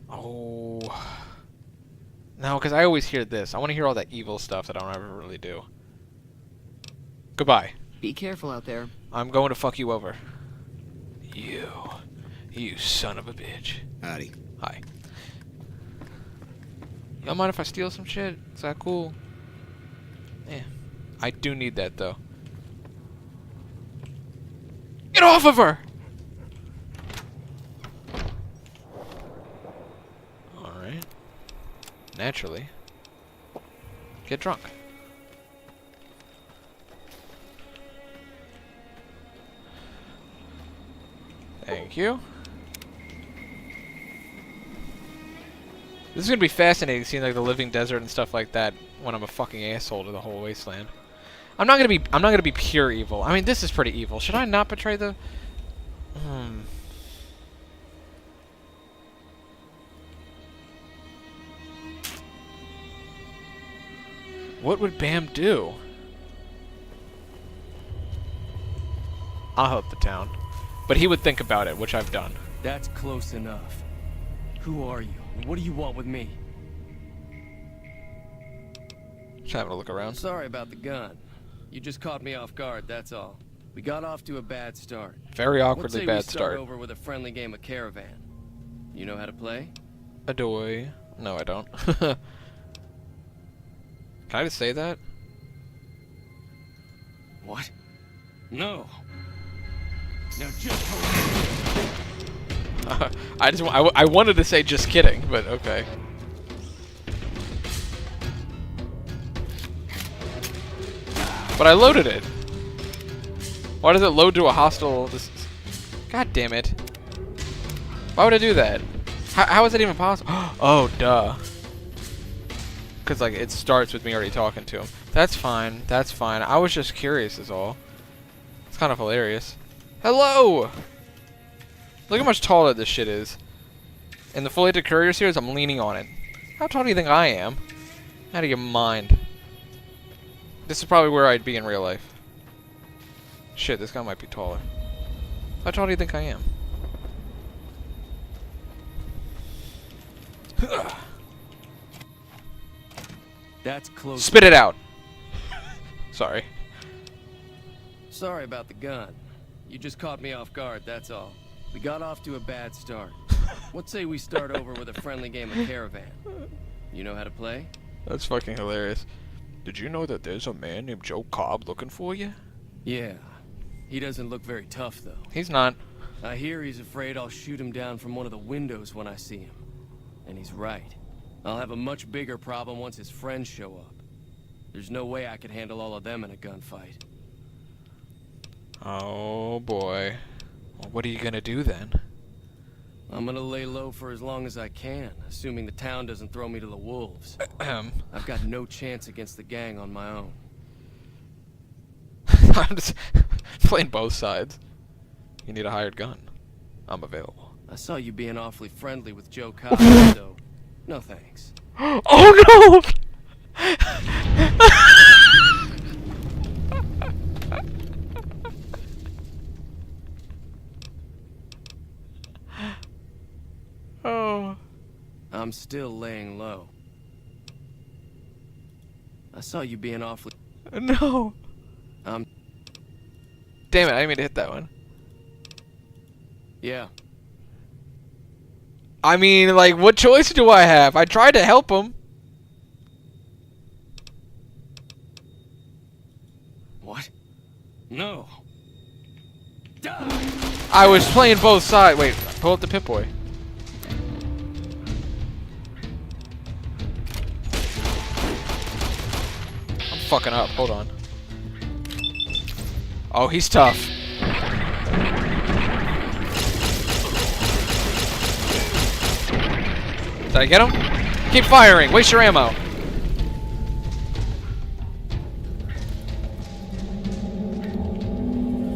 Oh. No, because I always hear this. I want to hear all that evil stuff that I don't ever really do. Goodbye. Be careful out there. I'm going to fuck you over. You son of a bitch. Howdy. Hi. You don't mind if I steal some shit? Is that cool? Yeah. I do need that, though. Get off of her! Alright. Naturally. Get drunk. Thank you. This is gonna be fascinating, seeing like the living desert and stuff like that when I'm a fucking asshole to the whole wasteland. I'm not gonna be pure evil. I mean, this is pretty evil. Should I not betray the? What would Bam do? I'll help the town, but he would think about it, which I've done. That's close enough. Who are you? What do you want with me? Just having a look around. Sorry about the gun. You just caught me off guard, that's all. We got off to a bad start. Very awkwardly Let's say bad we start start. over with a friendly game of Caravan. You know how to play? Adoy. No, I don't. Can I just say that? What? No. Now just I wanted to say just kidding, but okay. But I loaded it. Why does it load to a hostile? God damn it! Why would I do that? How is it even possible? Oh, duh. Because like it starts with me already talking to him. That's fine. That's fine. I was just curious, is all. It's kind of hilarious. Hello. Look how much taller this shit is. In the Fully Courier series, I'm leaning on it. How tall do you think I am? Out of your mind. This is probably where I'd be in real life. Shit, this guy might be taller. How tall do you think I am? That's close. Spit it out. Sorry. Sorry about the gun. You just caught me off guard, that's all. We got off to a bad start. Let's say we start over with a friendly game of Caravan. You know how to play? That's fucking hilarious. Did you know that there's a man named Joe Cobb looking for you? Yeah. He doesn't look very tough, though. He's not. I hear he's afraid I'll shoot him down from one of the windows when I see him. And he's right. I'll have a much bigger problem once his friends show up. There's no way I could handle all of them in a gunfight. Oh boy. Well, what are you gonna do then? I'm gonna lay low for as long as I can, assuming the town doesn't throw me to the wolves. I've got no chance against the gang on my own. I'm just playing both sides. You need a hired gun. I'm available. I saw you being awfully friendly with Joe Cobb, so no thanks. Oh no! Oh. I'm still laying low. I saw you being awfully... No. Damn it, I didn't mean to hit that one. Yeah. I mean, like, what choice do I have? I tried to help him. What? No. I was playing both sides. Wait, pull up the Pip-Boy. I'm fucking up. Hold on. Oh, he's tough. Did I get him? Keep firing. Waste your ammo.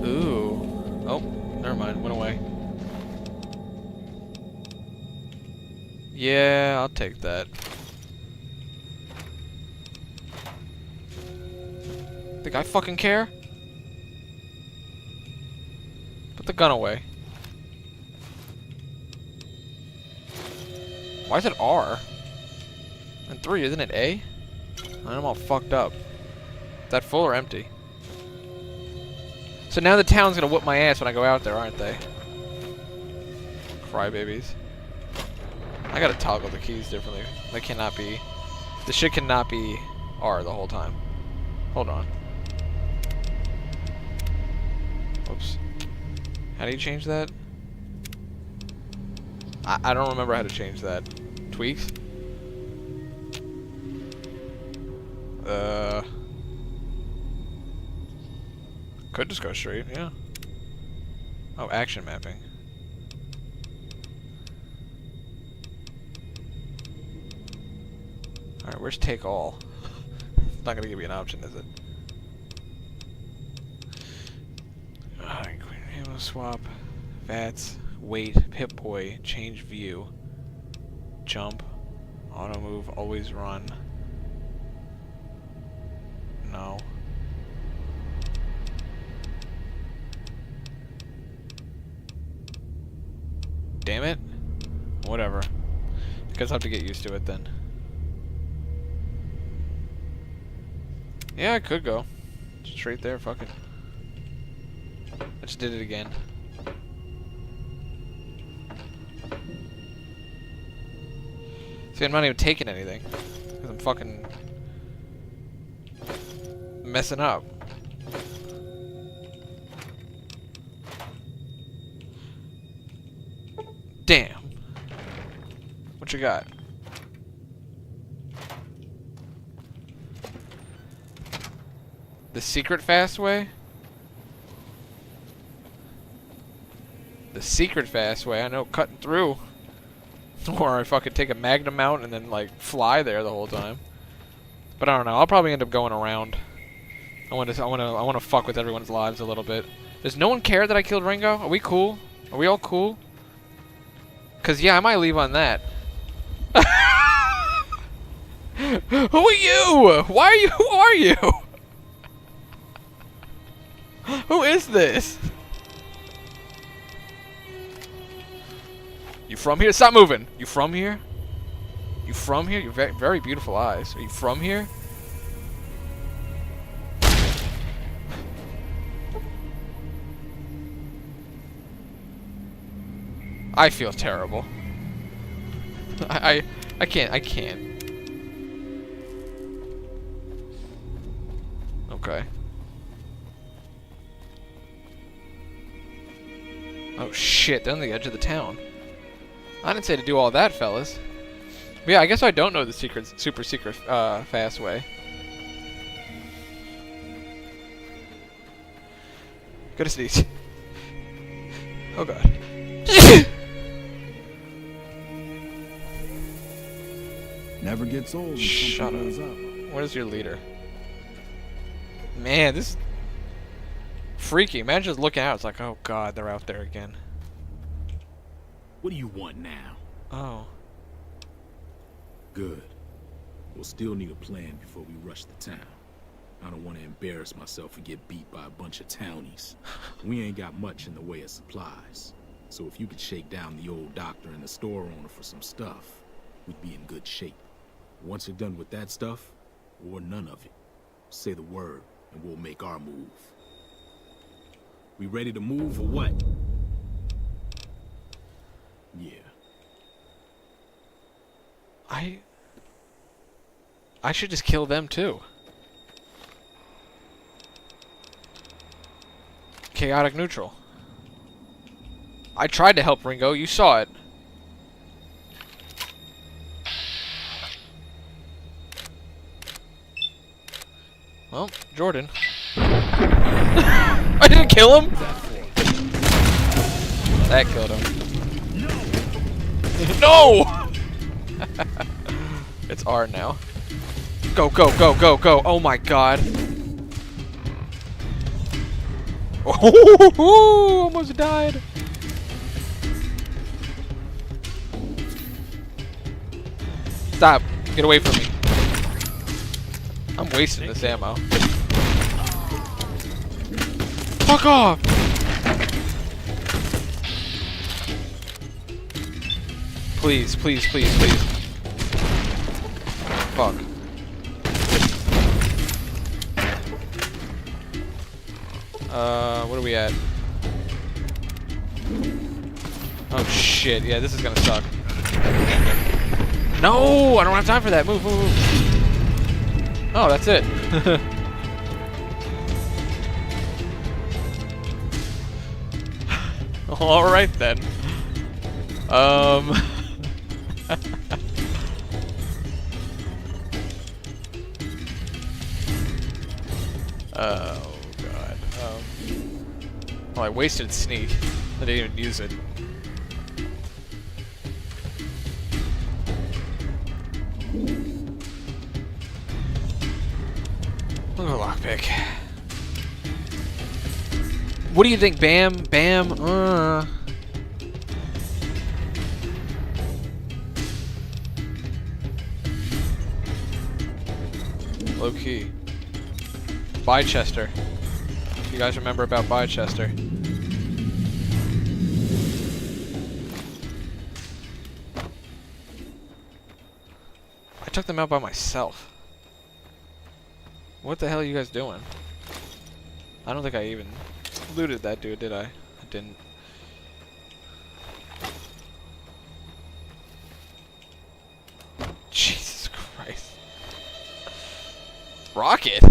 Ooh. Oh, never mind. Went away. Yeah, I'll take that. Think I fucking care? Put the gun away. Why is it R? And 3, isn't it A? I'm all fucked up. Is that full or empty? So now the town's gonna whoop my ass when I go out there, aren't they? Crybabies. I gotta toggle the keys differently. They cannot be... The shit cannot be R the whole time. Hold on. Oops. How do you change that? I don't remember how to change that. Tweaks? Could just go straight, yeah. Oh, action mapping. Alright, where's take all? It's not gonna give me an option, is it? Alright, ammo swap. VATS. Wait. Pip-Boy. Change view. Jump. Auto move. Always run. No. Damn it. Whatever. Guess I'll have to get used to it then. Yeah, I could go. Straight there, fuck it. I just did it again. See, I'm not even taking anything. Because I'm fucking... messing up. Damn. What you got? The secret fast way? The secret fast way? I know, cutting through. Or I fucking take a Magnum out and then, like, fly there the whole time. But I don't know. I'll probably end up going around. I want to fuck with everyone's lives a little bit. Does no one care that I killed Ringo? Are we cool? Are we all cool? Cause yeah, I might leave on that. Who are you? Why are you? Who are you? Who is this? You from here? Stop moving. You from here? You from here? You very, very beautiful eyes. Are you from here? I feel terrible. I can't. Okay. Oh shit, they're on the edge of the town. I didn't say to do all that, fellas. But yeah, I guess I don't know the super secret, fast way. Gotta sneeze. Oh god. Never gets old. Shut up. What is your leader? Man, this is freaky. Imagine just looking out. It's like, oh god, they're out there again. What do you want now? Oh. Good. We'll still need a plan before we rush the town. I don't want to embarrass myself and get beat by a bunch of townies. We ain't got much in the way of supplies. So if you could shake down the old doctor and the store owner for some stuff, we'd be in good shape. Once you're done with that stuff, or none of it, say the word and we'll make our move. We ready to move or what? Yeah. I should just kill them too. Chaotic neutral. I tried to help Ringo, you saw it. Well, Jordan. I didn't kill him? That killed him. No! It's R now. Go, go, go, go, go. Oh my god. Oh, almost died. Stop. Get away from me. I'm wasting this ammo. Fuck off! Please, please, please, please. Fuck. What are we at? Oh shit, yeah, this is gonna suck. No! I don't have time for that. Move, move, move. Oh, that's it. Alright then. Oh god. Well, I wasted sneak. I didn't even use it. Look at the lockpick. What do you think, Bam? Bam? Low key. Bychester. You guys remember about Bychester? I took them out by myself. What the hell are you guys doing? I don't think I even looted that dude, did I? I didn't. Jesus Christ. Rocket?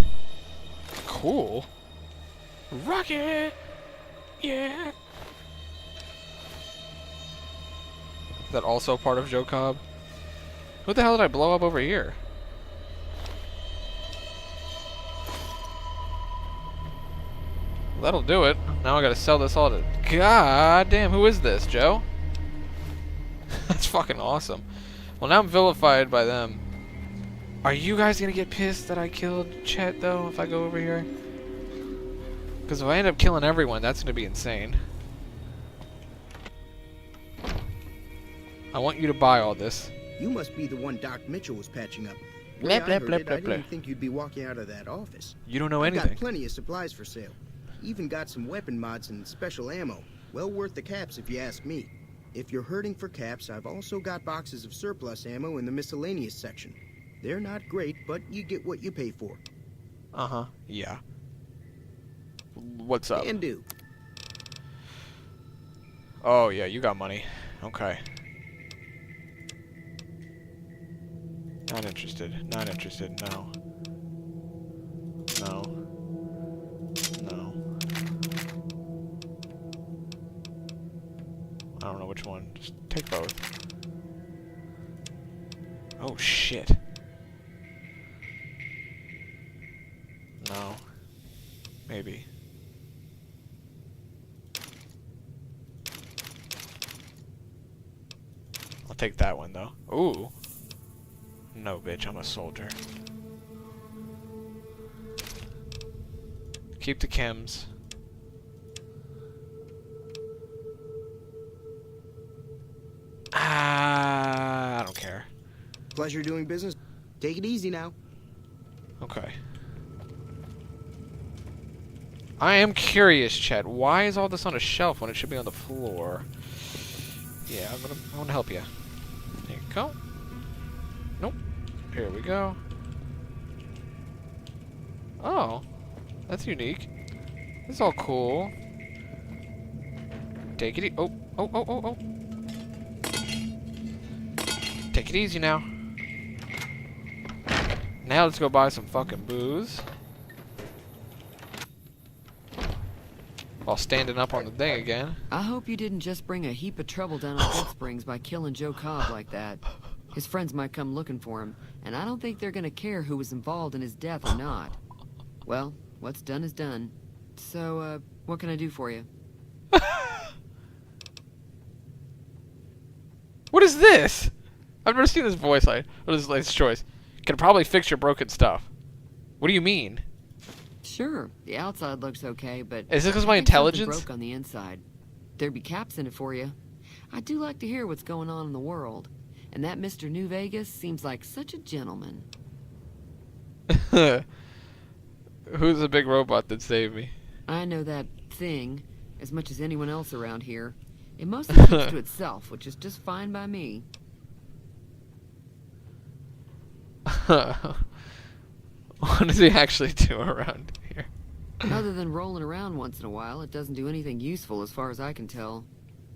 Cool. Rocket! Yeah! Is that also part of Joe Cobb? Who the hell did I blow up over here? That'll do it. Now I gotta sell this all to... God damn, who is this, Joe? That's fucking awesome. Well, now I'm vilified by them. Are you guys gonna get pissed that I killed Chet, though, if I go over here? Because if I end up killing everyone, that's gonna be insane. I want you to buy all this. You must be the one Doc Mitchell was patching up. Blep, blep, blep, blep, I didn't think you'd be walking out of that office. You don't know I've anything. got plenty of supplies for sale. Even got some weapon mods and special ammo. Well worth the caps if you ask me. If you're hurting for caps, I've also got boxes of surplus ammo in the miscellaneous section. They're not great, but you get what you pay for. Uh-huh, yeah. What's up? Can do. Oh, yeah, you got money. Okay. Not interested. Not interested. No. No. don't know which one. Just take both. Oh shit. No. Maybe. I'll take that one though. Ooh. No, bitch, I'm a soldier. Keep the chems. I don't care. Pleasure doing business. Take it easy now. Okay. I am curious, Chet. Why is all this on a shelf when it should be on the floor? Yeah, I want to help you. There you go. Nope. Here we go. Oh, that's unique. This is all cool. Take it. Oh. Take it easy now. Now let's go buy some fucking booze. While standing up on the thing again. I hope you didn't just bring a heap of trouble down on Good Springs by killing Joe Cobb like that. His friends might come looking for him, and I don't think they're gonna care who was involved in his death or not. Well, what's done is done. So, what can I do for you? What is this? I've never seen this voice line. What is this choice? Can probably fix your broken stuff. What do you mean? Sure, the outside looks okay, but... Is this because my I think something intelligence? broke on the inside. There'd be caps in it for you. I do like to hear what's going on in the world. And that Mr. New Vegas seems like such a gentleman. Who's the big robot that saved me? I know that thing as much as anyone else around here. It mostly keeps to itself, which is just fine by me. What does he actually do around here? Other than rolling around once in a while, it doesn't do anything useful as far as I can tell.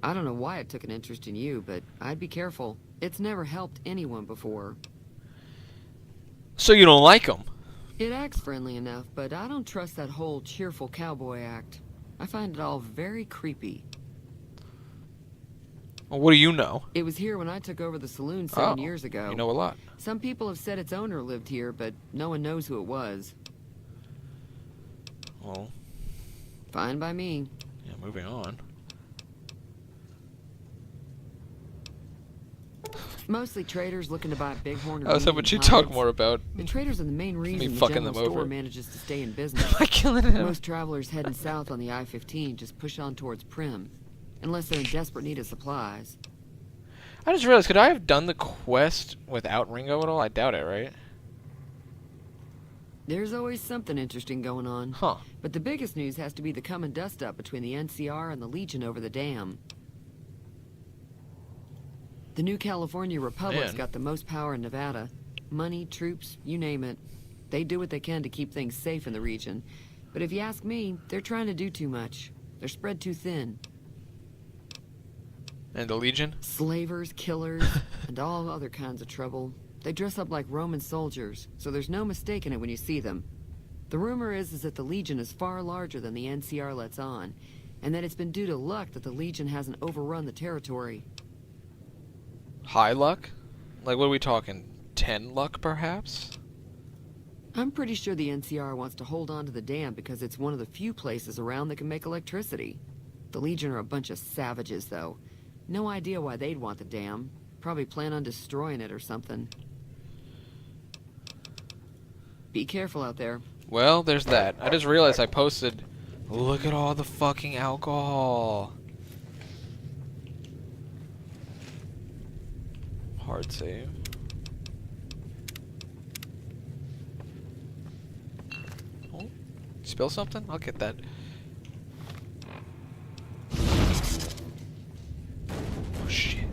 I don't know why it took an interest in you, but I'd be careful. It's never helped anyone before. So you don't like him? It acts friendly enough, but I don't trust that whole cheerful cowboy act. I find it all very creepy. Well, what do you know? It was here when I took over the saloon 7 years ago. You know a lot. Some people have said its owner lived here, but no one knows who it was. Well. Fine by me. Yeah, moving on. Mostly traders looking to buy bighorn. I was hoping you'd talk more about. The traders are the main reason the fucking general them store over. manages to stay in business. Am I killing him? Most travelers heading south on the I-15 just push on towards Prim, unless they're in desperate need of supplies. I just realized, could I have done the quest without Ringo at all? I doubt it, right? There's always something interesting going on. Huh. But the biggest news has to be the come and dust up between the NCR and the Legion over the dam. The new California Republic's Man. got the most power in Nevada. Money, troops, you name it. They do what they can to keep things safe in the region. But if you ask me, they're trying to do too much. They're spread too thin. And the Legion? Slavers, killers, and all other kinds of trouble. They dress up like Roman soldiers, so there's no mistaking it when you see them. The rumor is that the Legion is far larger than the NCR lets on, and that it's been due to luck that the Legion hasn't overrun the territory. High luck? Like, what are we talking? 10 luck, perhaps? I'm pretty sure the NCR wants to hold on to the dam because it's one of the few places around that can make electricity. The Legion are a bunch of savages, though. No idea why they'd want the dam. Probably plan on destroying it or something. Be careful out there. Well, there's that. I just realized I posted... Look at all the fucking alcohol. Hard save. Oh, spill something? I'll get that. Oh shit.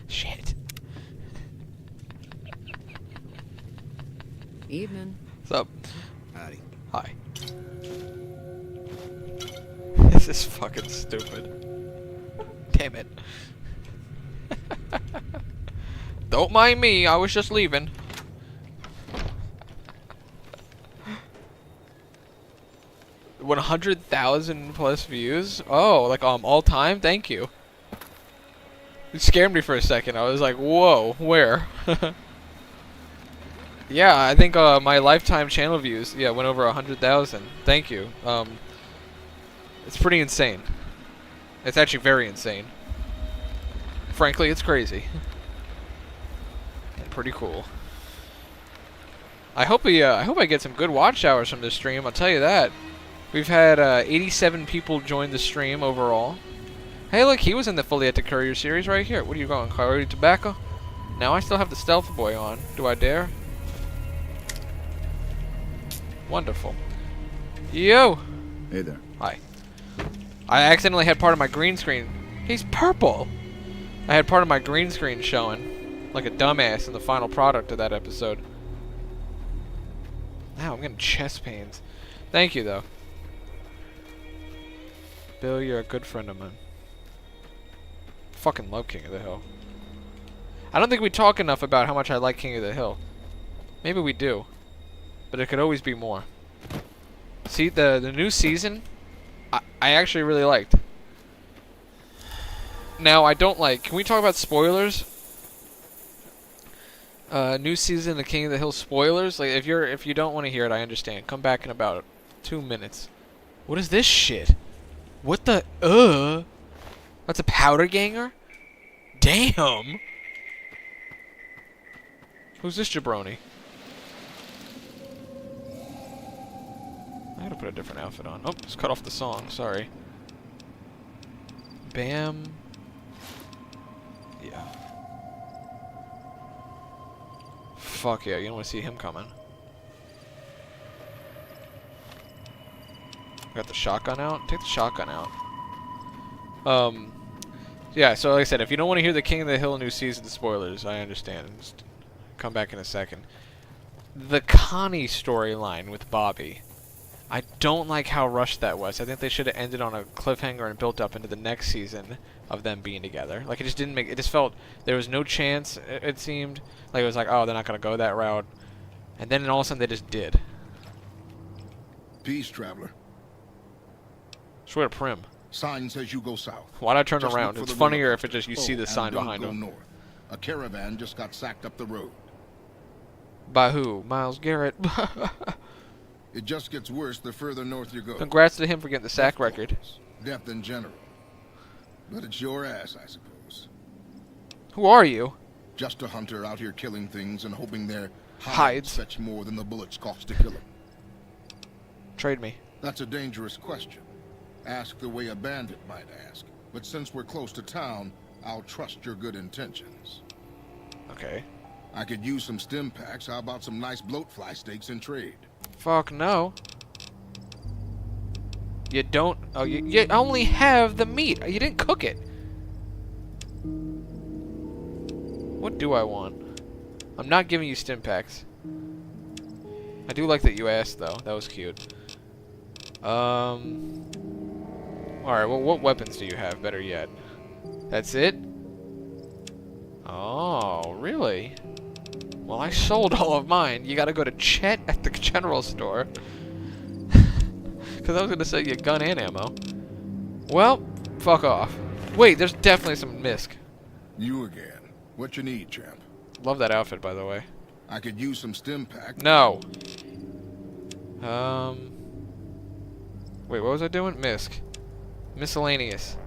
Shit. Evening. What's up? Howdy. Hi. This is fucking stupid. damn it. Don't mind me, I was just leaving. $100,000+ views? Oh, like all time? Thank you. It scared me for a second. I was like, whoa, where? Yeah, I think my lifetime channel views, yeah, went over 100,000. Thank you. It's pretty insane. It's actually very insane. Frankly, it's crazy. And pretty cool. I hope I get some good watch hours from this stream. I'll tell you that. We've had 87 people join the stream overall. Hey, look, he was in the Falletta Courier series right here. What are you going, Coyote Tobacco? Now I still have the Stealth Boy on. Do I dare? Wonderful. Yo! Hey there. Hi. I accidentally had part of my green screen. He's purple! I had part of my green screen showing. Like a dumbass in the final product of that episode. Now I'm getting chest pains. Thank you, though. Bill, you're a good friend of mine. Fucking love King of the Hill. I don't think we talk enough about how much I like King of the Hill. Maybe we do. But it could always be more. See, the new season, I actually really liked. Now, I don't like... Can we talk about spoilers? New season of King of the Hill spoilers? Like, if you don't want to hear it, I understand. Come back in about 2 minutes. What is this shit? What the... That's a powder ganger? Damn! Who's this jabroni? I gotta put a different outfit on. Oh, just cut off the song. Sorry. Bam. Yeah. Fuck yeah, you don't want to see him coming. Got the shotgun out? Take the shotgun out. Yeah, so like I said, if you don't want to hear the King of the Hill new season spoilers, I understand. Just come back in a second. The Connie storyline with Bobby. I don't like how rushed that was. I think they should have ended on a cliffhanger and built up into the next season of them being together. Like, it just didn't make... It just felt there was no chance, it seemed. Like, it was like, oh, they're not going to go that route. And then all of a sudden they just did. Peace, traveler. Swear to Prim. Sign says you go south. Why'd I turn Just around? look for It's the funnier roller if it just you coaster. see the And sign don't behind go him. north. A caravan just got sacked up the road. By who? Miles Garrett. It just gets worse the further north you go. Congrats to him for getting the sack record. Death in general. But it's your ass, I suppose. Who are you? Just a hunter out here killing things and hoping their Hides. fetch more than the bullets cost to kill them. Trade me. That's a dangerous question. Ask the way a bandit might ask. But since we're close to town, I'll trust your good intentions. Okay. I could use some stim packs. How about some nice bloatfly steaks in trade? Fuck no. You don't... Oh, you only have the meat. You didn't cook it. What do I want? I'm not giving you stim packs. I do like that you asked, though. That was cute. Alright, well, what weapons do you have, better yet? That's it? Oh, really? Well, I sold all of mine. You gotta go to Chet at the general store. Because I was gonna say you gun and ammo. Well, fuck off. Wait, there's definitely some misc. You again. What you need, champ? Love that outfit, by the way. I could use some stim pack. No. Wait, what was I doing? Misc. Miscellaneous.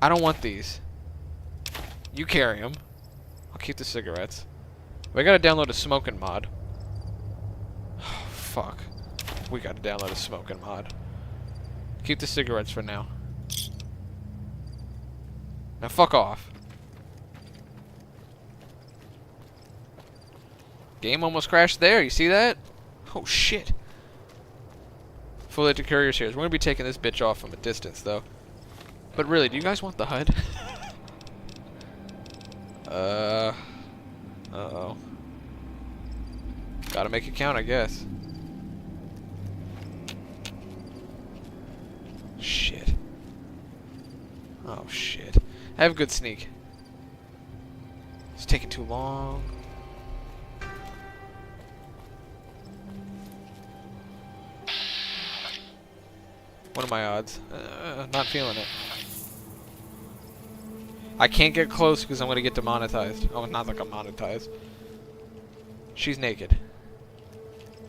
I don't want these. You carry them. I'll keep the cigarettes. We gotta download a smoking mod. Oh, fuck. We gotta download a smoking mod. Keep the cigarettes for now. Now fuck off. Game almost crashed there. You see that? Oh shit. Falletta Courier series. We're gonna be taking this bitch off from a distance though. But really, do you guys want the HUD? Uh-oh. Gotta make it count, I guess. Shit. Oh shit. I have a good sneak. It's taking too long. What are my odds? Not feeling it. I can't get close because I'm going to get demonetized. Oh, not like I'm monetized. She's naked.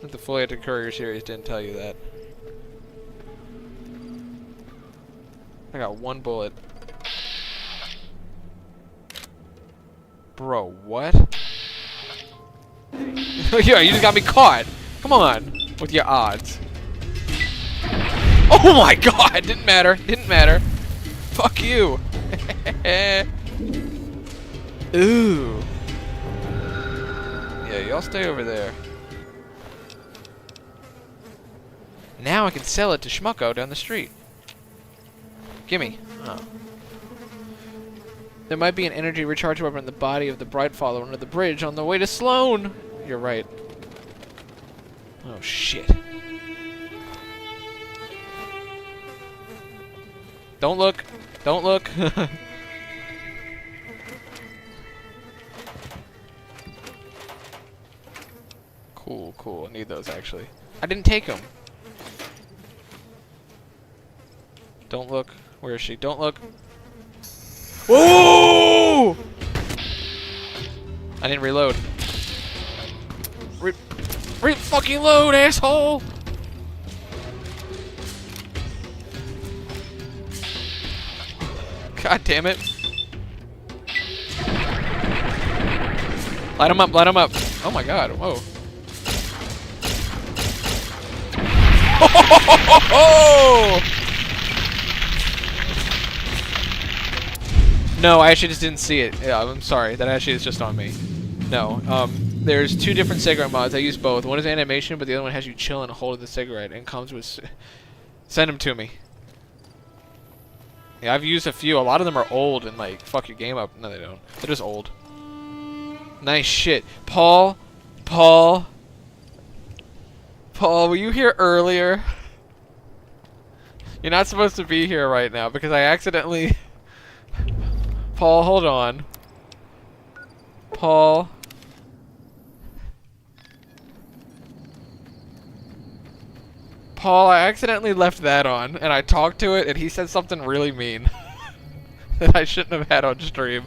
The Fully Acted Courier series didn't tell you that. I got one bullet. Bro, what? Yeah, you just got me caught. Come on, with your odds. Oh my god, didn't matter, didn't matter. Fuck you. Ooh. Yeah, y'all stay over there. Now I can sell it to Schmucko down the street. Gimme. Oh. There might be an energy recharge weapon in the body of the Bright Follower under the bridge on the way to Sloan. You're right. Oh shit. Don't look. Don't look. Cool, cool. I need those actually. I didn't take them. Don't look. Where is she? Don't look. Whoa! I didn't reload. Fucking load, asshole! God damn it. Light him up, light him up. Oh my god, whoa. No, I actually just didn't see it. Yeah, I'm sorry. That actually is just on me. No, there's two different cigarette mods. I use both. One is animation, but the other one has you chilling and holding the cigarette and comes with... Send them to me. Yeah, I've used a few. A lot of them are old and like, fuck your game up. No, they don't. They're just old. Nice shit. Paul, were you here earlier? You're not supposed to be here right now because I accidentally... Paul, hold on. Paul. Paul, I accidentally left that on, and I talked to it, and he said something really mean that I shouldn't have had on stream.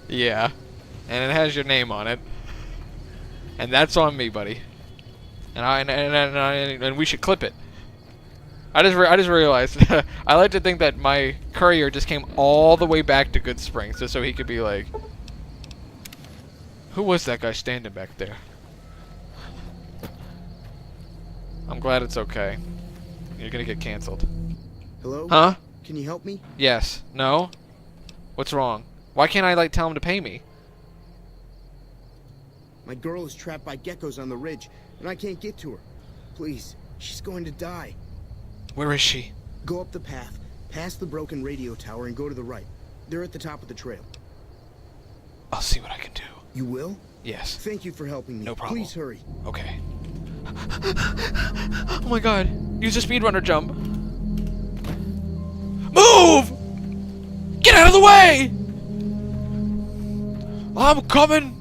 Yeah, and it has your name on it, and that's on me, buddy. And we should clip it. I just realized I like to think that my courier just came all the way back to Good Springs just so he could be like, who was that guy standing back there? I'm glad it's okay. You're gonna get canceled. Hello? Huh? Can you help me? Yes. No? What's wrong? Why can't I like tell him to pay me? My girl is trapped by geckos on the ridge, and I can't get to her. Please, she's going to die. Where is she? Go up the path, past the broken radio tower, and go to the right. They're at the top of the trail. I'll see what I can do. You will? Yes. Thank you for helping me. No problem. Please hurry. Okay. Oh my god. Use a speedrunner jump. Move! Get out of the way! I'm coming!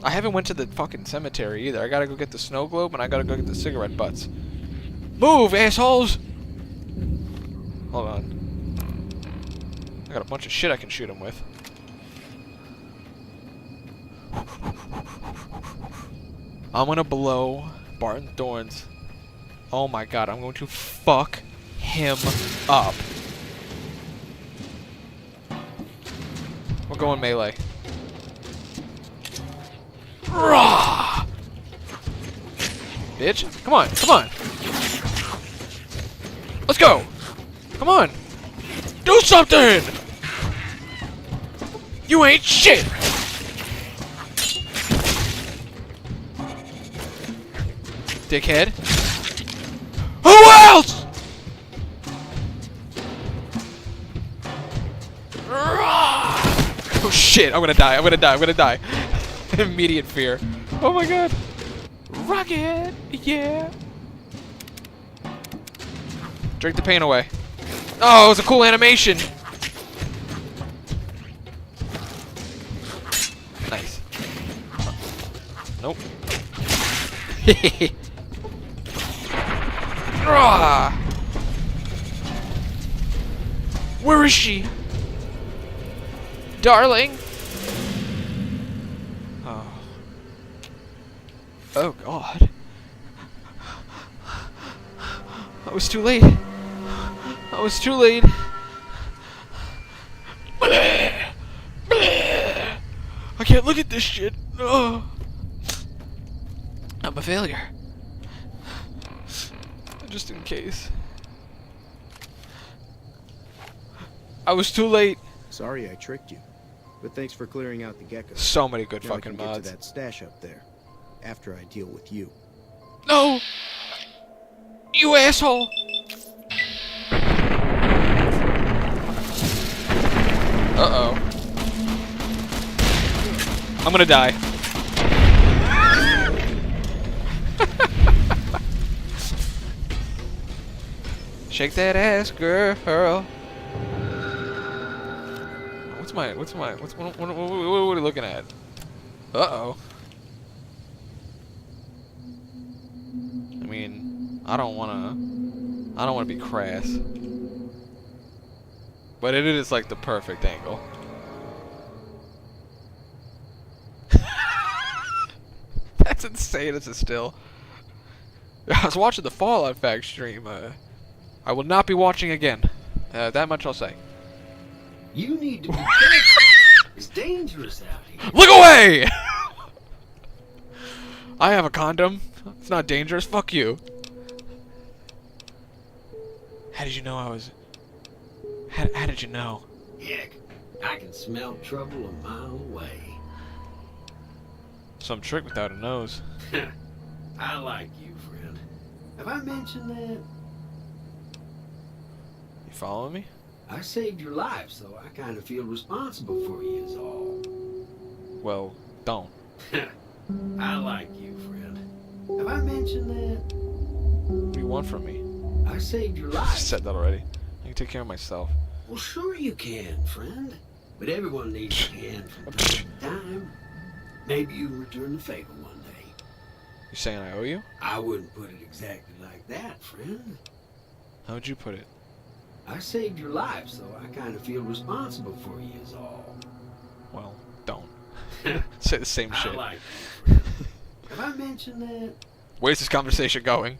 I haven't went to the fucking cemetery either. I gotta go get the snow globe and I gotta go get the cigarette butts. Move, assholes! Hold on. I got a bunch of shit I can shoot him with. I'm gonna blow Barton Thorns. Oh my god, I'm going to fuck him up. We're going melee. Rah! Bitch, come on, come on. Let's go. Come on. Do something! You ain't shit! Dickhead. Who else? Oh shit, I'm gonna die, I'm gonna die, I'm gonna die. Immediate fear. Oh my god. Rocket! Yeah! Drink the pain away. Oh, it was a cool animation! Nice. Nope. Ah! Where is she? Darling? Oh. Oh god. I was too late. I was too late. I can't look at this shit. Oh. I'm a failure. Just in case. I was too late. Sorry I tricked you. But thanks for clearing out the geckos. So many good now fucking I can mods. Get to that stash up there. After I deal with you. No! You asshole! Uh-oh. I'm gonna die. Shake that ass, girl. What are we looking at? Uh-oh. I mean, I don't wanna be crass. But it is like the perfect angle. That's insane as a still. I was watching the FalloutFACS stream. I will not be watching again. That much I'll say. You need to be careful. It's dangerous out here. Look away! I have a condom. It's not dangerous. Fuck you. How did you know I was... How did you know? Heck, I can smell trouble a mile away. Some trick without a nose. I like you, friend. Have I mentioned that? You following me? I saved your life, so I kind of feel responsible for you is all. Well, don't. I like you, friend. Have I mentioned that? What do you want from me? I saved your I life. said that already. I can take care of myself. Well, sure you can, friend. But everyone needs a hand from time to time. Maybe you'll return the favor one day. You saying I owe you? I wouldn't put it exactly like that, friend. How would you put it? I saved your life, so I kind of feel responsible for you is all. Well, don't. Say the same shit. I like you, friend. Have I mentioned that? Where's this conversation going?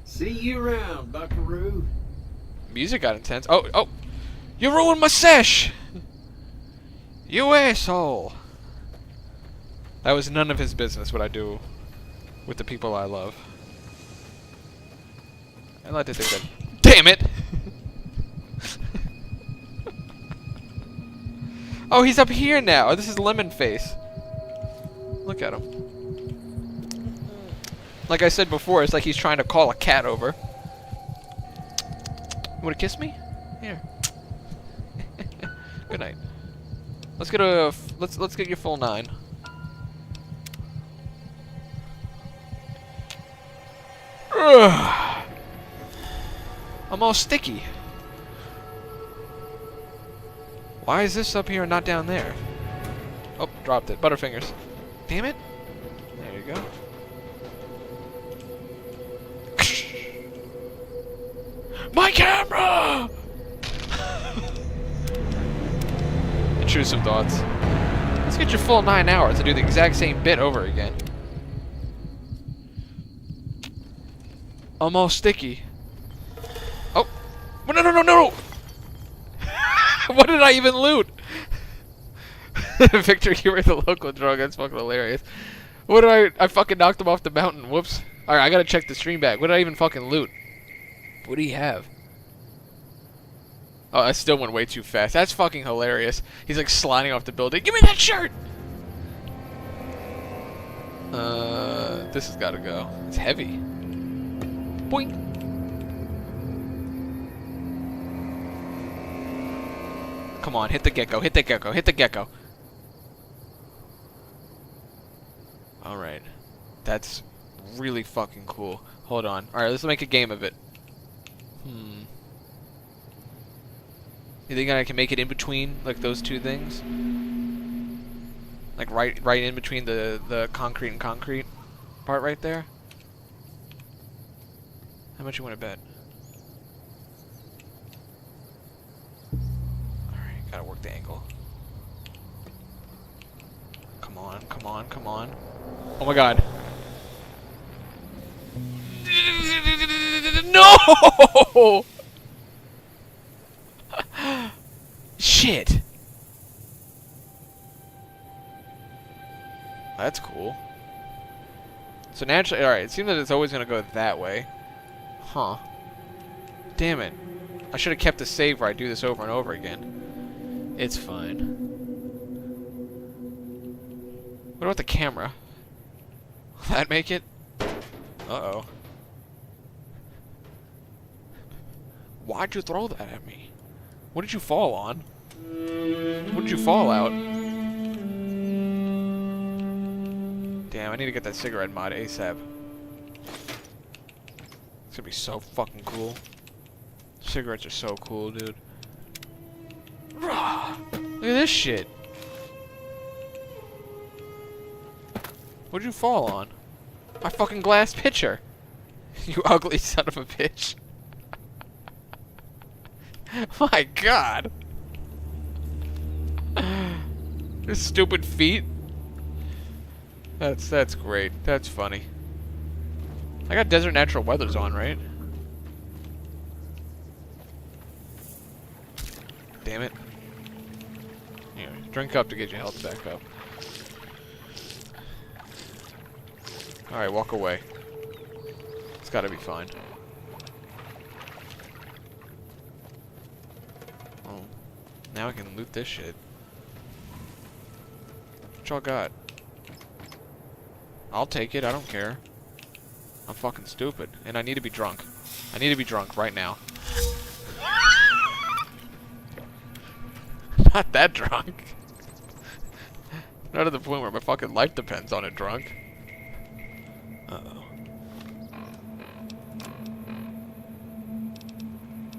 See you around, buckaroo. Music got intense. Oh! You ruined my sesh! You asshole! That was none of his business what I do with the people I love. I like to think that... Damn it! Oh, he's up here now. Oh, this is Lemon Face. Look at him. Like I said before, it's like he's trying to call a cat over. You wanna kiss me? Here. Good night. Let's get a let's get your full 9. Ugh. I'm all sticky. Why is this up here and not down there? Oh, dropped it. Butterfingers. Damn it. There you go. My camera! Intrusive thoughts. Let's get your full 9 hours to do the exact same bit over again. I'm all sticky. Oh. No! What did I even loot? Victor, you were the local drug. That's fucking hilarious. What did I fucking knocked him off the mountain. Whoops. Alright, I gotta check the stream back. What did I even fucking loot? What do you have? Oh, I still went way too fast. That's fucking hilarious. He's like sliding off the building. Give me that shirt! This has gotta go. It's heavy. Boink. Come on, hit the gecko, hit the gecko, hit the gecko. Alright. That's really fucking cool. Hold on. Alright, let's make a game of it. You think I can make it in between, like, those two things? Like, right in between the concrete and concrete part right there? How much you want to bet? Alright, gotta work the angle. Come on, come on, come on. Oh my god. No! Shit. That's cool. So naturally, alright, it seems that it's always gonna go that way. Huh. Damn it. I should have kept the save where I do this over and over again. It's fine. What about the camera? Will that make it? Uh-oh. Why'd you throw that at me? What did you fall on? What did you fall out? Damn, I need to get that cigarette mod ASAP. It's gonna be so fucking cool. Cigarettes are so cool, dude. Look at this shit. What did you fall on? My fucking glass pitcher. You ugly son of a bitch. My god. This stupid feet. That's great. That's funny. I got Desert Natural Weathers on, right? Damn it. Here, drink up to get your health back up. Alright, walk away. It's gotta be fine. Oh. Now I can loot this shit. What y'all got? I'll take it, I don't care. I'm fucking stupid. And I need to be drunk. I need to be drunk right now. Not that drunk. Not to the point where my fucking life depends on it drunk. Uh-oh.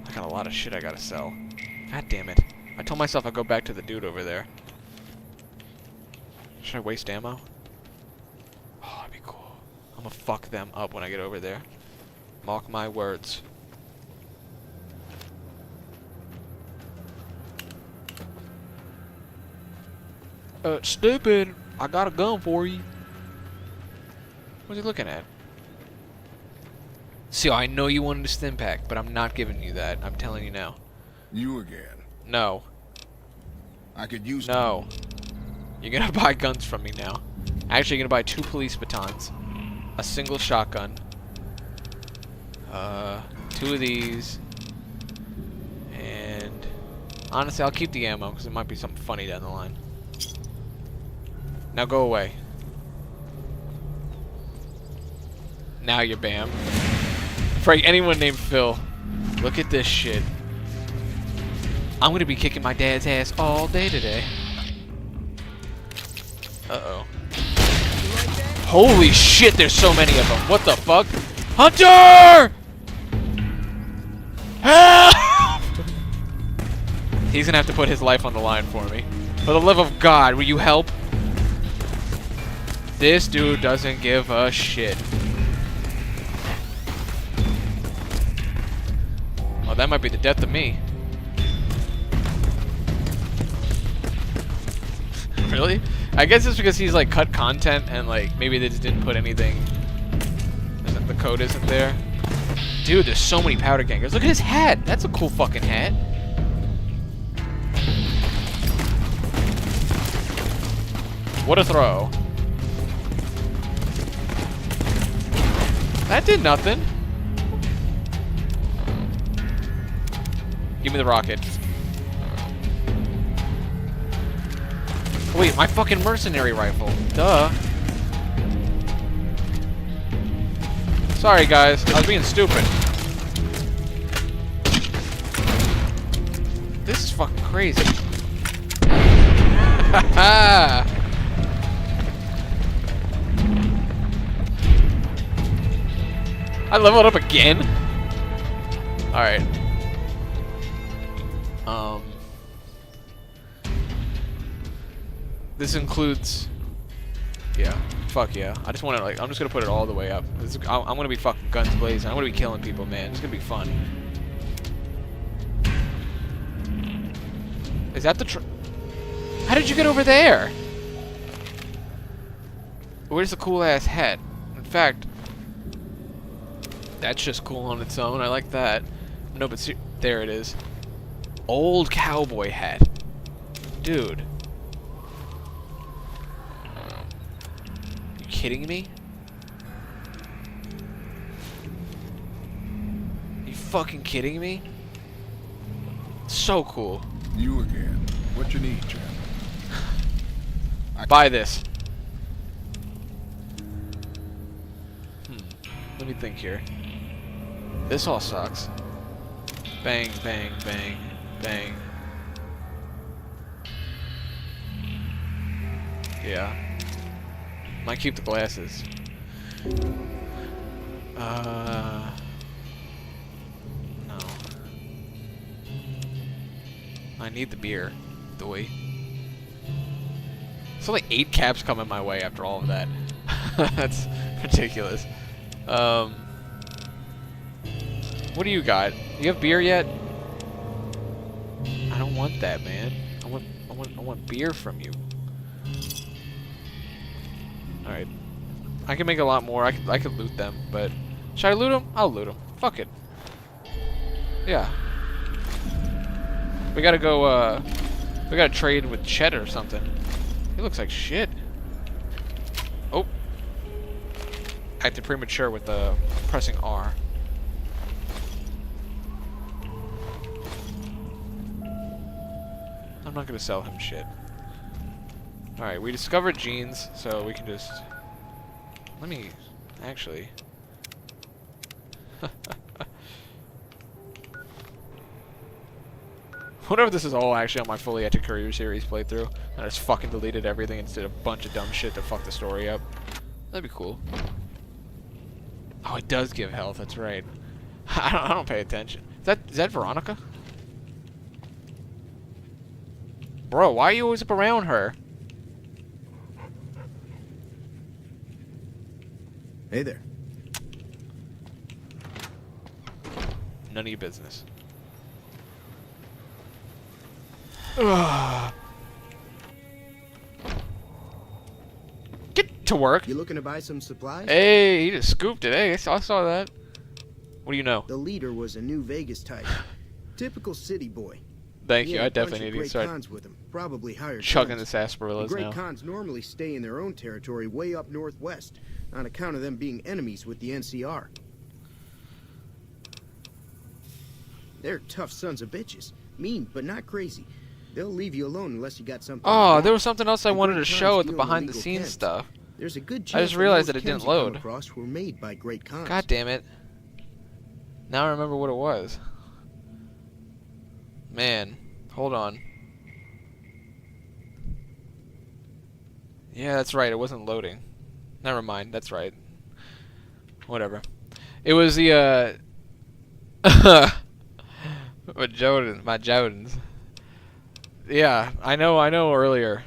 I got a lot of shit I gotta sell. God damn it. I told myself I'd go back to the dude over there. Should I waste ammo? Oh, that'd be cool. I'm gonna fuck them up when I get over there. Mark my words. Stupid. I got a gun for you. What's he looking at? See, I know you wanted a stim pack, but I'm not giving you that. I'm telling you now. You again. No. I could use. No. You're gonna buy guns from me now. Actually, you're gonna buy 2 police batons, a single shotgun, 2 of these, and honestly, I'll keep the ammo because it might be something funny down the line. Now go away. Now you're bam. For anyone named Phil, look at this shit. I'm gonna be kicking my dad's ass all day today. Uh-oh. Holy shit, there's so many of them. What the fuck? Hunter! Help! He's gonna have to put his life on the line for me. For the love of God, will you help? This dude doesn't give a shit. Well, that might be the death of me. Really? I guess it's because he's like cut content and like maybe they just didn't put anything and the code isn't there. Dude, there's so many powder gangers. Look at his hat. That's a cool fucking hat. What a throw. That did nothing. Give me the rocket. Wait, my fucking mercenary rifle. Duh. Sorry, guys. I was being stupid. This is fucking crazy. Haha. I leveled up again? Alright. This includes... Yeah. Fuck yeah. I just want to, like, I'm just gonna put it all the way up. I'm gonna be fucking guns blazing. I'm gonna be killing people, man. It's gonna be fun. Is that the How did you get over there? Where's the cool-ass hat? In fact... That's just cool on its own. I like that. No, but there it is. Old cowboy hat. Dude. You kidding me? You fucking kidding me? So cool. You again. What you need, champ? Buy this. Let me think here. This all sucks. Bang, bang, bang, bang. Yeah. Might keep the glasses. No. I need the beer. Do we? There's only 8 caps coming my way after all of that. That's ridiculous. What do you got? You have beer yet? I don't want that, man. I want beer from you. All right. I can make a lot more. I could loot them, but should I loot them? I'll loot them. Fuck it. Yeah. We gotta go. We gotta trade with Chet or something. He looks like shit. Oh. Acted premature with the pressing R. I'm not gonna sell him shit. Alright, we discovered jeans, so we can just... Let me... Actually... Wonder if this is all actually on my fully edited Courier series playthrough, and I just fucking deleted everything and did a bunch of dumb shit to fuck the story up. That'd be cool. Oh, it does give health, that's right. I don't pay attention. Is that Veronica? Bro, why are you always up around her? Hey there. None of your business. Ugh. Get to work. You looking to buy some supplies? Hey, he just scooped it. Hey, I saw that. What do you know? The leader was a New Vegas type. Typical city boy. Thank you. I definitely need to start with him. Probably hired chugging the sarsaparillas great now. cons normally stay in their own territory way up northwest, on account of them being enemies with the NCR. They're tough sons of bitches. Mean, but not crazy. They'll leave you alone unless you got something. Oh, there was something else I wanted to show at the behind-the-scenes stuff. There's a good I just realized that it didn't load. Were made by great cons. God damn it. Now I remember what it was. Man, hold on. Yeah, that's right. It wasn't loading. Never mind. That's right. Whatever. It was the my Jordans. Yeah, I know earlier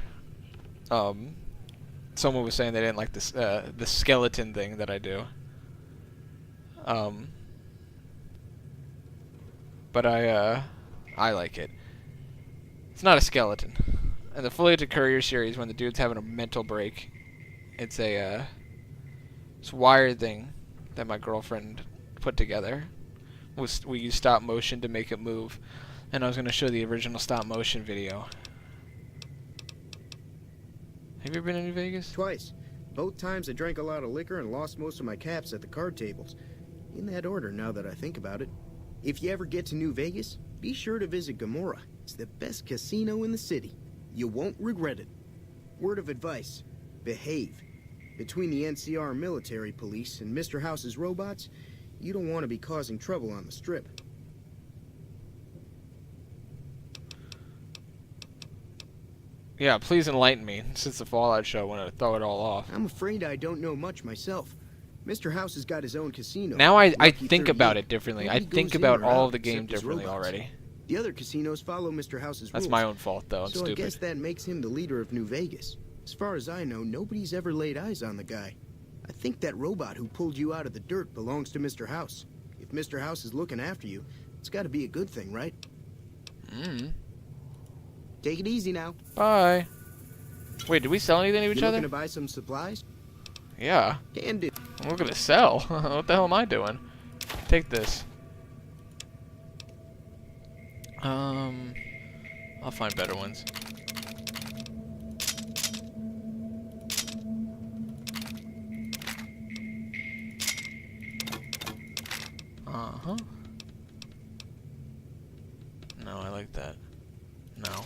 someone was saying they didn't like this the skeleton thing that I do. But I like it. It's not a skeleton. In the Fully Edited Courier series, when the dude's having a mental break, it's a this wire thing that my girlfriend put together. We used stop motion to make it move, and I was going to show the original stop motion video. Have you ever been to New Vegas? Twice. Both times I drank a lot of liquor and lost most of my caps at the card tables. In that order, now that I think about it. If you ever get to New Vegas, be sure to visit Gomorrah. It's the best casino in the city. You won't regret it. Word of advice, behave. Between the NCR military police and Mr. House's robots, you don't want to be causing trouble on the strip. Yeah, please enlighten me. Since the Fallout show, I want to throw it all off. I'm afraid I don't know much myself. Mr. House has got his own casino. Now I Lucky think about 38. it differently. I Nobody think goes in about or all out of the games except his differently robots. already. The other casinos follow Mr. House's That's rules. my own fault, though. I'm so stupid. I guess that makes him the leader of New Vegas. As far as I know, nobody's ever laid eyes on the guy. I think that robot who pulled you out of the dirt belongs to Mr. House. If Mr. House is looking after you, it's got to be a good thing, right? Take it easy now. Bye. Wait, did we sell anything to each You other? looking to buy some supplies? Yeah. Can do. I'm looking to sell. What the hell am I doing? Take this. I'll find better ones. Uh-huh. No, I like that. No.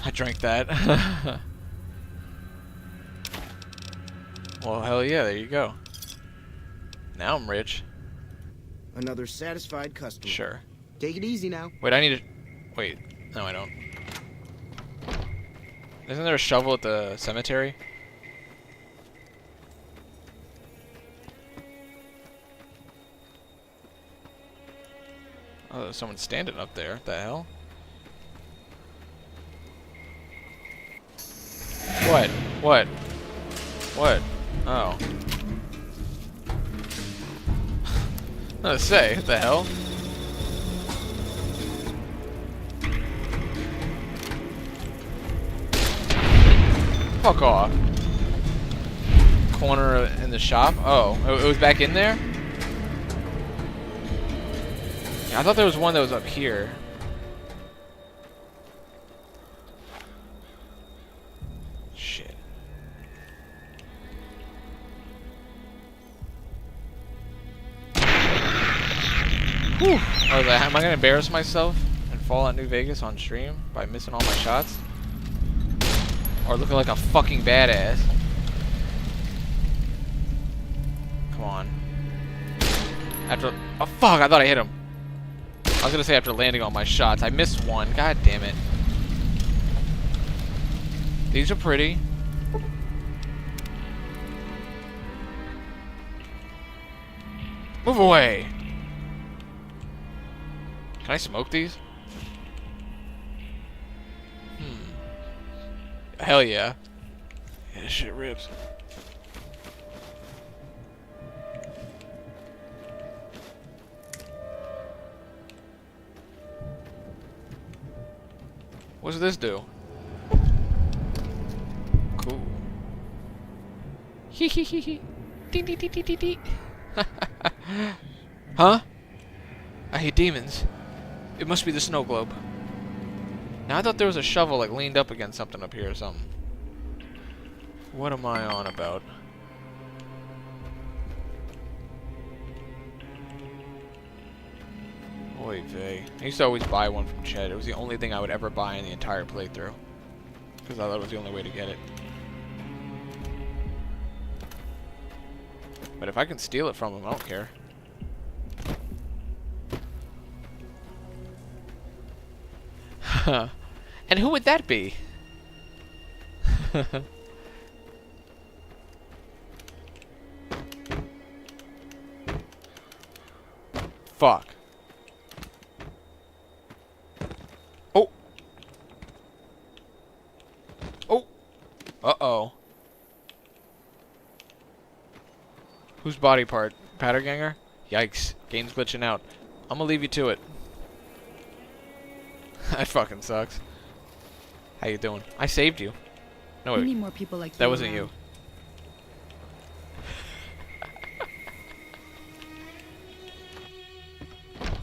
I drank that. Well, hell yeah, there you go. Now I'm rich. Another satisfied customer. Sure. Take it easy now. Wait, I need to... Wait. No, I don't. Isn't there a shovel at the cemetery? Oh, there's someone standing up there. What the hell? What? What? What? Oh. I was gonna say, what the hell? Fuck off. Corner in the shop? Oh, it was back in there? Yeah, I thought there was one that was up here. Shit. Whew. I was like, am I gonna embarrass myself in Fallout New Vegas on stream by missing all my shots? Or looking like a fucking badass? Come on. After... Oh, fuck! I thought I hit him. I was gonna say after landing all my shots. I missed one. God damn it. These are pretty. Move away! Can I smoke these? Hell yeah. Yeah, this shit rips. What does this do? Cool. Hee hee hee hee. Dee dee dee dee dee dee. Huh? I hate demons. It must be the snow globe. Now I thought there was a shovel like leaned up against something up here or something. What am I on about? Oy vey. I used to always buy one from Ched. It was the only thing I would ever buy in the entire playthrough. Because I thought it was the only way to get it. But if I can steal it from him, I don't care. And who would that be? Fuck. Oh. Oh. Uh-oh. Whose body part? Patterganger? Yikes. Game's glitching out. I'm gonna leave you to it. That fucking sucks. How you doing? I saved you. No, We wait. need more people like That you wasn't around. you.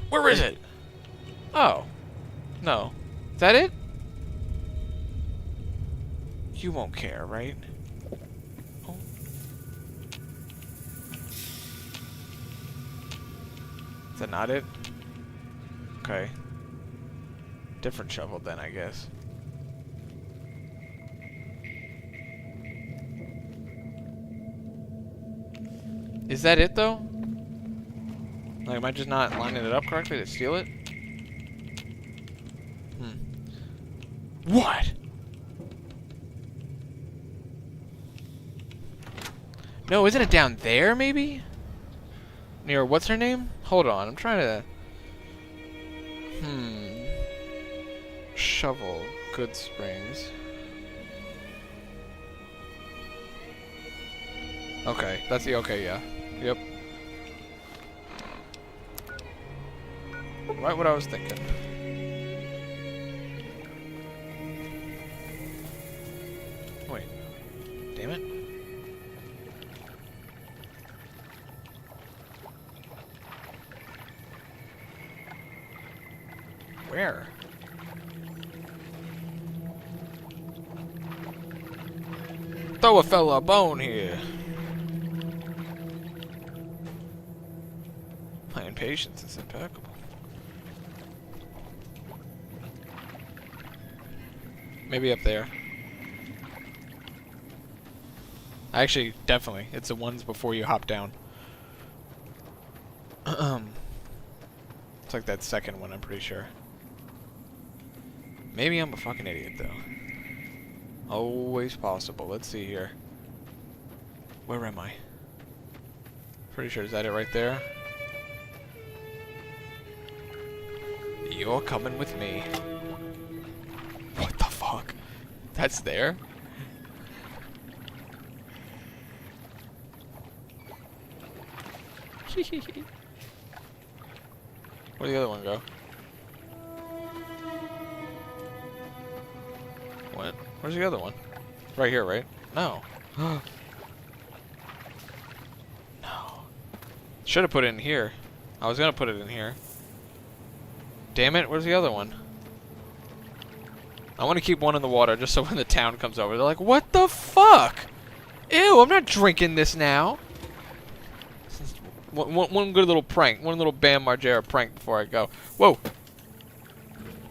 Where is it? Oh. No. Is that it? You won't care, right? Oh. Is that not it? Okay. Different shovel then, I guess. Is that it, though? Like, am I just not lining it up correctly to steal it? What? No, isn't it down there, maybe? Near what's her name? Hold on, I'm trying to... Shovel, Good Springs. Okay, that's the... Okay, yeah. Yep. Right what I was thinking. Wait. Damn it. Where? Throw a fella a bone here. My impatience is impeccable. Maybe up there. Actually, definitely. It's the ones before you hop down. It's like that second one, I'm pretty sure. Maybe I'm a fucking idiot, though. Always possible. Let's see here. Where am I? Pretty sure, is that it right there? You're coming with me. What the fuck? That's there? Where'd the other one go? What? Where's the other one? Right here, right? No. No. Should have put it in here. I was gonna put it in here. Damn it, where's the other one? I want to keep one in the water just so when the town comes over, they're like, what the fuck? Ew, I'm not drinking this now. One good little prank. One little Bam Margera prank before I go. Whoa.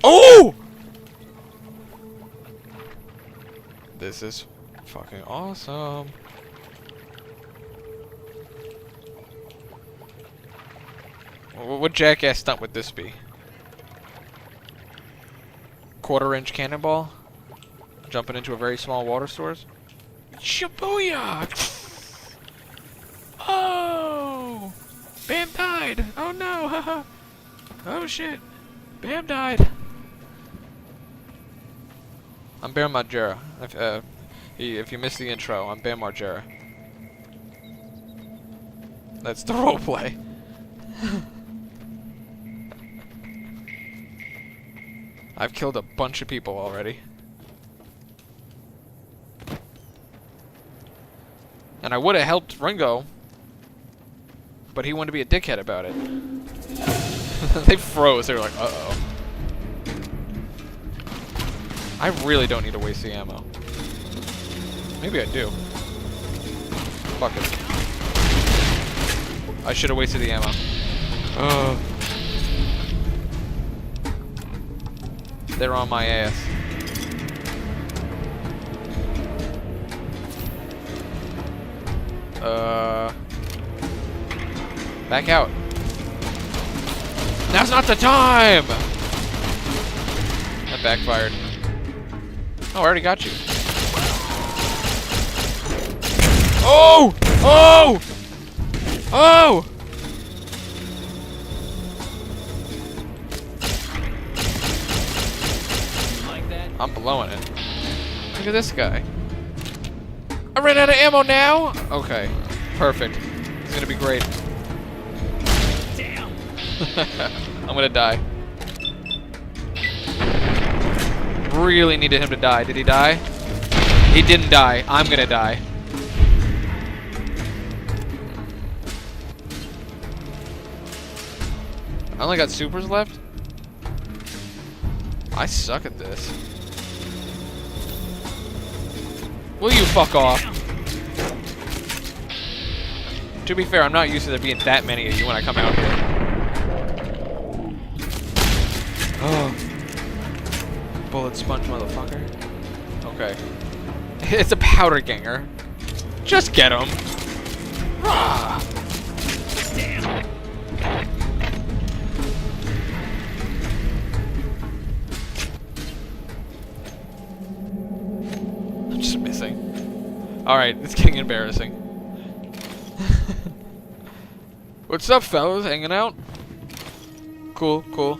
Oh! This is fucking awesome. What jackass stunt would this be? Quarter-inch cannonball? Jumping into a very small water source? Shabuya! Oh! Bam died! Oh no! Haha! Oh shit! Bam died! I'm Bam Margera. If you missed the intro, I'm Bam Margera. That's the roleplay. I've killed a bunch of people already. And I would have helped Ringo, but he wanted to be a dickhead about it. They froze. They were like, uh-oh. I really don't need to waste the ammo. Maybe I do. Fuck it. I should have wasted the ammo. They're on my ass. Back out. Now's not the time! That backfired. Oh, I already got you. Oh! Oh! Oh! I'm blowing it. Look at this guy. I ran out of ammo now? Okay. Perfect. It's gonna be great. Damn. I'm gonna die. Really needed him to die. Did he die? He didn't die. I'm gonna die. I only got supers left? I suck at this. Will you fuck off? To be fair, I'm not used to there being that many of you when I come out here. Oh. Bullet sponge, motherfucker. Okay. It's a powder ganger. Just get him. Rah! Damn. Alright, it's getting embarrassing. What's up, fellas? Hanging out? Cool, cool.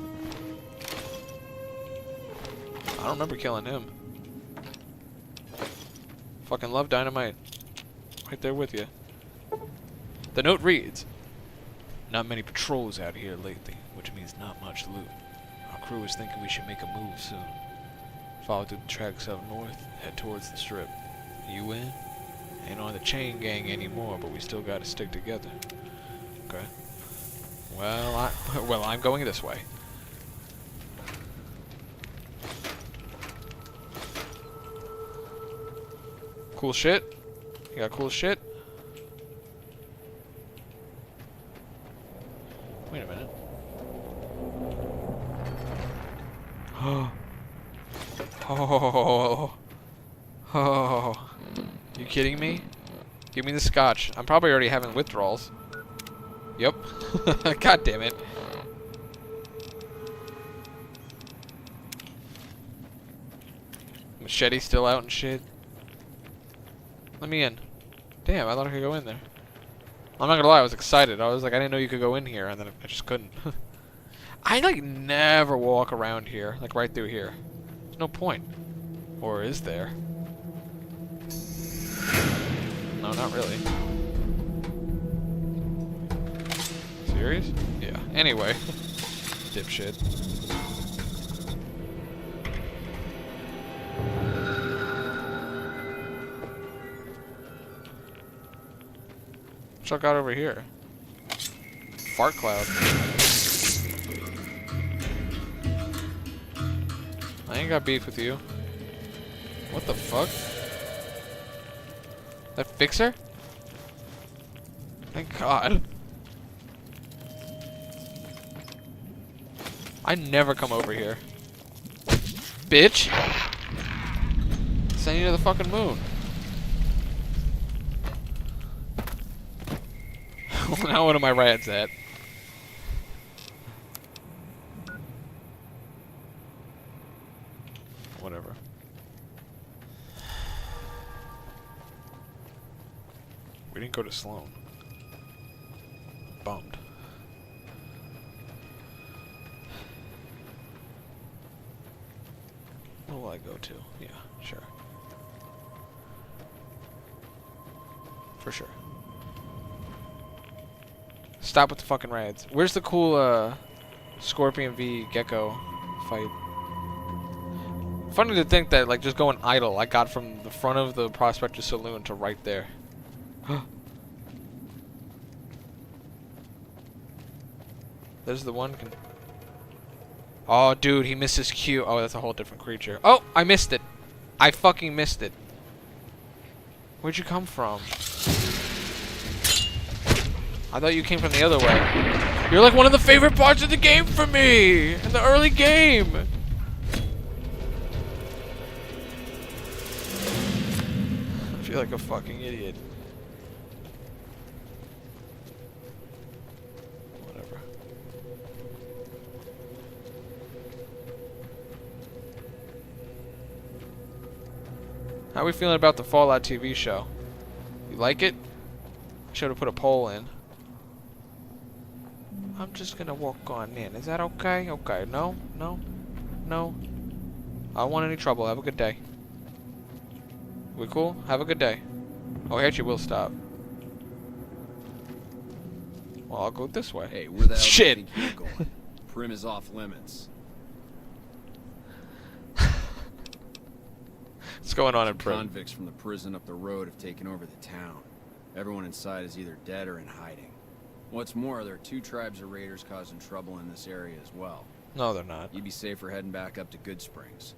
I don't remember killing him. Fucking love dynamite. Right there with you. The note reads, not many patrols out here lately, which means not much loot. Our crew is thinking we should make a move soon. Follow through the tracks up north, head towards the strip. You in? Ain't on the chain gang anymore, but we still gotta stick together. Okay. Well, I'm going this way. Cool shit? You got cool shit? Wait a minute. Oh. You kidding me? Give me the scotch. I'm probably already having withdrawals. Yep. God damn it. Machete still out and shit. Let me in. Damn, I thought I could go in there. I'm not gonna lie, I was excited. I was like, I didn't know you could go in here, and then I just couldn't. I like never walk around here, like right through here. There's no point. Or is there? No, not really. Serious? Yeah. Anyway. Dipshit. What I got over here? Fart cloud. I ain't got beef with you. What the fuck? That fixer? Thank God. I never come over here. Bitch! Send you to the fucking moon. Now what are my rads at? Whatever. We didn't go to Sloan. Bummed. What will I go to? Yeah, sure. For sure. Stop with the fucking rads. Where's the cool Scorpion v Gecko fight? Funny to think that like just going idle, I got from the front of the Prospector Saloon to right there. There's the one. Oh, dude, he missed his cue. Oh, that's a whole different creature. Oh, I missed it. I fucking missed it. Where'd you come from? I thought you came from the other way. You're like one of the favorite parts of the game for me! In the early game! I feel like a fucking idiot. Whatever. How are we feeling about the Fallout TV show? You like it? I should have put a poll in. I'm just gonna walk on in. Is that okay? Okay. No? No? No? I don't want any trouble. Have a good day. We cool? Have a good day. Oh, I actually will stop. Well, I'll go this way. Hey, where the hell Shit! do you think you're going? Prim is off limits. What's going on in Prim? Convicts from the prison up the road have taken over the town. Everyone inside is either dead or in hiding. What's more, there are 2 tribes of raiders causing trouble in this area as well. No, they're not. You'd be safer heading back up to Good Springs.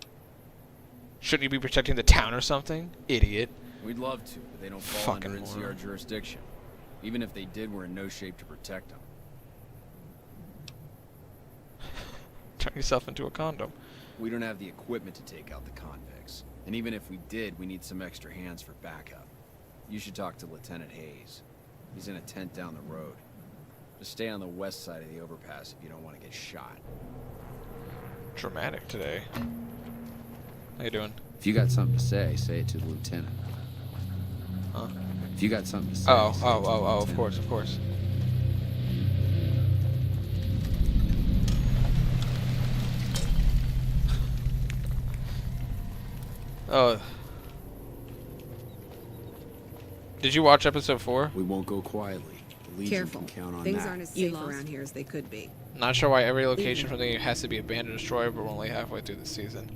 Shouldn't you be protecting the town or something? Idiot. We'd love to, but they don't fall Fucking under NCR moron. jurisdiction. Even if they did, we're in no shape to protect them. Turn yourself into a condom. We don't have the equipment to take out the convicts. And even if we did, we need some extra hands for backup. You should talk to Lieutenant Hayes. He's in a tent down the road. Just stay on the west side of the overpass if you don't want to get shot. Dramatic today. How you doing? If you got something to say, say it to the lieutenant. Huh? If you got something to say, Of course, of course. Oh. Did you watch episode 4? We won't go quietly. The Legion Careful. can count on Things that. aren't as safe around here as they could be. Not sure why every location from the game has to be abandoned or destroyed, but we're only halfway through the season.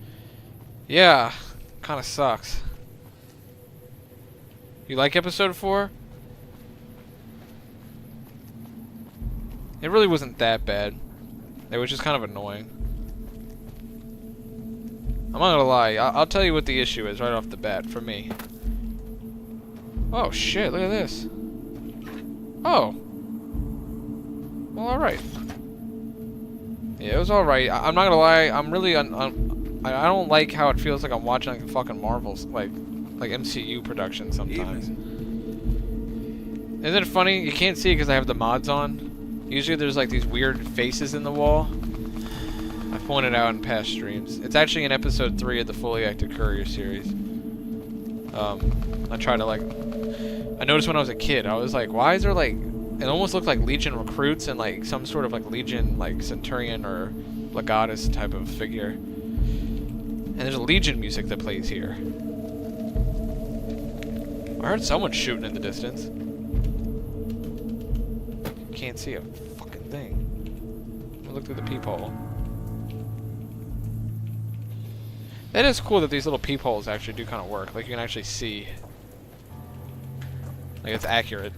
Yeah, kind of sucks. You like episode 4? It really wasn't that bad. It was just kind of annoying. I'm not gonna lie, I'll tell you what the issue is right off the bat for me. Oh shit, look at this. Oh. Well, alright. Yeah, it was alright. I'm not gonna lie, I'm really I don't like how it feels like I'm watching like a fucking Marvel's like MCU production sometimes. Isn't it funny? You can't see it because I have the mods on. Usually there's like these weird faces in the wall. I pointed out in past streams. It's actually in episode 3 of the Fully Active Courier series. I try to like... I noticed when I was a kid, I was like, why is there like... It almost looked like Legion recruits and like some sort of like Legion like Centurion or Legatus type of figure. And there's a Legion music that plays here. I heard someone shooting in the distance. Can't see a fucking thing. Let me look through the peephole. That is cool that these little peepholes actually do kind of work. Like, you can actually see. Like, it's accurate.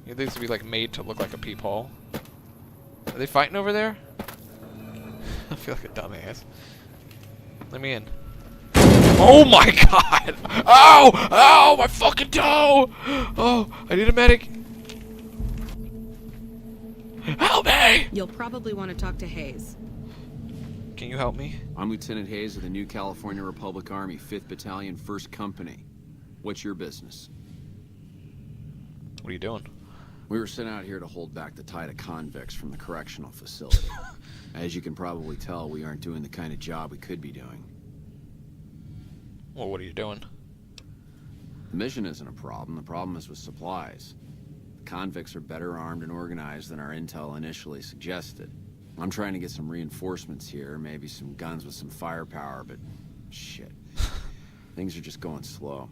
It needs to be, like, made to look like a peephole. Are they fighting over there? I feel like a dumbass. Let me in. Oh my god! Ow! Ow! My fucking toe! Oh, I need a medic. Help me! You'll probably want to talk to Hayes. Can you help me? I'm Lieutenant Hayes of the New California Republic Army, 5th Battalion, 1st Company. What's your business? What are you doing? We were sent out here to hold back the tide of convicts from the correctional facility. As you can probably tell, we aren't doing the kind of job we could be doing. Well, what are you doing? The mission isn't a problem. The problem is with supplies. The convicts are better armed and organized than our intel initially suggested. I'm trying to get some reinforcements here, maybe some guns with some firepower, but shit. Things are just going slow.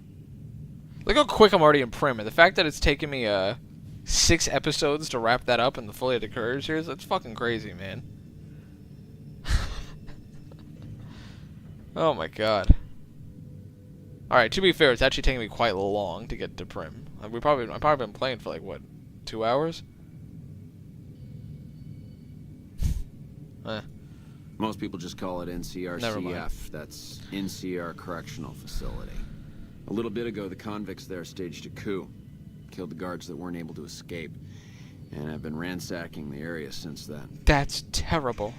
Look how quick I'm already in Prim, and the fact that it's taken me 6 episodes to wrap that up in the Fully Active Courier series, that's fucking crazy, man. Oh my god. Alright, to be fair, it's actually taking me quite long to get to Prim. I've probably been playing for like, what, 2 hours? Most people just call it Never mind. NCRCF. That's NCR Correctional Facility. A little bit ago, the convicts there staged a coup. Killed the guards that weren't able to escape. And I've been ransacking the area since then. That's terrible.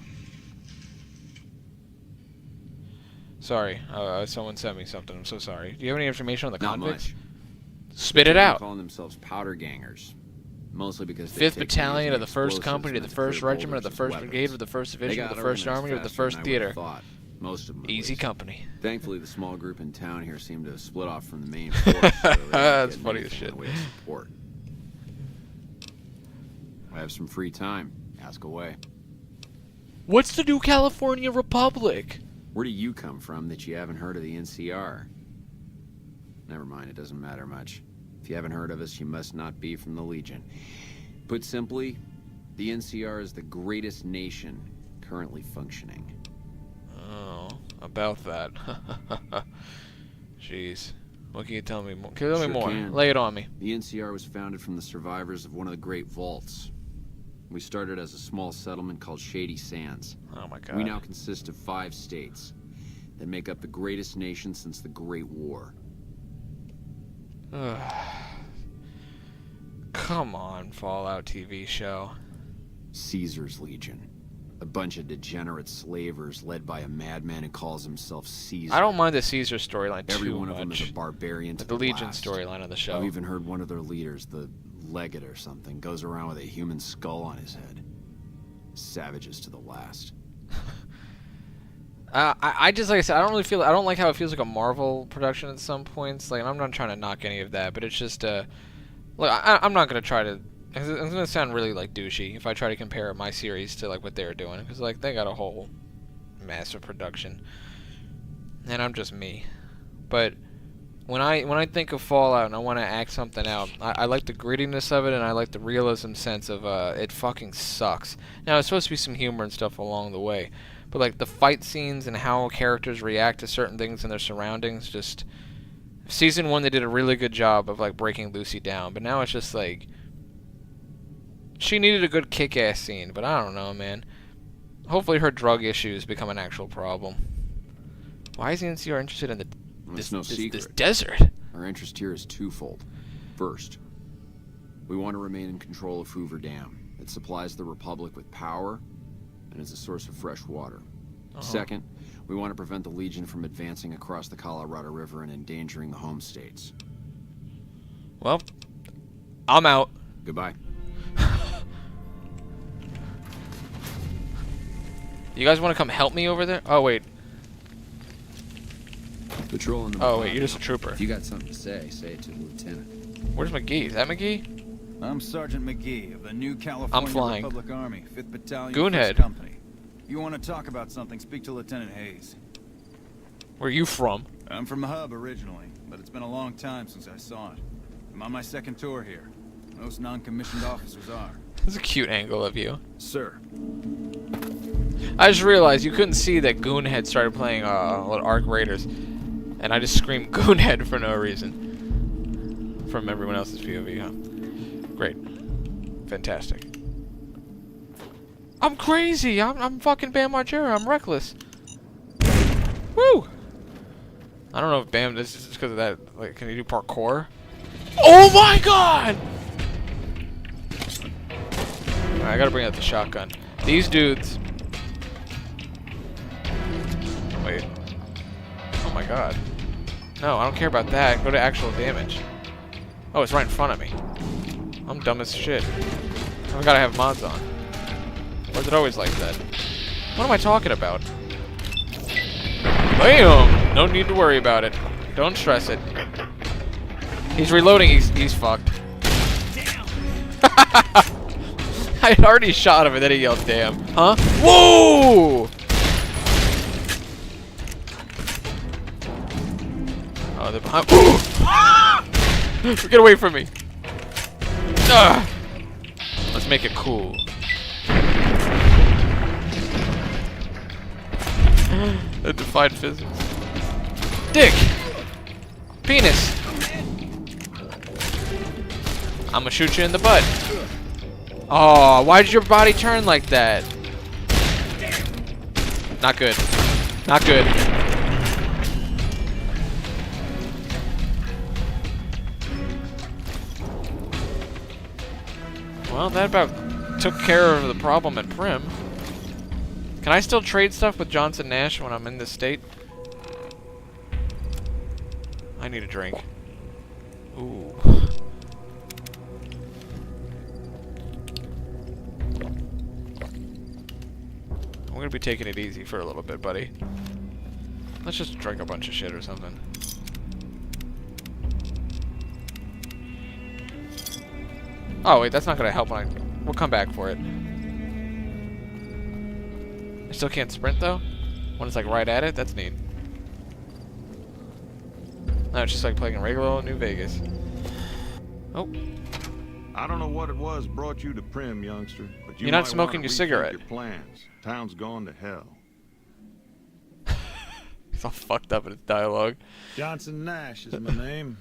Sorry, someone sent me something. I'm so sorry. Do you have any information on the Not convicts? much. Spit it They're out. calling themselves powder gangers. Mostly because they 5th take Battalion of the using 1st Company, to the 1st Regiment, of the 1st Brigade, of the 1st Division, of the 1st Army, of the 1st Theater. Most of them. Easy company. Thankfully, the small group in town here seemed to have split off from the main force. So That's funny as shit. Way of support. I have some free time. Ask away. What's the New California Republic? Where do you come from that you haven't heard of the NCR? Never mind, it doesn't matter much. If you haven't heard of us, you must not be from the Legion. Put simply, the NCR is the greatest nation currently functioning. Oh, about that. Jeez. What can you tell me more? Tell me more. Can. Lay it on me. The NCR was founded from the survivors of one of the Great Vaults. We started as a small settlement called Shady Sands. Oh my god. We now consist of 5 states that make up the greatest nation since the Great War. Come on, Fallout TV show. Caesar's Legion. A bunch of degenerate slavers led by a madman who calls himself Caesar. I don't mind the Caesar storyline too much. Every one of them is a barbarian to the Legion last. storyline on the show. I've even heard one of their leaders, the Legate or something, goes around with a human skull on his head. Savages to the last. I just, like I said, I don't really feel, I don't like how it feels like a Marvel production at some points. Like, I'm not trying to knock any of that, but it's just, look, I'm not gonna try to, it's gonna sound really, like, douchey if I try to compare my series to, like, what they're doing, because, like, they got a whole massive production, and I'm just me. But when I think of Fallout and I want to act something out, I like the grittiness of it, and I like the realism sense of, it fucking sucks. Now, there's supposed to be some humor and stuff along the way, but, like, the fight scenes and how characters react to certain things in their surroundings, just... Season 1, they did a really good job of, like, breaking Lucy down, but now it's just, like... She needed a good kick-ass scene, but I don't know, man. Hopefully her drug issues become an actual problem. Why is the NCR interested in this desert? Our interest here is twofold. First, we want to remain in control of Hoover Dam. It supplies the Republic with power and is a source of fresh water. Second, we want to prevent the Legion from advancing across the Colorado River and endangering the home states. Well, I'm out. Goodbye. You guys want to come help me over there? Oh, wait. Patrolling the Oh, wait, you're just a trooper. If you got something to say, say it to the lieutenant. Where's McGee? Is that McGee? I'm Sergeant McGee of the New California flying. Republic Army, 5th Battalion, Goonhead. 1st Company. If you want to talk about something, speak to Lieutenant Hayes. Where are you from? I'm from the hub originally, but it's been a long time since I saw it. I'm on my second tour here. Most non-commissioned officers are. That's a cute angle of you. Sir. I just realized you couldn't see that Goonhead started playing Arc Raiders, and I just screamed Goonhead for no reason. From everyone else's POV, huh? Great. Fantastic. I'm crazy! I'm fucking Bam Margera, I'm reckless. Woo! I don't know if Bam, this is just because of that, like, can you do parkour? Oh my god! Alright, I gotta bring out the shotgun. These dudes... Wait. Oh my god. No, I don't care about that. Go to actual damage. Oh, it's right in front of me. I'm dumb as shit. I gotta have mods on. Or is it always like that? What am I talking about? Bam! No need to worry about it. Don't stress it. He's reloading. He's fucked. I had already shot him and then he yelled, damn. Huh? Whoa! Oh, they're behind. Get away from me. Let's make it cool. That defied physics. Dick! Penis! I'm gonna shoot you in the butt. Oh, why did your body turn like that? Not good. Not good. Well, that about took care of the problem at Prim. Can I still trade stuff with Johnson Nash when I'm in this state? I need a drink. Ooh. I'm gonna be taking it easy for a little bit, buddy. Let's just drink a bunch of shit or something. Oh wait, that's not gonna help when we'll come back for it. I still can't sprint though? When it's like right at it? That's neat. No, it's just like playing in regular old New Vegas. Oh. I don't know what it was brought you to Prim, youngster, but You're not smoking your cigarette. Your plans. Town's gone to hell. It's all fucked up in its dialogue. Johnson Nash is my name.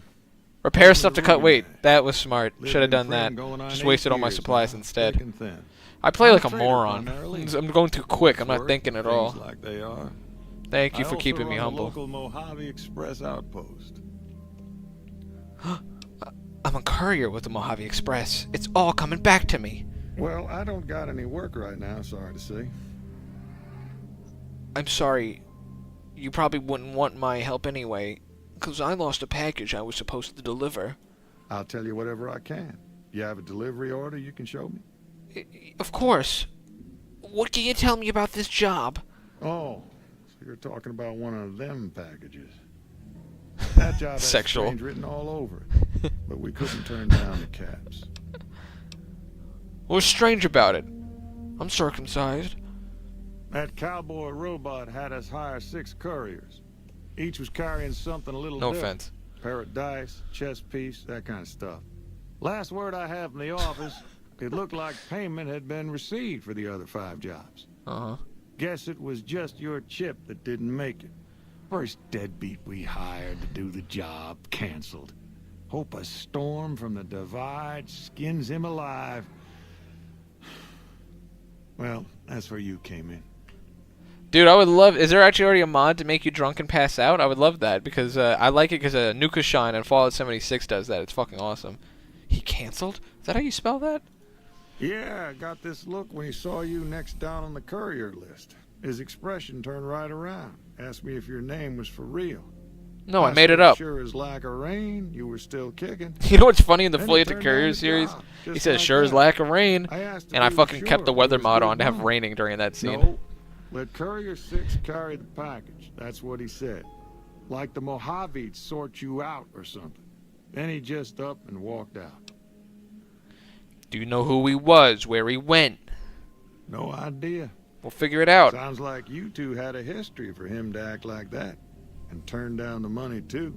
Repair stuff to cut weight. That was smart. Should have done that. Just wasted all my supplies instead. I play like a moron. I'm going too quick. I'm not thinking at all. Like they are. Thank you for keeping me humble. Local Mojave Express outpost. I'm a courier with the Mojave Express. It's all coming back to me. Well, I don't got any work right now, sorry to say. I'm sorry. You probably wouldn't want my help anyway, because I lost a package I was supposed to deliver. I'll tell you whatever I can. You have a delivery order you can show me? Of course. What can you tell me about this job? Oh, We were talking about one of them packages. That job had Sexual. strange written all over it, but we couldn't turn down the caps. What was strange about it? I'm circumcised. That cowboy robot had us hire 6 couriers. Each was carrying something a little No different. offense. Pair of dice, chess piece, that kind of stuff. Last word I have from the office, it looked like payment had been received for the other 5 jobs. Uh-huh. Guess it was just your chip that didn't make it. First deadbeat we hired to do the job canceled. Hope a storm from the divide skins him alive. Well, that's where you came in. Dude, I would love... Is there actually already a mod to make you drunk and pass out? I would love that, because I like it because Nuka Shine and Fallout 76 does that. It's fucking awesome. He canceled? Is that how you spell that? Yeah, I got this look when he saw you next down on the courier list. His expression turned right around. Asked me if your name was for real. No, I made it up. Sure as lack of rain, you were still kicking. You know what's funny in the Then Fully he at the turned Courier down the series? job, He just says, like sure as that. lack of rain. I asked if And I he was fucking sure kept the it weather was mod good on to have money. raining during that scene. No, let Courier 6 carry the package. That's what he said. Like the Mojaves sort you out or something. Then he just up and walked out. Do you know who he was, where he went? No idea. We'll figure it out. Sounds like you two had a history for him to act like that. And turn down the money, too.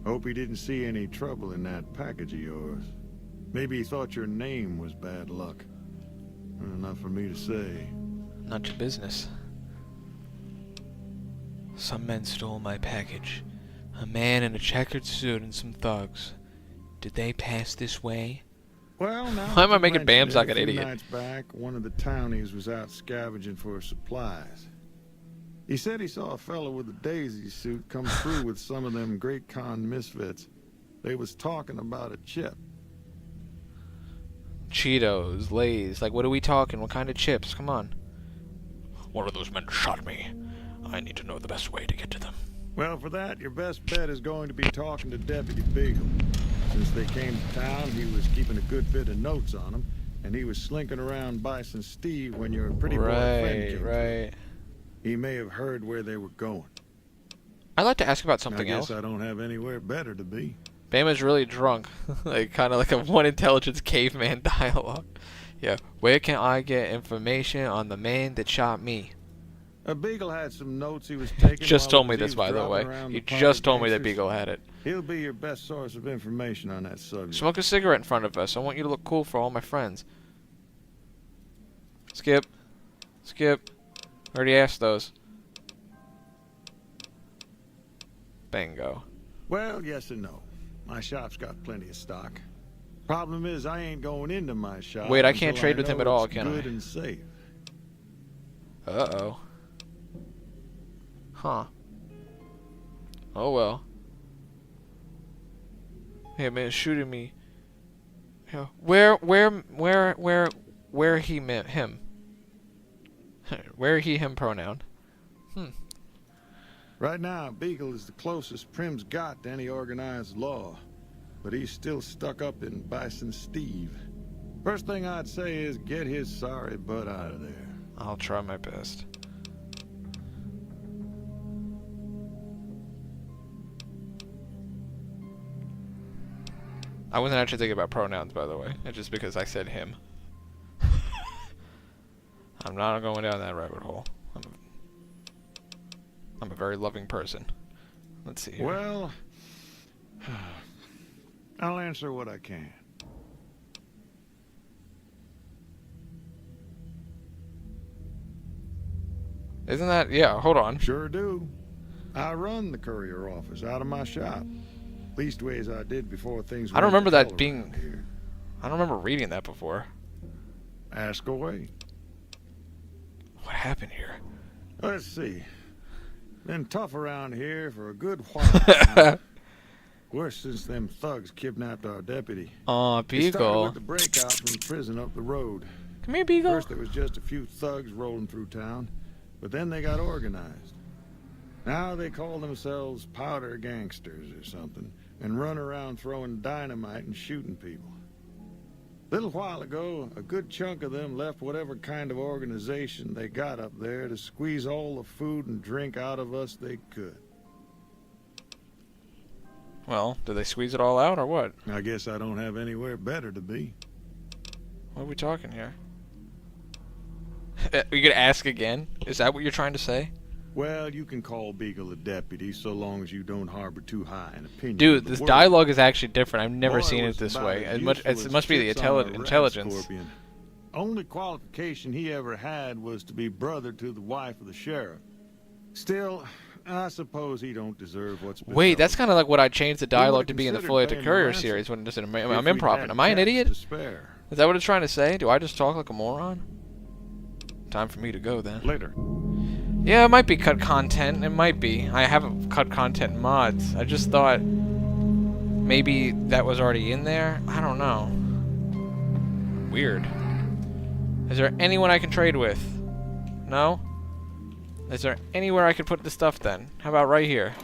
Hope he didn't see any trouble in that package of yours. Maybe he thought your name was bad luck. Not for me to say. Not your business. Some men stole my package. A man in a checkered suit and some thugs. Did they pass this way? Well, now Why am I that you making mention Bam's like it, an a few idiot? nights back, one of the townies was out scavenging for supplies. He said he saw a fellow with a daisy suit come through with some of them Great Con misfits. They was talking about a chip. Cheetos, Lay's. Like, what are we talking? What kind of chips? Come on. One of those men shot me. I need to know the best way to get to them. Well, for that, your best bet is going to be talking to Deputy Beagle. Since they came to town, he was keeping a good bit of notes on them, and he was slinking around Bison Steve when your pretty boy friend came Right. through. He may have heard where they were going. I'd like to ask about something I guess else. I don't have anywhere better to be. Bama's really drunk. Like, kind of like a one intelligence caveman dialogue. Yeah. Where can I get information on the man that shot me? A Beagle had some notes he was taking. Just while told me he was this, by the way. eavesdropping around He the park just of told me that gangsters. Beagle had it. He'll be your best source of information on that subject. Smoke a cigarette in front of us. I want you to look cool for all my friends. Skip. Skip. Already asked those. Bingo. Well, yes and no. My shop's got plenty of stock. Problem is, I ain't going into my shop. Wait, I can't until trade with him know at all, it's can I? good and safe. Uh-oh. Huh. Oh well. Hey man, shooting me. Yeah. Where he meant him? Where he him pronoun? Right now, Beagle is the closest Prim's got to any organized law, but he's still stuck up in Bison Steve. First thing I'd say is get his sorry butt out of there. I'll try my best. I wasn't actually thinking about pronouns, by the way. It's just because I said him. I'm not going down that rabbit hole. I'm a very loving person. Let's see here. Well, I'll answer what I can. Isn't that... Yeah, hold on. Sure do. I run the courier office out of my shop. Leastways I did before things I don't went remember to that hell being... around here. I don't remember reading that before. Ask away. What happened here? Let's see. Been tough around here for a good while now. Worse since them thugs kidnapped our deputy. Aw, It started Beagle. with the breakout from the prison up the road. Come here, Beagle. First there was just a few thugs rolling through town, but then they got organized. Now they call themselves powder gangsters or something, and run around throwing dynamite and shooting people. Little while ago, a good chunk of them left whatever kind of organization they got up there to squeeze all the food and drink out of us they could. Well, did they squeeze it all out or what? I guess I don't have anywhere better to be. What are we talking here? You could ask again? Is that what you're trying to say? Well, you can call Beagle a deputy so long as you don't harbor too high an opinion. Dude, this dialogue is actually different. I've never seen it this way. It must be the intelligence. Only qualification he ever had was to be brother to the wife of the sheriff. Still, I suppose he don't deserve what's been Wait, done. that's kind of like what I changed the dialogue to be in the FalloutFACS Courier series when I'm improv. Am I an idiot? Is that what it's trying to say? Do I just talk like a moron? Time for me to go then. Later. Yeah, it might be cut content. It might be. I have cut content mods. I just thought maybe that was already in there. I don't know. Weird. Is there anyone I can trade with? No? Is there anywhere I could put the stuff then? How about right here?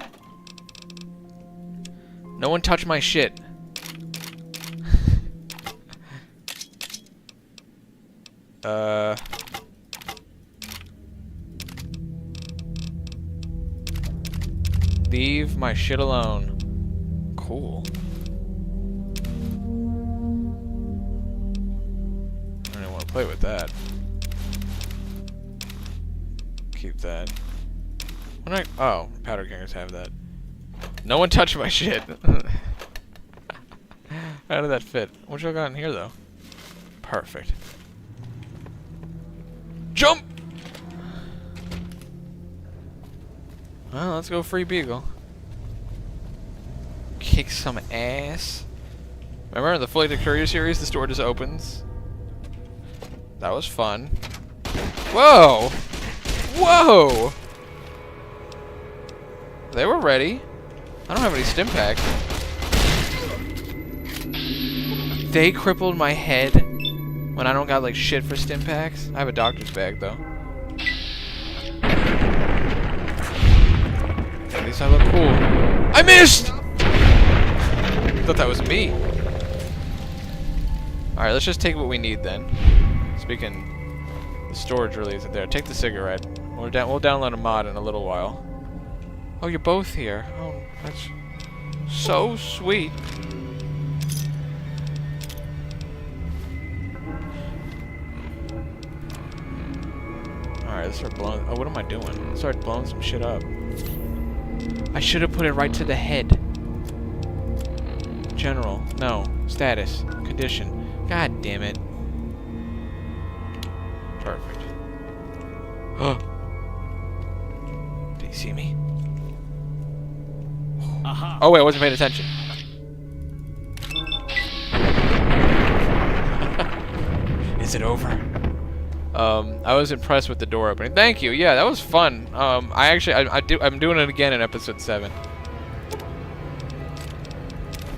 No one touch my shit. Leave my shit alone. Cool. I don't want to play with that. Keep that. Oh, powder kegers have that. No one touch my shit. How did that fit? What y'all got in here though? Perfect. Jump! Well, let's go free Beagle. Kick some ass. Remember in the FalloutFACS Courier series, the store just opens? That was fun. Whoa! Whoa! They were ready. I don't have any stim packs. They crippled my head when I don't got like shit for stim packs. I have a doctor's bag though. At least I look cool. I missed! Thought that was me. Alright, let's just take what we need then. Speaking, the storage really isn't there. Take the cigarette. We'll download a mod in a little while. Oh, you're both here. Oh, that's so sweet. Alright, let's start blowing. Oh, what am I doing? Let's start blowing some shit up. I should have put it right to the head. General. No. Status. Condition. God damn it. Perfect. Did he see me? Oh wait, I wasn't paying attention. Is it over? I was impressed with the door opening. Thank you. Yeah, that was fun. I'm doing it again in episode 7.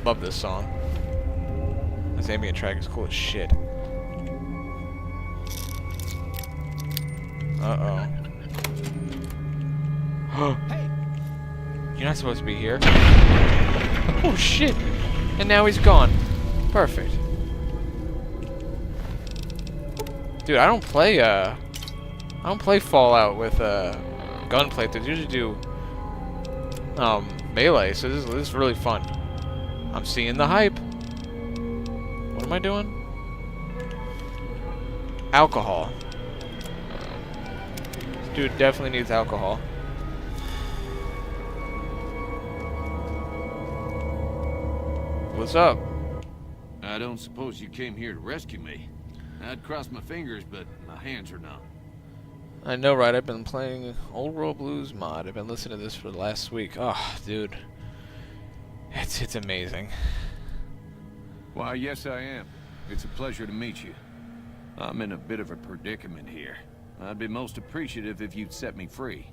Love this song. This ambient track is cool as shit. Uh-oh. Hey. You're not supposed to be here. Oh shit! And now he's gone. Perfect. Dude, I don't play Fallout with gunplay. They usually do melee, so this is really fun. I'm seeing the hype. What am I doing? Alcohol. This dude definitely needs alcohol. What's up? I don't suppose you came here to rescue me. I'd cross my fingers, but my hands are numb. I know, right? I've been playing Old World Blues mod. I've been listening to this for the last week. Oh, dude. It's amazing. Why, yes I am. It's a pleasure to meet you. I'm in a bit of a predicament here. I'd be most appreciative if you'd set me free.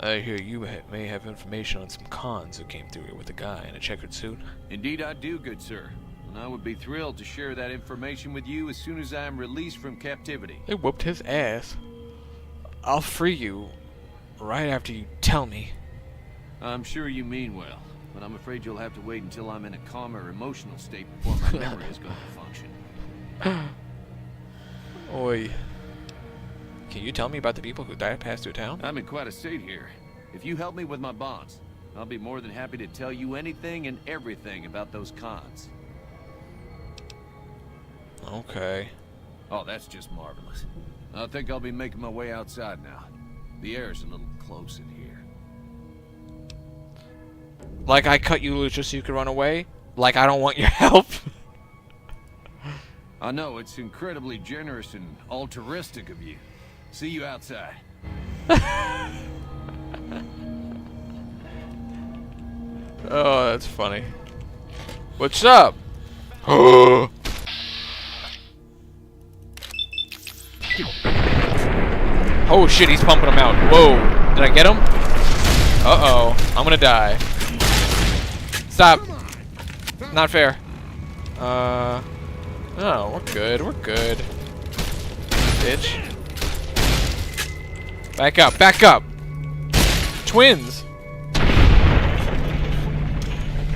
I hear you may have information on some cons who came through here with a guy in a checkered suit. Indeed I do, good sir. And I would be thrilled to share that information with you as soon as I am released from captivity. They whooped his ass. I'll free you right after you tell me. I'm sure you mean well. but I'm afraid you'll have to wait until I'm in a calmer emotional state before my memory is going to function. Oi. Can you tell me about the people who passed through town? I'm in quite a state here. If you help me with my bonds, I'll be more than happy to tell you anything and everything about those cons. Okay. Oh, that's just marvelous. I think I'll be making my way outside now. The air's a little close in here. Like I cut you loose just so you could run away? Like I don't want your help? I know, it's incredibly generous and altruistic of you. See you outside. Oh, that's funny. What's up? Oh shit, he's pumping them out. Whoa. Did I get him? Uh-oh. I'm gonna die. Stop. Not fair. Oh, we're good. We're good. Bitch. Back up. Back up. Twins.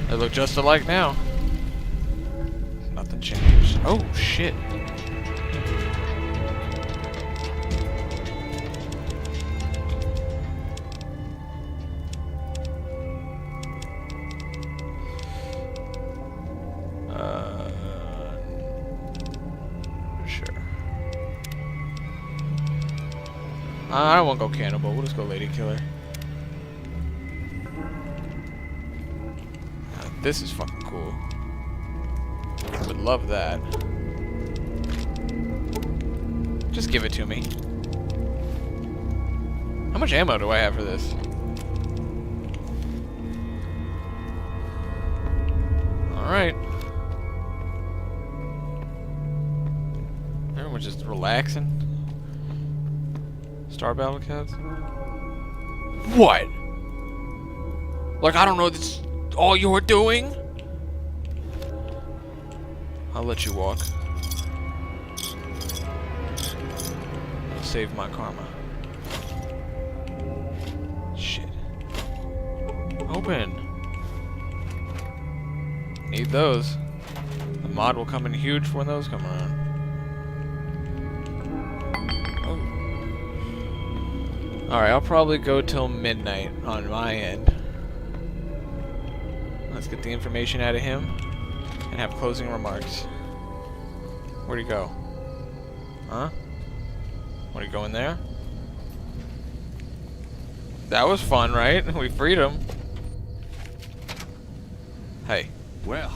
They look just alike now. Nothing changed. Oh, shit. Sure. I don't want to go cannibal. We'll just go lady killer. This is fucking cool. Would love that. Just give it to me. How much ammo do I have for this? Alright. Everyone's just relaxing. Star battle cats. What? Like, I don't know, this all you're doing? I'll let you walk. I'll save my karma. Shit. Open. Need those. The mod will come in huge when those come around. Oh. Alright, I'll probably go till midnight on my end. Let's get the information out of him and have closing remarks. Where'd he go? Huh? Wanna go in there? That was fun, right? We freed him. Hey. Well,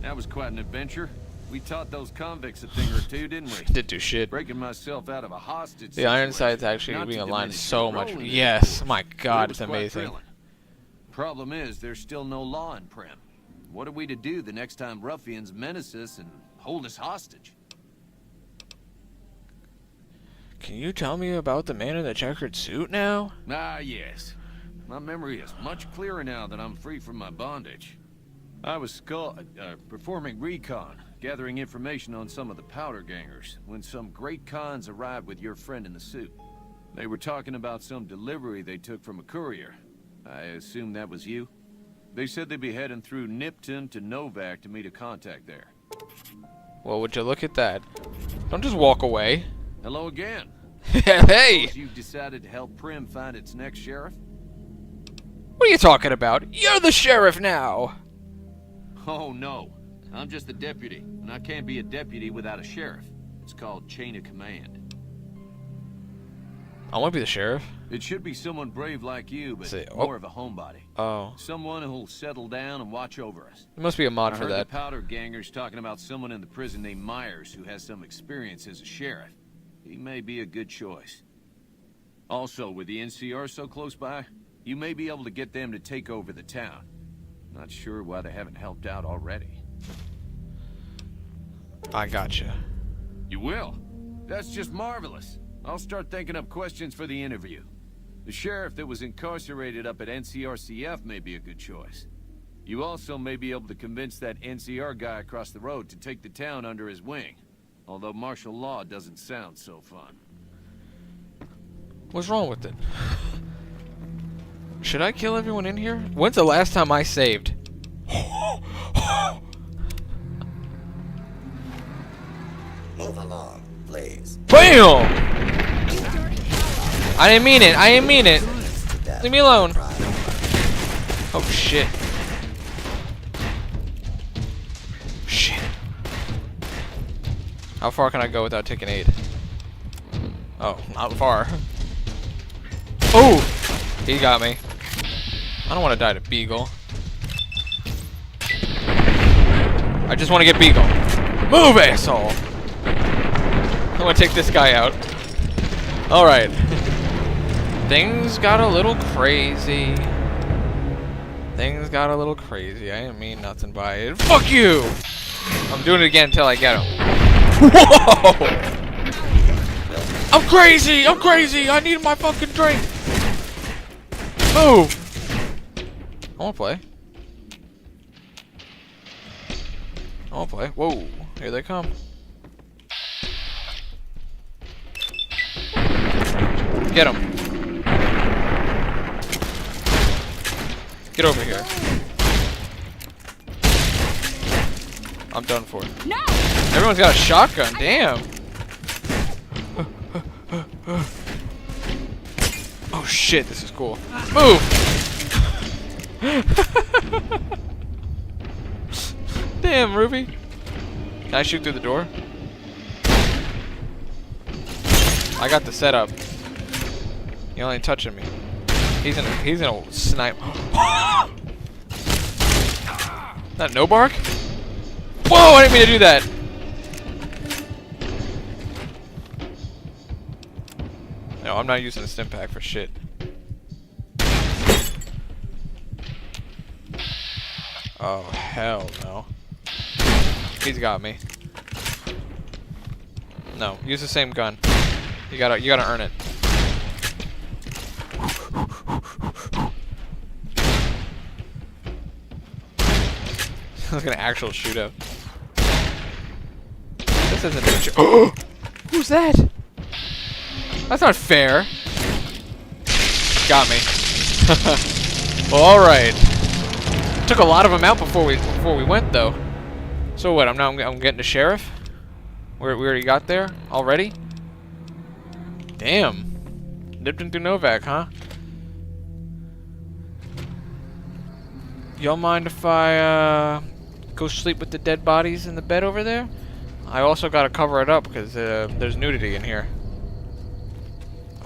that was quite an adventure. We taught those convicts a thing or two, didn't we? Did do shit. Breaking myself out of a hostage. The Ironside's actually being aligned so much. Yes, my god, it's amazing. Problem is, there's still no law in Prim. What are we to do the next time ruffians menace us and hold us hostage? Can you tell me about the man in the checkered suit now? Ah, yes. My memory is much clearer now that I'm free from my bondage. I was performing recon, gathering information on some of the powder gangers, when some great cons arrived with your friend in the suit. They were talking about some delivery they took from a courier. I assume that was you? They said they'd be heading through Nipton to Novak to meet a contact there. Well, would you look at that? Don't just walk away. Hello again. Hey! You decided to help Prim find its next sheriff? What are you talking about? You're the sheriff now! Oh, no. I'm just the deputy, and I can't be a deputy without a sheriff. It's called chain of command. I want to be the sheriff. It should be someone brave like you, but See, more of a homebody. Oh. Someone who'll settle down and watch over us. There must be a mod for I heard that. the powder gangers talking about someone in the prison named Myers who has some experience as a sheriff. He may be a good choice. Also, with the NCR so close by, you may be able to get them to take over the town. Not sure why they haven't helped out already. I gotcha. You will? That's just marvelous. I'll start thinking up questions for the interview. The sheriff that was incarcerated up at NCRCF may be a good choice. You also may be able to convince that NCR guy across the road to take the town under his wing. Although martial law doesn't sound so fun. What's wrong with it? Should I kill everyone in here? When's the last time I saved? Move along, please. BAM! I didn't mean it. I didn't mean it. Leave me alone. Oh shit. Shit. How far can I go without taking aid? Oh, not far. Oh! He got me. I don't want to die to Beagle. I just want to get Beagle. Move, asshole! I want to take this guy out. Alright. Things got a little crazy. Things got a little crazy. I didn't mean nothing by it. Fuck you! I'm doing it again until I get him. Whoa! I'm crazy! I'm crazy! I need my fucking drink! Move! I wanna play. I wanna play. Whoa! Here they come. Get him. Get over here. I'm done for. No! Everyone's got a shotgun, damn. Oh shit, this is cool. Move! Damn, Ruby. Can I shoot through the door? I got the setup. You only touching me. He's gonna snipe. That no bark? Whoa! I didn't mean to do that. No, I'm not using the stim pack for shit. Oh hell no. He's got me. No, use the same gun. You gotta earn it. It's like an actual shootout. This isn't a shoot. Who's that? That's not fair. Got me. Well, all right. Took a lot of them out before we went though. So what? I'm getting the sheriff. We already got there already. Damn. Dipped into Novak, huh? Y'all mind if I go sleep with the dead bodies in the bed over there? I also gotta cover it up because there's nudity in here.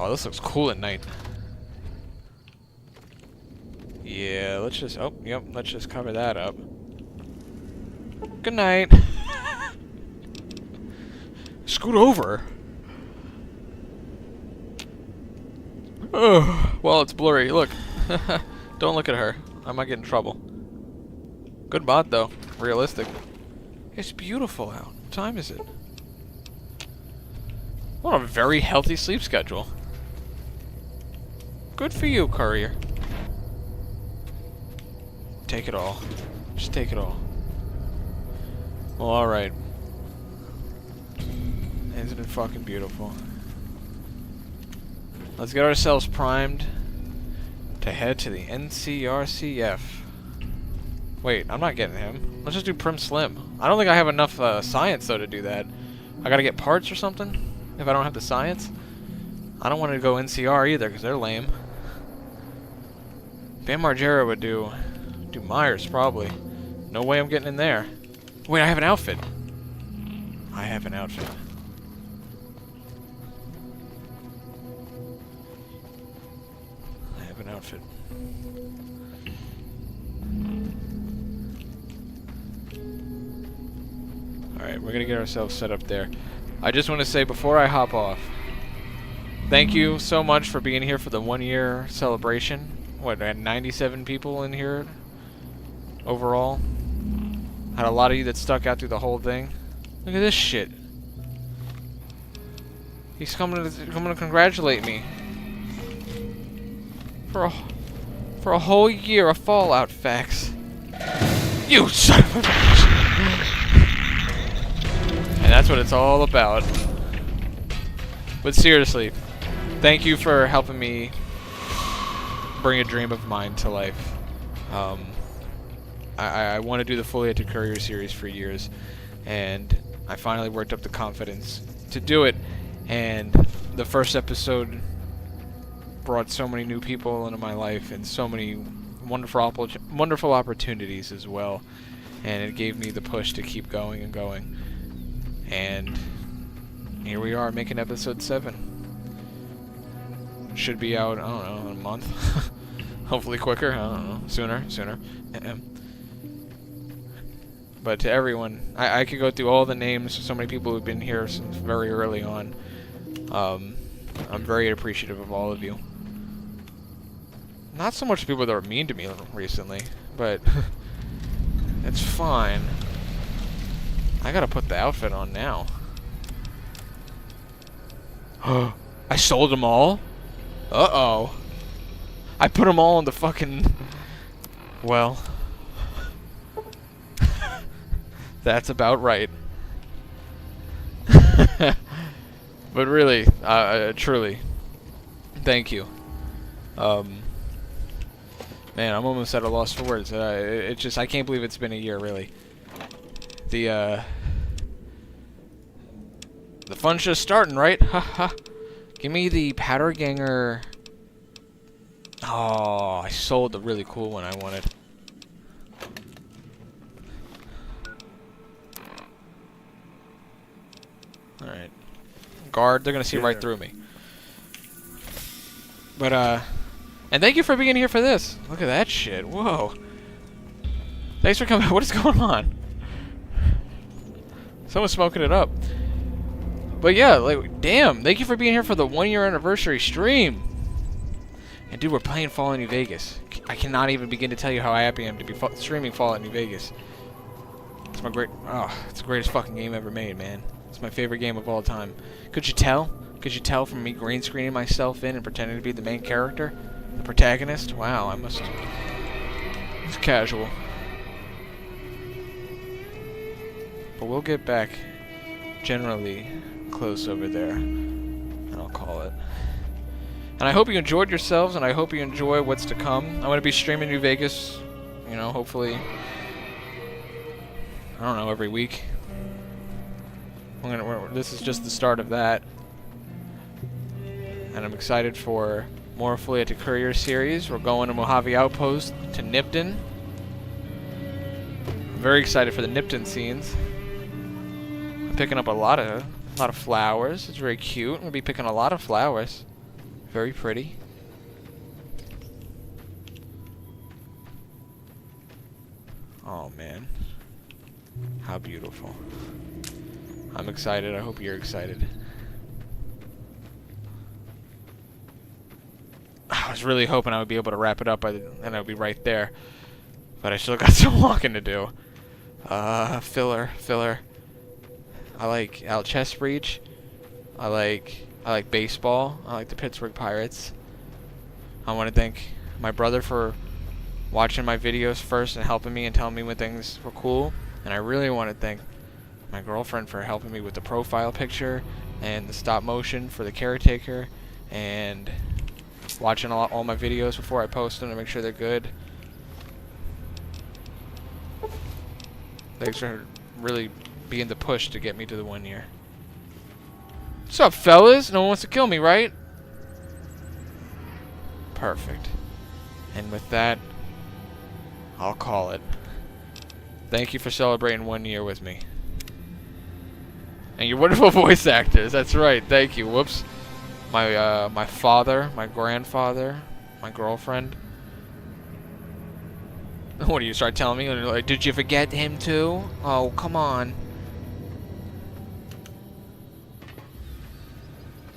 Oh, this looks cool at night. Yeah, let's just... Oh, yep, let's just cover that up. Good night. Scoot over. Oh, well, it's blurry. Look. Don't look at her. I might get in trouble. Good mod, though. Realistic. It's beautiful out. What time is it? What a very healthy sleep schedule. Good for you, courier. Take it all. Just take it all. Well, alright. Isn't it fucking beautiful? Let's get ourselves primed to head to the NCRCF. Wait, I'm not getting him. Let's just do Prim Slim. I don't think I have enough science, though, to do that. I gotta get parts or something? If I don't have the science? I don't want to go NCR either, because they're lame. Bam Margera would do Myers, probably. No way I'm getting in there. Wait, I have an outfit. I have an outfit. I have an outfit. Alright, we're gonna get ourselves set up there. I just want to say before I hop off, thank you so much for being here for the 1-year celebration. What, I had 97 people in here overall. Had a lot of you that stuck out through the whole thing. Look at this shit. He's coming to congratulate me for a whole year of FalloutFACS. You son of a bitch! And that's what it's all about. But seriously, thank you for helping me bring a dream of mine to life. I want to do the Fully Acted Courier series for years, and I finally worked up the confidence to do it. And the first episode brought so many new people into my life and so many wonderful opportunities as well. And it gave me the push to keep going and going. And here we are making episode 7. Should be out, I don't know, in a month. Hopefully quicker, I don't know, sooner. But to everyone, I could go through all the names of so many people who've been here since very early on. I'm very appreciative of all of you. Not so much people that were mean to me recently, but it's fine. I gotta put the outfit on now. I sold them all? Uh-oh. I put them all in the fucking... Well... That's about right. But really, truly, thank you. Man, I'm almost at a loss for words. It just, I can't believe it's been a year, really. The fun's just starting, right? Haha. Give me the Powder Ganger. Oh, I sold the really cool one I wanted. Alright. Guard, they're gonna see right through me. But, and thank you for being here for this. Look at that shit. Whoa. Thanks for coming. What is going on? Someone's smoking it up. But yeah, like, damn. Thank you for being here for the 1-year anniversary stream. And dude, we're playing Fallout New Vegas. I cannot even begin to tell you how happy I am to be streaming Fallout New Vegas. It's my it's the greatest fucking game ever made, man. It's my favorite game of all time. Could you tell? Could you tell from me green screening myself in and pretending to be the main character? The protagonist? Wow, I must... It's casual. But we'll get back generally close over there. And I'll call it. And I hope you enjoyed yourselves, and I hope you enjoy what's to come. I'm going to be streaming New Vegas, you know, hopefully, I don't know, every week. This is just the start of that. And I'm excited for more Fully Acted Courier series. We're going to Mojave Outpost to Nipton. I'm very excited for the Nipton scenes. I'm picking up a lot of flowers. It's very cute. I'm going to be picking a lot of flowers. Very pretty. Oh man. How beautiful. I'm excited. I hope you're excited. I was really hoping I would be able to wrap it up and I would be right there. But I still got some walking to do. Filler. I like Al Chess Breach. I like baseball. I like the Pittsburgh Pirates. I want to thank my brother for watching my videos first and helping me and telling me when things were cool. And I really want to thank my girlfriend for helping me with the profile picture and the stop motion for the caretaker and watching all my videos before I post them to make sure they're good. Thanks for really being the push to get me to the 1 year. What's up, fellas? No one wants to kill me, right? Perfect. And with that, I'll call it. Thank you for celebrating 1 year with me. And your wonderful voice actors. That's right. Thank you. Whoops. My father, my grandfather, my girlfriend. What do you start telling me? Like, did you forget him too? Oh, come on.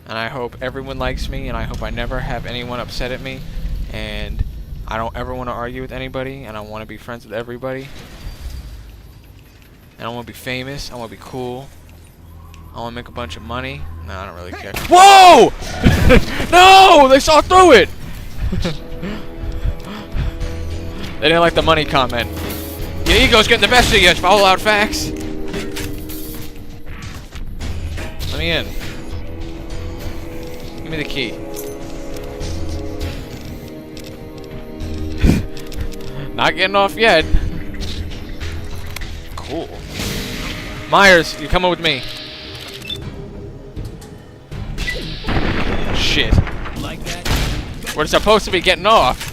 And I hope everyone likes me, and I hope I never have anyone upset at me. And I don't ever want to argue with anybody, and I want to be friends with everybody. And I want to be famous. I want to be cool. I want to make a bunch of money. No, I don't really care. Whoa! No! They saw through it! They didn't like the money comment. Your ego's getting the best of you, FalloutFACS. Let me in. Give me the key. Not getting off yet. Cool. Myers, you coming with me? Shit. Like that? We're supposed to be getting off.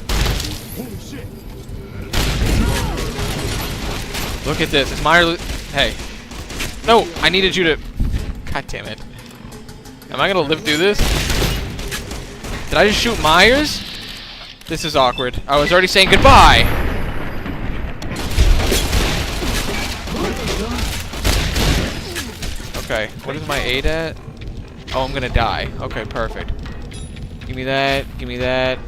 Look at this. Is Myers... Hey. No, I needed you to... God damn it. Am I gonna live through this? Did I just shoot Myers? This is awkward. I was already saying goodbye. Okay, what is my aid at? Oh, I'm gonna die. Okay, perfect. Give me that. Give me that.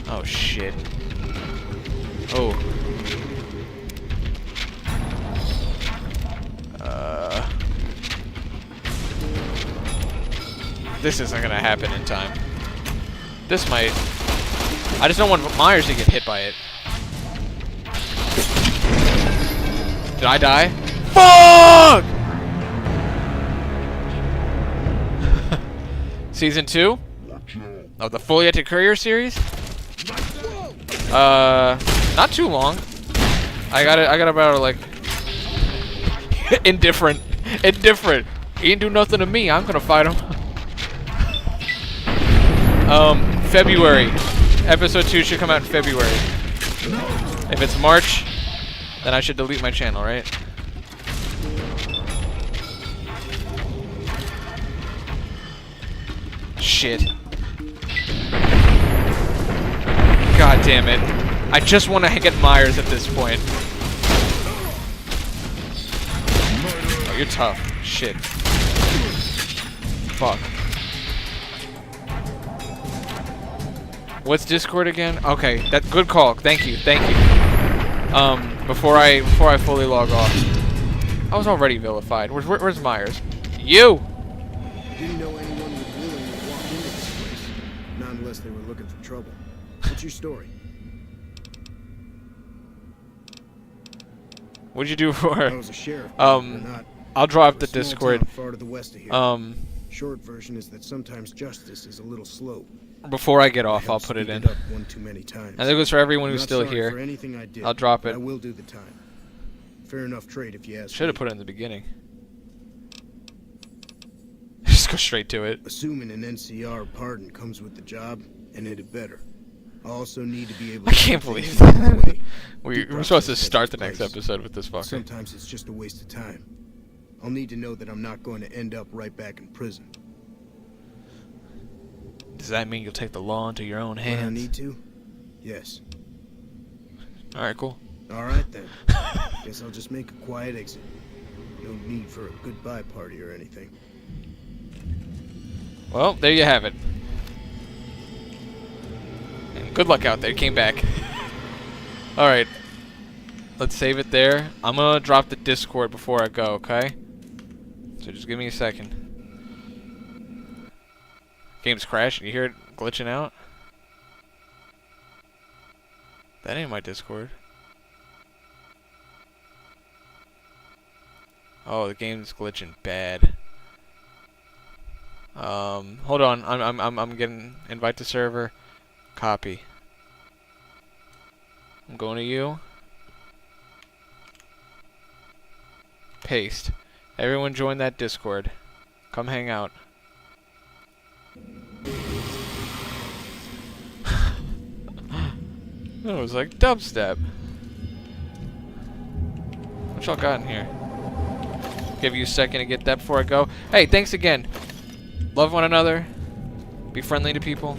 Oh shit. Oh. This isn't gonna happen in time. This might. I just don't want Myers to get hit by it. Did I die? Fuck! Season 2 of the Fully Acted Courier series. Not too long. I got about like indifferent. He didn't do nothing to me. I'm gonna fight him. February. Episode 2 should come out in February. If it's March, then I should delete my channel, right? Shit. God damn it. I just want to get Myers at this point. Oh, you're tough. Shit. Fuck. What's Discord again? Okay, that's good call. Thank you. Before I fully log off. I was already vilified. Where's Myers? You! Didn't know anyone was willing to walk into this place. Not unless they were looking for trouble. What's your story? What'd you do for? I was a sheriff. Not. I'll drop the Small Discord. town far to the west of here. Short version is that sometimes justice is a little slow. Before I get off, I'll put it in. Up one too many times. And that goes for everyone I'm who's not still sorry here. for anything I did, I'll drop it. I will do the time. Fair enough trade if you ask Should have me. put it in the beginning. Just go straight to it. Assuming an NCR pardon comes with the job, and it had better. I also need to be able I to can't keep believe things that. out of the way. We're supposed to start the next episode with this fucker. Sometimes it's just a waste of time. I'll need to know that I'm not going to end up right back in prison. Does that mean you'll take the law into your own hands? When I need to? Yes. Alright, cool. Alright then. Guess I'll just make a quiet exit. No need for a goodbye party or anything. Well, there you have it. And good luck out there. Came back. Alright. Let's save it there. I'm gonna drop the Discord before I go, okay? So just give me a second. Game's crashing. You hear it glitching out? That ain't my Discord. Oh, the game's glitching bad. Hold on. I'm getting invite to server. Copy. I'm going to you. Paste. Everyone join that Discord. Come hang out. It was like dubstep. What y'all got in here? Give you a second to get that before I go. Hey, thanks again. Love one another. Be friendly to people.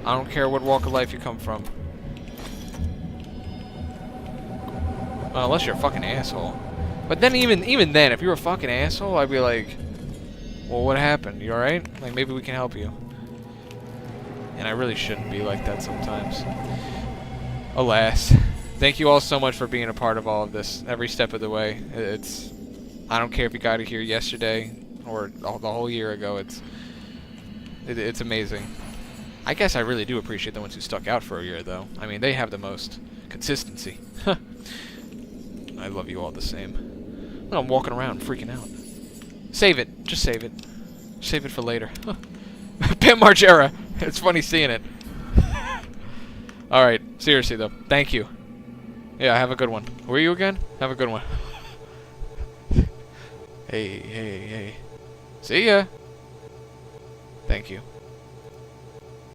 I don't care what walk of life you come from. Well, unless you're a fucking asshole. But then even then, if you're a fucking asshole, I'd be like, well, what happened? You alright? Like, maybe we can help you. And I really shouldn't be like that sometimes. Alas. Thank you all so much for being a part of all of this, every step of the way. I don't care if you got it here yesterday or the whole year ago. It's amazing. I guess I really do appreciate the ones who stuck out for a year, though. I mean, they have the most consistency. I love you all the same. I'm walking around freaking out. Save it. Just save it. Save it for later. Pimp Margera. It's funny seeing it. Alright, seriously though, thank you. Yeah, have a good one. Who are you again? Have a good one. Hey. See ya. Thank you.